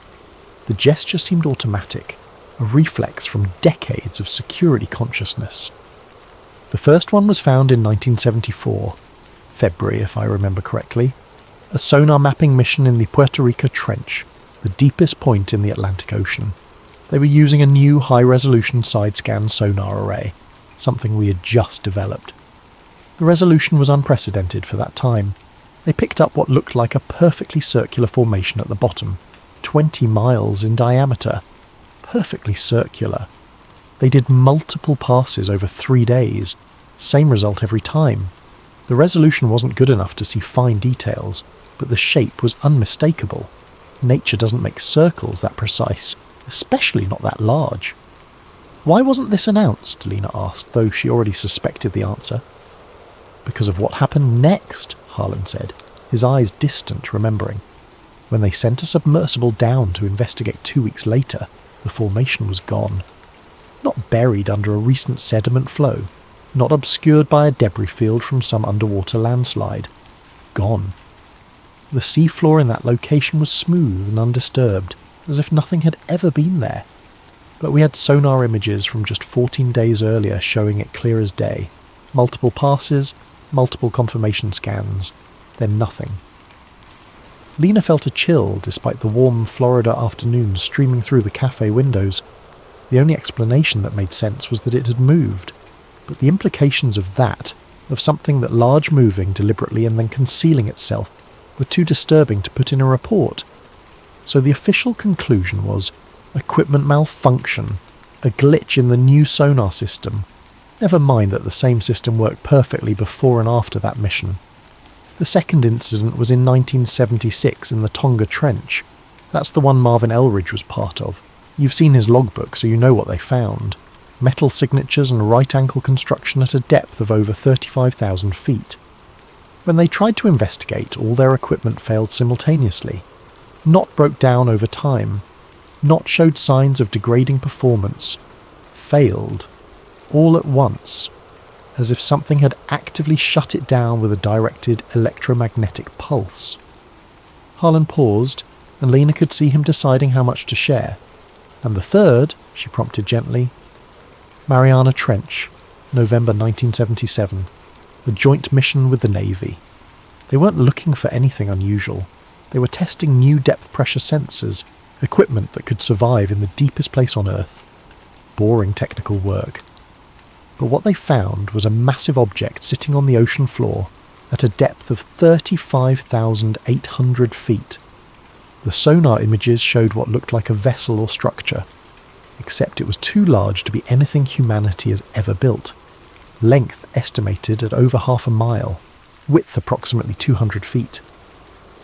The gesture seemed automatic, a reflex from decades of security consciousness. The first one was found in 1974, February if I remember correctly, a sonar mapping mission in the Puerto Rico Trench, the deepest point in the Atlantic Ocean. They were using a new high-resolution side-scan sonar array, something we had just developed. The resolution was unprecedented for that time. They picked up what looked like a perfectly circular formation at the bottom, 20 miles in diameter. Perfectly circular. They did multiple passes over 3 days. Same result every time. The resolution wasn't good enough to see fine details, but the shape was unmistakable. Nature doesn't make circles that precise, especially not that large. "Why wasn't this announced?" Lena asked, though she already suspected the answer. "Because of what happened next," Harlan said, his eyes distant, remembering. "When they sent a submersible down to investigate 2 weeks later, the formation was gone. Not buried under a recent sediment flow, not obscured by a debris field from some underwater landslide. Gone. The seafloor in that location was smooth and undisturbed, as if nothing had ever been there. But we had sonar images from just 14 days earlier showing it clear as day. Multiple passes, multiple confirmation scans, then nothing." Lena felt a chill despite the warm Florida afternoon streaming through the cafe windows. The only explanation that made sense was that it had moved, but the implications of that, of something that large moving deliberately and then concealing itself, were too disturbing to put in a report. So the official conclusion was equipment malfunction, a glitch in the new sonar system. Never mind that the same system worked perfectly before and after that mission. The second incident was in 1976 in the Tonga Trench. That's the one Marvin Elridge was part of. You've seen his logbook, so you know what they found. Metal signatures and right-angle construction at a depth of over 35,000 feet. When they tried to investigate, all their equipment failed simultaneously. Not broke down over time. Not showed signs of degrading performance. Failed. All at once. As if something had actively shut it down with a directed electromagnetic pulse. Harlan paused, and Lena could see him deciding how much to share. And the third, she prompted gently. Mariana Trench, November 1977. A joint mission with the Navy. They weren't looking for anything unusual. They were testing new depth pressure sensors, equipment that could survive in the deepest place on Earth. Boring technical work. But what they found was a massive object sitting on the ocean floor at a depth of 35,800 feet. The sonar images showed what looked like a vessel or structure, except it was too large to be anything humanity has ever built. Length estimated at over half a mile, width approximately 200 feet.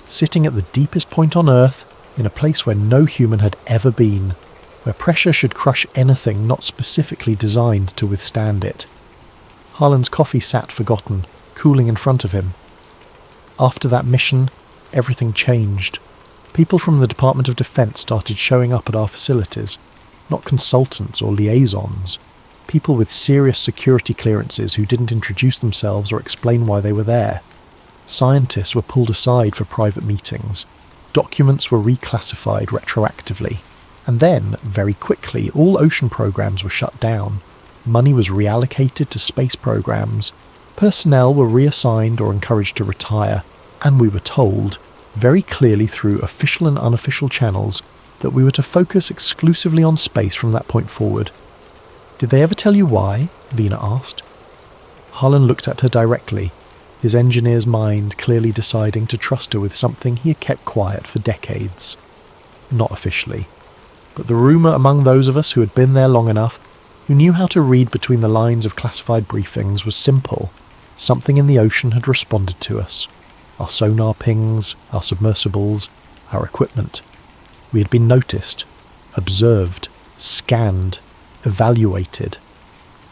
Sitting at the deepest point on Earth, in a place where no human had ever been, where pressure should crush anything not specifically designed to withstand it. Harlan's coffee sat forgotten, cooling in front of him. After that mission, everything changed. People from the Department of Defense started showing up at our facilities. Not consultants or liaisons. People with serious security clearances who didn't introduce themselves or explain why they were there. Scientists were pulled aside for private meetings. Documents were reclassified retroactively. And then, very quickly, all ocean programs were shut down. Money was reallocated to space programs. Personnel were reassigned or encouraged to retire. And we were told, very clearly through official and unofficial channels, that we were to focus exclusively on space from that point forward. Did they ever tell you why? Lena asked. Harlan looked at her directly, his engineer's mind clearly deciding to trust her with something he had kept quiet for decades. Not officially. But the rumour among those of us who had been there long enough, who knew how to read between the lines of classified briefings, was simple. Something in the ocean had responded to us. Our sonar pings, our submersibles, our equipment. We had been noticed, observed, scanned, evaluated,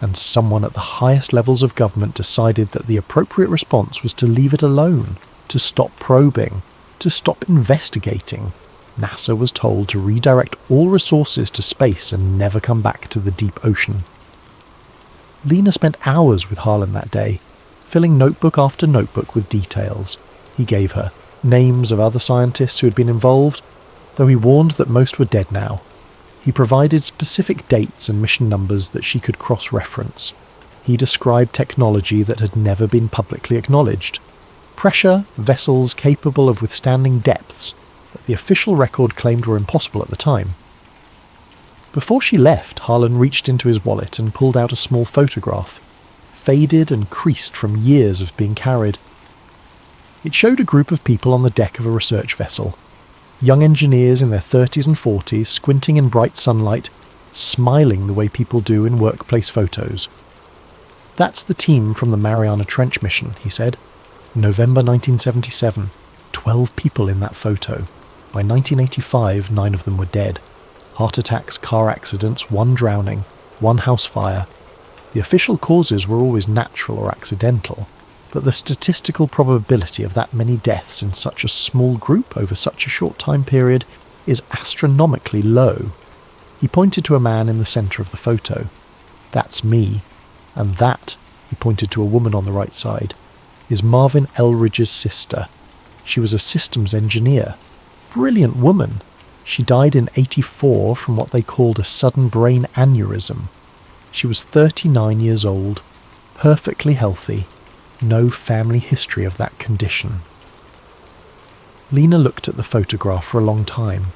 and someone at the highest levels of government decided that the appropriate response was to leave it alone, to stop probing, to stop investigating. NASA was told to redirect all resources to space and never come back to the deep ocean. Lena spent hours with Harlan that day, filling notebook after notebook with details. He gave her names of other scientists who had been involved, though he warned that most were dead now. He provided specific dates and mission numbers that she could cross-reference. He described technology that had never been publicly acknowledged. Pressure vessels capable of withstanding depths that the official record claimed were impossible at the time. Before she left, Harlan reached into his wallet and pulled out a small photograph, faded and creased from years of being carried. It showed a group of people on the deck of a research vessel. Young engineers in their 30s and 40s, squinting in bright sunlight, smiling the way people do in workplace photos. That's the team from the Mariana Trench mission, he said. November 1977. 12 people in that photo. By 1985, 9 of them were dead. Heart attacks, car accidents, 1 drowning, 1 house fire. The official causes were always natural or accidental, but the statistical probability of that many deaths in such a small group over such a short time period is astronomically low. He pointed to a man in the centre of the photo. That's me. And that, he pointed to a woman on the right side, is Marvin Elridge's sister. She was a systems engineer. Brilliant woman. She died in '84 from what they called a sudden brain aneurysm. She was 39 years old, perfectly healthy, no family history of that condition. Lena looked at the photograph for a long time,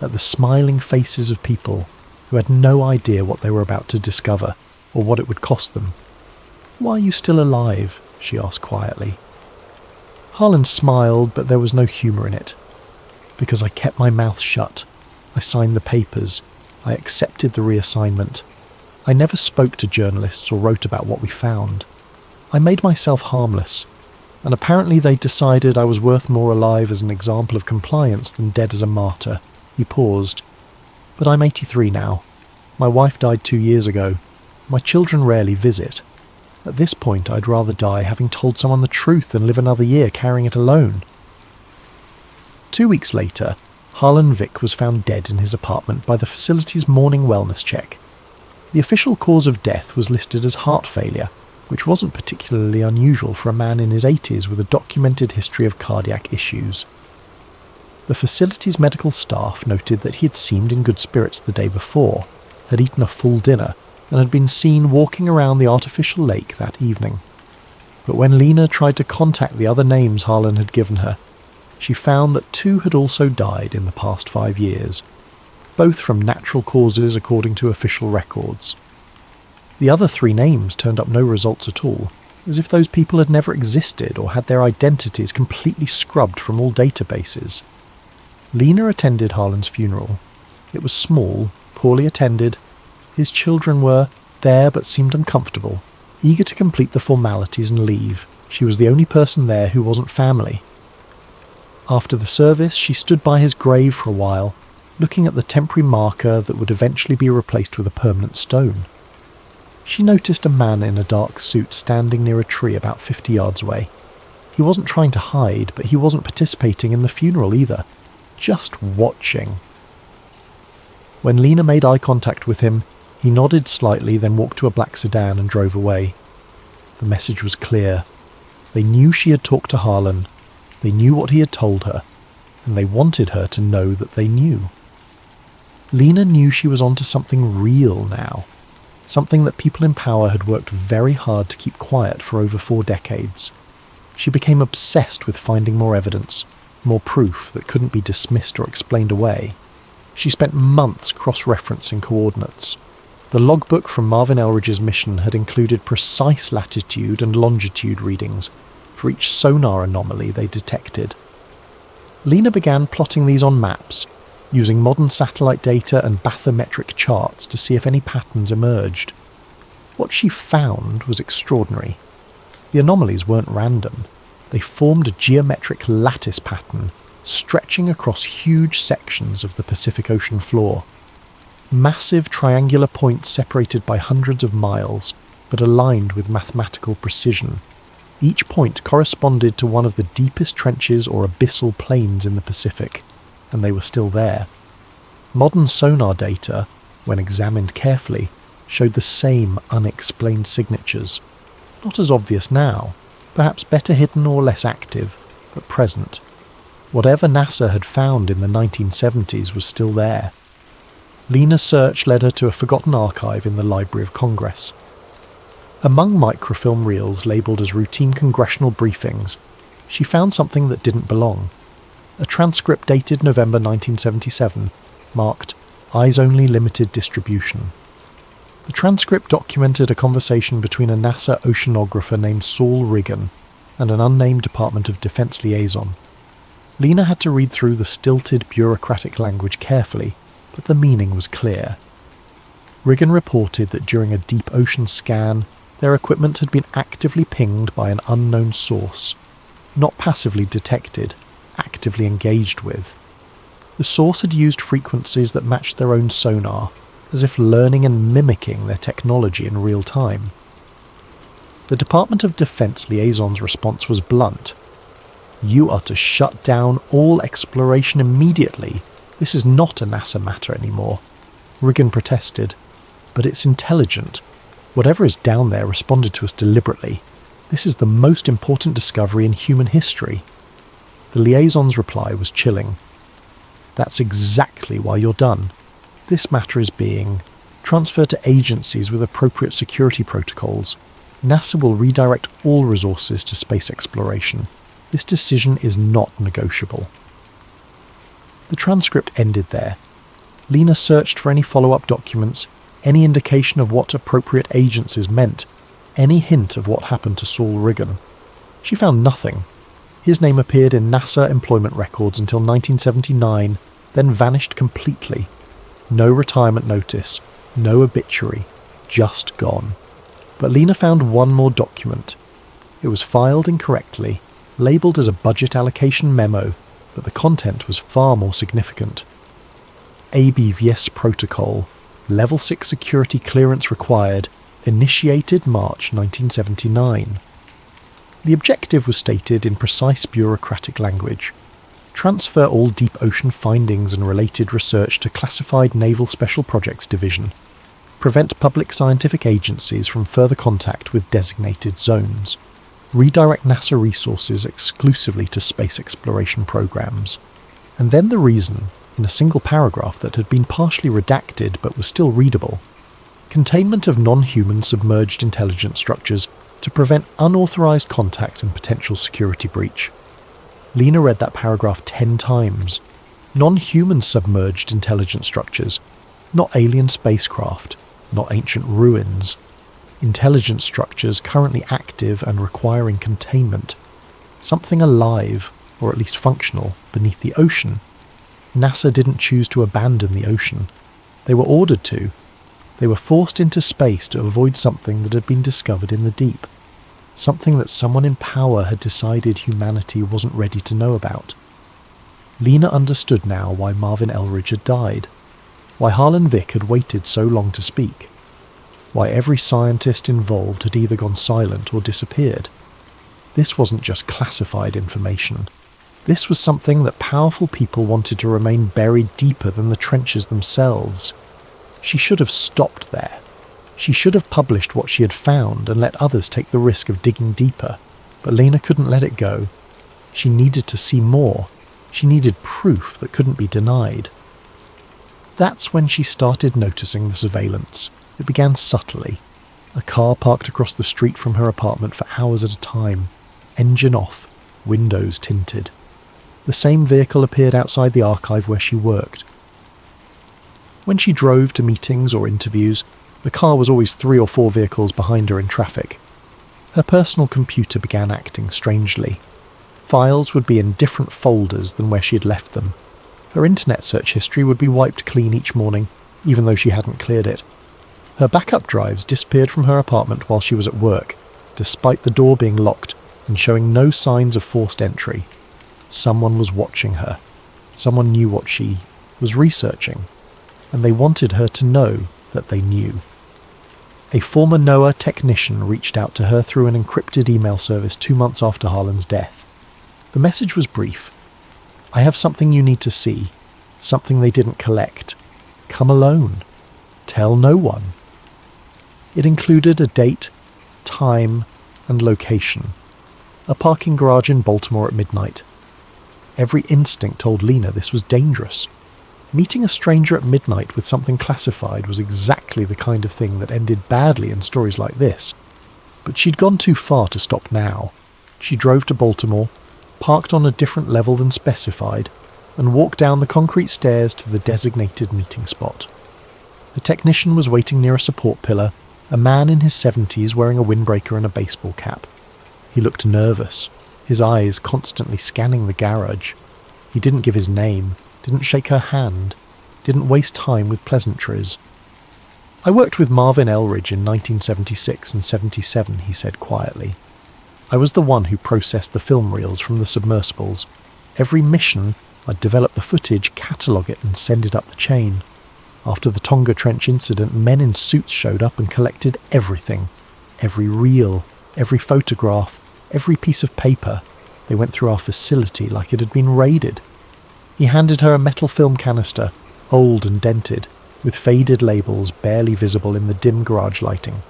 at the smiling faces of people who had no idea what they were about to discover or what it would cost them. "Why are you still alive?" she asked quietly. Harlan smiled, but there was no humour in it. "Because I kept my mouth shut. I signed the papers. I accepted the reassignment. I never spoke to journalists or wrote about what we found. I made myself harmless, and apparently they decided I was worth more alive as an example of compliance than dead as a martyr." He paused. "But I'm 83 now. My wife died 2 years ago. My children rarely visit. At this point, I'd rather die having told someone the truth than live another year carrying it alone." 2 weeks later, Harlan Vick was found dead in his apartment by the facility's morning wellness check. The official cause of death was listed as heart failure, which wasn't particularly unusual for a man in his 80s with a documented history of cardiac issues. The facility's medical staff noted that he had seemed in good spirits the day before, had eaten a full dinner, and had been seen walking around the artificial lake that evening. But when Lena tried to contact the other names Harlan had given her, she found that 2 had also died in the past 5 years, both from natural causes according to official records. The other 3 names turned up no results at all, as if those people had never existed or had their identities completely scrubbed from all databases. Lena attended Harlan's funeral. It was small, poorly attended. His children were there but seemed uncomfortable, eager to complete the formalities and leave. She was the only person there who wasn't family. After the service, she stood by his grave for a while, looking at the temporary marker that would eventually be replaced with a permanent stone. She noticed a man in a dark suit standing near a tree about 50 yards away. He wasn't trying to hide, but he wasn't participating in the funeral either, just watching. When Lena made eye contact with him, he nodded slightly, then walked to a black sedan and drove away. The message was clear. They knew she had talked to Harlan, they knew what he had told her, and they wanted her to know that they knew. Lena knew she was onto something real now, something that people in power had worked very hard to keep quiet for over 4 decades. She became obsessed with finding more evidence, more proof that couldn't be dismissed or explained away. She spent months cross-referencing coordinates. The logbook from Marvin Elridge's mission had included precise latitude and longitude readings for each sonar anomaly they detected. Lena began plotting these on maps, using modern satellite data and bathymetric charts to see if any patterns emerged. What she found was extraordinary. The anomalies weren't random. They formed a geometric lattice pattern stretching across huge sections of the Pacific Ocean floor. Massive triangular points separated by hundreds of miles, but aligned with mathematical precision. Each point corresponded to one of the deepest trenches or abyssal plains in the Pacific, and they were still there. Modern sonar data, when examined carefully, showed the same unexplained signatures. Not as obvious now, perhaps better hidden or less active, but present. Whatever NASA had found in the 1970s was still there. Lena's search led her to a forgotten archive in the Library of Congress. Among microfilm reels labelled as routine congressional briefings, she found something that didn't belong. A transcript dated November 1977, marked Eyes Only Limited Distribution. The transcript documented a conversation between a NASA oceanographer named Saul Riggin and an unnamed Department of Defense liaison. Lena had to read through the stilted bureaucratic language carefully, but the meaning was clear. Riggin reported that during a deep ocean scan, their equipment had been actively pinged by an unknown source, not passively detected, actively engaged with. The source had used frequencies that matched their own sonar, as if learning and mimicking their technology in real time. The Department of Defense liaison's response was blunt. "You are to shut down all exploration immediately. This is not a NASA matter anymore." Riggin protested. "But it's intelligent. Whatever is down there responded to us deliberately. This is the most important discovery in human history." The liaison's reply was chilling. "That's exactly why you're done. This matter is being transferred to agencies with appropriate security protocols. NASA will redirect all resources to space exploration. This decision is not negotiable. The transcript ended there. Lena searched for any follow-up documents, any indication of what appropriate agencies meant, any hint of what happened to Saul Riggin. She found nothing. His name appeared in NASA employment records until 1979, then vanished completely. No retirement notice, no obituary, just gone. But Lena found one more document. It was filed incorrectly, labelled as a budget allocation memo, but the content was far more significant. ABVS Protocol, Level 6 security clearance required, initiated March 1979. The objective was stated in precise bureaucratic language. Transfer all deep ocean findings and related research to Classified Naval Special Projects Division. Prevent public scientific agencies from further contact with designated zones. Redirect NASA resources exclusively to space exploration programs. And then the reason, in a single paragraph that had been partially redacted but was still readable. Containment of non-human submerged intelligence structures to prevent unauthorized contact and potential security breach. Lena read that paragraph 10 times. Non-human submerged intelligence structures, not alien spacecraft, not ancient ruins. Intelligence structures currently active and requiring containment. Something alive, or at least functional, beneath the ocean. NASA didn't choose to abandon the ocean. They were ordered to. They were forced into space to avoid something that had been discovered in the deep. Something that someone in power had decided humanity wasn't ready to know about. Lena understood now why Marvin Elridge had died. Why Harlan Vick had waited so long to speak. Why every scientist involved had either gone silent or disappeared. This wasn't just classified information. This was something that powerful people wanted to remain buried deeper than the trenches themselves. She should have stopped there. She should have published what she had found and let others take the risk of digging deeper. But Lena couldn't let it go. She needed to see more. She needed proof that couldn't be denied. That's when she started noticing the surveillance. It began subtly. A car parked across the street from her apartment for hours at a time. Engine off. Windows tinted. The same vehicle appeared outside the archive where she worked. When she drove to meetings or interviews, the car was always 3 or 4 vehicles behind her in traffic. Her personal computer began acting strangely. Files would be in different folders than where she had left them. Her internet search history would be wiped clean each morning, even though she hadn't cleared it. Her backup drives disappeared from her apartment while she was at work, despite the door being locked and showing no signs of forced entry. Someone was watching her. Someone knew what she was researching, and they wanted her to know that they knew. A former NOAA technician reached out to her through an encrypted email service 2 months after Harlan's death. The message was brief. I have something you need to see, something they didn't collect. Come alone. Tell no one. It included a date, time, and location. A parking garage in Baltimore at midnight. Every instinct told Lena this was dangerous. Meeting a stranger at midnight with something classified was exactly the kind of thing that ended badly in stories like this. But she'd gone too far to stop now. She drove to Baltimore, parked on a different level than specified, and walked down the concrete stairs to the designated meeting spot. The technician was waiting near a support pillar, a man in his 70s wearing a windbreaker and a baseball cap. He looked nervous, his eyes constantly scanning the garage. He didn't give his name, didn't shake her hand, didn't waste time with pleasantries. I worked with Marvin Elridge in 1976 and 77, he said quietly. I was the one who processed the film reels from the submersibles. Every mission, I'd develop the footage, catalogue it and send it up the chain. After the Tonga Trench incident, men in suits showed up and collected everything. Every reel, every photograph, every piece of paper. They went through our facility like it had been raided. He handed her a metal film canister, old and dented, with faded labels barely visible in the dim garage lighting.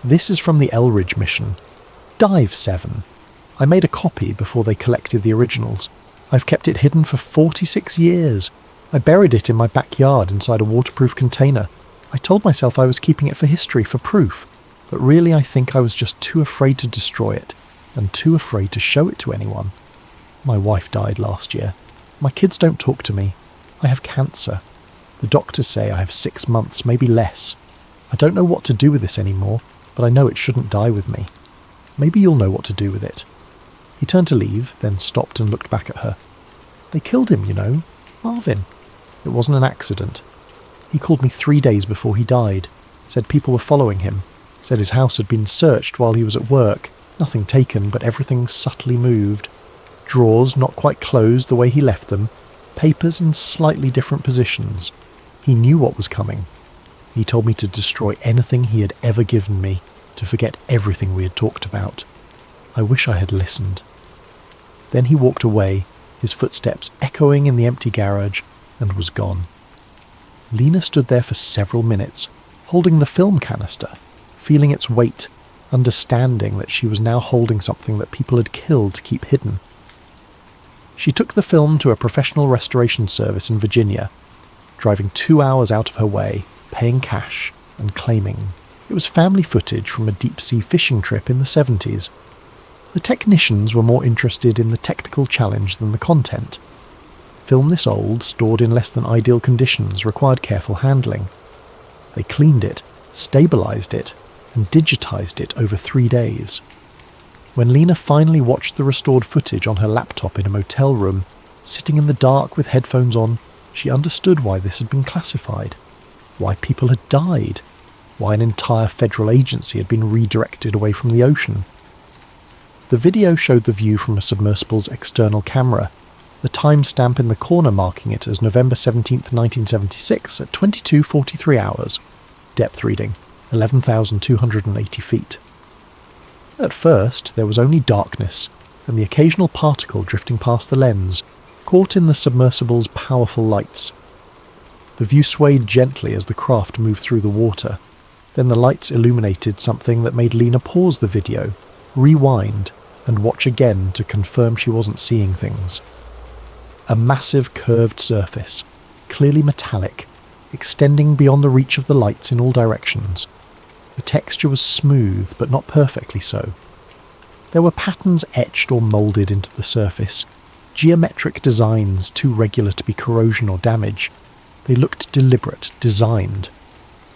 This is from the Elridge mission. Dive 7. I made a copy before they collected the originals. I've kept it hidden for 46 years. I buried it in my backyard inside a waterproof container. I told myself I was keeping it for history, for proof, but really I think I was just too afraid to destroy it, and too afraid to show it to anyone. My wife died last year. My kids don't talk to me. I have cancer. The doctors say I have 6 months, maybe less. I don't know what to do with this anymore, but I know it shouldn't die with me. Maybe you'll know what to do with it." He turned to leave, then stopped and looked back at her. "They killed him, you know. Marvin. It wasn't an accident. He called me 3 days before he died. Said people were following him. Said his house had been searched while he was at work. Nothing taken, but everything subtly moved. Drawers not quite closed the way he left them. Papers in slightly different positions. He knew what was coming. He told me to destroy anything he had ever given me, to forget everything we had talked about. I wish I had listened." Then he walked away, his footsteps echoing in the empty garage, and was gone. Lena stood there for several minutes, holding the film canister, feeling its weight, understanding that she was now holding something that people had killed to keep hidden. She took the film to a professional restoration service in Virginia, driving 2 hours out of her way, paying cash, and claiming it was family footage from a deep-sea fishing trip in the 70s. The technicians were more interested in the technical challenge than the content. Film this old, stored in less than ideal conditions, required careful handling. They cleaned it, stabilized it, and digitized it over 3 days. When Lena finally watched the restored footage on her laptop in a motel room, sitting in the dark with headphones on, she understood why this had been classified, why people had died, why an entire federal agency had been redirected away from the ocean. The video showed the view from a submersible's external camera, the timestamp in the corner marking it as November 17th, 1976 at 22:43 hours. Depth reading, 11,280 feet. At first, there was only darkness, and the occasional particle drifting past the lens, caught in the submersible's powerful lights. The view swayed gently as the craft moved through the water. Then the lights illuminated something that made Lena pause the video, rewind, and watch again to confirm she wasn't seeing things. A massive curved surface, clearly metallic, extending beyond the reach of the lights in all directions. The texture was smooth, but not perfectly so. There were patterns etched or moulded into the surface, geometric designs too regular to be corrosion or damage. They looked deliberate, designed.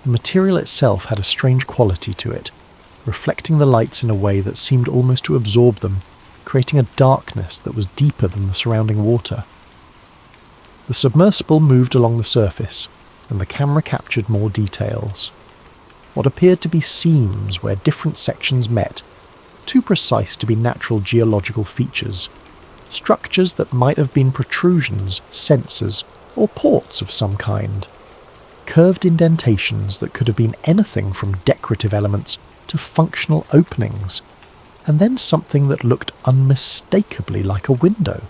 The material itself had a strange quality to it, reflecting the lights in a way that seemed almost to absorb them, creating a darkness that was deeper than the surrounding water. The submersible moved along the surface, and the camera captured more details. What appeared to be seams where different sections met, too precise to be natural geological features. Structures that might have been protrusions, sensors, or ports of some kind. Curved indentations that could have been anything from decorative elements to functional openings, and then something that looked unmistakably like a window.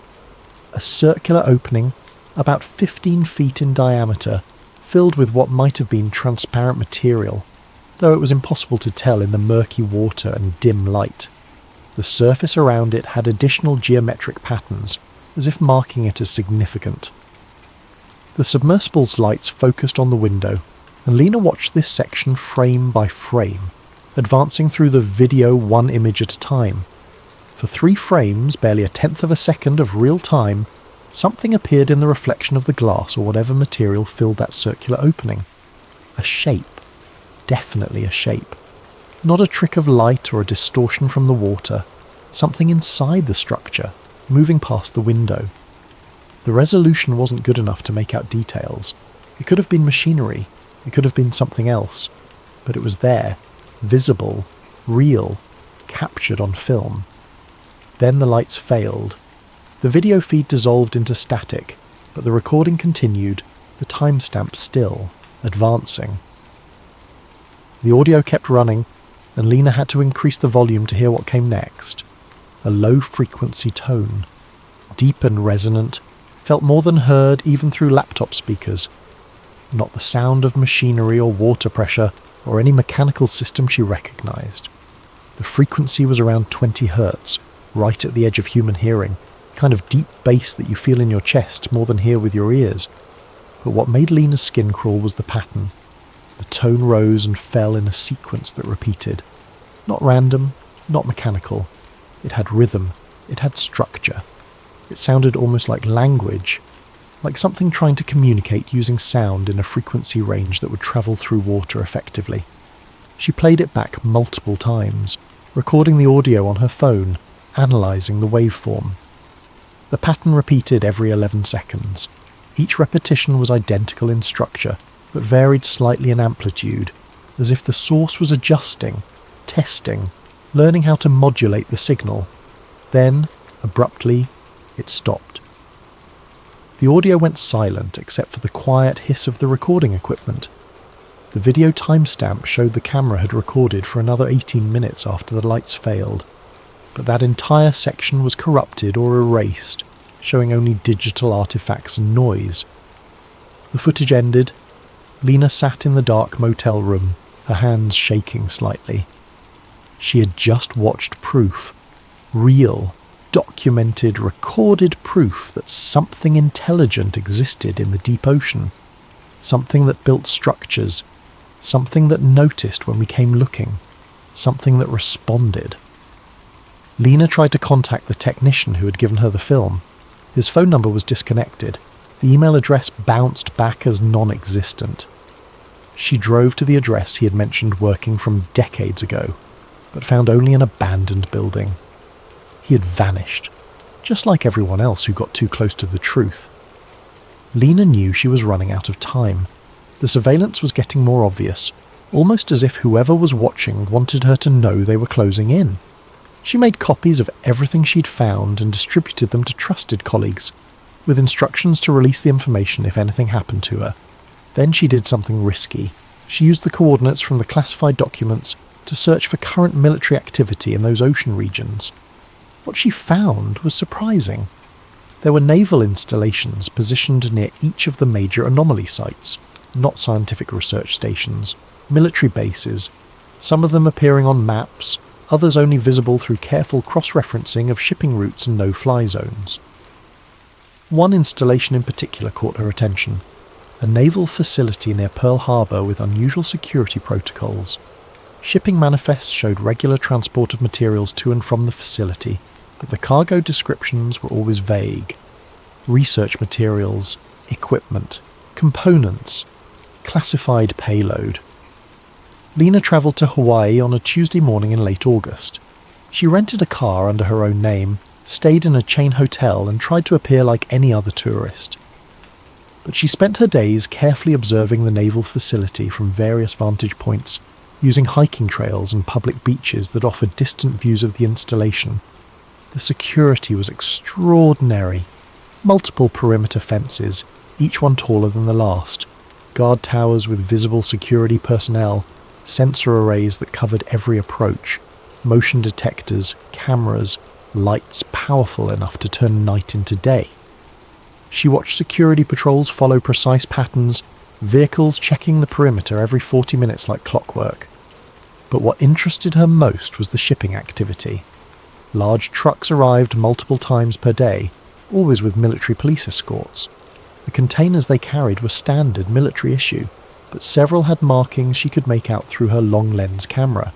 A circular opening, about 15 feet in diameter, filled with what might have been transparent material, though it was impossible to tell in the murky water and dim light. The surface around it had additional geometric patterns, as if marking it as significant. The submersible's lights focused on the window, and Lena watched this section frame by frame, advancing through the video one image at a time. For 3 frames, barely a tenth of a second of real time, something appeared in the reflection of the glass or whatever material filled that circular opening. A shape. Definitely a shape. Not a trick of light or a distortion from the water. Something inside the structure, moving past the window. The resolution wasn't good enough to make out details. It could have been machinery. It could have been something else. But it was there, visible, real, captured on film. Then the lights failed. The video feed dissolved into static, but the recording continued, the timestamp still, advancing. The audio kept running, and Lena had to increase the volume to hear what came next. A low-frequency tone, deep and resonant, felt more than heard even through laptop speakers. Not the sound of machinery or water pressure or any mechanical system she recognized. The frequency was around 20 hertz, right at the edge of human hearing, kind of deep bass that you feel in your chest more than hear with your ears. But what made Lena's skin crawl was the pattern. The tone rose and fell in a sequence that repeated. Not random, not mechanical. It had rhythm. It had structure. It sounded almost like language, like something trying to communicate using sound in a frequency range that would travel through water effectively. She played it back multiple times, recording the audio on her phone, analysing the waveform. The pattern repeated every 11 seconds. Each repetition was identical in structure, but varied slightly in amplitude, as if the source was adjusting, testing, learning how to modulate the signal. Then, abruptly, it stopped. The audio went silent except for the quiet hiss of the recording equipment. The video timestamp showed the camera had recorded for another 18 minutes after the lights failed, but that entire section was corrupted or erased, showing only digital artifacts and noise. The footage ended. Lena sat in the dark motel room, her hands shaking slightly. She had just watched proof, real, documented, recorded proof that something intelligent existed in the deep ocean, something that built structures, something that noticed when we came looking, something that responded. Lena tried to contact the technician who had given her the film. His phone number was disconnected. The email address bounced back as non-existent. She drove to the address he had mentioned working from decades ago, but found only an abandoned building. He had vanished, just like everyone else who got too close to the truth. Lena knew she was running out of time. The surveillance was getting more obvious, almost as if whoever was watching wanted her to know they were closing in. She made copies of everything she'd found and distributed them to trusted colleagues, with instructions to release the information if anything happened to her. Then she did something risky. She used the coordinates from the classified documents to search for current military activity in those ocean regions. What she found was surprising. There were naval installations positioned near each of the major anomaly sites, not scientific research stations, military bases, some of them appearing on maps, others only visible through careful cross-referencing of shipping routes and no-fly zones. One installation in particular caught her attention, a naval facility near Pearl Harbor with unusual security protocols. Shipping manifests showed regular transport of materials to and from the facility, but the cargo descriptions were always vague. Research materials, equipment, components, classified payload. Lena travelled to Hawaii on a Tuesday morning in late August. She rented a car under her own name, stayed in a chain hotel and tried to appear like any other tourist. But she spent her days carefully observing the naval facility from various vantage points, using hiking trails and public beaches that offered distant views of the installation. The security was extraordinary. Multiple perimeter fences, each one taller than the last, guard towers with visible security personnel, sensor arrays that covered every approach, motion detectors, cameras, lights powerful enough to turn night into day. She watched security patrols follow precise patterns, vehicles checking the perimeter every 40 minutes like clockwork. But what interested her most was the shipping activity. Large trucks arrived multiple times per day, always with military police escorts. The containers they carried were standard military issue, but several had markings she could make out through her long lens camera.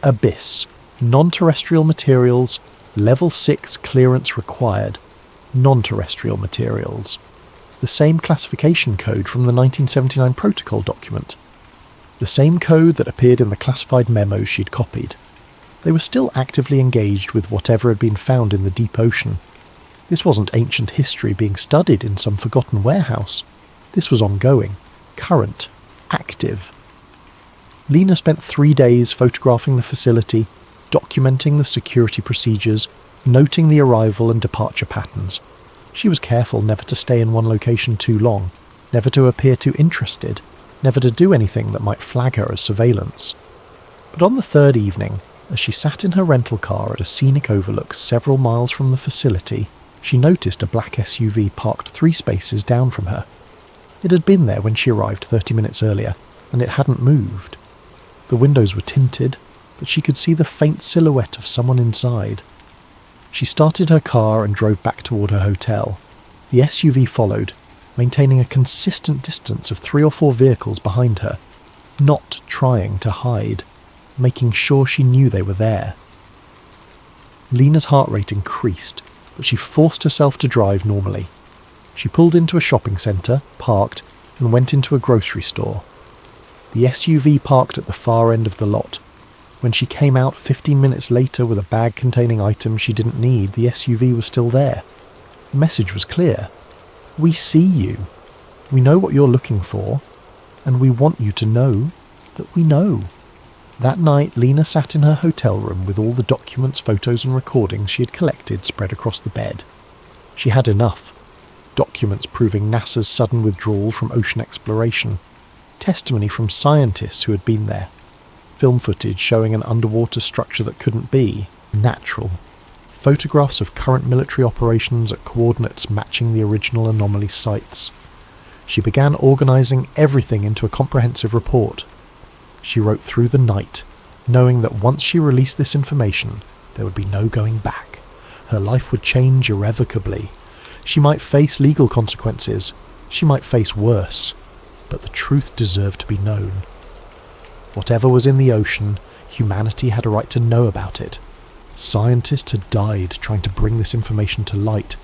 Abyss, non-terrestrial materials, level 6 clearance required, non-terrestrial materials. The same classification code from the 1979 protocol document. The same code that appeared in the classified memos she'd copied. They were still actively engaged with whatever had been found in the deep ocean. This wasn't ancient history being studied in some forgotten warehouse. This was ongoing, current, active. Lena spent 3 days photographing the facility, documenting the security procedures, noting the arrival and departure patterns. She was careful never to stay in one location too long, never to appear too interested, never to do anything that might flag her as surveillance. But on the third evening, as she sat in her rental car at a scenic overlook several miles from the facility, she noticed a black SUV parked 3 spaces down from her. It had been there when she arrived 30 minutes earlier, and it hadn't moved. The windows were tinted, but she could see the faint silhouette of someone inside. She started her car and drove back toward her hotel. The SUV followed, maintaining a consistent distance of 3 or 4 vehicles behind her, not trying to hide, making sure she knew they were there. Lena's heart rate increased, but she forced herself to drive normally. She pulled into a shopping centre, parked, and went into a grocery store. The SUV parked at the far end of the lot. When she came out 15 minutes later with a bag containing items she didn't need, the SUV was still there. The message was clear. We see you. We know what you're looking for, and we want you to know that we know. That night, Lena sat in her hotel room with all the documents, photos and recordings she had collected spread across the bed. She had enough. Documents proving NASA's sudden withdrawal from ocean exploration. Testimony from scientists who had been there. Film footage showing an underwater structure that couldn't be natural. Photographs of current military operations at coordinates matching the original anomaly sites. She began organising everything into a comprehensive report. She wrote through the night, knowing that once she released this information, there would be no going back. Her life would change irrevocably. She might face legal consequences. She might face worse. But the truth deserved to be known. Whatever was in the ocean, humanity had a right to know about it. Scientists had died trying to bring this information to light.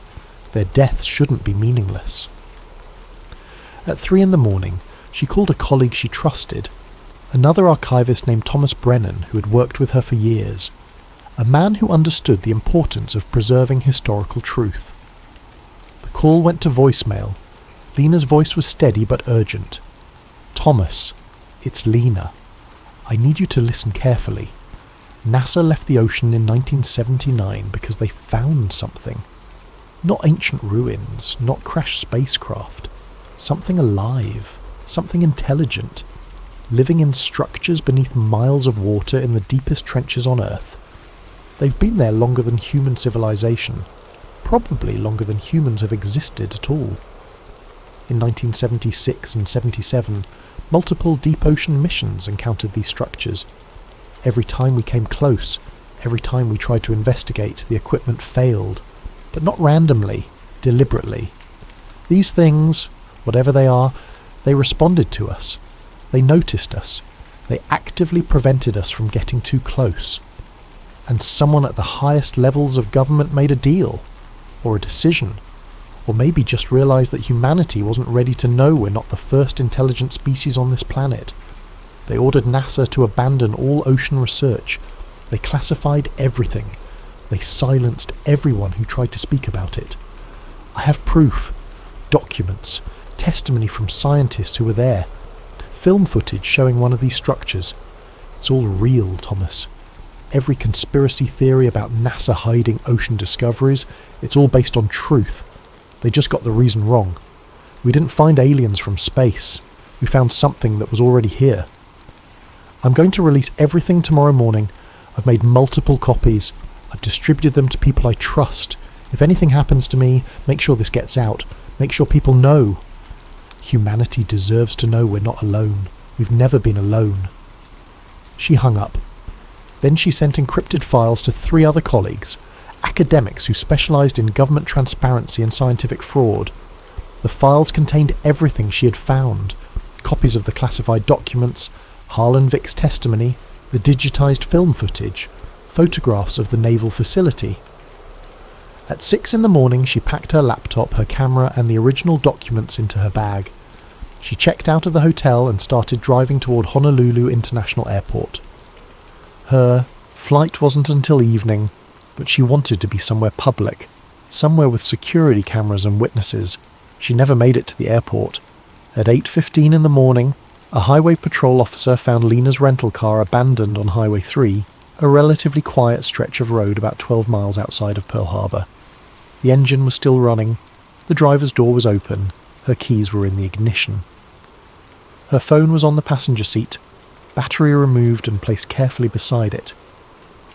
Their deaths shouldn't be meaningless. At 3 a.m, she called a colleague she trusted, another archivist named Thomas Brennan who had worked with her for years, a man who understood the importance of preserving historical truth. The call went to voicemail. Lena's voice was steady but urgent. Thomas, it's Lena. I need you to listen carefully. NASA left the ocean in 1979 because they found something. Not ancient ruins, not crashed spacecraft. Something alive, something intelligent, living in structures beneath miles of water in the deepest trenches on Earth. They've been there longer than human civilization, probably longer than humans have existed at all. In 1976 and 77, multiple deep ocean missions encountered these structures. Every time we came close, every time we tried to investigate, the equipment failed, but not randomly, deliberately. These things, whatever they are, they responded to us. They noticed us. They actively prevented us from getting too close. And someone at the highest levels of government made a deal, or a decision, or maybe just realised that humanity wasn't ready to know we're not the first intelligent species on this planet. They ordered NASA to abandon all ocean research. They classified everything. They silenced everyone who tried to speak about it. I have proof, documents, testimony from scientists who were there, film footage showing one of these structures. It's all real, Thomas. Every conspiracy theory about NASA hiding ocean discoveries, it's all based on truth. They just got the reason wrong. We didn't find aliens from space. We found something that was already here. I'm going to release everything tomorrow morning. I've made multiple copies. I've distributed them to people I trust. If anything happens to me, make sure this gets out. Make sure people know. Humanity deserves to know we're not alone. We've never been alone. She hung up. Then she sent encrypted files to 3 other colleagues, academics who specialised in government transparency and scientific fraud. The files contained everything she had found, copies of the classified documents, Harlan Vick's testimony, the digitised film footage, photographs of the naval facility. At 6 a.m, she packed her laptop, her camera and the original documents into her bag. She checked out of the hotel and started driving toward Honolulu International Airport. Her flight wasn't until evening, but she wanted to be somewhere public, somewhere with security cameras and witnesses. She never made it to the airport. At 8:15 in the morning, a highway patrol officer found Lena's rental car abandoned on Highway 3, a relatively quiet stretch of road about 12 miles outside of Pearl Harbor. The engine was still running, the driver's door was open, her keys were in the ignition. Her phone was on the passenger seat, battery removed and placed carefully beside it.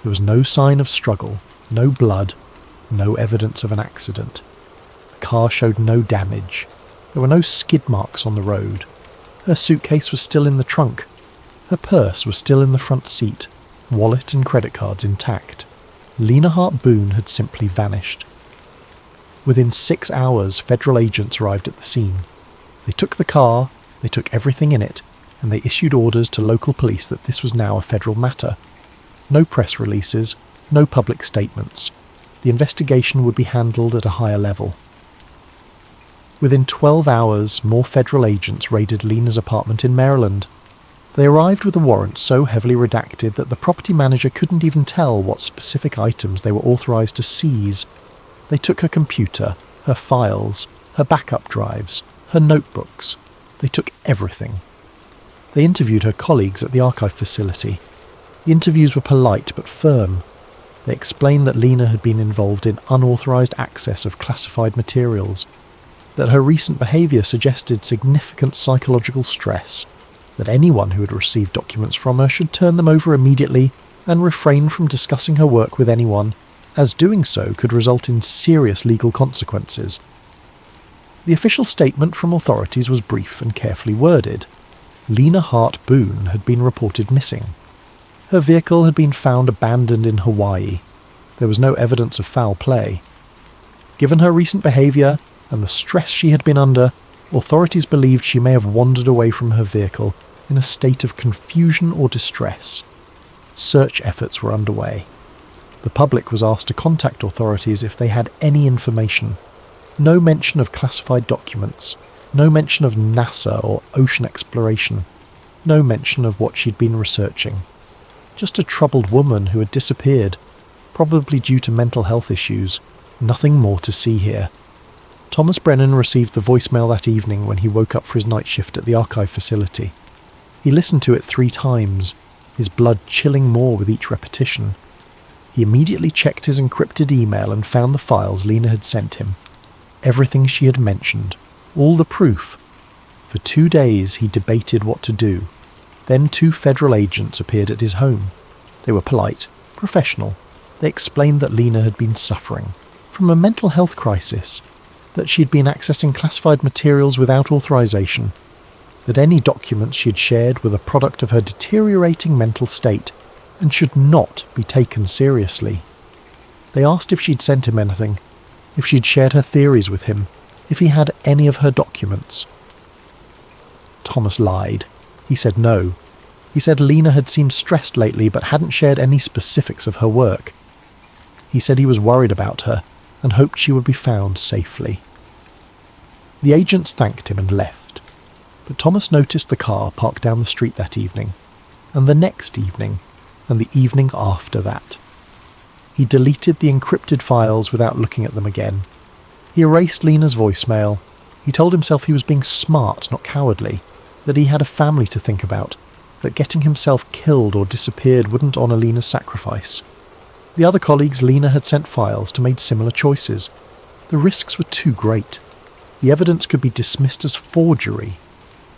There was no sign of struggle, no blood, no evidence of an accident. The car showed no damage. There were no skid marks on the road. Her suitcase was still in the trunk. Her purse was still in the front seat, wallet and credit cards intact. Lena Hart Boone had simply vanished. Within 6 hours, federal agents arrived at the scene. They took the car, they took everything in it, and they issued orders to local police that this was now a federal matter. No press releases, no public statements. the investigation would be handled at a higher level. Within 12 hours, more federal agents raided Lena's apartment in Maryland. They arrived with a warrant so heavily redacted that the property manager couldn't even tell what specific items they were authorized to seize. They took her computer, her files, her backup drives, her notebooks. They took everything. They interviewed her colleagues at the archive facility. The interviews were polite but firm. They explained that Lena had been involved in unauthorized access of classified materials, that her recent behavior suggested significant psychological stress, that anyone who had received documents from her should turn them over immediately and refrain from discussing her work with anyone, as doing so could result in serious legal consequences. The official statement from authorities was brief and carefully worded. Lena Hart Boone had been reported missing. Her vehicle had been found abandoned in Hawaii. There was no evidence of foul play. Given her recent behavior and the stress she had been under, authorities believed she may have wandered away from her vehicle in a state of confusion or distress. Search efforts were underway. The public was asked to contact authorities if they had any information. No mention of classified documents. No mention of NASA or ocean exploration. No mention of what she'd been researching. Just a troubled woman who had disappeared, probably due to mental health issues. Nothing more to see here. Thomas Brennan received the voicemail that evening when he woke up for his night shift at the archive facility. He listened to it 3 times, his blood chilling more with each repetition. He immediately checked his encrypted email and found the files Lena had sent him. Everything she had mentioned, all the proof. For 2 days he debated what to do. Then 2 federal agents appeared at his home. They were polite, professional. They explained that Lena had been suffering from a mental health crisis, that she had been accessing classified materials without authorization, that any documents she had shared were the product of her deteriorating mental state and should not be taken seriously. They asked if she'd sent him anything, if she'd shared her theories with him, if he had any of her documents. Thomas lied. He said no. He said Lena had seemed stressed lately but hadn't shared any specifics of her work. He said he was worried about her and hoped she would be found safely. The agents thanked him and left, but Thomas noticed the car parked down the street that evening, and the next evening, and the evening after that. He deleted the encrypted files without looking at them again. He erased Lena's voicemail. He told himself he was being smart, not cowardly, that he had a family to think about, that getting himself killed or disappeared wouldn't honour Lena's sacrifice. The other colleagues Lena had sent files to made similar choices. The risks were too great. The evidence could be dismissed as forgery.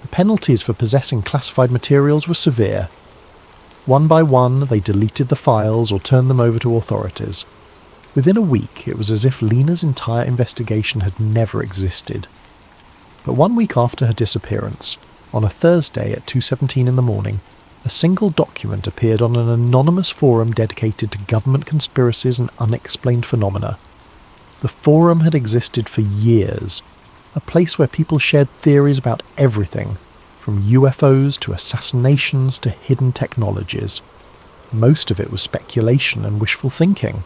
The penalties for possessing classified materials were severe. One by one, they deleted the files or turned them over to authorities. Within a week, it was as if Lena's entire investigation had never existed. But 1 week after her disappearance, on a Thursday at 2:17 in the morning, a single document appeared on an anonymous forum dedicated to government conspiracies and unexplained phenomena. The forum had existed for years, a place where people shared theories about everything, from UFOs to assassinations to hidden technologies. Most of it was speculation and wishful thinking.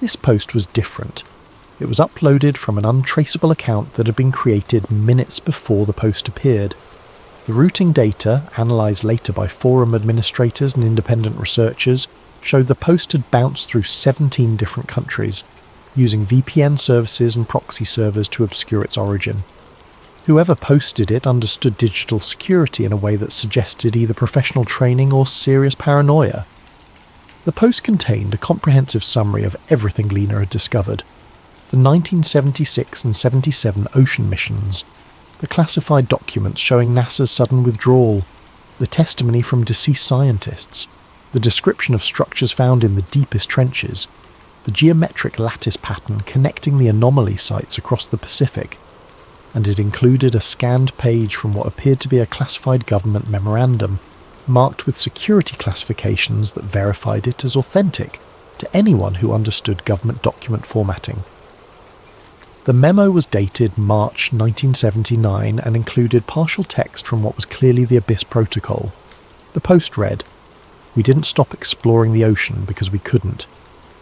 This post was different. It was uploaded from an untraceable account that had been created minutes before the post appeared. The routing data, analysed later by forum administrators and independent researchers, showed the post had bounced through 17 different countries, using VPN services and proxy servers to obscure its origin. Whoever posted it understood digital security in a way that suggested either professional training or serious paranoia. The post contained a comprehensive summary of everything Lena had discovered: the 1976 and 77 ocean missions, the classified documents showing NASA's sudden withdrawal, the testimony from deceased scientists, the description of structures found in the deepest trenches, the geometric lattice pattern connecting the anomaly sites across the Pacific, and it included a scanned page from what appeared to be a classified government memorandum, marked with security classifications that verified it as authentic to anyone who understood government document formatting. The memo was dated March 1979 and included partial text from what was clearly the Abyss Protocol. The post read, "We didn't stop exploring the ocean because we couldn't.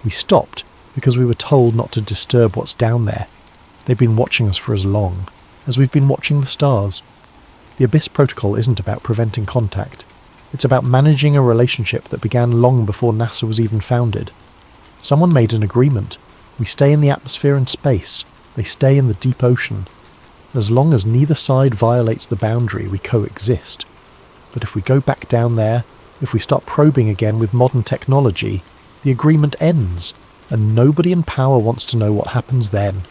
We stopped because we were told not to disturb what's down there. They've been watching us for as long as we've been watching the stars. The Abyss Protocol isn't about preventing contact. It's about managing a relationship that began long before NASA was even founded. Someone made an agreement. We stay in the atmosphere and space. They stay in the deep ocean. As long as neither side violates the boundary, we coexist. But if we go back down there, if we start probing again with modern technology, the agreement ends, and nobody in power wants to know what happens then.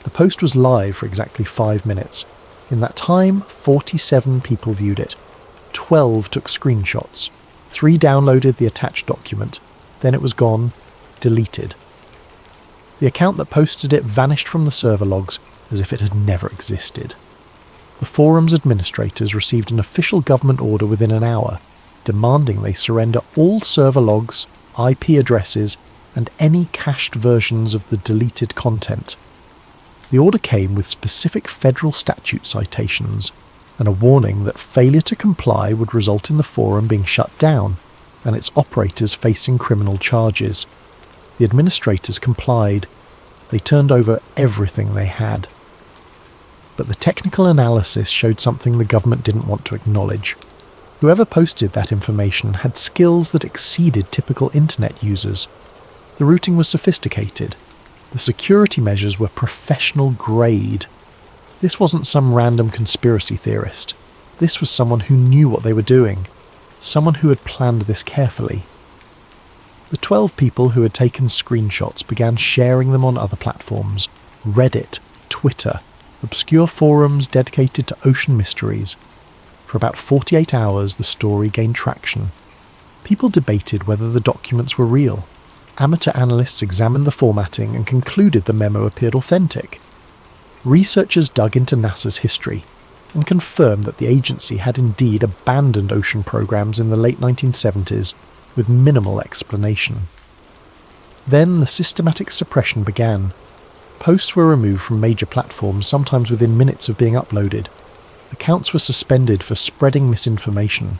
The post was live for exactly 5 minutes. In that time, 47 people viewed it. 12 took screenshots. 3 downloaded the attached document. Then it was gone, deleted. The account that posted it vanished from the server logs as if it had never existed. The forum's administrators received an official government order within an hour, demanding they surrender all server logs, IP addresses, and any cached versions of the deleted content. The order came with specific federal statute citations and a warning that failure to comply would result in the forum being shut down and its operators facing criminal charges. The administrators complied. They turned over everything they had. But the technical analysis showed something the government didn't want to acknowledge. Whoever posted that information had skills that exceeded typical internet users. The routing was sophisticated. The security measures were professional grade. This wasn't some random conspiracy theorist. This was someone who knew what they were doing. Someone who had planned this carefully. The 12 people who had taken screenshots began sharing them on other platforms. Reddit, Twitter, obscure forums dedicated to ocean mysteries. For about 48 hours, the story gained traction. People debated whether the documents were real. Amateur analysts examined the formatting and concluded the memo appeared authentic. Researchers dug into NASA's history and confirmed that the agency had indeed abandoned ocean programs in the late 1970s with minimal explanation. Then the systematic suppression began. Posts were removed from major platforms, sometimes within minutes of being uploaded. Accounts were suspended for spreading misinformation.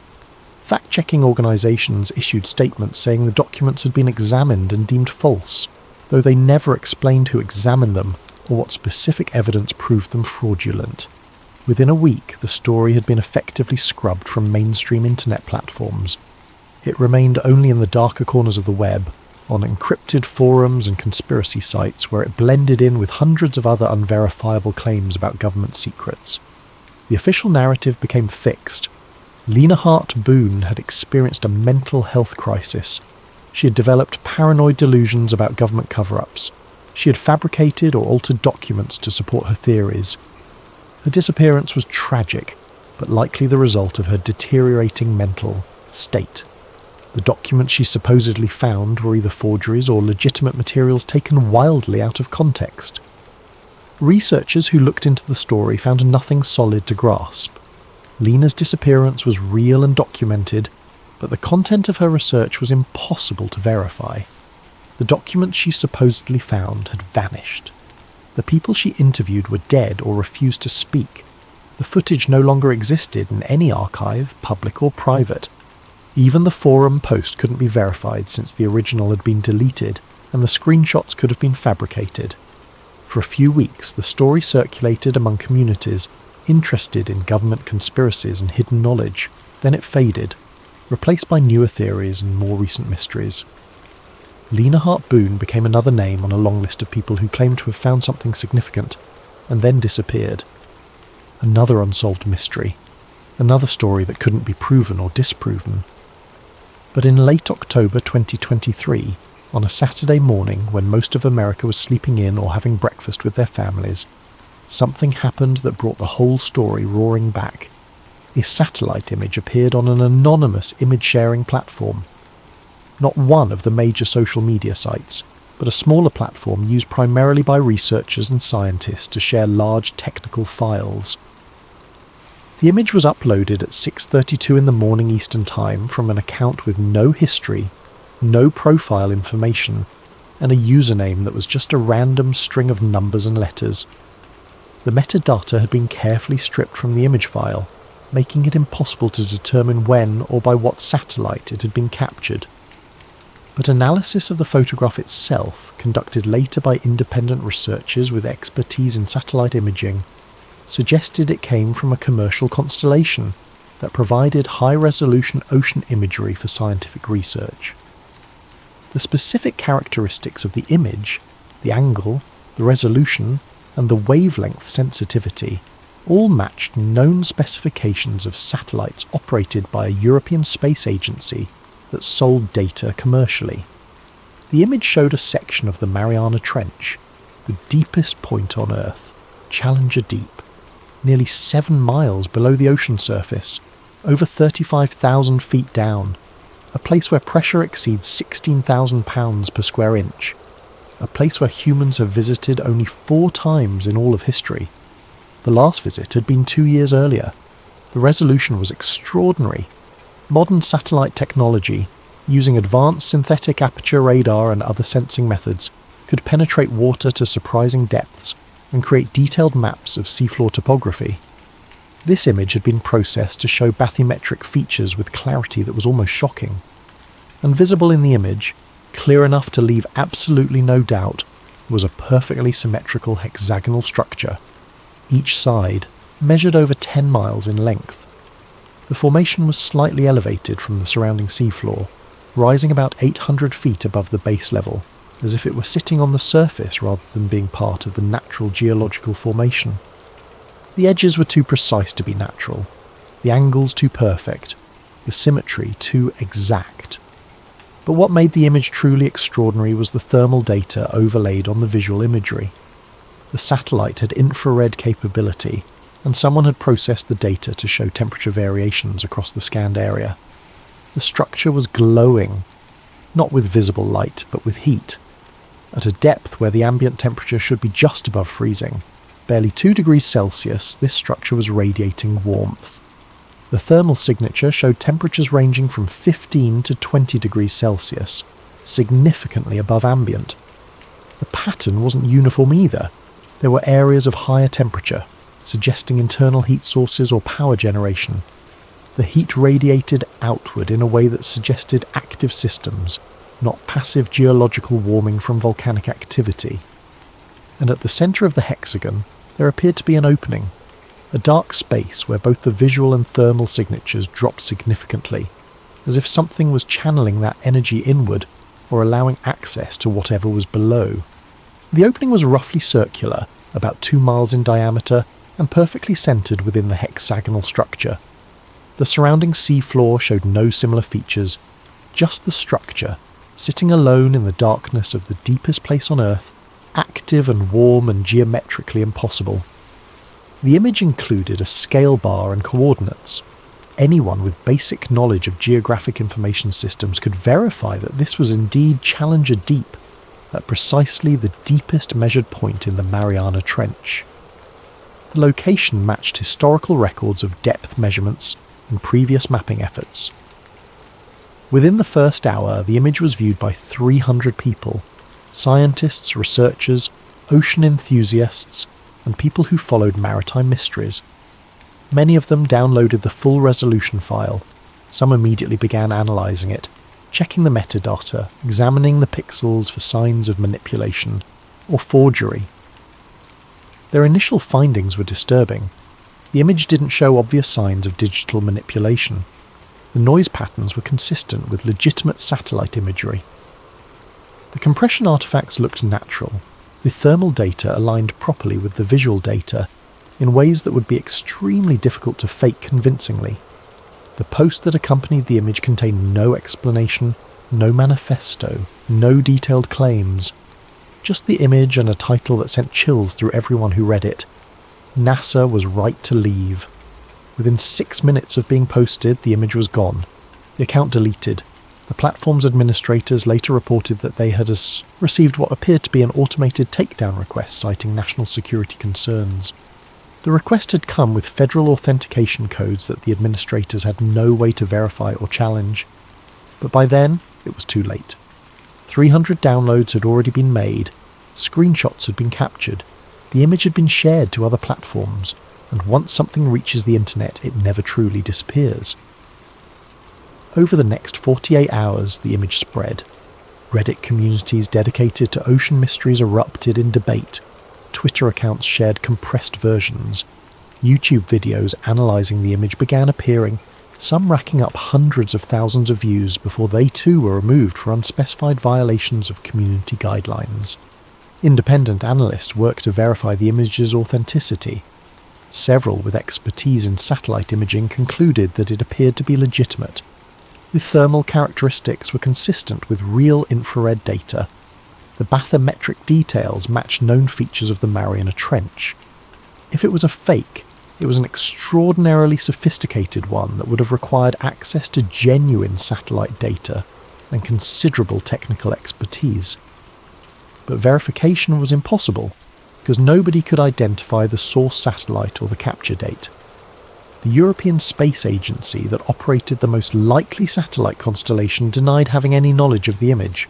Fact-checking organisations issued statements saying the documents had been examined and deemed false, though they never explained who examined them or what specific evidence proved them fraudulent. Within a week, the story had been effectively scrubbed from mainstream internet platforms. It remained only in the darker corners of the web, on encrypted forums and conspiracy sites where it blended in with hundreds of other unverifiable claims about government secrets. The official narrative became fixed. Lena Hart Boone had experienced a mental health crisis. She had developed paranoid delusions about government cover-ups. She had fabricated or altered documents to support her theories. Her disappearance was tragic, but likely the result of her deteriorating mental state. The documents she supposedly found were either forgeries or legitimate materials taken wildly out of context. Researchers who looked into the story found nothing solid to grasp. Lena's disappearance was real and documented, but the content of her research was impossible to verify. The documents she supposedly found had vanished. The people she interviewed were dead or refused to speak. The footage no longer existed in any archive, public or private. Even the forum post couldn't be verified since the original had been deleted, and the screenshots could have been fabricated. For a few weeks, the story circulated among communities interested in government conspiracies and hidden knowledge. Then it faded, replaced by newer theories and more recent mysteries. Lena Hart Boone became another name on a long list of people who claimed to have found something significant, and then disappeared. Another unsolved mystery. Another story that couldn't be proven or disproven. But in late October 2023, on a Saturday morning when most of America was sleeping in or having breakfast with their families, something happened that brought the whole story roaring back. A satellite image appeared on an anonymous image-sharing platform. Not one of the major social media sites, but a smaller platform used primarily by researchers and scientists to share large technical files. The image was uploaded at 6:32 in the morning Eastern Time from an account with no history, no profile information, and a username that was just a random string of numbers and letters. The metadata had been carefully stripped from the image file, making it impossible to determine when or by what satellite it had been captured. But analysis of the photograph itself, conducted later by independent researchers with expertise in satellite imaging, suggested it came from a commercial constellation that provided high-resolution ocean imagery for scientific research. The specific characteristics of the image, the angle, the resolution, and the wavelength sensitivity all matched known specifications of satellites operated by a European space agency that sold data commercially. The image showed a section of the Mariana Trench, the deepest point on Earth, Challenger Deep, nearly 7 miles below the ocean surface, over 35,000 feet down, a place where pressure exceeds 16,000 pounds per square inch, a place where humans have visited only 4 times in all of history. The last visit had been 2 years earlier. The resolution was extraordinary. Modern satellite technology, using advanced synthetic aperture radar and other sensing methods, could penetrate water to surprising depths and create detailed maps of seafloor topography. This image had been processed to show bathymetric features with clarity that was almost shocking. And visible in the image, clear enough to leave absolutely no doubt, was a perfectly symmetrical hexagonal structure. Each side measured over 10 miles in length. The formation was slightly elevated from the surrounding seafloor, rising about 800 feet above the base level, as if it were sitting on the surface rather than being part of the natural geological formation. The edges were too precise to be natural, the angles too perfect, the symmetry too exact. But what made the image truly extraordinary was the thermal data overlaid on the visual imagery. The satellite had infrared capability, and someone had processed the data to show temperature variations across the scanned area. The structure was glowing, not with visible light, but with heat. At a depth where the ambient temperature should be just above freezing, barely 2 degrees Celsius, this structure was radiating warmth. The thermal signature showed temperatures ranging from 15 to 20 degrees Celsius, significantly above ambient. The pattern wasn't uniform either. There were areas of higher temperature, suggesting internal heat sources or power generation. The heat radiated outward in a way that suggested active systems, not passive geological warming from volcanic activity. And at the centre of the hexagon, there appeared to be an opening, a dark space where both the visual and thermal signatures dropped significantly, as if something was channeling that energy inward or allowing access to whatever was below. The opening was roughly circular, about 2 miles in diameter, and perfectly centred within the hexagonal structure. The surrounding seafloor showed no similar features, just the structure, sitting alone in the darkness of the deepest place on Earth, active and warm and geometrically impossible. The image included a scale bar and coordinates. Anyone with basic knowledge of geographic information systems could verify that this was indeed Challenger Deep, at precisely the deepest measured point in the Mariana Trench. The location matched historical records of depth measurements and previous mapping efforts. Within the first hour, the image was viewed by 300 people, scientists, researchers, ocean enthusiasts, and people who followed maritime mysteries. Many of them downloaded the full resolution file. Some immediately began analysing it, checking the metadata, examining the pixels for signs of manipulation or forgery. Their initial findings were disturbing. The image didn't show obvious signs of digital manipulation. The noise patterns were consistent with legitimate satellite imagery. The compression artifacts looked natural. The thermal data aligned properly with the visual data in ways that would be extremely difficult to fake convincingly. The post that accompanied the image contained no explanation, no manifesto, no detailed claims. Just the image and a title that sent chills through everyone who read it. NASA was right to leave. Within 6 minutes of being posted, the image was gone. The account deleted. The platform's administrators later reported that they had received what appeared to be an automated takedown request citing national security concerns. The request had come with federal authentication codes that the administrators had no way to verify or challenge. But by then, it was too late. 300 downloads had already been made, screenshots had been captured, the image had been shared to other platforms, and once something reaches the internet, it never truly disappears. Over the next 48 hours, the image spread. Reddit communities dedicated to ocean mysteries erupted in debate. Twitter accounts shared compressed versions. YouTube videos analysing the image began appearing, some racking up hundreds of thousands of views before they too were removed for unspecified violations of community guidelines. Independent analysts worked to verify the image's authenticity. Several with expertise in satellite imaging concluded that it appeared to be legitimate. The thermal characteristics were consistent with real infrared data. The bathymetric details matched known features of the Mariana Trench. If it was a fake, it was an extraordinarily sophisticated one that would have required access to genuine satellite data and considerable technical expertise. But verification was impossible, because nobody could identify the source satellite or the capture date. The European Space Agency that operated the most likely satellite constellation denied having any knowledge of the image.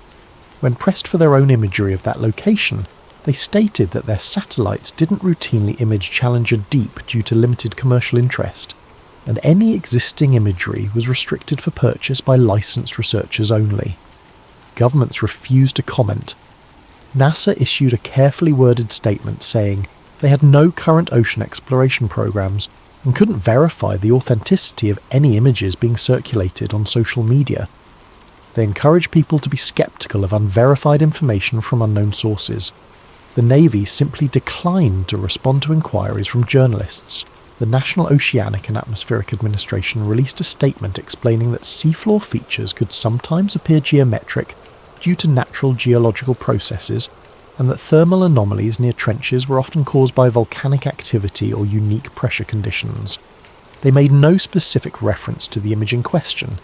When pressed for their own imagery of that location, they stated that their satellites didn't routinely image Challenger Deep due to limited commercial interest, and any existing imagery was restricted for purchase by licensed researchers only. Governments refused to comment. NASA issued a carefully worded statement saying they had no current ocean exploration programs and couldn't verify the authenticity of any images being circulated on social media. They encouraged people to be skeptical of unverified information from unknown sources. The Navy simply declined to respond to inquiries from journalists. The National Oceanic and Atmospheric Administration released a statement explaining that seafloor features could sometimes appear geometric due to natural geological processes, and that thermal anomalies near trenches were often caused by volcanic activity or unique pressure conditions. They made no specific reference to the image in question,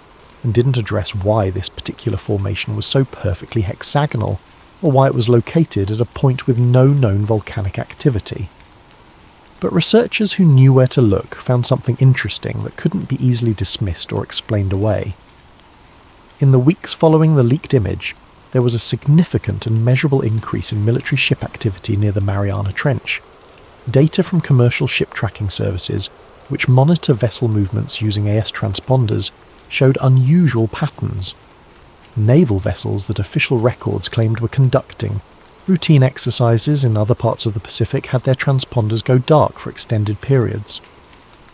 and didn't address why this particular formation was so perfectly hexagonal, or why it was located at a point with no known volcanic activity. But researchers who knew where to look found something interesting that couldn't be easily dismissed or explained away. In the weeks following the leaked image, there was a significant and measurable increase in military ship activity near the Mariana Trench. Data from commercial ship tracking services, which monitor vessel movements using AS transponders, showed unusual patterns. Naval vessels that official records claimed were conducting routine exercises in other parts of the Pacific had their transponders go dark for extended periods.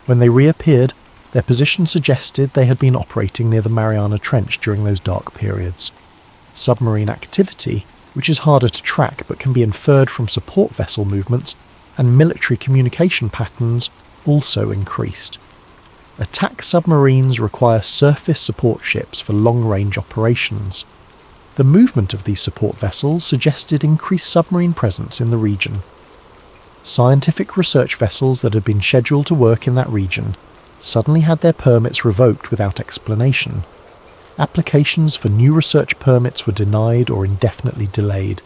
When they reappeared, their position suggested they had been operating near the Mariana Trench during those dark periods. Submarine activity, which is harder to track but can be inferred from support vessel movements, and military communication patterns also increased. Attack submarines require surface support ships for long-range operations. The movement of these support vessels suggested increased submarine presence in the region. Scientific research vessels that had been scheduled to work in that region suddenly had their permits revoked without explanation. Applications for new research permits were denied or indefinitely delayed.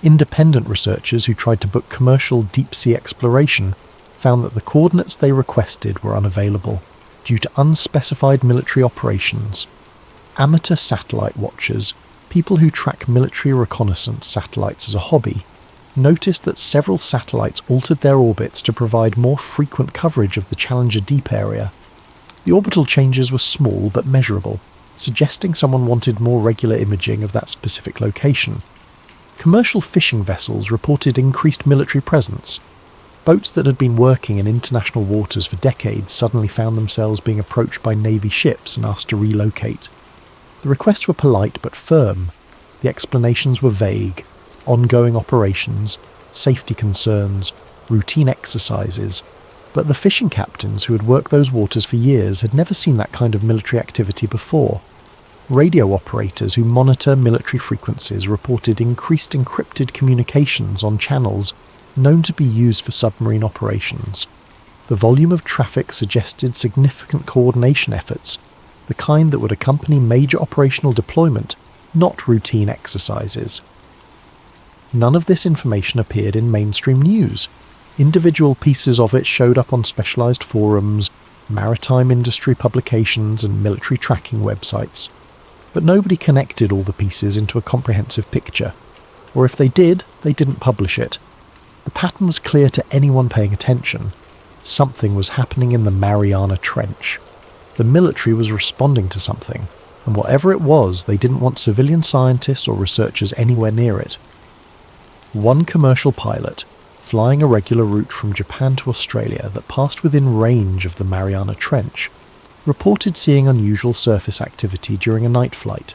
Independent researchers who tried to book commercial deep-sea exploration found that the coordinates they requested were unavailable due to unspecified military operations. Amateur satellite watchers, people who track military reconnaissance satellites as a hobby, noticed that several satellites altered their orbits to provide more frequent coverage of the Challenger Deep area. The orbital changes were small but measurable, suggesting someone wanted more regular imaging of that specific location. Commercial fishing vessels reported increased military presence. Boats that had been working in international waters for decades suddenly found themselves being approached by Navy ships and asked to relocate. The requests were polite but firm. The explanations were vague. Ongoing operations, safety concerns, routine exercises. But the fishing captains who had worked those waters for years had never seen that kind of military activity before. Radio operators who monitor military frequencies reported increased encrypted communications on channels known to be used for submarine operations. The volume of traffic suggested significant coordination efforts, the kind that would accompany major operational deployment, not routine exercises. None of this information appeared in mainstream news. Individual pieces of it showed up on specialised forums, maritime industry publications and military tracking websites. But nobody connected all the pieces into a comprehensive picture, or if they did, they didn't publish it. The pattern was clear to anyone paying attention. Something was happening in the Mariana Trench. The military was responding to something, and whatever it was, they didn't want civilian scientists or researchers anywhere near it. One commercial pilot, flying a regular route from Japan to Australia that passed within range of the Mariana Trench, reported seeing unusual surface activity during a night flight.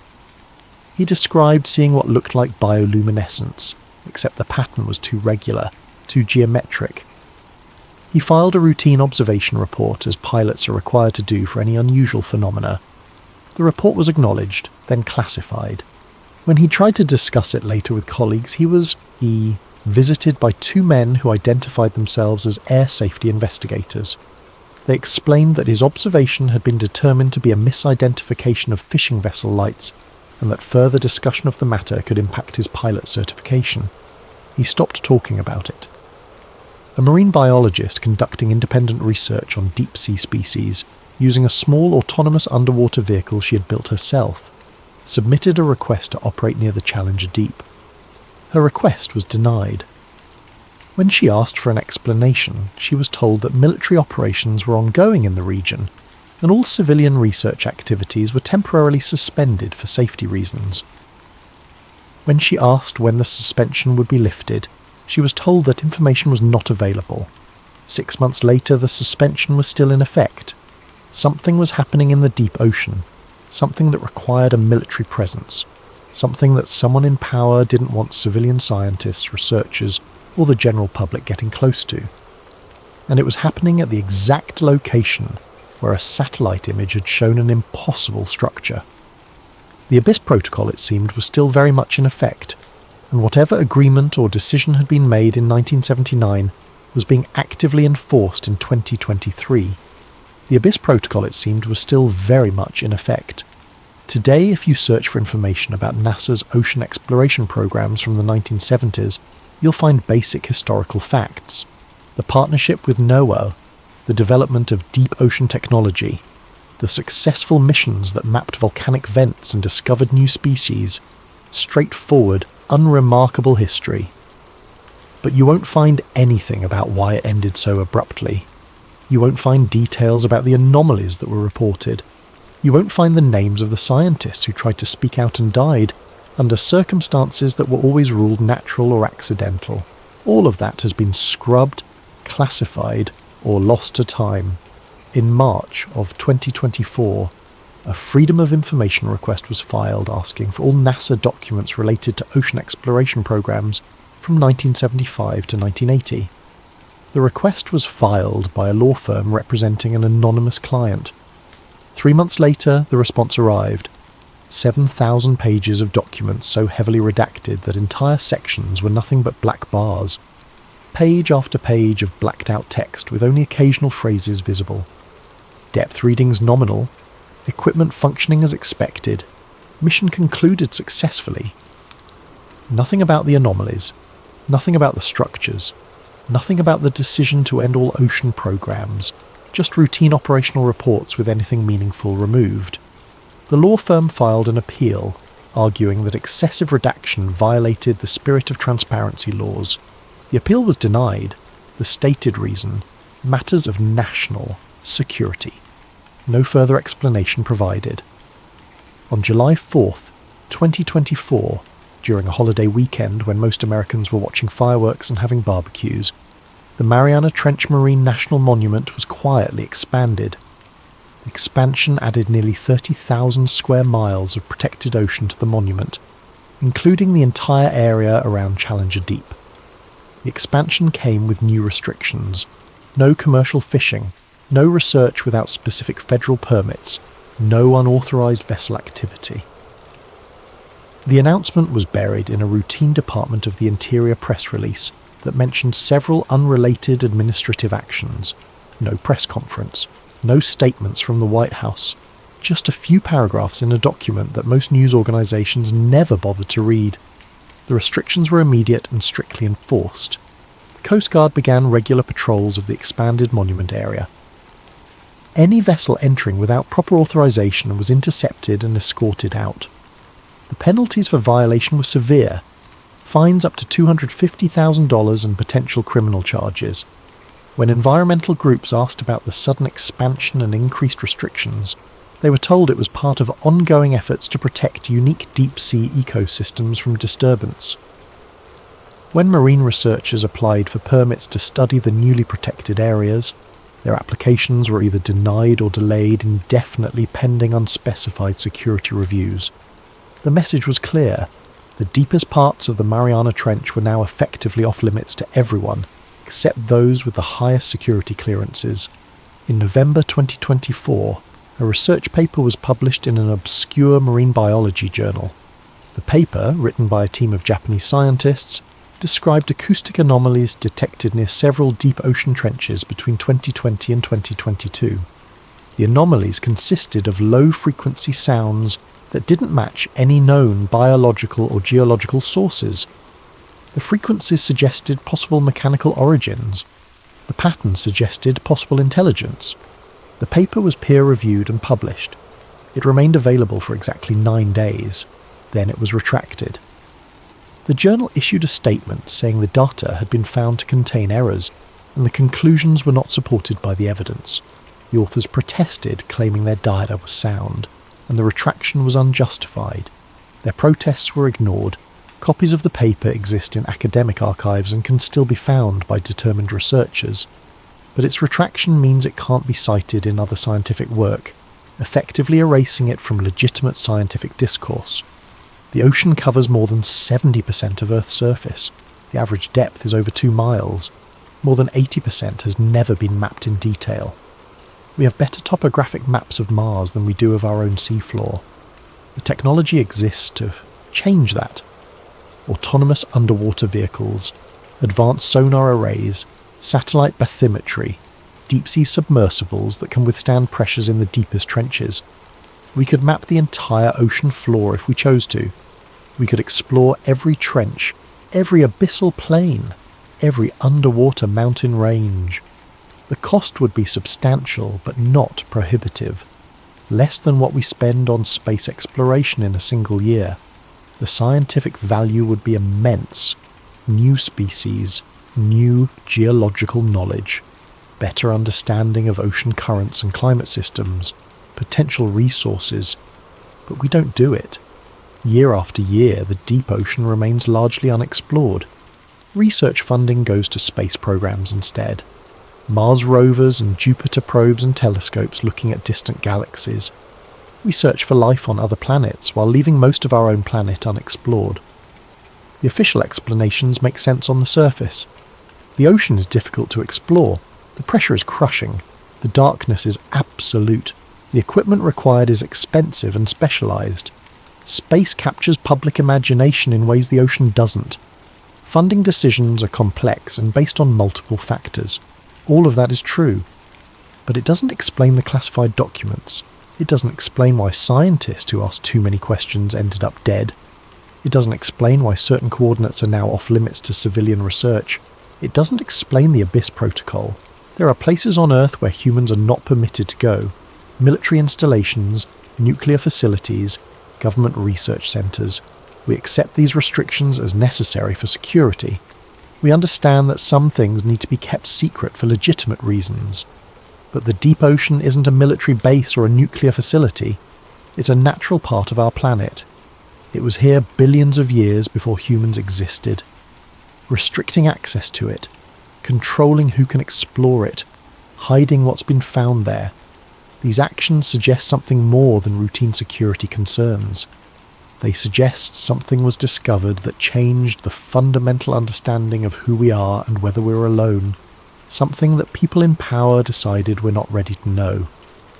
He described seeing what looked like bioluminescence, except the pattern was too regular, too geometric. He filed a routine observation report, as pilots are required to do for any unusual phenomena. The report was acknowledged, then classified. When he tried to discuss it later with colleagues, he was visited by two men who identified themselves as air safety investigators. They explained that his observation had been determined to be a misidentification of fishing vessel lights, and that further discussion of the matter could impact his pilot certification. He stopped talking about it. A marine biologist conducting independent research on deep-sea species, using a small autonomous underwater vehicle she had built herself, submitted a request to operate near the Challenger Deep. Her request was denied. When she asked for an explanation, she was told that military operations were ongoing in the region, and all civilian research activities were temporarily suspended for safety reasons. When she asked when the suspension would be lifted, she was told that information was not available. 6 months later, the suspension was still in effect. Something was happening in the deep ocean, something that required a military presence, something that someone in power didn't want civilian scientists, researchers, or the general public getting close to. And it was happening at the exact location where a satellite image had shown an impossible structure. The Abyss Protocol, it seemed, was still very much in effect, and whatever agreement or decision had been made in 1979 was being actively enforced in 2023. The Abyss Protocol, it seemed, was still very much in effect. Today, if you search for information about NASA's ocean exploration programs from the 1970s, you'll find basic historical facts. The partnership with NOAA, the development of deep ocean technology, the successful missions that mapped volcanic vents and discovered new species, straightforward, unremarkable history. But you won't find anything about why it ended so abruptly. You won't find details about the anomalies that were reported. You won't find the names of the scientists who tried to speak out and died under circumstances that were always ruled natural or accidental. All of that has been scrubbed, classified, or lost to time. In March of 2024, a Freedom of Information request was filed asking for all NASA documents related to ocean exploration programs from 1975 to 1980. The request was filed by a law firm representing an anonymous client. 3 months later, the response arrived. 7,000 pages of documents so heavily redacted that entire sections were nothing but black bars. Page after page of blacked out text with only occasional phrases visible. Depth readings nominal. Equipment functioning as expected. Mission concluded successfully. Nothing about the anomalies. Nothing about the structures. Nothing about the decision to end all ocean programs. Just routine operational reports with anything meaningful removed. The law firm filed an appeal, arguing that excessive redaction violated the spirit of transparency laws. The appeal was denied. The stated reason: matters of national security. No further explanation provided. On July 4th, 2024, during a holiday weekend when most Americans were watching fireworks and having barbecues, the Mariana Trench Marine National Monument was quietly expanded. The expansion added nearly 30,000 square miles of protected ocean to the monument, including the entire area around Challenger Deep. The expansion came with new restrictions: no commercial fishing, no research without specific federal permits, no unauthorized vessel activity. The announcement was buried in a routine Department of the Interior press release that mentioned several unrelated administrative actions. No press conference, no statements from the White House, just a few paragraphs in a document that most news organizations never bothered to read. The restrictions were immediate and strictly enforced. The Coast Guard began regular patrols of the expanded monument area. Any vessel entering without proper authorization was intercepted and escorted out. The penalties for violation were severe: fines up to $250,000 and potential criminal charges. When environmental groups asked about the sudden expansion and increased restrictions, They were told it was part of ongoing efforts to protect unique deep-sea ecosystems from disturbance. When marine researchers applied for permits to study the newly protected areas, their applications were either denied or delayed indefinitely pending unspecified security reviews. The message was clear. The deepest parts of the Mariana Trench were now effectively off-limits to everyone, except those with the highest security clearances. In November 2024, a research paper was published in an obscure marine biology journal. The paper, written by a team of Japanese scientists, described acoustic anomalies detected near several deep ocean trenches between 2020 and 2022. The anomalies consisted of low-frequency sounds that didn't match any known biological or geological sources. The frequencies suggested possible mechanical origins. The patterns suggested possible intelligence. The paper was peer-reviewed and published. It remained available for exactly 9 days. Then it was retracted. The journal issued a statement saying the data had been found to contain errors, and the conclusions were not supported by the evidence. The authors protested, claiming their data was sound, and the retraction was unjustified. Their protests were ignored. Copies of the paper exist in academic archives and can still be found by determined researchers, but its retraction means it can't be cited in other scientific work, effectively erasing it from legitimate scientific discourse. The ocean covers more than 70% of Earth's surface. The average depth is over 2 miles. More than 80% has never been mapped in detail. We have better topographic maps of Mars than we do of our own seafloor. The technology exists to change that. Autonomous underwater vehicles, advanced sonar arrays, satellite bathymetry, deep-sea submersibles that can withstand pressures in the deepest trenches. We could map the entire ocean floor if we chose to. We could explore every trench, every abyssal plain, every underwater mountain range. The cost would be substantial, but not prohibitive. Less than what we spend on space exploration in a single year. The scientific value would be immense. New species, new geological knowledge, better understanding of ocean currents and climate systems, potential resources. But we don't do it. Year after year, the deep ocean remains largely unexplored. Research funding goes to space programs instead. Mars rovers and Jupiter probes and telescopes looking at distant galaxies. We search for life on other planets while leaving most of our own planet unexplored. The official explanations make sense on the surface. The ocean is difficult to explore. The pressure is crushing. The darkness is absolute. The equipment required is expensive and specialized. Space captures public imagination in ways the ocean doesn't. Funding decisions are complex and based on multiple factors. All of that is true. But it doesn't explain the classified documents. It doesn't explain why scientists who asked too many questions ended up dead. It doesn't explain why certain coordinates are now off-limits to civilian research. It doesn't explain the Abyss Protocol. There are places on Earth where humans are not permitted to go. Military installations, nuclear facilities, government research centres. We accept these restrictions as necessary for security. We understand that some things need to be kept secret for legitimate reasons. But the deep ocean isn't a military base or a nuclear facility. It's a natural part of our planet. It was here billions of years before humans existed. Restricting access to it, controlling who can explore it, hiding what's been found there. These actions suggest something more than routine security concerns. They suggest something was discovered that changed the fundamental understanding of who we are and whether we're alone. Something that people in power decided we're not ready to know.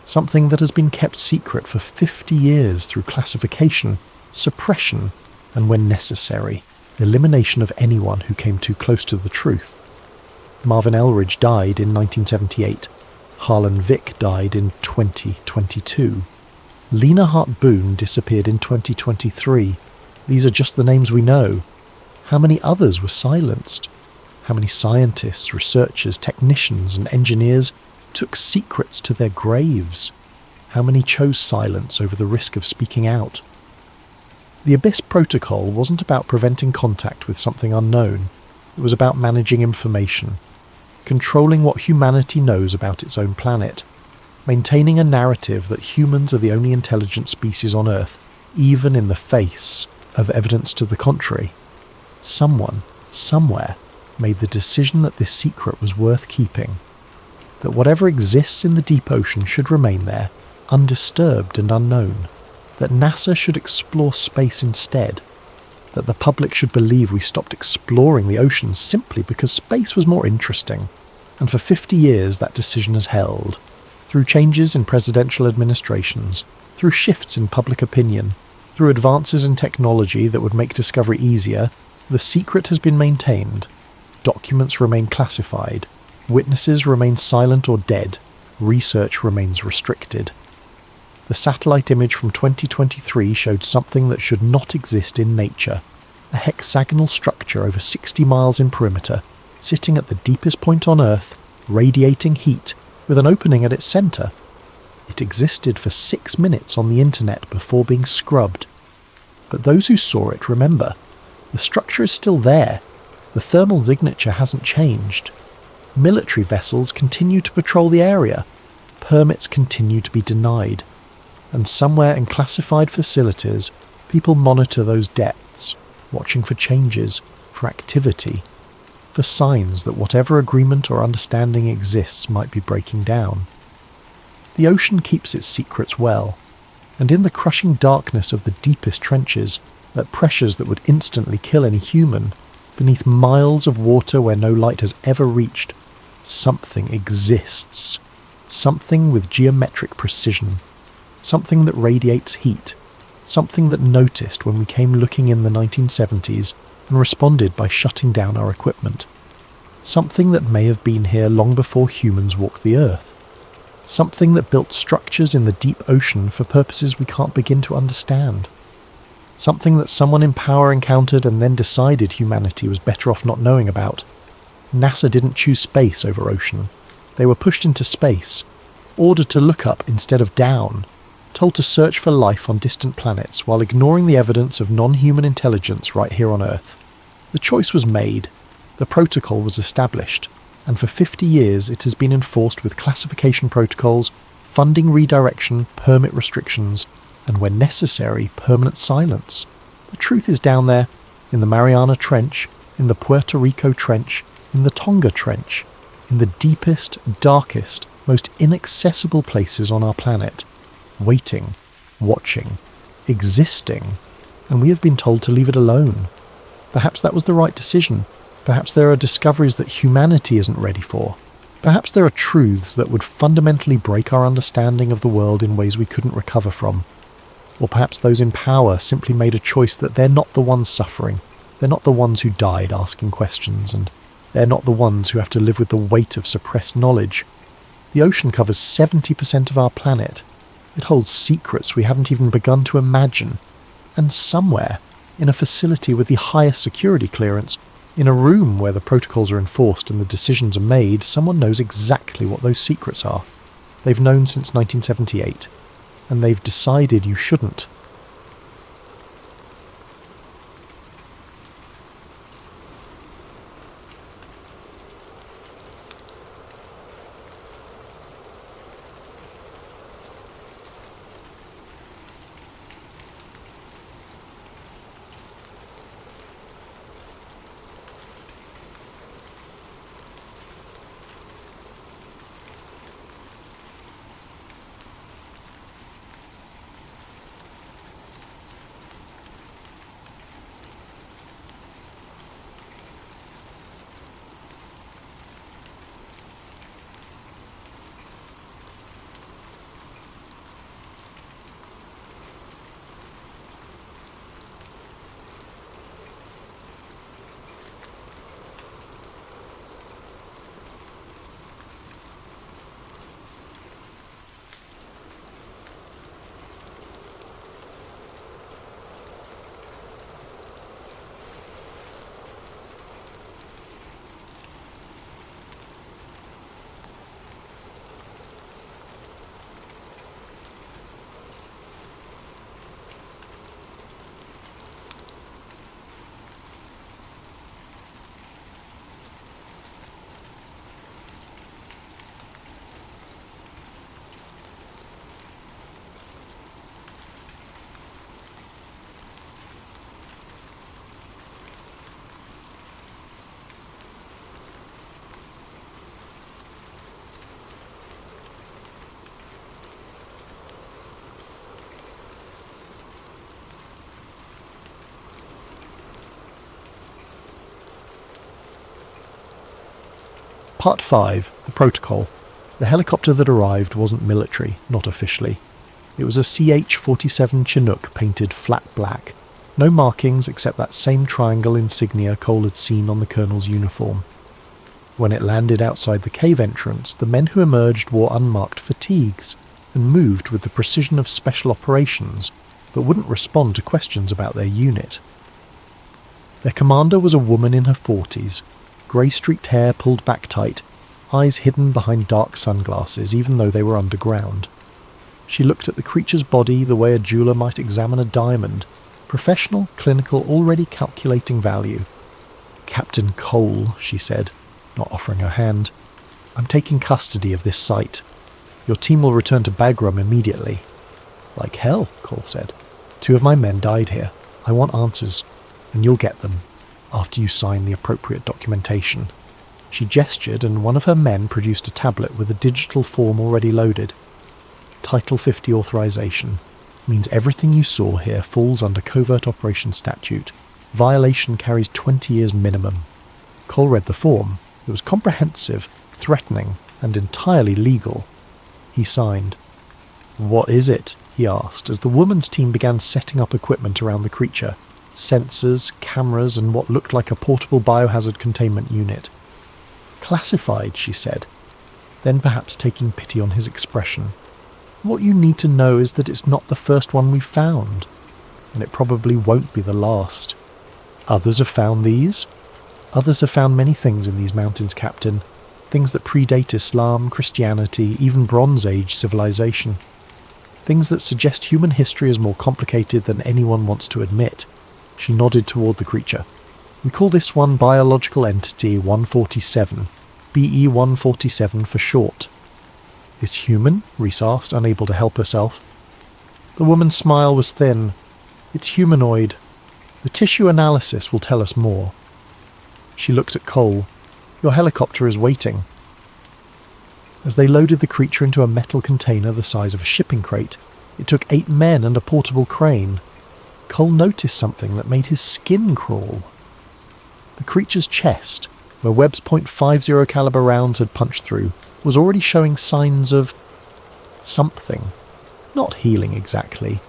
Something that has been kept secret for 50 years through classification, suppression, and when necessary, elimination of anyone who came too close to the truth. Marvin Eldridge died in 1978. Harlan Vick died in 2022. Lena Hart Boone disappeared in 2023. These are just the names we know. How many others were silenced? How many scientists, researchers, technicians, and engineers took secrets to their graves? How many chose silence over the risk of speaking out? The Abyss Protocol wasn't about preventing contact with something unknown. It was about managing information, controlling what humanity knows about its own planet. maintaining a narrative that humans are the only intelligent species on Earth, even in the face of evidence to the contrary. Someone, somewhere, made the decision that this secret was worth keeping, that whatever exists in the deep ocean should remain there, undisturbed and unknown, that NASA should explore space instead, that the public should believe we stopped exploring the oceans simply because space was more interesting. And for 50 years that decision has held, through changes in presidential administrations, through shifts in public opinion, through advances in technology that would make discovery easier. The secret has been maintained. Documents remain classified. Witnesses remain silent or dead. Research remains restricted. The satellite image from 2023 showed something that should not exist in nature. A hexagonal structure over 60 miles in perimeter, sitting at the deepest point on Earth, radiating heat, with an opening at its centre. It existed for 6 minutes on the internet before being scrubbed. But those who saw it remember. The structure is still there. The thermal signature hasn't changed. Military vessels continue to patrol the area. Permits continue to be denied. And somewhere in classified facilities, people monitor those depths, watching for changes, for activity, for signs that whatever agreement or understanding exists might be breaking down. The ocean keeps its secrets well, and in the crushing darkness of the deepest trenches, at pressures that would instantly kill any human, beneath miles of water where no light has ever reached, something exists. Something with geometric precision. Something that radiates heat. Something that noticed when we came looking in the 1970s and responded by shutting down our equipment. Something that may have been here long before humans walked the Earth. Something that built structures in the deep ocean for purposes we can't begin to understand. Something that someone in power encountered and then decided humanity was better off not knowing about. NASA didn't choose space over ocean. They were pushed into space, ordered to look up instead of down, told to search for life on distant planets while ignoring the evidence of non-human intelligence right here on Earth. The choice was made, the protocol was established, and for 50 years it has been enforced with classification protocols, funding redirection, permit restrictions, and when necessary, permanent silence. The truth is down there, in the Mariana Trench, in the Puerto Rico Trench, in the Tonga Trench, in the deepest, darkest, most inaccessible places on our planet, waiting, watching, existing, and we have been told to leave it alone. Perhaps that was the right decision. Perhaps there are discoveries that humanity isn't ready for. Perhaps there are truths that would fundamentally break our understanding of the world in ways we couldn't recover from. Or perhaps those in power simply made a choice that they're not the ones suffering. They're not the ones who died asking questions, and they're not the ones who have to live with the weight of suppressed knowledge. The ocean covers 70% of our planet. It holds secrets we haven't even begun to imagine. And somewhere, in a facility with the highest security clearance, in a room where the protocols are enforced and the decisions are made, someone knows exactly what those secrets are. They've known since 1978. And they've decided you shouldn't. Part 5, the protocol. The helicopter that arrived wasn't military, not officially. It was a CH-47 Chinook painted flat black. No markings except that same triangle insignia Cole had seen on the colonel's uniform. When it landed outside the cave entrance, the men who emerged wore unmarked fatigues and moved with the precision of special operations, but wouldn't respond to questions about their unit. Their commander was a woman in her 40s, grey-streaked hair pulled back tight, eyes hidden behind dark sunglasses even though they were underground. She looked at the creature's body the way a jeweller might examine a diamond, professional, clinical, already calculating value. "Captain Cole," she said, not offering her hand, "I'm taking custody of this site. Your team will return to Bagram immediately." "Like hell," Cole said. "2 of my men died here. I want answers, and you'll get them, after you sign the appropriate documentation." She gestured, and one of her men produced a tablet with a digital form already loaded. Title 50 authorization. Means everything you saw here falls under Covert Operations Statute. Violation carries 20 years minimum. Cole read the form. It was comprehensive, threatening, and entirely legal. He signed. "What is it?" he asked, as the woman's team began setting up equipment around the creature. Sensors, cameras, and what looked like a portable biohazard containment unit. "Classified," she said, then perhaps taking pity on his expression. "What you need to know is that it's not the first one we've found, and it probably won't be the last. Others have found these. Others have found many things in these mountains, Captain. Things that predate Islam, Christianity, even Bronze Age civilization. Things that suggest human history is more complicated than anyone wants to admit." She nodded toward the creature. "We call this one biological entity 147, BE-147 for short." "It's human?" Reese asked, unable to help herself. The woman's smile was thin. "It's humanoid. The tissue analysis will tell us more." She looked at Cole. "Your helicopter is waiting." As they loaded the creature into a metal container the size of a shipping crate, it took 8 men and a portable crane. Cole noticed something that made his skin crawl. The creature's chest, where Webb's .50 caliber rounds had punched through, was already showing signs of something. Not healing exactly,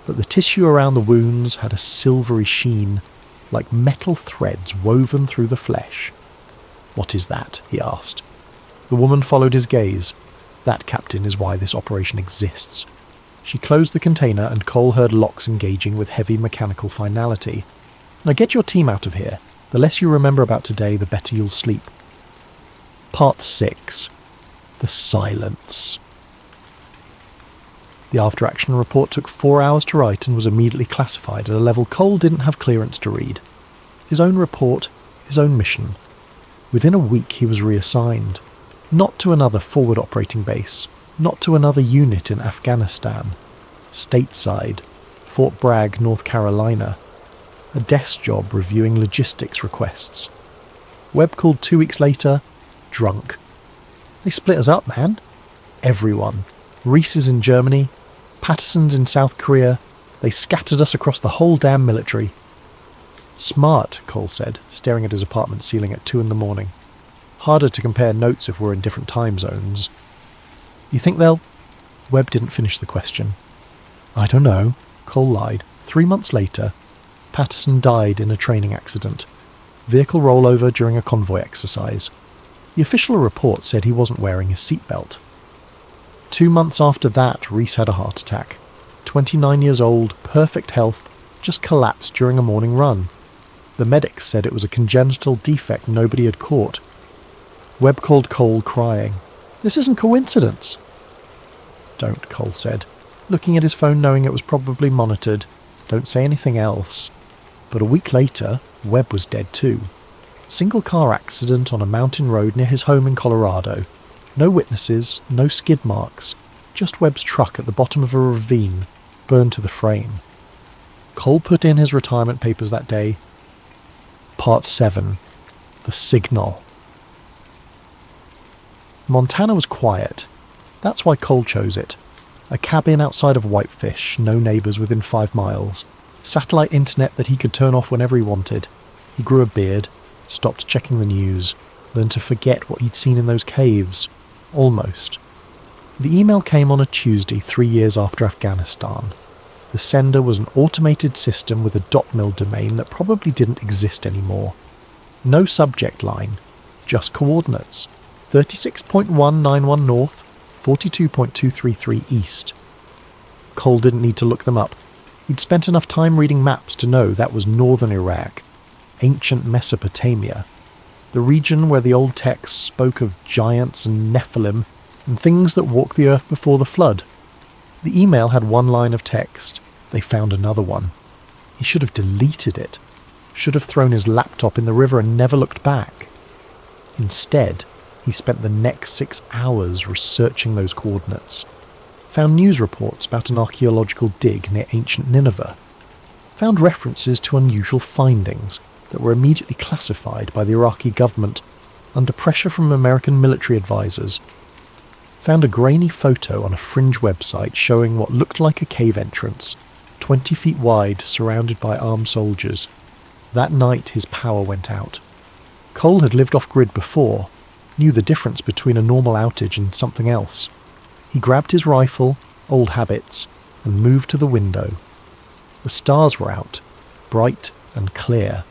but the tissue around the wounds had a silvery sheen, like metal threads woven through the flesh. "What is that?" he asked. The woman followed his gaze. "That, Captain, is why this operation exists." She closed the container, and Cole heard locks engaging with heavy mechanical finality. "Now get your team out of here. The less you remember about today, the better you'll sleep." Part 6. The Silence. The after-action report took 4 hours to write and was immediately classified at a level Cole didn't have clearance to read. His own report, his own mission. Within a week he was reassigned. Not to another forward operating base, not to another unit in Afghanistan. Stateside, Fort Bragg, North Carolina. A desk job reviewing logistics requests. Webb called 2 weeks later, drunk. "They split us up, man. Everyone. Reese is in Germany, Patterson's in South Korea. They scattered us across the whole damn military." "Smart," Cole said, staring at his apartment ceiling at 2 a.m. "Harder to compare notes if we're in different time zones." "You think they'll—" Webb didn't finish the question. "I don't know," Cole lied. 3 months later, Patterson died in a training accident. Vehicle rollover during a convoy exercise. The official report said he wasn't wearing his seatbelt. 2 months after that, Reese had a heart attack. 29 years old, perfect health, just collapsed during a morning run. The medics said it was a congenital defect nobody had caught. Webb called Cole, crying. "This isn't coincidence." "Don't," Cole said, looking at his phone knowing it was probably monitored. "Don't say anything else." But a week later, Webb was dead too. Single car accident on a mountain road near his home in Colorado. No witnesses, no skid marks, just Webb's truck at the bottom of a ravine, burned to the frame. Cole put in his retirement papers that day. Part 7. The Signal. Montana was quiet. That's why Cole chose it. A cabin outside of Whitefish, no neighbours within 5 miles. Satellite internet that he could turn off whenever he wanted. He grew a beard, stopped checking the news. learned to forget what he'd seen in those caves. Almost. The email came on a Tuesday 3 years after Afghanistan. The sender was an automated system with a .mil domain that probably didn't exist anymore. No subject line, just coordinates. 36.191 north, 42.233 east. Cole didn't need to look them up. He'd spent enough time reading maps to know that was northern Iraq, ancient Mesopotamia, the region where the old texts spoke of giants and Nephilim and things that walked the earth before the flood. The email had one line of text. They found another one. He should have deleted it. Should have thrown his laptop in the river and never looked back. Instead, he spent the next 6 hours researching those coordinates. Found news reports about an archaeological dig near ancient Nineveh. Found references to unusual findings that were immediately classified by the Iraqi government under pressure from American military advisors. Found a grainy photo on a fringe website showing what looked like a cave entrance, 20 feet wide, surrounded by armed soldiers. That night his power went out. Cole had lived off-grid before, knew the difference between a normal outage and something else. He grabbed his rifle, old habits, and moved to the window. The stars were out, bright and clear.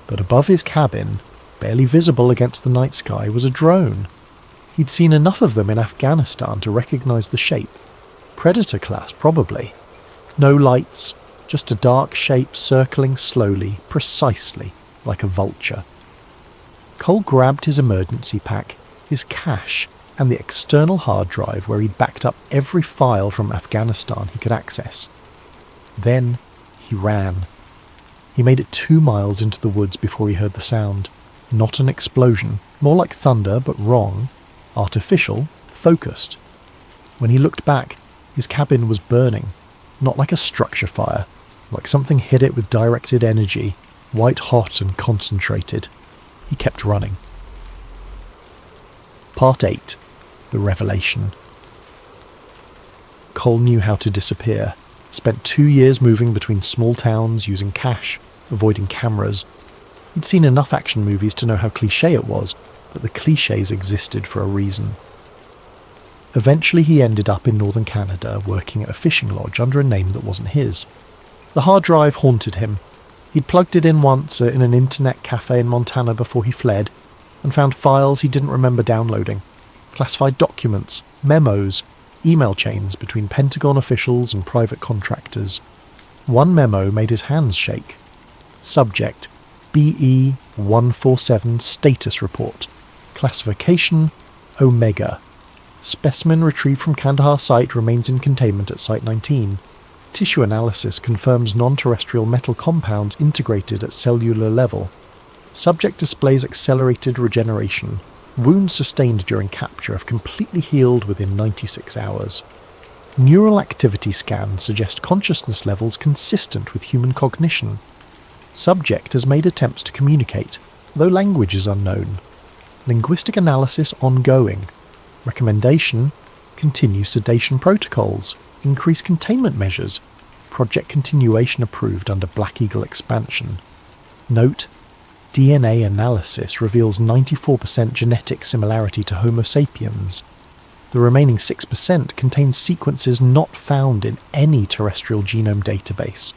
But above his cabin, barely visible against the night sky, was a drone. He'd seen enough of them in Afghanistan to recognise the shape. Predator class, probably. No lights, just a dark shape circling slowly, precisely, like a vulture. Cole grabbed his emergency pack, his cache, and the external hard drive where he'd backed up every file from Afghanistan he could access. Then he ran. He made it 2 miles into the woods before he heard the sound. Not an explosion, more like thunder, but wrong. Artificial, focused. When he looked back, his cabin was burning. Not like a structure fire, like something hit it with directed energy, white hot and concentrated. He kept running. Part 8. The Revelation. Cole knew how to disappear. Spent 2 years moving between small towns, using cash, avoiding cameras. He'd seen enough action movies to know how cliché it was, but the clichés existed for a reason. Eventually he ended up in northern Canada, working at a fishing lodge under a name that wasn't his. The hard drive haunted him. He'd plugged it in once in an internet cafe in Montana before he fled, and found files he didn't remember downloading. Classified documents, memos, email chains between Pentagon officials and private contractors. One memo made his hands shake. Subject: BE-147 Status Report. Classification: Omega. Specimen retrieved from Kandahar site remains in containment at Site 19. Tissue analysis confirms non-terrestrial metal compounds integrated at cellular level. Subject displays accelerated regeneration. Wounds sustained during capture have completely healed within 96 hours. Neural activity scans suggest consciousness levels consistent with human cognition. Subject has made attempts to communicate, though language is unknown. Linguistic analysis ongoing. Recommendation: continue sedation protocols, increase containment measures. Project continuation approved under Black Eagle expansion. Note: DNA analysis reveals 94% genetic similarity to Homo sapiens. The remaining 6% contains sequences not found in any terrestrial genome database.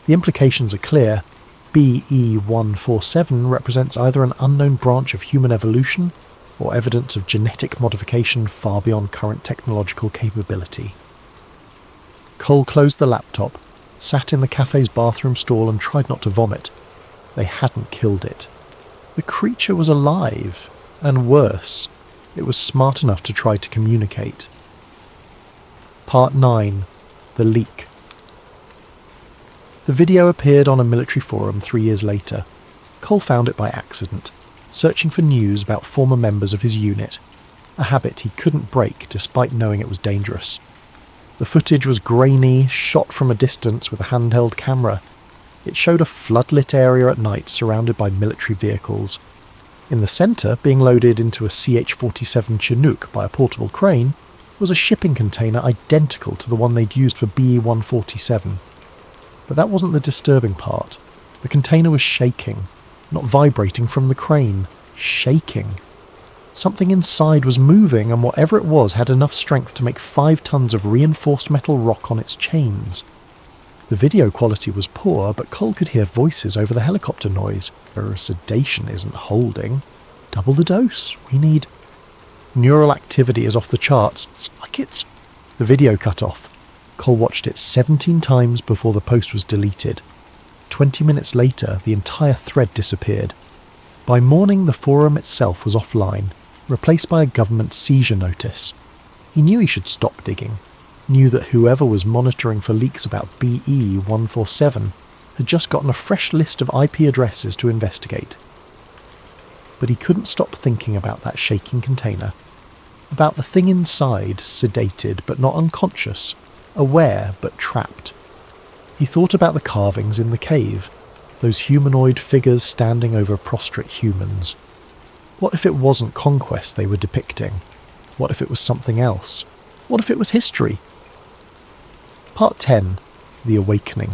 The implications are clear. BE-147 represents either an unknown branch of human evolution or evidence of genetic modification far beyond current technological capability. Cole closed the laptop, sat in the cafe's bathroom stall and tried not to vomit. They hadn't killed it. The creature was alive, and worse, it was smart enough to try to communicate. Part 9. The Leak. The video appeared on a military forum 3 years later. Cole found it by accident, searching for news about former members of his unit, a habit he couldn't break despite knowing it was dangerous. The footage was grainy, shot from a distance with a handheld camera. It showed a floodlit area at night surrounded by military vehicles. In the centre, being loaded into a CH-47 Chinook by a portable crane, was a shipping container identical to the one they'd used for BE-147. But that wasn't the disturbing part. The container was shaking, not vibrating from the crane. shaking. Something inside was moving, and whatever it was had enough strength to make 5 tons of reinforced metal rock on its chains. The video quality was poor, but Cole could hear voices over the helicopter noise. Sedation isn't holding. Double the dose. We need... Neural activity is off the charts. It's like it's... The video cut off. Cole watched it 17 times before the post was deleted. 20 minutes later, the entire thread disappeared. By morning, the forum itself was offline, replaced by a government seizure notice. He knew he should stop digging, knew that whoever was monitoring for leaks about BE-147 had just gotten a fresh list of IP addresses to investigate. But he couldn't stop thinking about that shaking container, about the thing inside, sedated but not unconscious, aware but trapped. He thought about the carvings in the cave, those humanoid figures standing over prostrate humans. What if it wasn't conquest they were depicting? What if it was something else? What if it was history? Part 10. The Awakening.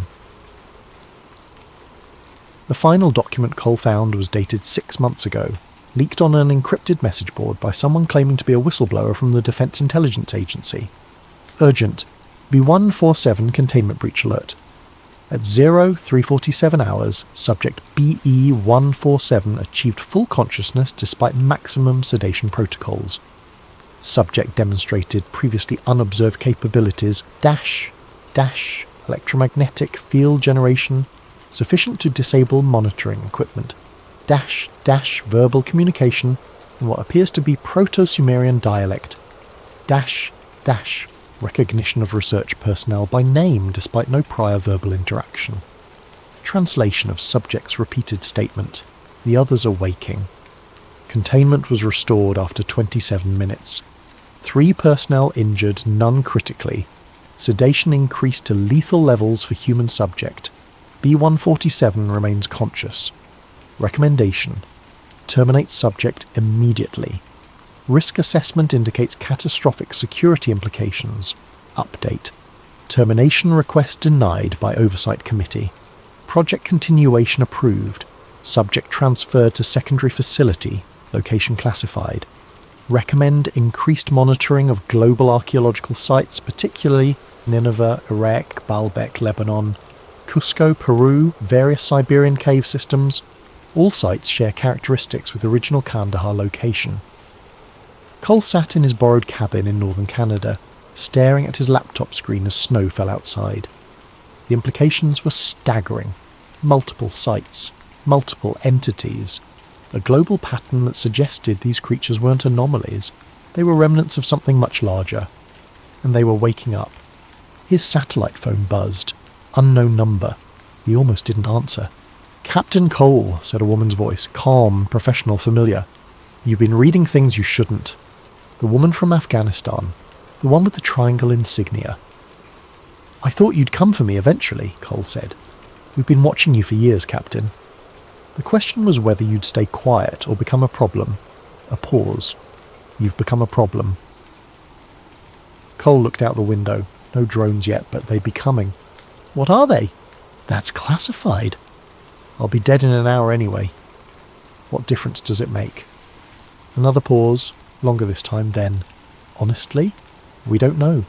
The final document Cole found was dated 6 months ago, leaked on an encrypted message board by someone claiming to be a whistleblower from the Defense Intelligence Agency. Urgent. B-147 containment breach alert. At 03:47 hours, subject BE-147 achieved full consciousness despite maximum sedation protocols. Subject demonstrated previously unobserved capabilities dash electromagnetic field generation sufficient to disable monitoring equipment, dash verbal communication in what appears to be Proto-Sumerian dialect, dash recognition of research personnel by name despite no prior verbal interaction. Translation of subject's repeated statement, the others are waking. Containment was restored after 27 minutes. 3 personnel injured, none critically. Sedation increased to lethal levels for human subject. B-147 remains conscious. Recommendation: terminate subject immediately. Risk assessment indicates catastrophic security implications. Update. Termination request denied by Oversight Committee. Project continuation approved. Subject transferred to secondary facility. Location classified. Recommend increased monitoring of global archaeological sites, particularly Nineveh, Iraq, Baalbek, Lebanon, Cusco, Peru, various Siberian cave systems. All sites share characteristics with original Kandahar location. Cole sat in his borrowed cabin in northern Canada, staring at his laptop screen as snow fell outside. The implications were staggering. Multiple sites, multiple entities, a global pattern that suggested these creatures weren't anomalies. They were remnants of something much larger. And they were waking up. His satellite phone buzzed. Unknown number. He almost didn't answer. "Captain Cole," said a woman's voice, calm, professional, familiar. "You've been reading things you shouldn't." The woman from Afghanistan. The one with the triangle insignia. "I thought you'd come for me eventually," Cole said. "We've been watching you for years, Captain." The question was whether you'd stay quiet or become a problem. A pause. "You've become a problem." Cole looked out the window. No drones yet, but they'd be coming. "What are they?" "That's classified." "I'll be dead in an hour anyway." "What difference does it make?" Another pause, longer this time, then, "Honestly, we don't know.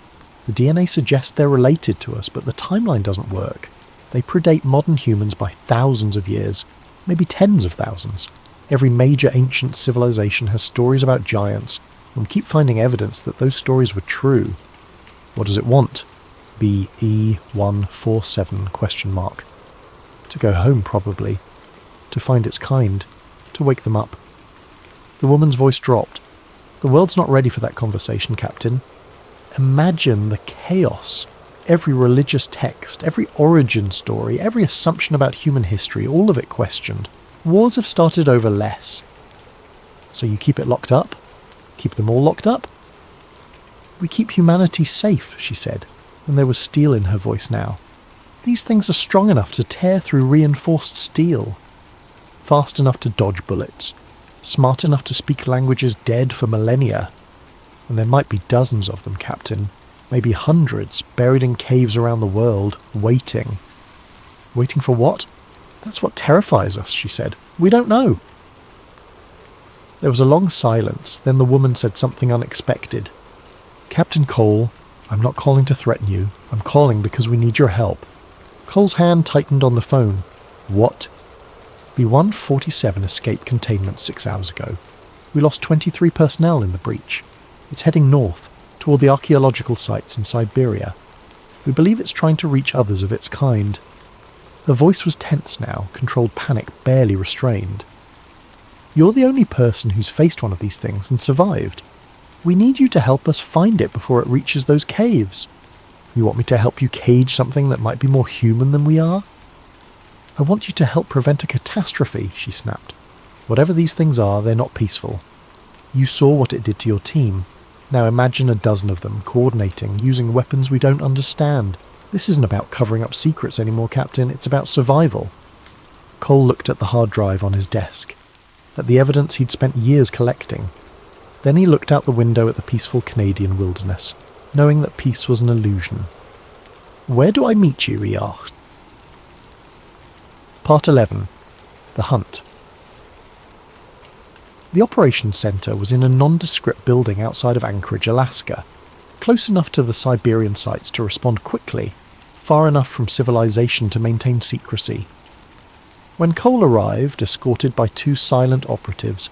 The DNA suggests they're related to us, but the timeline doesn't work. They predate modern humans by thousands of years, maybe tens of thousands. Every major ancient civilization has stories about giants, and we keep finding evidence that those stories were true. What does it want? BE-147 ? To go home, probably. To find its kind. To wake them up." The woman's voice dropped. "The world's not ready for that conversation, Captain. Imagine the chaos. Every religious text, every origin story, every assumption about human history, all of it questioned. Wars have started over less. So you keep it locked up? Keep them all locked up?" "We keep humanity safe," she said, and there was steel in her voice now. "These things are strong enough to tear through reinforced steel. Fast enough to dodge bullets. Smart enough to speak languages dead for millennia. And there might be dozens of them, Captain. Maybe hundreds, buried in caves around the world, waiting." "Waiting for what?" "That's what terrifies us," she said. "We don't know." There was a long silence, then the woman said something unexpected. "Captain Cole, I'm not calling to threaten you. I'm calling because we need your help." Cole's hand tightened on the phone. "What?" "B-147 escaped containment 6 hours ago. We lost 23 personnel in the breach. It's heading north, toward the archaeological sites in Siberia. We believe it's trying to reach others of its kind." Her voice was tense now, controlled panic barely restrained. "You're the only person who's faced one of these things and survived. We need you to help us find it before it reaches those caves." "You want me to help you cage something that might be more human than we are?" "I want you to help prevent a catastrophe," she snapped. "Whatever these things are, they're not peaceful. You saw what it did to your team. Now imagine a dozen of them, coordinating, using weapons we don't understand. This isn't about covering up secrets anymore, Captain. It's about survival." Cole looked at the hard drive on his desk, at the evidence he'd spent years collecting. Then he looked out the window at the peaceful Canadian wilderness, knowing that peace was an illusion. "Where do I meet you?" he asked. Part 11. The Hunt. The operations center was in a nondescript building outside of Anchorage, Alaska, close enough to the Siberian sites to respond quickly, far enough from civilization to maintain secrecy. When Cole arrived, escorted by 2 silent operatives,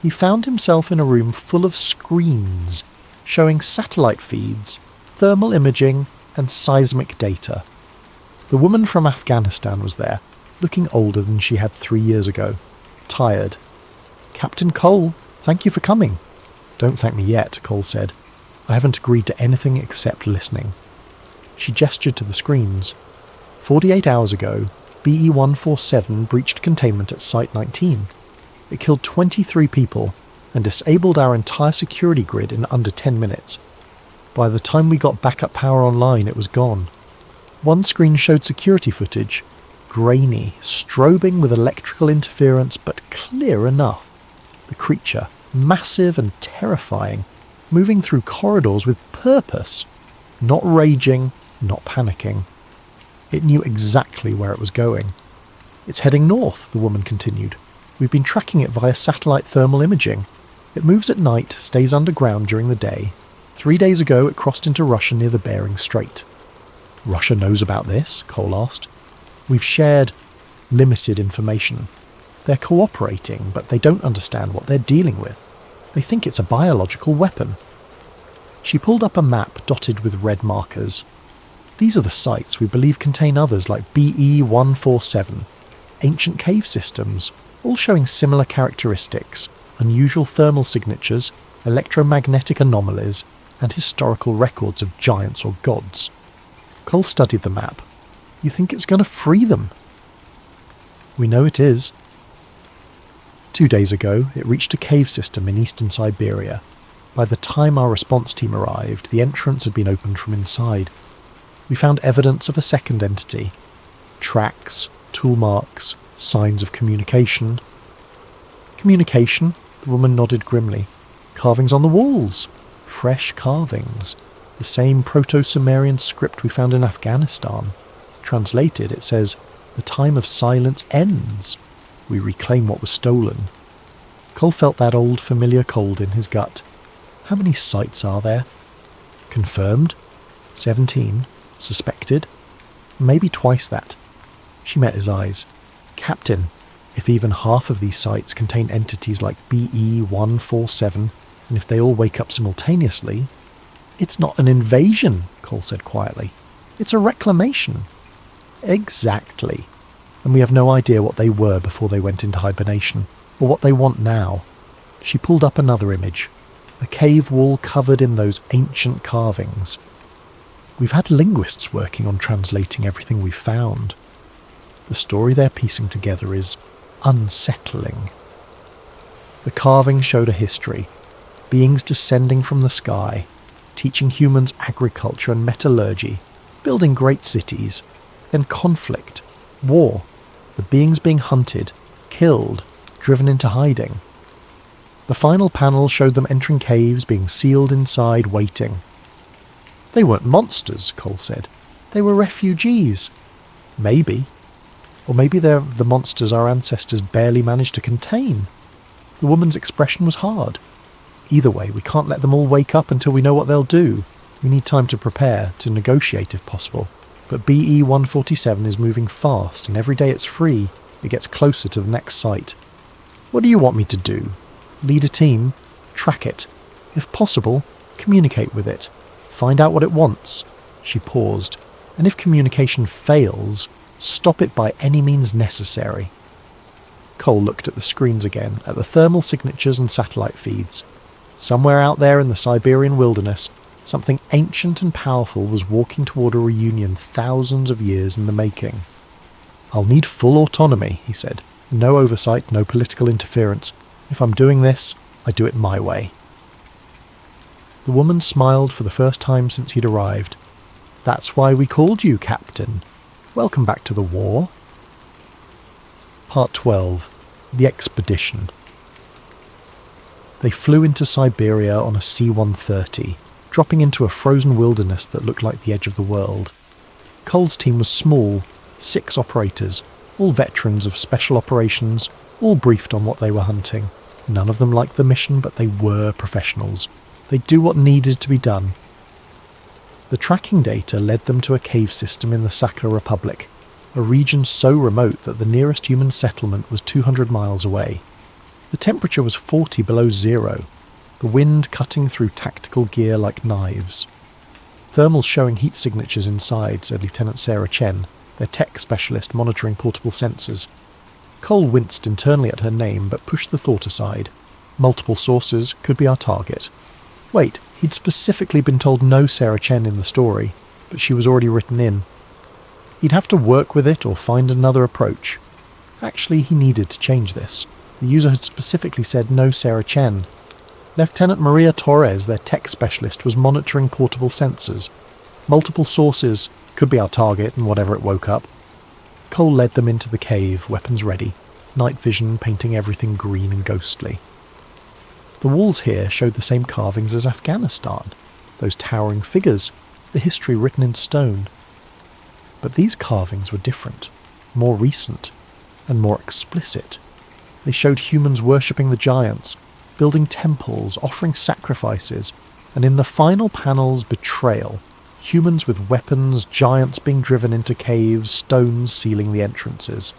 he found himself in a room full of screens showing satellite feeds, thermal imaging, and seismic data. The woman from Afghanistan was there, looking older than she had 3 years ago, tired. "Captain Cole, thank you for coming." "Don't thank me yet," Cole said. "I haven't agreed to anything except listening." She gestured to the screens. 48 hours ago, BE-147 breached containment at Site 19. It killed 23 people and disabled our entire security grid in under 10 minutes. By the time we got backup power online, it was gone. One screen showed security footage, grainy, strobing with electrical interference, but clear enough. The creature, massive and terrifying, moving through corridors with purpose, not raging, not panicking. It knew exactly where it was going. "It's heading north," the woman continued. "We've been tracking it via satellite thermal imaging. It moves at night, stays underground during the day. 3 days ago it crossed into Russia near the Bering Strait." "Russia knows about this?" Cole asked. "We've shared limited information. They're cooperating, but they don't understand what they're dealing with. They think it's a biological weapon." She pulled up a map dotted with red markers. "These are the sites we believe contain others like BE-147, ancient cave systems, all showing similar characteristics, unusual thermal signatures, electromagnetic anomalies, and historical records of giants or gods." Cole studied the map. "You think it's going to free them?" "We know it is." 2 days ago, it reached a cave system in eastern Siberia. By the time our response team arrived, the entrance had been opened from inside. We found evidence of a second entity. Tracks, tool marks, signs of communication. "Communication?" The woman nodded grimly. "Carvings on the walls. Fresh carvings. The same Proto-Sumerian script we found in Afghanistan. Translated, it says, 'The time of silence ends. We reclaim what was stolen.'" Cole felt that old familiar cold in his gut. "How many sites are there?" "Confirmed? 17. Suspected? Maybe twice that." She met his eyes. "Captain, if even half of these sites contain entities like BE-147, and if they all wake up simultaneously..." "It's not an invasion," Cole said quietly. "It's a reclamation." "Exactly. And we have no idea what they were before they went into hibernation, or what they want now." She pulled up another image. A cave wall covered in those ancient carvings. "We've had linguists working on translating everything we've found. The story they're piecing together is unsettling." The carving showed a history. Beings descending from the sky, teaching humans agriculture and metallurgy, building great cities, then conflict, war, the beings being hunted, killed, driven into hiding. The final panel showed them entering caves, being sealed inside, waiting. "They weren't monsters," Cole said. "They were refugees." "Maybe. Or maybe they're the monsters our ancestors barely managed to contain." The woman's expression was hard. Either way, we can't let them all wake up until we know what they'll do. We need time to prepare, to negotiate if possible. But BE-147 is moving fast, and every day it's free, it gets closer to the next site. What do you want me to do? Lead a team? Track it. If possible, communicate with it. Find out what it wants. She paused. And if communication fails, stop it by any means necessary. Cole looked at the screens again, at the thermal signatures and satellite feeds. Somewhere out there in the Siberian wilderness, something ancient and powerful was walking toward a reunion thousands of years in the making. I'll need full autonomy, he said. No oversight, no political interference. If I'm doing this, I do it my way. The woman smiled for the first time since he'd arrived. That's why we called you, Captain. Welcome back to the war. Part 12. The Expedition. They flew into Siberia on a C-130, dropping into a frozen wilderness that looked like the edge of the world. Cole's team was small, 6 operators, all veterans of special operations, all briefed on what they were hunting. None of them liked the mission, but they were professionals. They'd do what needed to be done. The tracking data led them to a cave system in the Sakha Republic, a region so remote that the nearest human settlement was 200 miles away. The temperature was 40 below zero, the wind cutting through tactical gear like knives. Thermals showing heat signatures inside, said Lieutenant Sarah Chen, their tech specialist monitoring portable sensors. Cole winced internally at her name, but pushed the thought aside. Multiple sources could be our target. Wait, he'd specifically been told no Sarah Chen in the story, but she was already written in. He'd have to work with it or find another approach. Actually, he needed to change this. The user had specifically said no Sarah Chen. Lieutenant Maria Torres, their tech specialist, was monitoring portable sensors. Multiple sources could be our target and whatever it woke up. Cole led them into the cave, weapons ready, night vision painting everything green and ghostly. The walls here showed the same carvings as Afghanistan, those towering figures, the history written in stone. But these carvings were different, more recent, and more explicit. They showed humans worshipping the giants, building temples, offering sacrifices, and in the final panel's betrayal, humans with weapons, giants being driven into caves, stones sealing the entrances.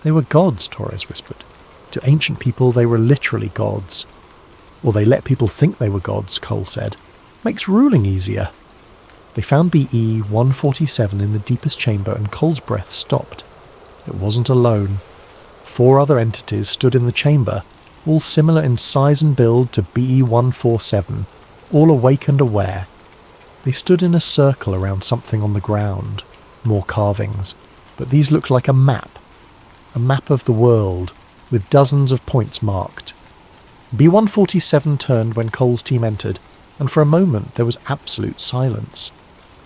They were gods, Torres whispered. To ancient people, they were literally gods. Or they let people think they were gods, Cole said. Makes ruling easier. They found BE-147 in the deepest chamber, and Cole's breath stopped. It wasn't alone. 4 other entities stood in the chamber, all similar in size and build to BE-147, all awake and aware. They stood in a circle around something on the ground. More carvings. But these looked like a map of the world, with dozens of points marked. B-147 turned when Cole's team entered, and for a moment there was absolute silence.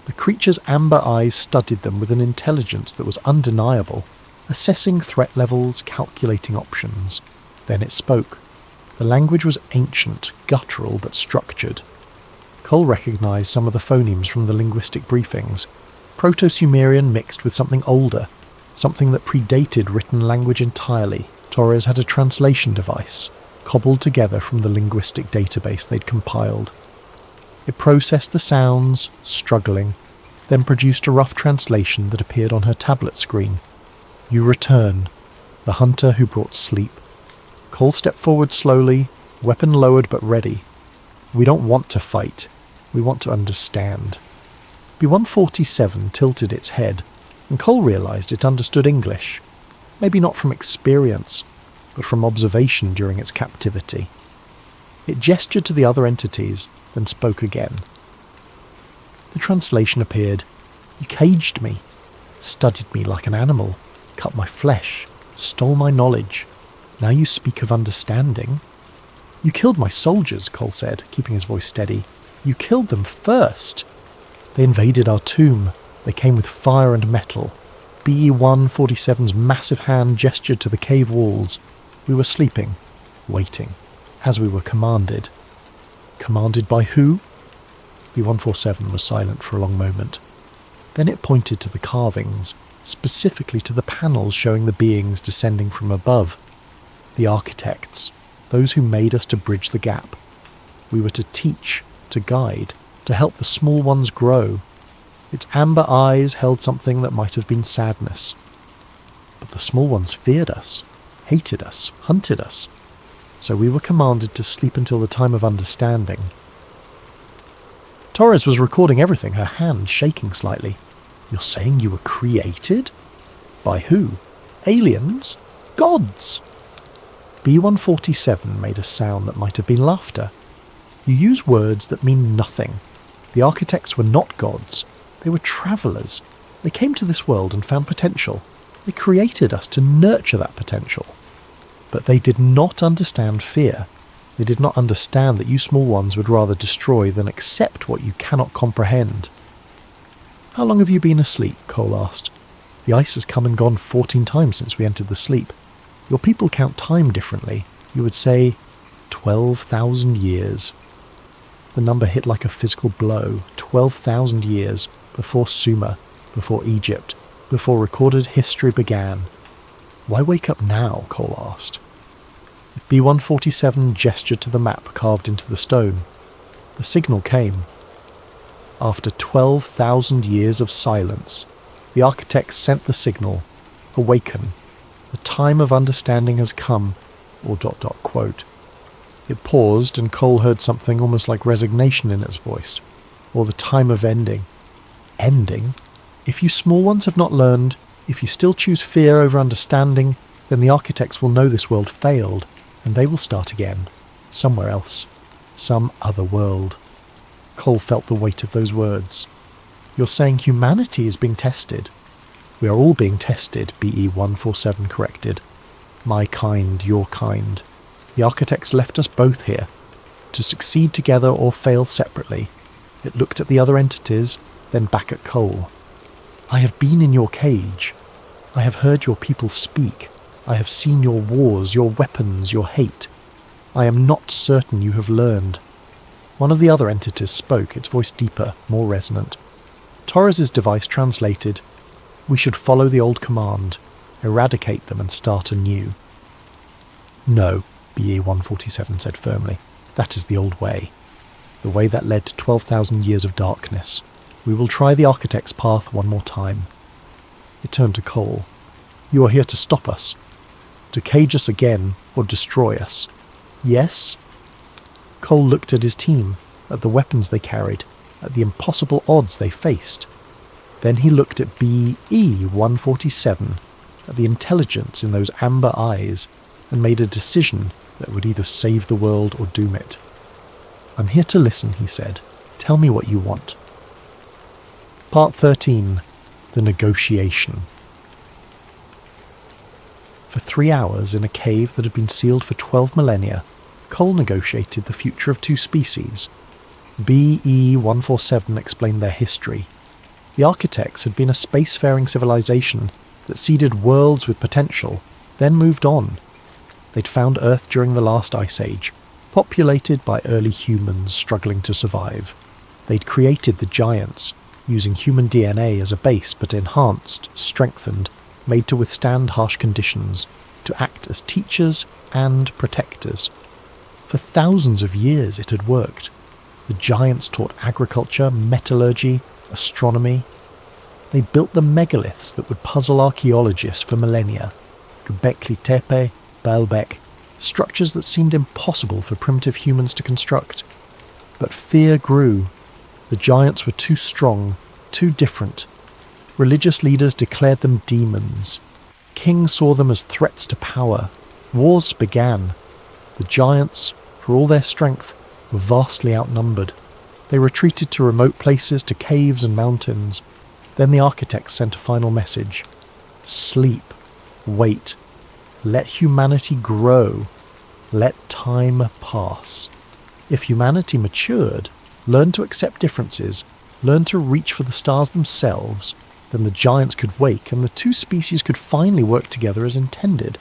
The creature's amber eyes studied them with an intelligence that was undeniable, assessing threat levels, calculating options. Then it spoke. The language was ancient, guttural but structured. Cole recognised some of the phonemes from the linguistic briefings. Proto-Sumerian mixed with something older, something that predated written language entirely. Torres had a translation device, cobbled together from the linguistic database they'd compiled. It processed the sounds, struggling, then produced a rough translation that appeared on her tablet screen. You return, the hunter who brought sleep. Cole stepped forward slowly, weapon lowered but ready. We don't want to fight, we want to understand. B-147 tilted its head, and Cole realised it understood English. Maybe not from experience, but from observation during its captivity. It gestured to the other entities, then spoke again. The translation appeared. You caged me, studied me like an animal, cut my flesh, stole my knowledge. Now you speak of understanding. You killed my soldiers, Cole said, keeping his voice steady. You killed them first. They invaded our tomb. They came with fire and metal. BE-147's massive hand gestured to the cave walls. We were sleeping, waiting, as we were commanded. Commanded by who? B-147 was silent for a long moment. Then it pointed to the carvings, specifically to the panels showing the beings descending from above. The architects, those who made us to bridge the gap. We were to teach, to guide, to help the small ones grow. Its amber eyes held something that might have been sadness. But the small ones feared us, hated us, hunted us. So we were commanded to sleep until the time of understanding. Torres was recording everything, her hand shaking slightly. You're saying you were created? By who? Aliens? Gods? B147 made a sound that might have been laughter. You use words that mean nothing. The architects were not gods. They were travellers. They came to this world and found potential. They created us to nurture that potential. But they did not understand fear. They did not understand that you small ones would rather destroy than accept what you cannot comprehend. How long have you been asleep? Cole asked. The ice has come and gone 14 times since we entered the sleep. Your people count time differently. You would say 12,000 years. The number hit like a physical blow. 12,000 years before Sumer, before Egypt, before recorded history began. Why wake up now? Cole asked. B147 gestured to the map carved into the stone. The signal came. After 12,000 years of silence, the architects sent the signal, awaken. The time of understanding has come, or ... quote. It paused, and Cole heard something almost like resignation in its voice, or the time of ending. Ending? If you small ones have not learned, if you still choose fear over understanding, then the architects will know this world failed, and they will start again, somewhere else, some other world. Cole felt the weight of those words. You're saying humanity is being tested. We are all being tested, BE147 corrected. My kind, your kind. The architects left us both here, to succeed together or fail separately. It looked at the other entities, then back at Cole. I have been in your cage. I have heard your people speak. I have seen your wars, your weapons, your hate. I am not certain you have learned. One of the other entities spoke, its voice deeper, more resonant. Torres's device translated, we should follow the old command, eradicate them and start anew. No, BE147 said firmly. That is the old way. The way that led to 12,000 years of darkness. We will try the architect's path one more time. It turned to Cole. You are here to stop us. To cage us again, or destroy us. Yes? Cole looked at his team, at the weapons they carried, at the impossible odds they faced. Then he looked at BE147, at the intelligence in those amber eyes, and made a decision that would either save the world or doom it. I'm here to listen, he said. Tell me what you want. Part 13. The Negotiation. For 3 hours in a cave that had been sealed for 12 millennia, Cole negotiated the future of two species. BE147 explained their history. The architects had been a spacefaring civilization that seeded worlds with potential, then moved on. They'd found Earth during the last ice age, populated by early humans struggling to survive. They'd created the giants, using human DNA as a base but enhanced, strengthened, made to withstand harsh conditions, to act as teachers and protectors. For thousands of years it had worked. The giants taught agriculture, metallurgy, astronomy. They built the megaliths that would puzzle archaeologists for millennia. Göbekli Tepe, Baalbek, structures that seemed impossible for primitive humans to construct. But fear grew. The giants were too strong, too different. Religious leaders declared them demons. Kings saw them as threats to power. Wars began. The giants, for all their strength, were vastly outnumbered. They retreated to remote places, to caves and mountains. Then the architects sent a final message. Sleep. Wait. Let humanity grow. Let time pass. If humanity matured, learned to accept differences, learned to reach for the stars themselves, then the giants could wake and the two species could finally work together as intended.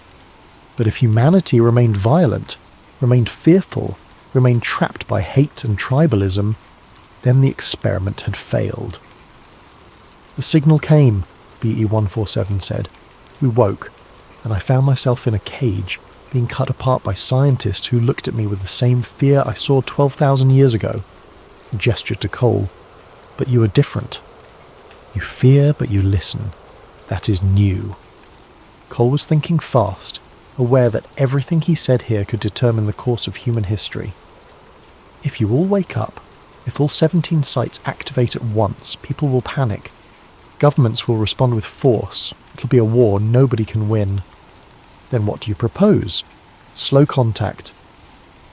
But if humanity remained violent, remained fearful, remained trapped by hate and tribalism, then the experiment had failed. The signal came, BE147 said. We woke, and I found myself in a cage, being cut apart by scientists who looked at me with the same fear I saw 12,000 years ago. He gestured to Cole. But you are different. You fear, but you listen. That is new. Cole was thinking fast, aware that everything he said here could determine the course of human history. If you all wake up, if all 17 sites activate at once, people will panic. Governments will respond with force. It'll be a war nobody can win. Then what do you propose? Slow contact.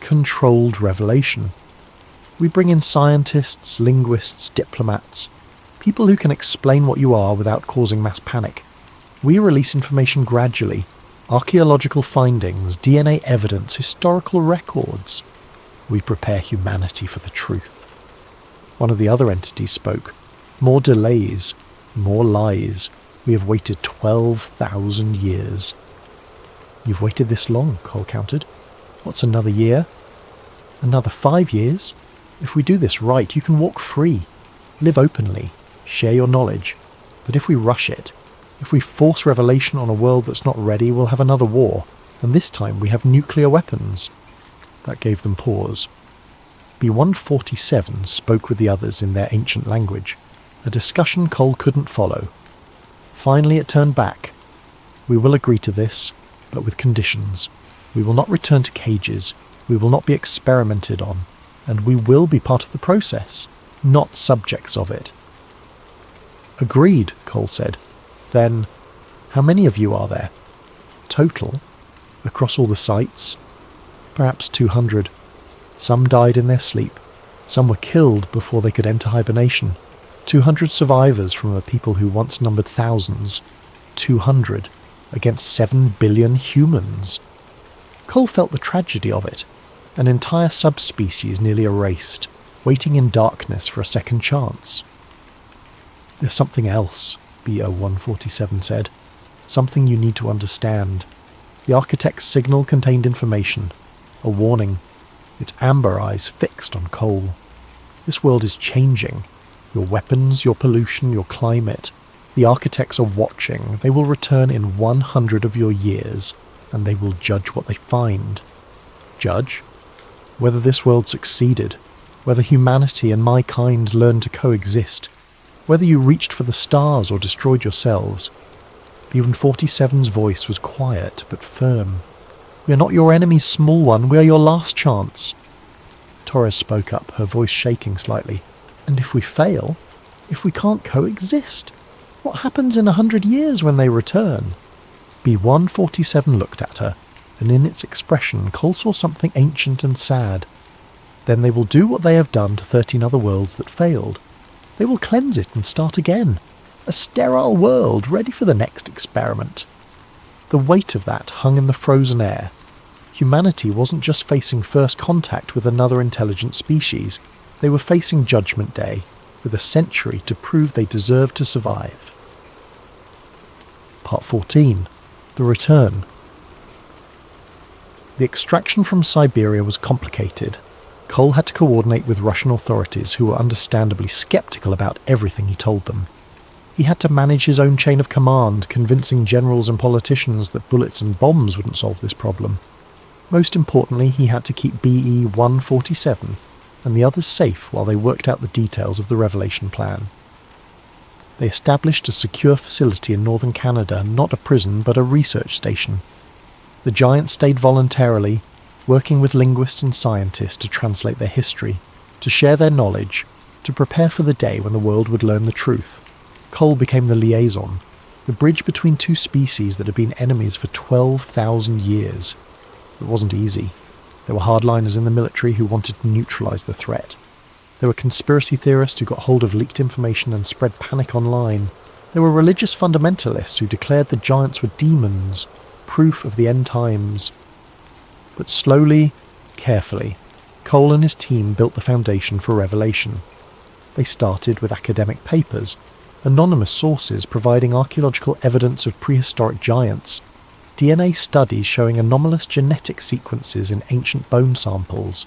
Controlled revelation. We bring in scientists, linguists, diplomats, people who can explain what you are without causing mass panic. We release information gradually. Archaeological findings, DNA evidence, historical records. We prepare humanity for the truth. One of the other entities spoke. More delays, more lies. We have waited 12,000 years. You've waited this long, Cole countered. What's another year? Another 5 years? If we do this right, you can walk free, live openly, share your knowledge. But if we rush it, if we force revelation on a world that's not ready, we'll have another war, and this time we have nuclear weapons. That gave them pause. B-147 spoke with the others in their ancient language, a discussion Cole couldn't follow. Finally it turned back. We will agree to this, but with conditions. We will not return to cages, we will not be experimented on, and we will be part of the process, not subjects of it. Agreed, Cole said. Then, how many of you are there? Total? Across all the sites? Perhaps 200. Some died in their sleep. Some were killed before they could enter hibernation. 200 survivors from a people who once numbered thousands. 200 against 7 billion humans. Cole felt the tragedy of it. An entire subspecies nearly erased, waiting in darkness for a second chance. There's something else, BO-147 said. Something you need to understand. The architect's signal contained information. A warning. Its amber eyes fixed on Cole. This world is changing. Your weapons, your pollution, your climate. The architects are watching. They will return in 100 of your years, and they will judge what they find. Judge? Whether this world succeeded, whether humanity and my kind learned to coexist, whether you reached for the stars or destroyed yourselves. B-147's voice was quiet but firm. We are not your enemy's small one, we are your last chance. Torres spoke up, her voice shaking slightly. And if we fail, if we can't coexist, what happens in 100 years when they return? B-147 looked at her, and in its expression Cole saw something ancient and sad. Then they will do what they have done to 13 other worlds that failed. They will cleanse it and start again. A sterile world ready for the next experiment. The weight of that hung in the frozen air. Humanity wasn't just facing first contact with another intelligent species. They were facing Judgment Day, with a century to prove they deserved to survive. Part 14. The Return. The extraction from Siberia was complicated. Cole had to coordinate with Russian authorities who were understandably skeptical about everything he told them. He had to manage his own chain of command, convincing generals and politicians that bullets and bombs wouldn't solve this problem. Most importantly, he had to keep BE-147 and the others safe while they worked out the details of the Revelation plan. They established a secure facility in northern Canada, not a prison but a research station. The giants stayed voluntarily, working with linguists and scientists to translate their history, to share their knowledge, to prepare for the day when the world would learn the truth. Cole became the liaison, the bridge between two species that had been enemies for 12,000 years. It wasn't easy. There were hardliners in the military who wanted to neutralize the threat. There were conspiracy theorists who got hold of leaked information and spread panic online. There were religious fundamentalists who declared the giants were demons, proof of the end times. But slowly, carefully, Cole and his team built the foundation for Revelation. They started with academic papers, anonymous sources providing archaeological evidence of prehistoric giants, DNA studies showing anomalous genetic sequences in ancient bone samples,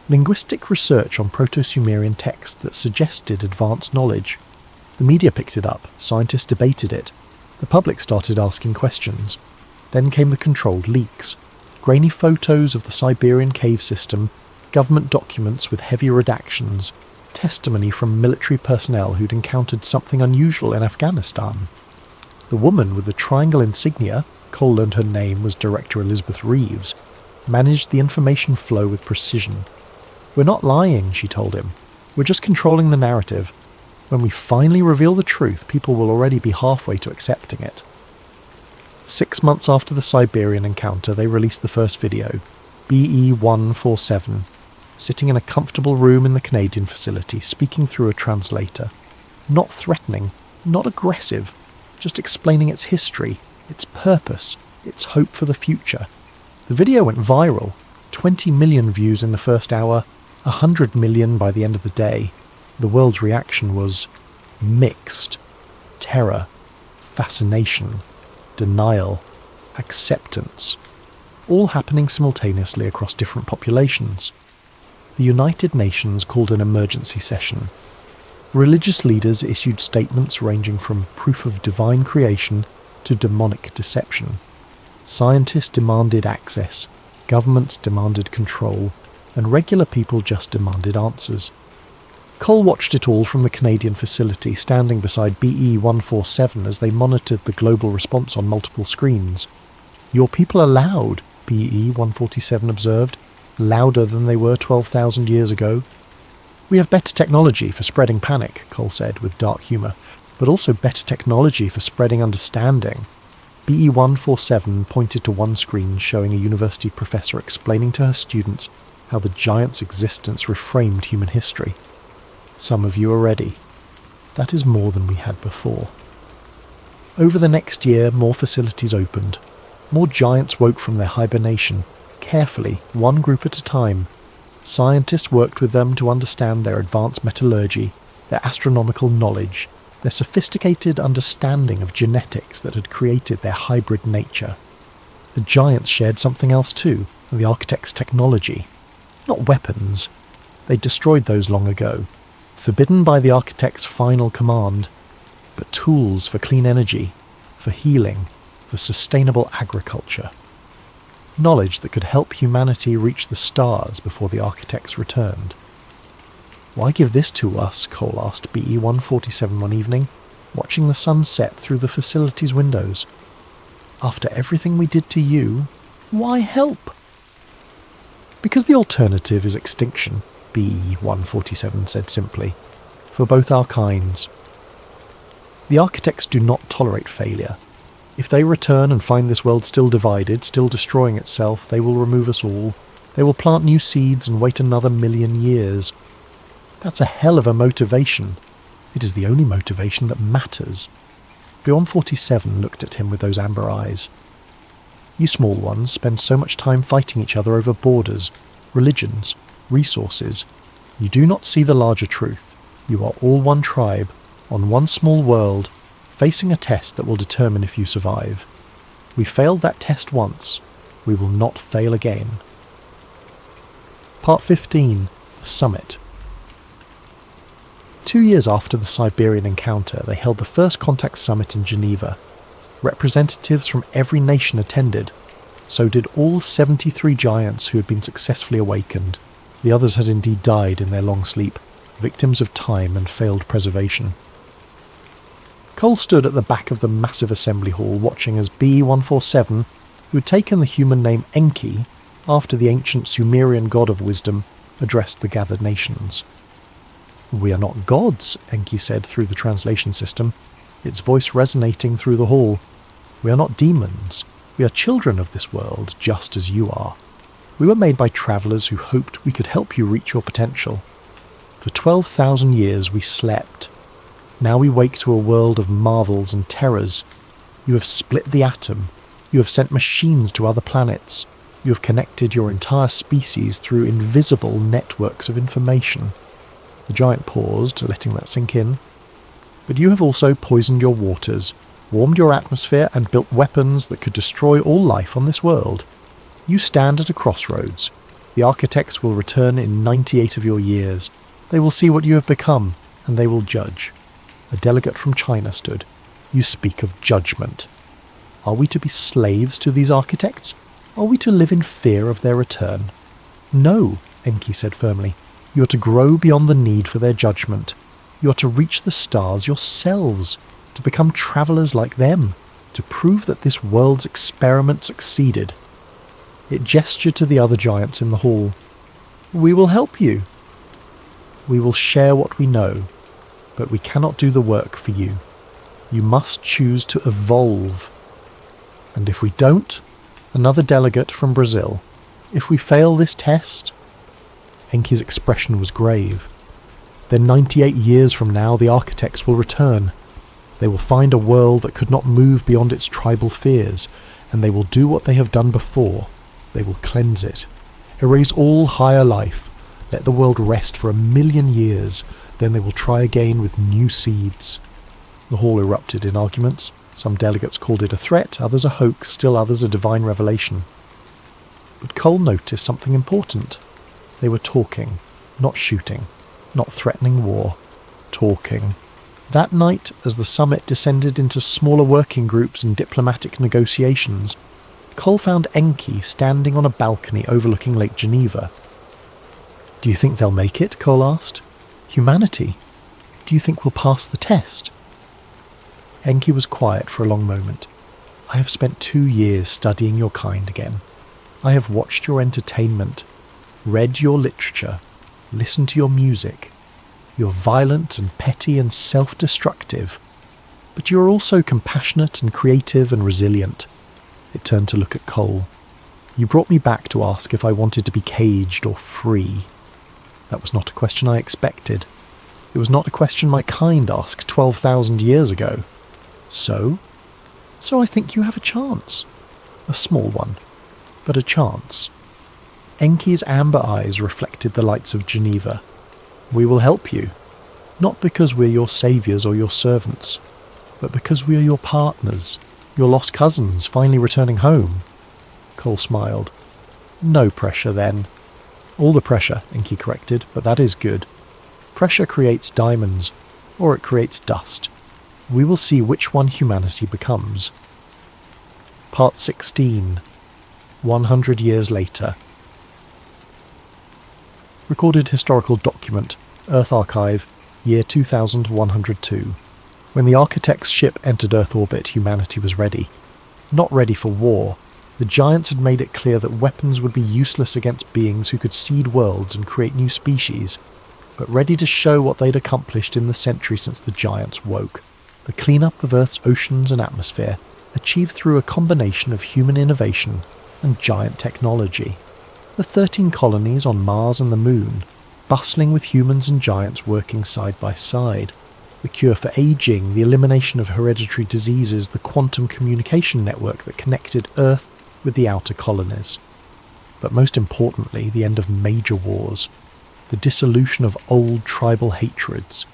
linguistic research on Proto-Sumerian text that suggested advanced knowledge. The media picked it up, scientists debated it, the public started asking questions. Then came the controlled leaks. Grainy photos of the Siberian cave system, government documents with heavy redactions, testimony from military personnel who'd encountered something unusual in Afghanistan. The woman with the triangle insignia, Cole learned her name was Director Elizabeth Reeves, managed the information flow with precision. "We're not lying," she told him. "We're just controlling the narrative. When we finally reveal the truth, people will already be halfway to accepting it." 6 months after the Siberian encounter, they released the first video, BE-147, sitting in a comfortable room in the Canadian facility, speaking through a translator. Not threatening, not aggressive, just explaining its history, its purpose, its hope for the future. The video went viral, 20 million views in the first hour, 100 million by the end of the day. The world's reaction was mixed. Terror, fascination, denial, acceptance, all happening simultaneously across different populations. The United Nations called an emergency session. Religious leaders issued statements ranging from proof of divine creation to demonic deception. Scientists demanded access, governments demanded control, and regular people just demanded answers. Cole watched it all from the Canadian facility, standing beside BE-147 as they monitored the global response on multiple screens. "Your people are loud," BE-147 observed, "louder than they were 12,000 years ago." "We have better technology for spreading panic," Cole said with dark humour, "but also better technology for spreading understanding." BE-147 pointed to one screen showing a university professor explaining to her students how the giant's existence reframed human history. "Some of you are ready. That is more than we had before." Over the next year, more facilities opened. More giants woke from their hibernation, carefully, one group at a time. Scientists worked with them to understand their advanced metallurgy, their astronomical knowledge, their sophisticated understanding of genetics that had created their hybrid nature. The giants shared something else too, the architect's technology. Not weapons. They destroyed those long ago, forbidden by the architect's final command, but tools for clean energy, for healing, for sustainable agriculture. Knowledge that could help humanity reach the stars before the architects returned. "Why give this to us?" Cole asked BE-147 one evening, watching the sun set through the facility's windows. "After everything we did to you, why help?" "Because the alternative is extinction," BE-147 said simply, "for both our kinds. The architects do not tolerate failure. If they return and find this world still divided, still destroying itself, they will remove us all. They will plant new seeds and wait another 1,000,000 years. That's a hell of a motivation. It is the only motivation that matters." BE-147 looked at him with those amber eyes. "You small ones spend so much time fighting each other over borders, religions, resources. You do not see the larger truth. You are all one tribe, on one small world, facing a test that will determine if you survive. We failed that test once. We will not fail again." Part 15. The Summit. 2 years after the Siberian encounter, they held the First Contact Summit in Geneva. Representatives from every nation attended. So did all 73 giants who had been successfully awakened. The others had indeed died in their long sleep, victims of time and failed preservation. Cole stood at the back of the massive assembly hall watching as BE-147, who had taken the human name Enki after the ancient Sumerian god of wisdom, addressed the gathered nations. "We are not gods," Enki said through the translation system, its voice resonating through the hall. "We are not demons. We are children of this world, just as you are. We were made by travellers who hoped we could help you reach your potential. For 12,000 years we slept. Now we wake to a world of marvels and terrors. You have split the atom. You have sent machines to other planets. You have connected your entire species through invisible networks of information." The giant paused, letting that sink in. "But you have also poisoned your waters, warmed your atmosphere, and built weapons that could destroy all life on this world. You stand at a crossroads. The architects will return in 98 of your years. They will see what you have become, and they will judge." A delegate from China stood. "You speak of judgment. Are we to be slaves to these architects? Are we to live in fear of their return? No, Enki said firmly. You are to grow beyond the need for their judgment. You are to reach the stars yourselves, to become travellers like them, to prove that this world's experiment succeeded. It gestured to the other giants in the hall. We will help you. We will share what we know, but we cannot do the work for you. You must choose to evolve. And if we don't, another delegate from Brazil, if we fail this test... Enki's expression was grave. Then 98 years from now, the architects will return. They will find a world that could not move beyond its tribal fears, and they will do what they have done before. They will cleanse it. Erase all higher life. Let the world rest for 1,000,000 years. Then they will try again with new seeds. The hall erupted in arguments. Some delegates called it a threat, others a hoax, still others a divine revelation. But Cole noticed something important. They were talking, not shooting, not threatening war. Talking. That night, as the summit descended into smaller working groups and diplomatic negotiations, Cole found Enki standing on a balcony overlooking Lake Geneva. Do you think they'll make it? Cole asked. Humanity. Do you think we'll pass the test? Enki was quiet for a long moment. I have spent 2 years studying your kind again. I have watched your entertainment, read your literature, listened to your music. You're violent and petty and self-destructive, but you are also compassionate and creative and resilient. It turned to look at Cole. You brought me back to ask if I wanted to be caged or free. That was not a question I expected. It was not a question my kind asked 12,000 years ago. So I think you have a chance. A small one, but a chance. Enki's amber eyes reflected the lights of Geneva. We will help you, not because we're your saviours or your servants, but because we are your partners, your lost cousins finally returning home. Cole smiled. No pressure then. All the pressure, Enki corrected, but that is good. Pressure creates diamonds, or it creates dust. We will see which one humanity becomes. Part 16. 100 years later. Recorded historical document, Earth Archive, year 2102. When the architect's ship entered Earth orbit, humanity was ready. Not ready for war. The giants had made it clear that weapons would be useless against beings who could seed worlds and create new species, but ready to show what they'd accomplished in the century since the giants woke. The cleanup of Earth's oceans and atmosphere, achieved through a combination of human innovation and giant technology. The 13 colonies on Mars and the Moon, bustling with humans and giants working side by side. The cure for aging, the elimination of hereditary diseases, the quantum communication network that connected Earth with the outer colonies. But most importantly, the end of major wars, the dissolution of old tribal hatreds,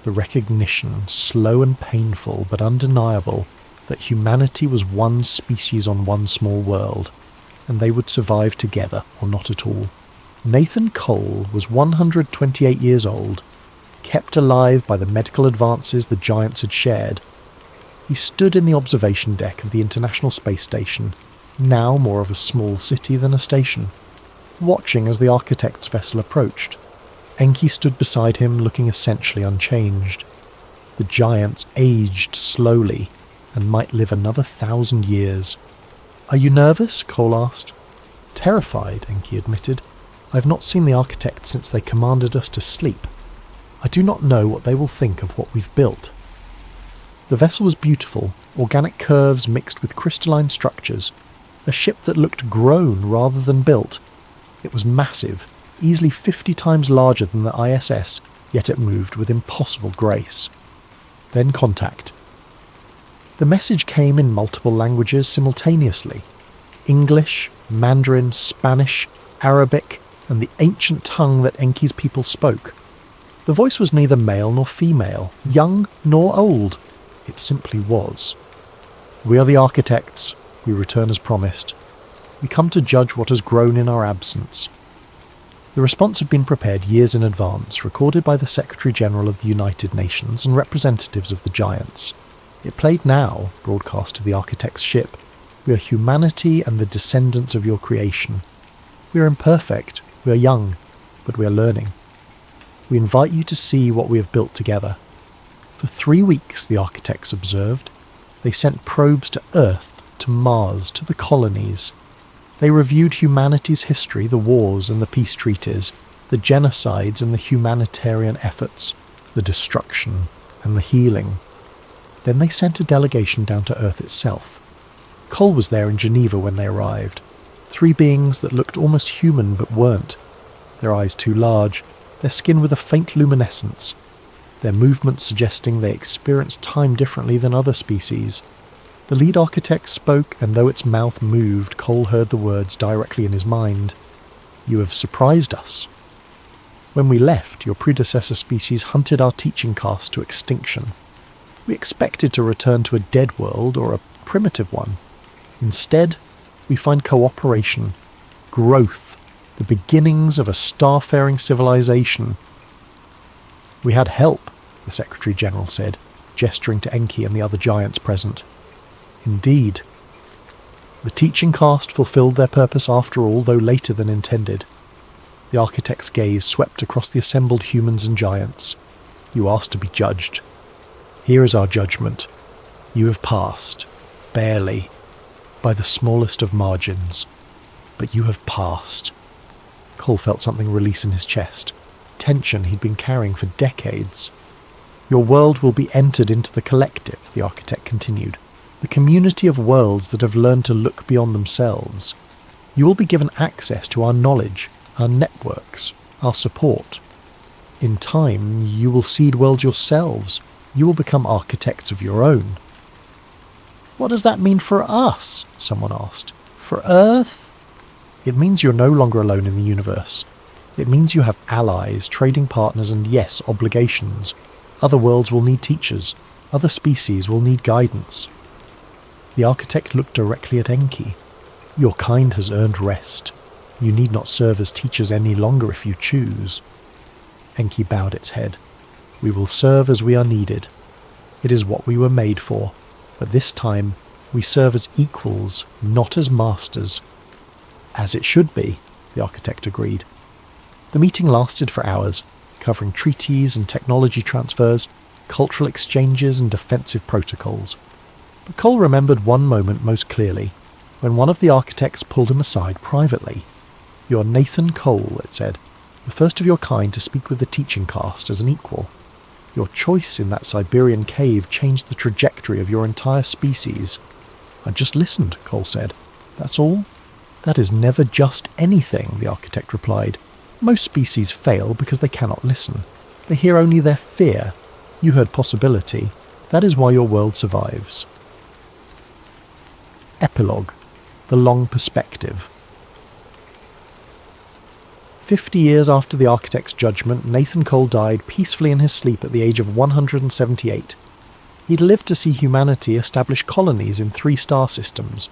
the recognition, slow and painful but undeniable, that humanity was one species on one small world, and they would survive together or not at all. Nathan Cole was 128 years old, kept alive by the medical advances the giants had shared. He stood in the observation deck of the International Space Station, now more of a small city than a station, watching as the architect's vessel approached. Enki stood beside him, looking essentially unchanged. The giants aged slowly and might live another 1,000 years. Are you nervous? Cole asked. Terrified, Enki admitted. I have not seen the architects since they commanded us to sleep. I do not know what they will think of what we've built. The vessel was beautiful, organic curves mixed with crystalline structures, a ship that looked grown rather than built. It was massive, easily 50 times larger than the ISS, yet it moved with impossible grace. Then contact. The message came in multiple languages simultaneously. English, Mandarin, Spanish, Arabic, and the ancient tongue that Enki's people spoke. The voice was neither male nor female, young nor old. It simply was. We are the architects. We return as promised. We come to judge what has grown in our absence. The response had been prepared years in advance, recorded by the Secretary-General of the United Nations and representatives of the giants. It played now, broadcast to the architect's ship. We are humanity and the descendants of your creation. We are imperfect, we are young, but we are learning. We invite you to see what we have built together. For 3 weeks, the architects observed. They sent probes to Earth, to Mars, to the colonies. They reviewed humanity's history, the wars and the peace treaties, the genocides and the humanitarian efforts, the destruction and the healing. Then they sent a delegation down to Earth itself. Cole was there in Geneva when they arrived. 3 beings that looked almost human but weren't. Their eyes too large, their skin with a faint luminescence, their movements suggesting they experienced time differently than other species. The lead architect spoke, and though its mouth moved, Cole heard the words directly in his mind. "You have surprised us. When we left, your predecessor species hunted our teaching caste to extinction. We expected to return to a dead world or a primitive one. Instead, we find cooperation, growth, the beginnings of a starfaring civilization." "We had help," the Secretary General said, gesturing to Enki and the other giants present. "Indeed. The teaching caste fulfilled their purpose after all, though later than intended." The architect's gaze swept across the assembled humans and giants. "You asked to be judged. Here is our judgment. You have passed, barely, by the smallest of margins. But you have passed." Cole felt something release in his chest. Tension he'd been carrying for decades. "Your world will be entered into the collective," the architect continued. "The community of worlds that have learned to look beyond themselves. You will be given access to our knowledge, our networks, our support. In time, you will seed worlds yourselves. You will become architects of your own." "What does that mean for us?" someone asked. "For Earth?" "It means you're no longer alone in the universe. It means you have allies, trading partners, and yes, obligations. Other worlds will need teachers. Other species will need guidance." The architect looked directly at Enki. "Your kind has earned rest. You need not serve as teachers any longer if you choose." Enki bowed its head. "We will serve as we are needed. It is what we were made for. But this time, we serve as equals, not as masters." "As it should be," the architect agreed. The meeting lasted for hours, covering treaties and technology transfers, cultural exchanges and defensive protocols. But Cole remembered one moment most clearly, when one of the architects pulled him aside privately. "You are Nathan Cole," it said, "the first of your kind to speak with the teaching caste as an equal. Your choice in that Siberian cave changed the trajectory of your entire species." "I just listened," Cole said. "That's all?" "That is never just anything," the architect replied. "Most species fail because they cannot listen. They hear only their fear. You heard possibility. That is why your world survives." Epilogue: The Long Perspective. 50 years after the architect's judgment, Nathan Cole died peacefully in his sleep at the age of 178. He'd lived to see humanity establish colonies in 3 star systems.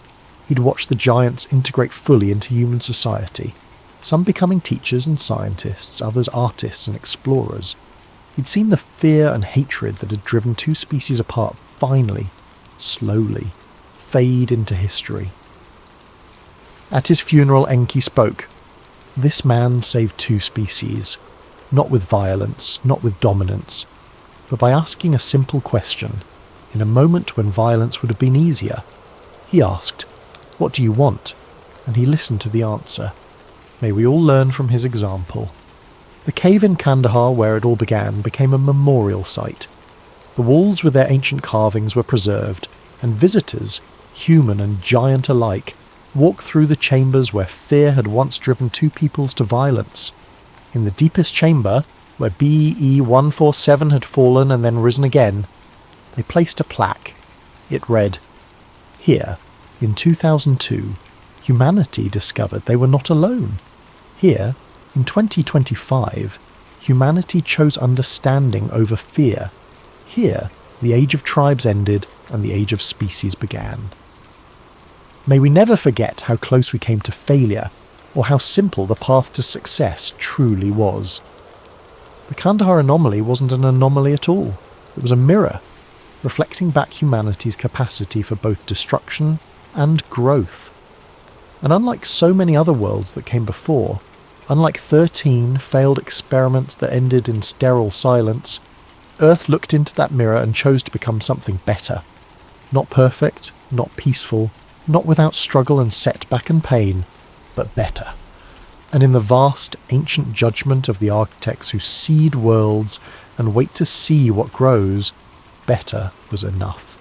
He'd watched the giants integrate fully into human society, some becoming teachers and scientists, others artists and explorers. He'd seen the fear and hatred that had driven 2 species apart finally, slowly, fade into history. At his funeral, Enki spoke. "This man saved 2 species, not with violence, not with dominance, but by asking a simple question, in a moment when violence would have been easier. He asked, 'What do you want?' And he listened to the answer. May we all learn from his example." The cave in Kandahar where it all began became a memorial site. The walls with their ancient carvings were preserved, and visitors, human and giant alike, walked through the chambers where fear had once driven 2 peoples to violence. In the deepest chamber, where BE-147 had fallen and then risen again, they placed a plaque. It read, "Here, in 2002, humanity discovered they were not alone. Here, in 2025, humanity chose understanding over fear. Here, the age of tribes ended and the age of species began." May we never forget how close we came to failure, or how simple the path to success truly was. The Kandahar anomaly wasn't an anomaly at all. It was a mirror, reflecting back humanity's capacity for both destruction and growth. And unlike so many other worlds that came before, unlike 13 failed experiments that ended in sterile silence, Earth looked into that mirror and chose to become something better. Not perfect, not peaceful, not without struggle and setback and pain, but better. And in the vast, ancient judgment of the architects who seed worlds and wait to see what grows, better was enough.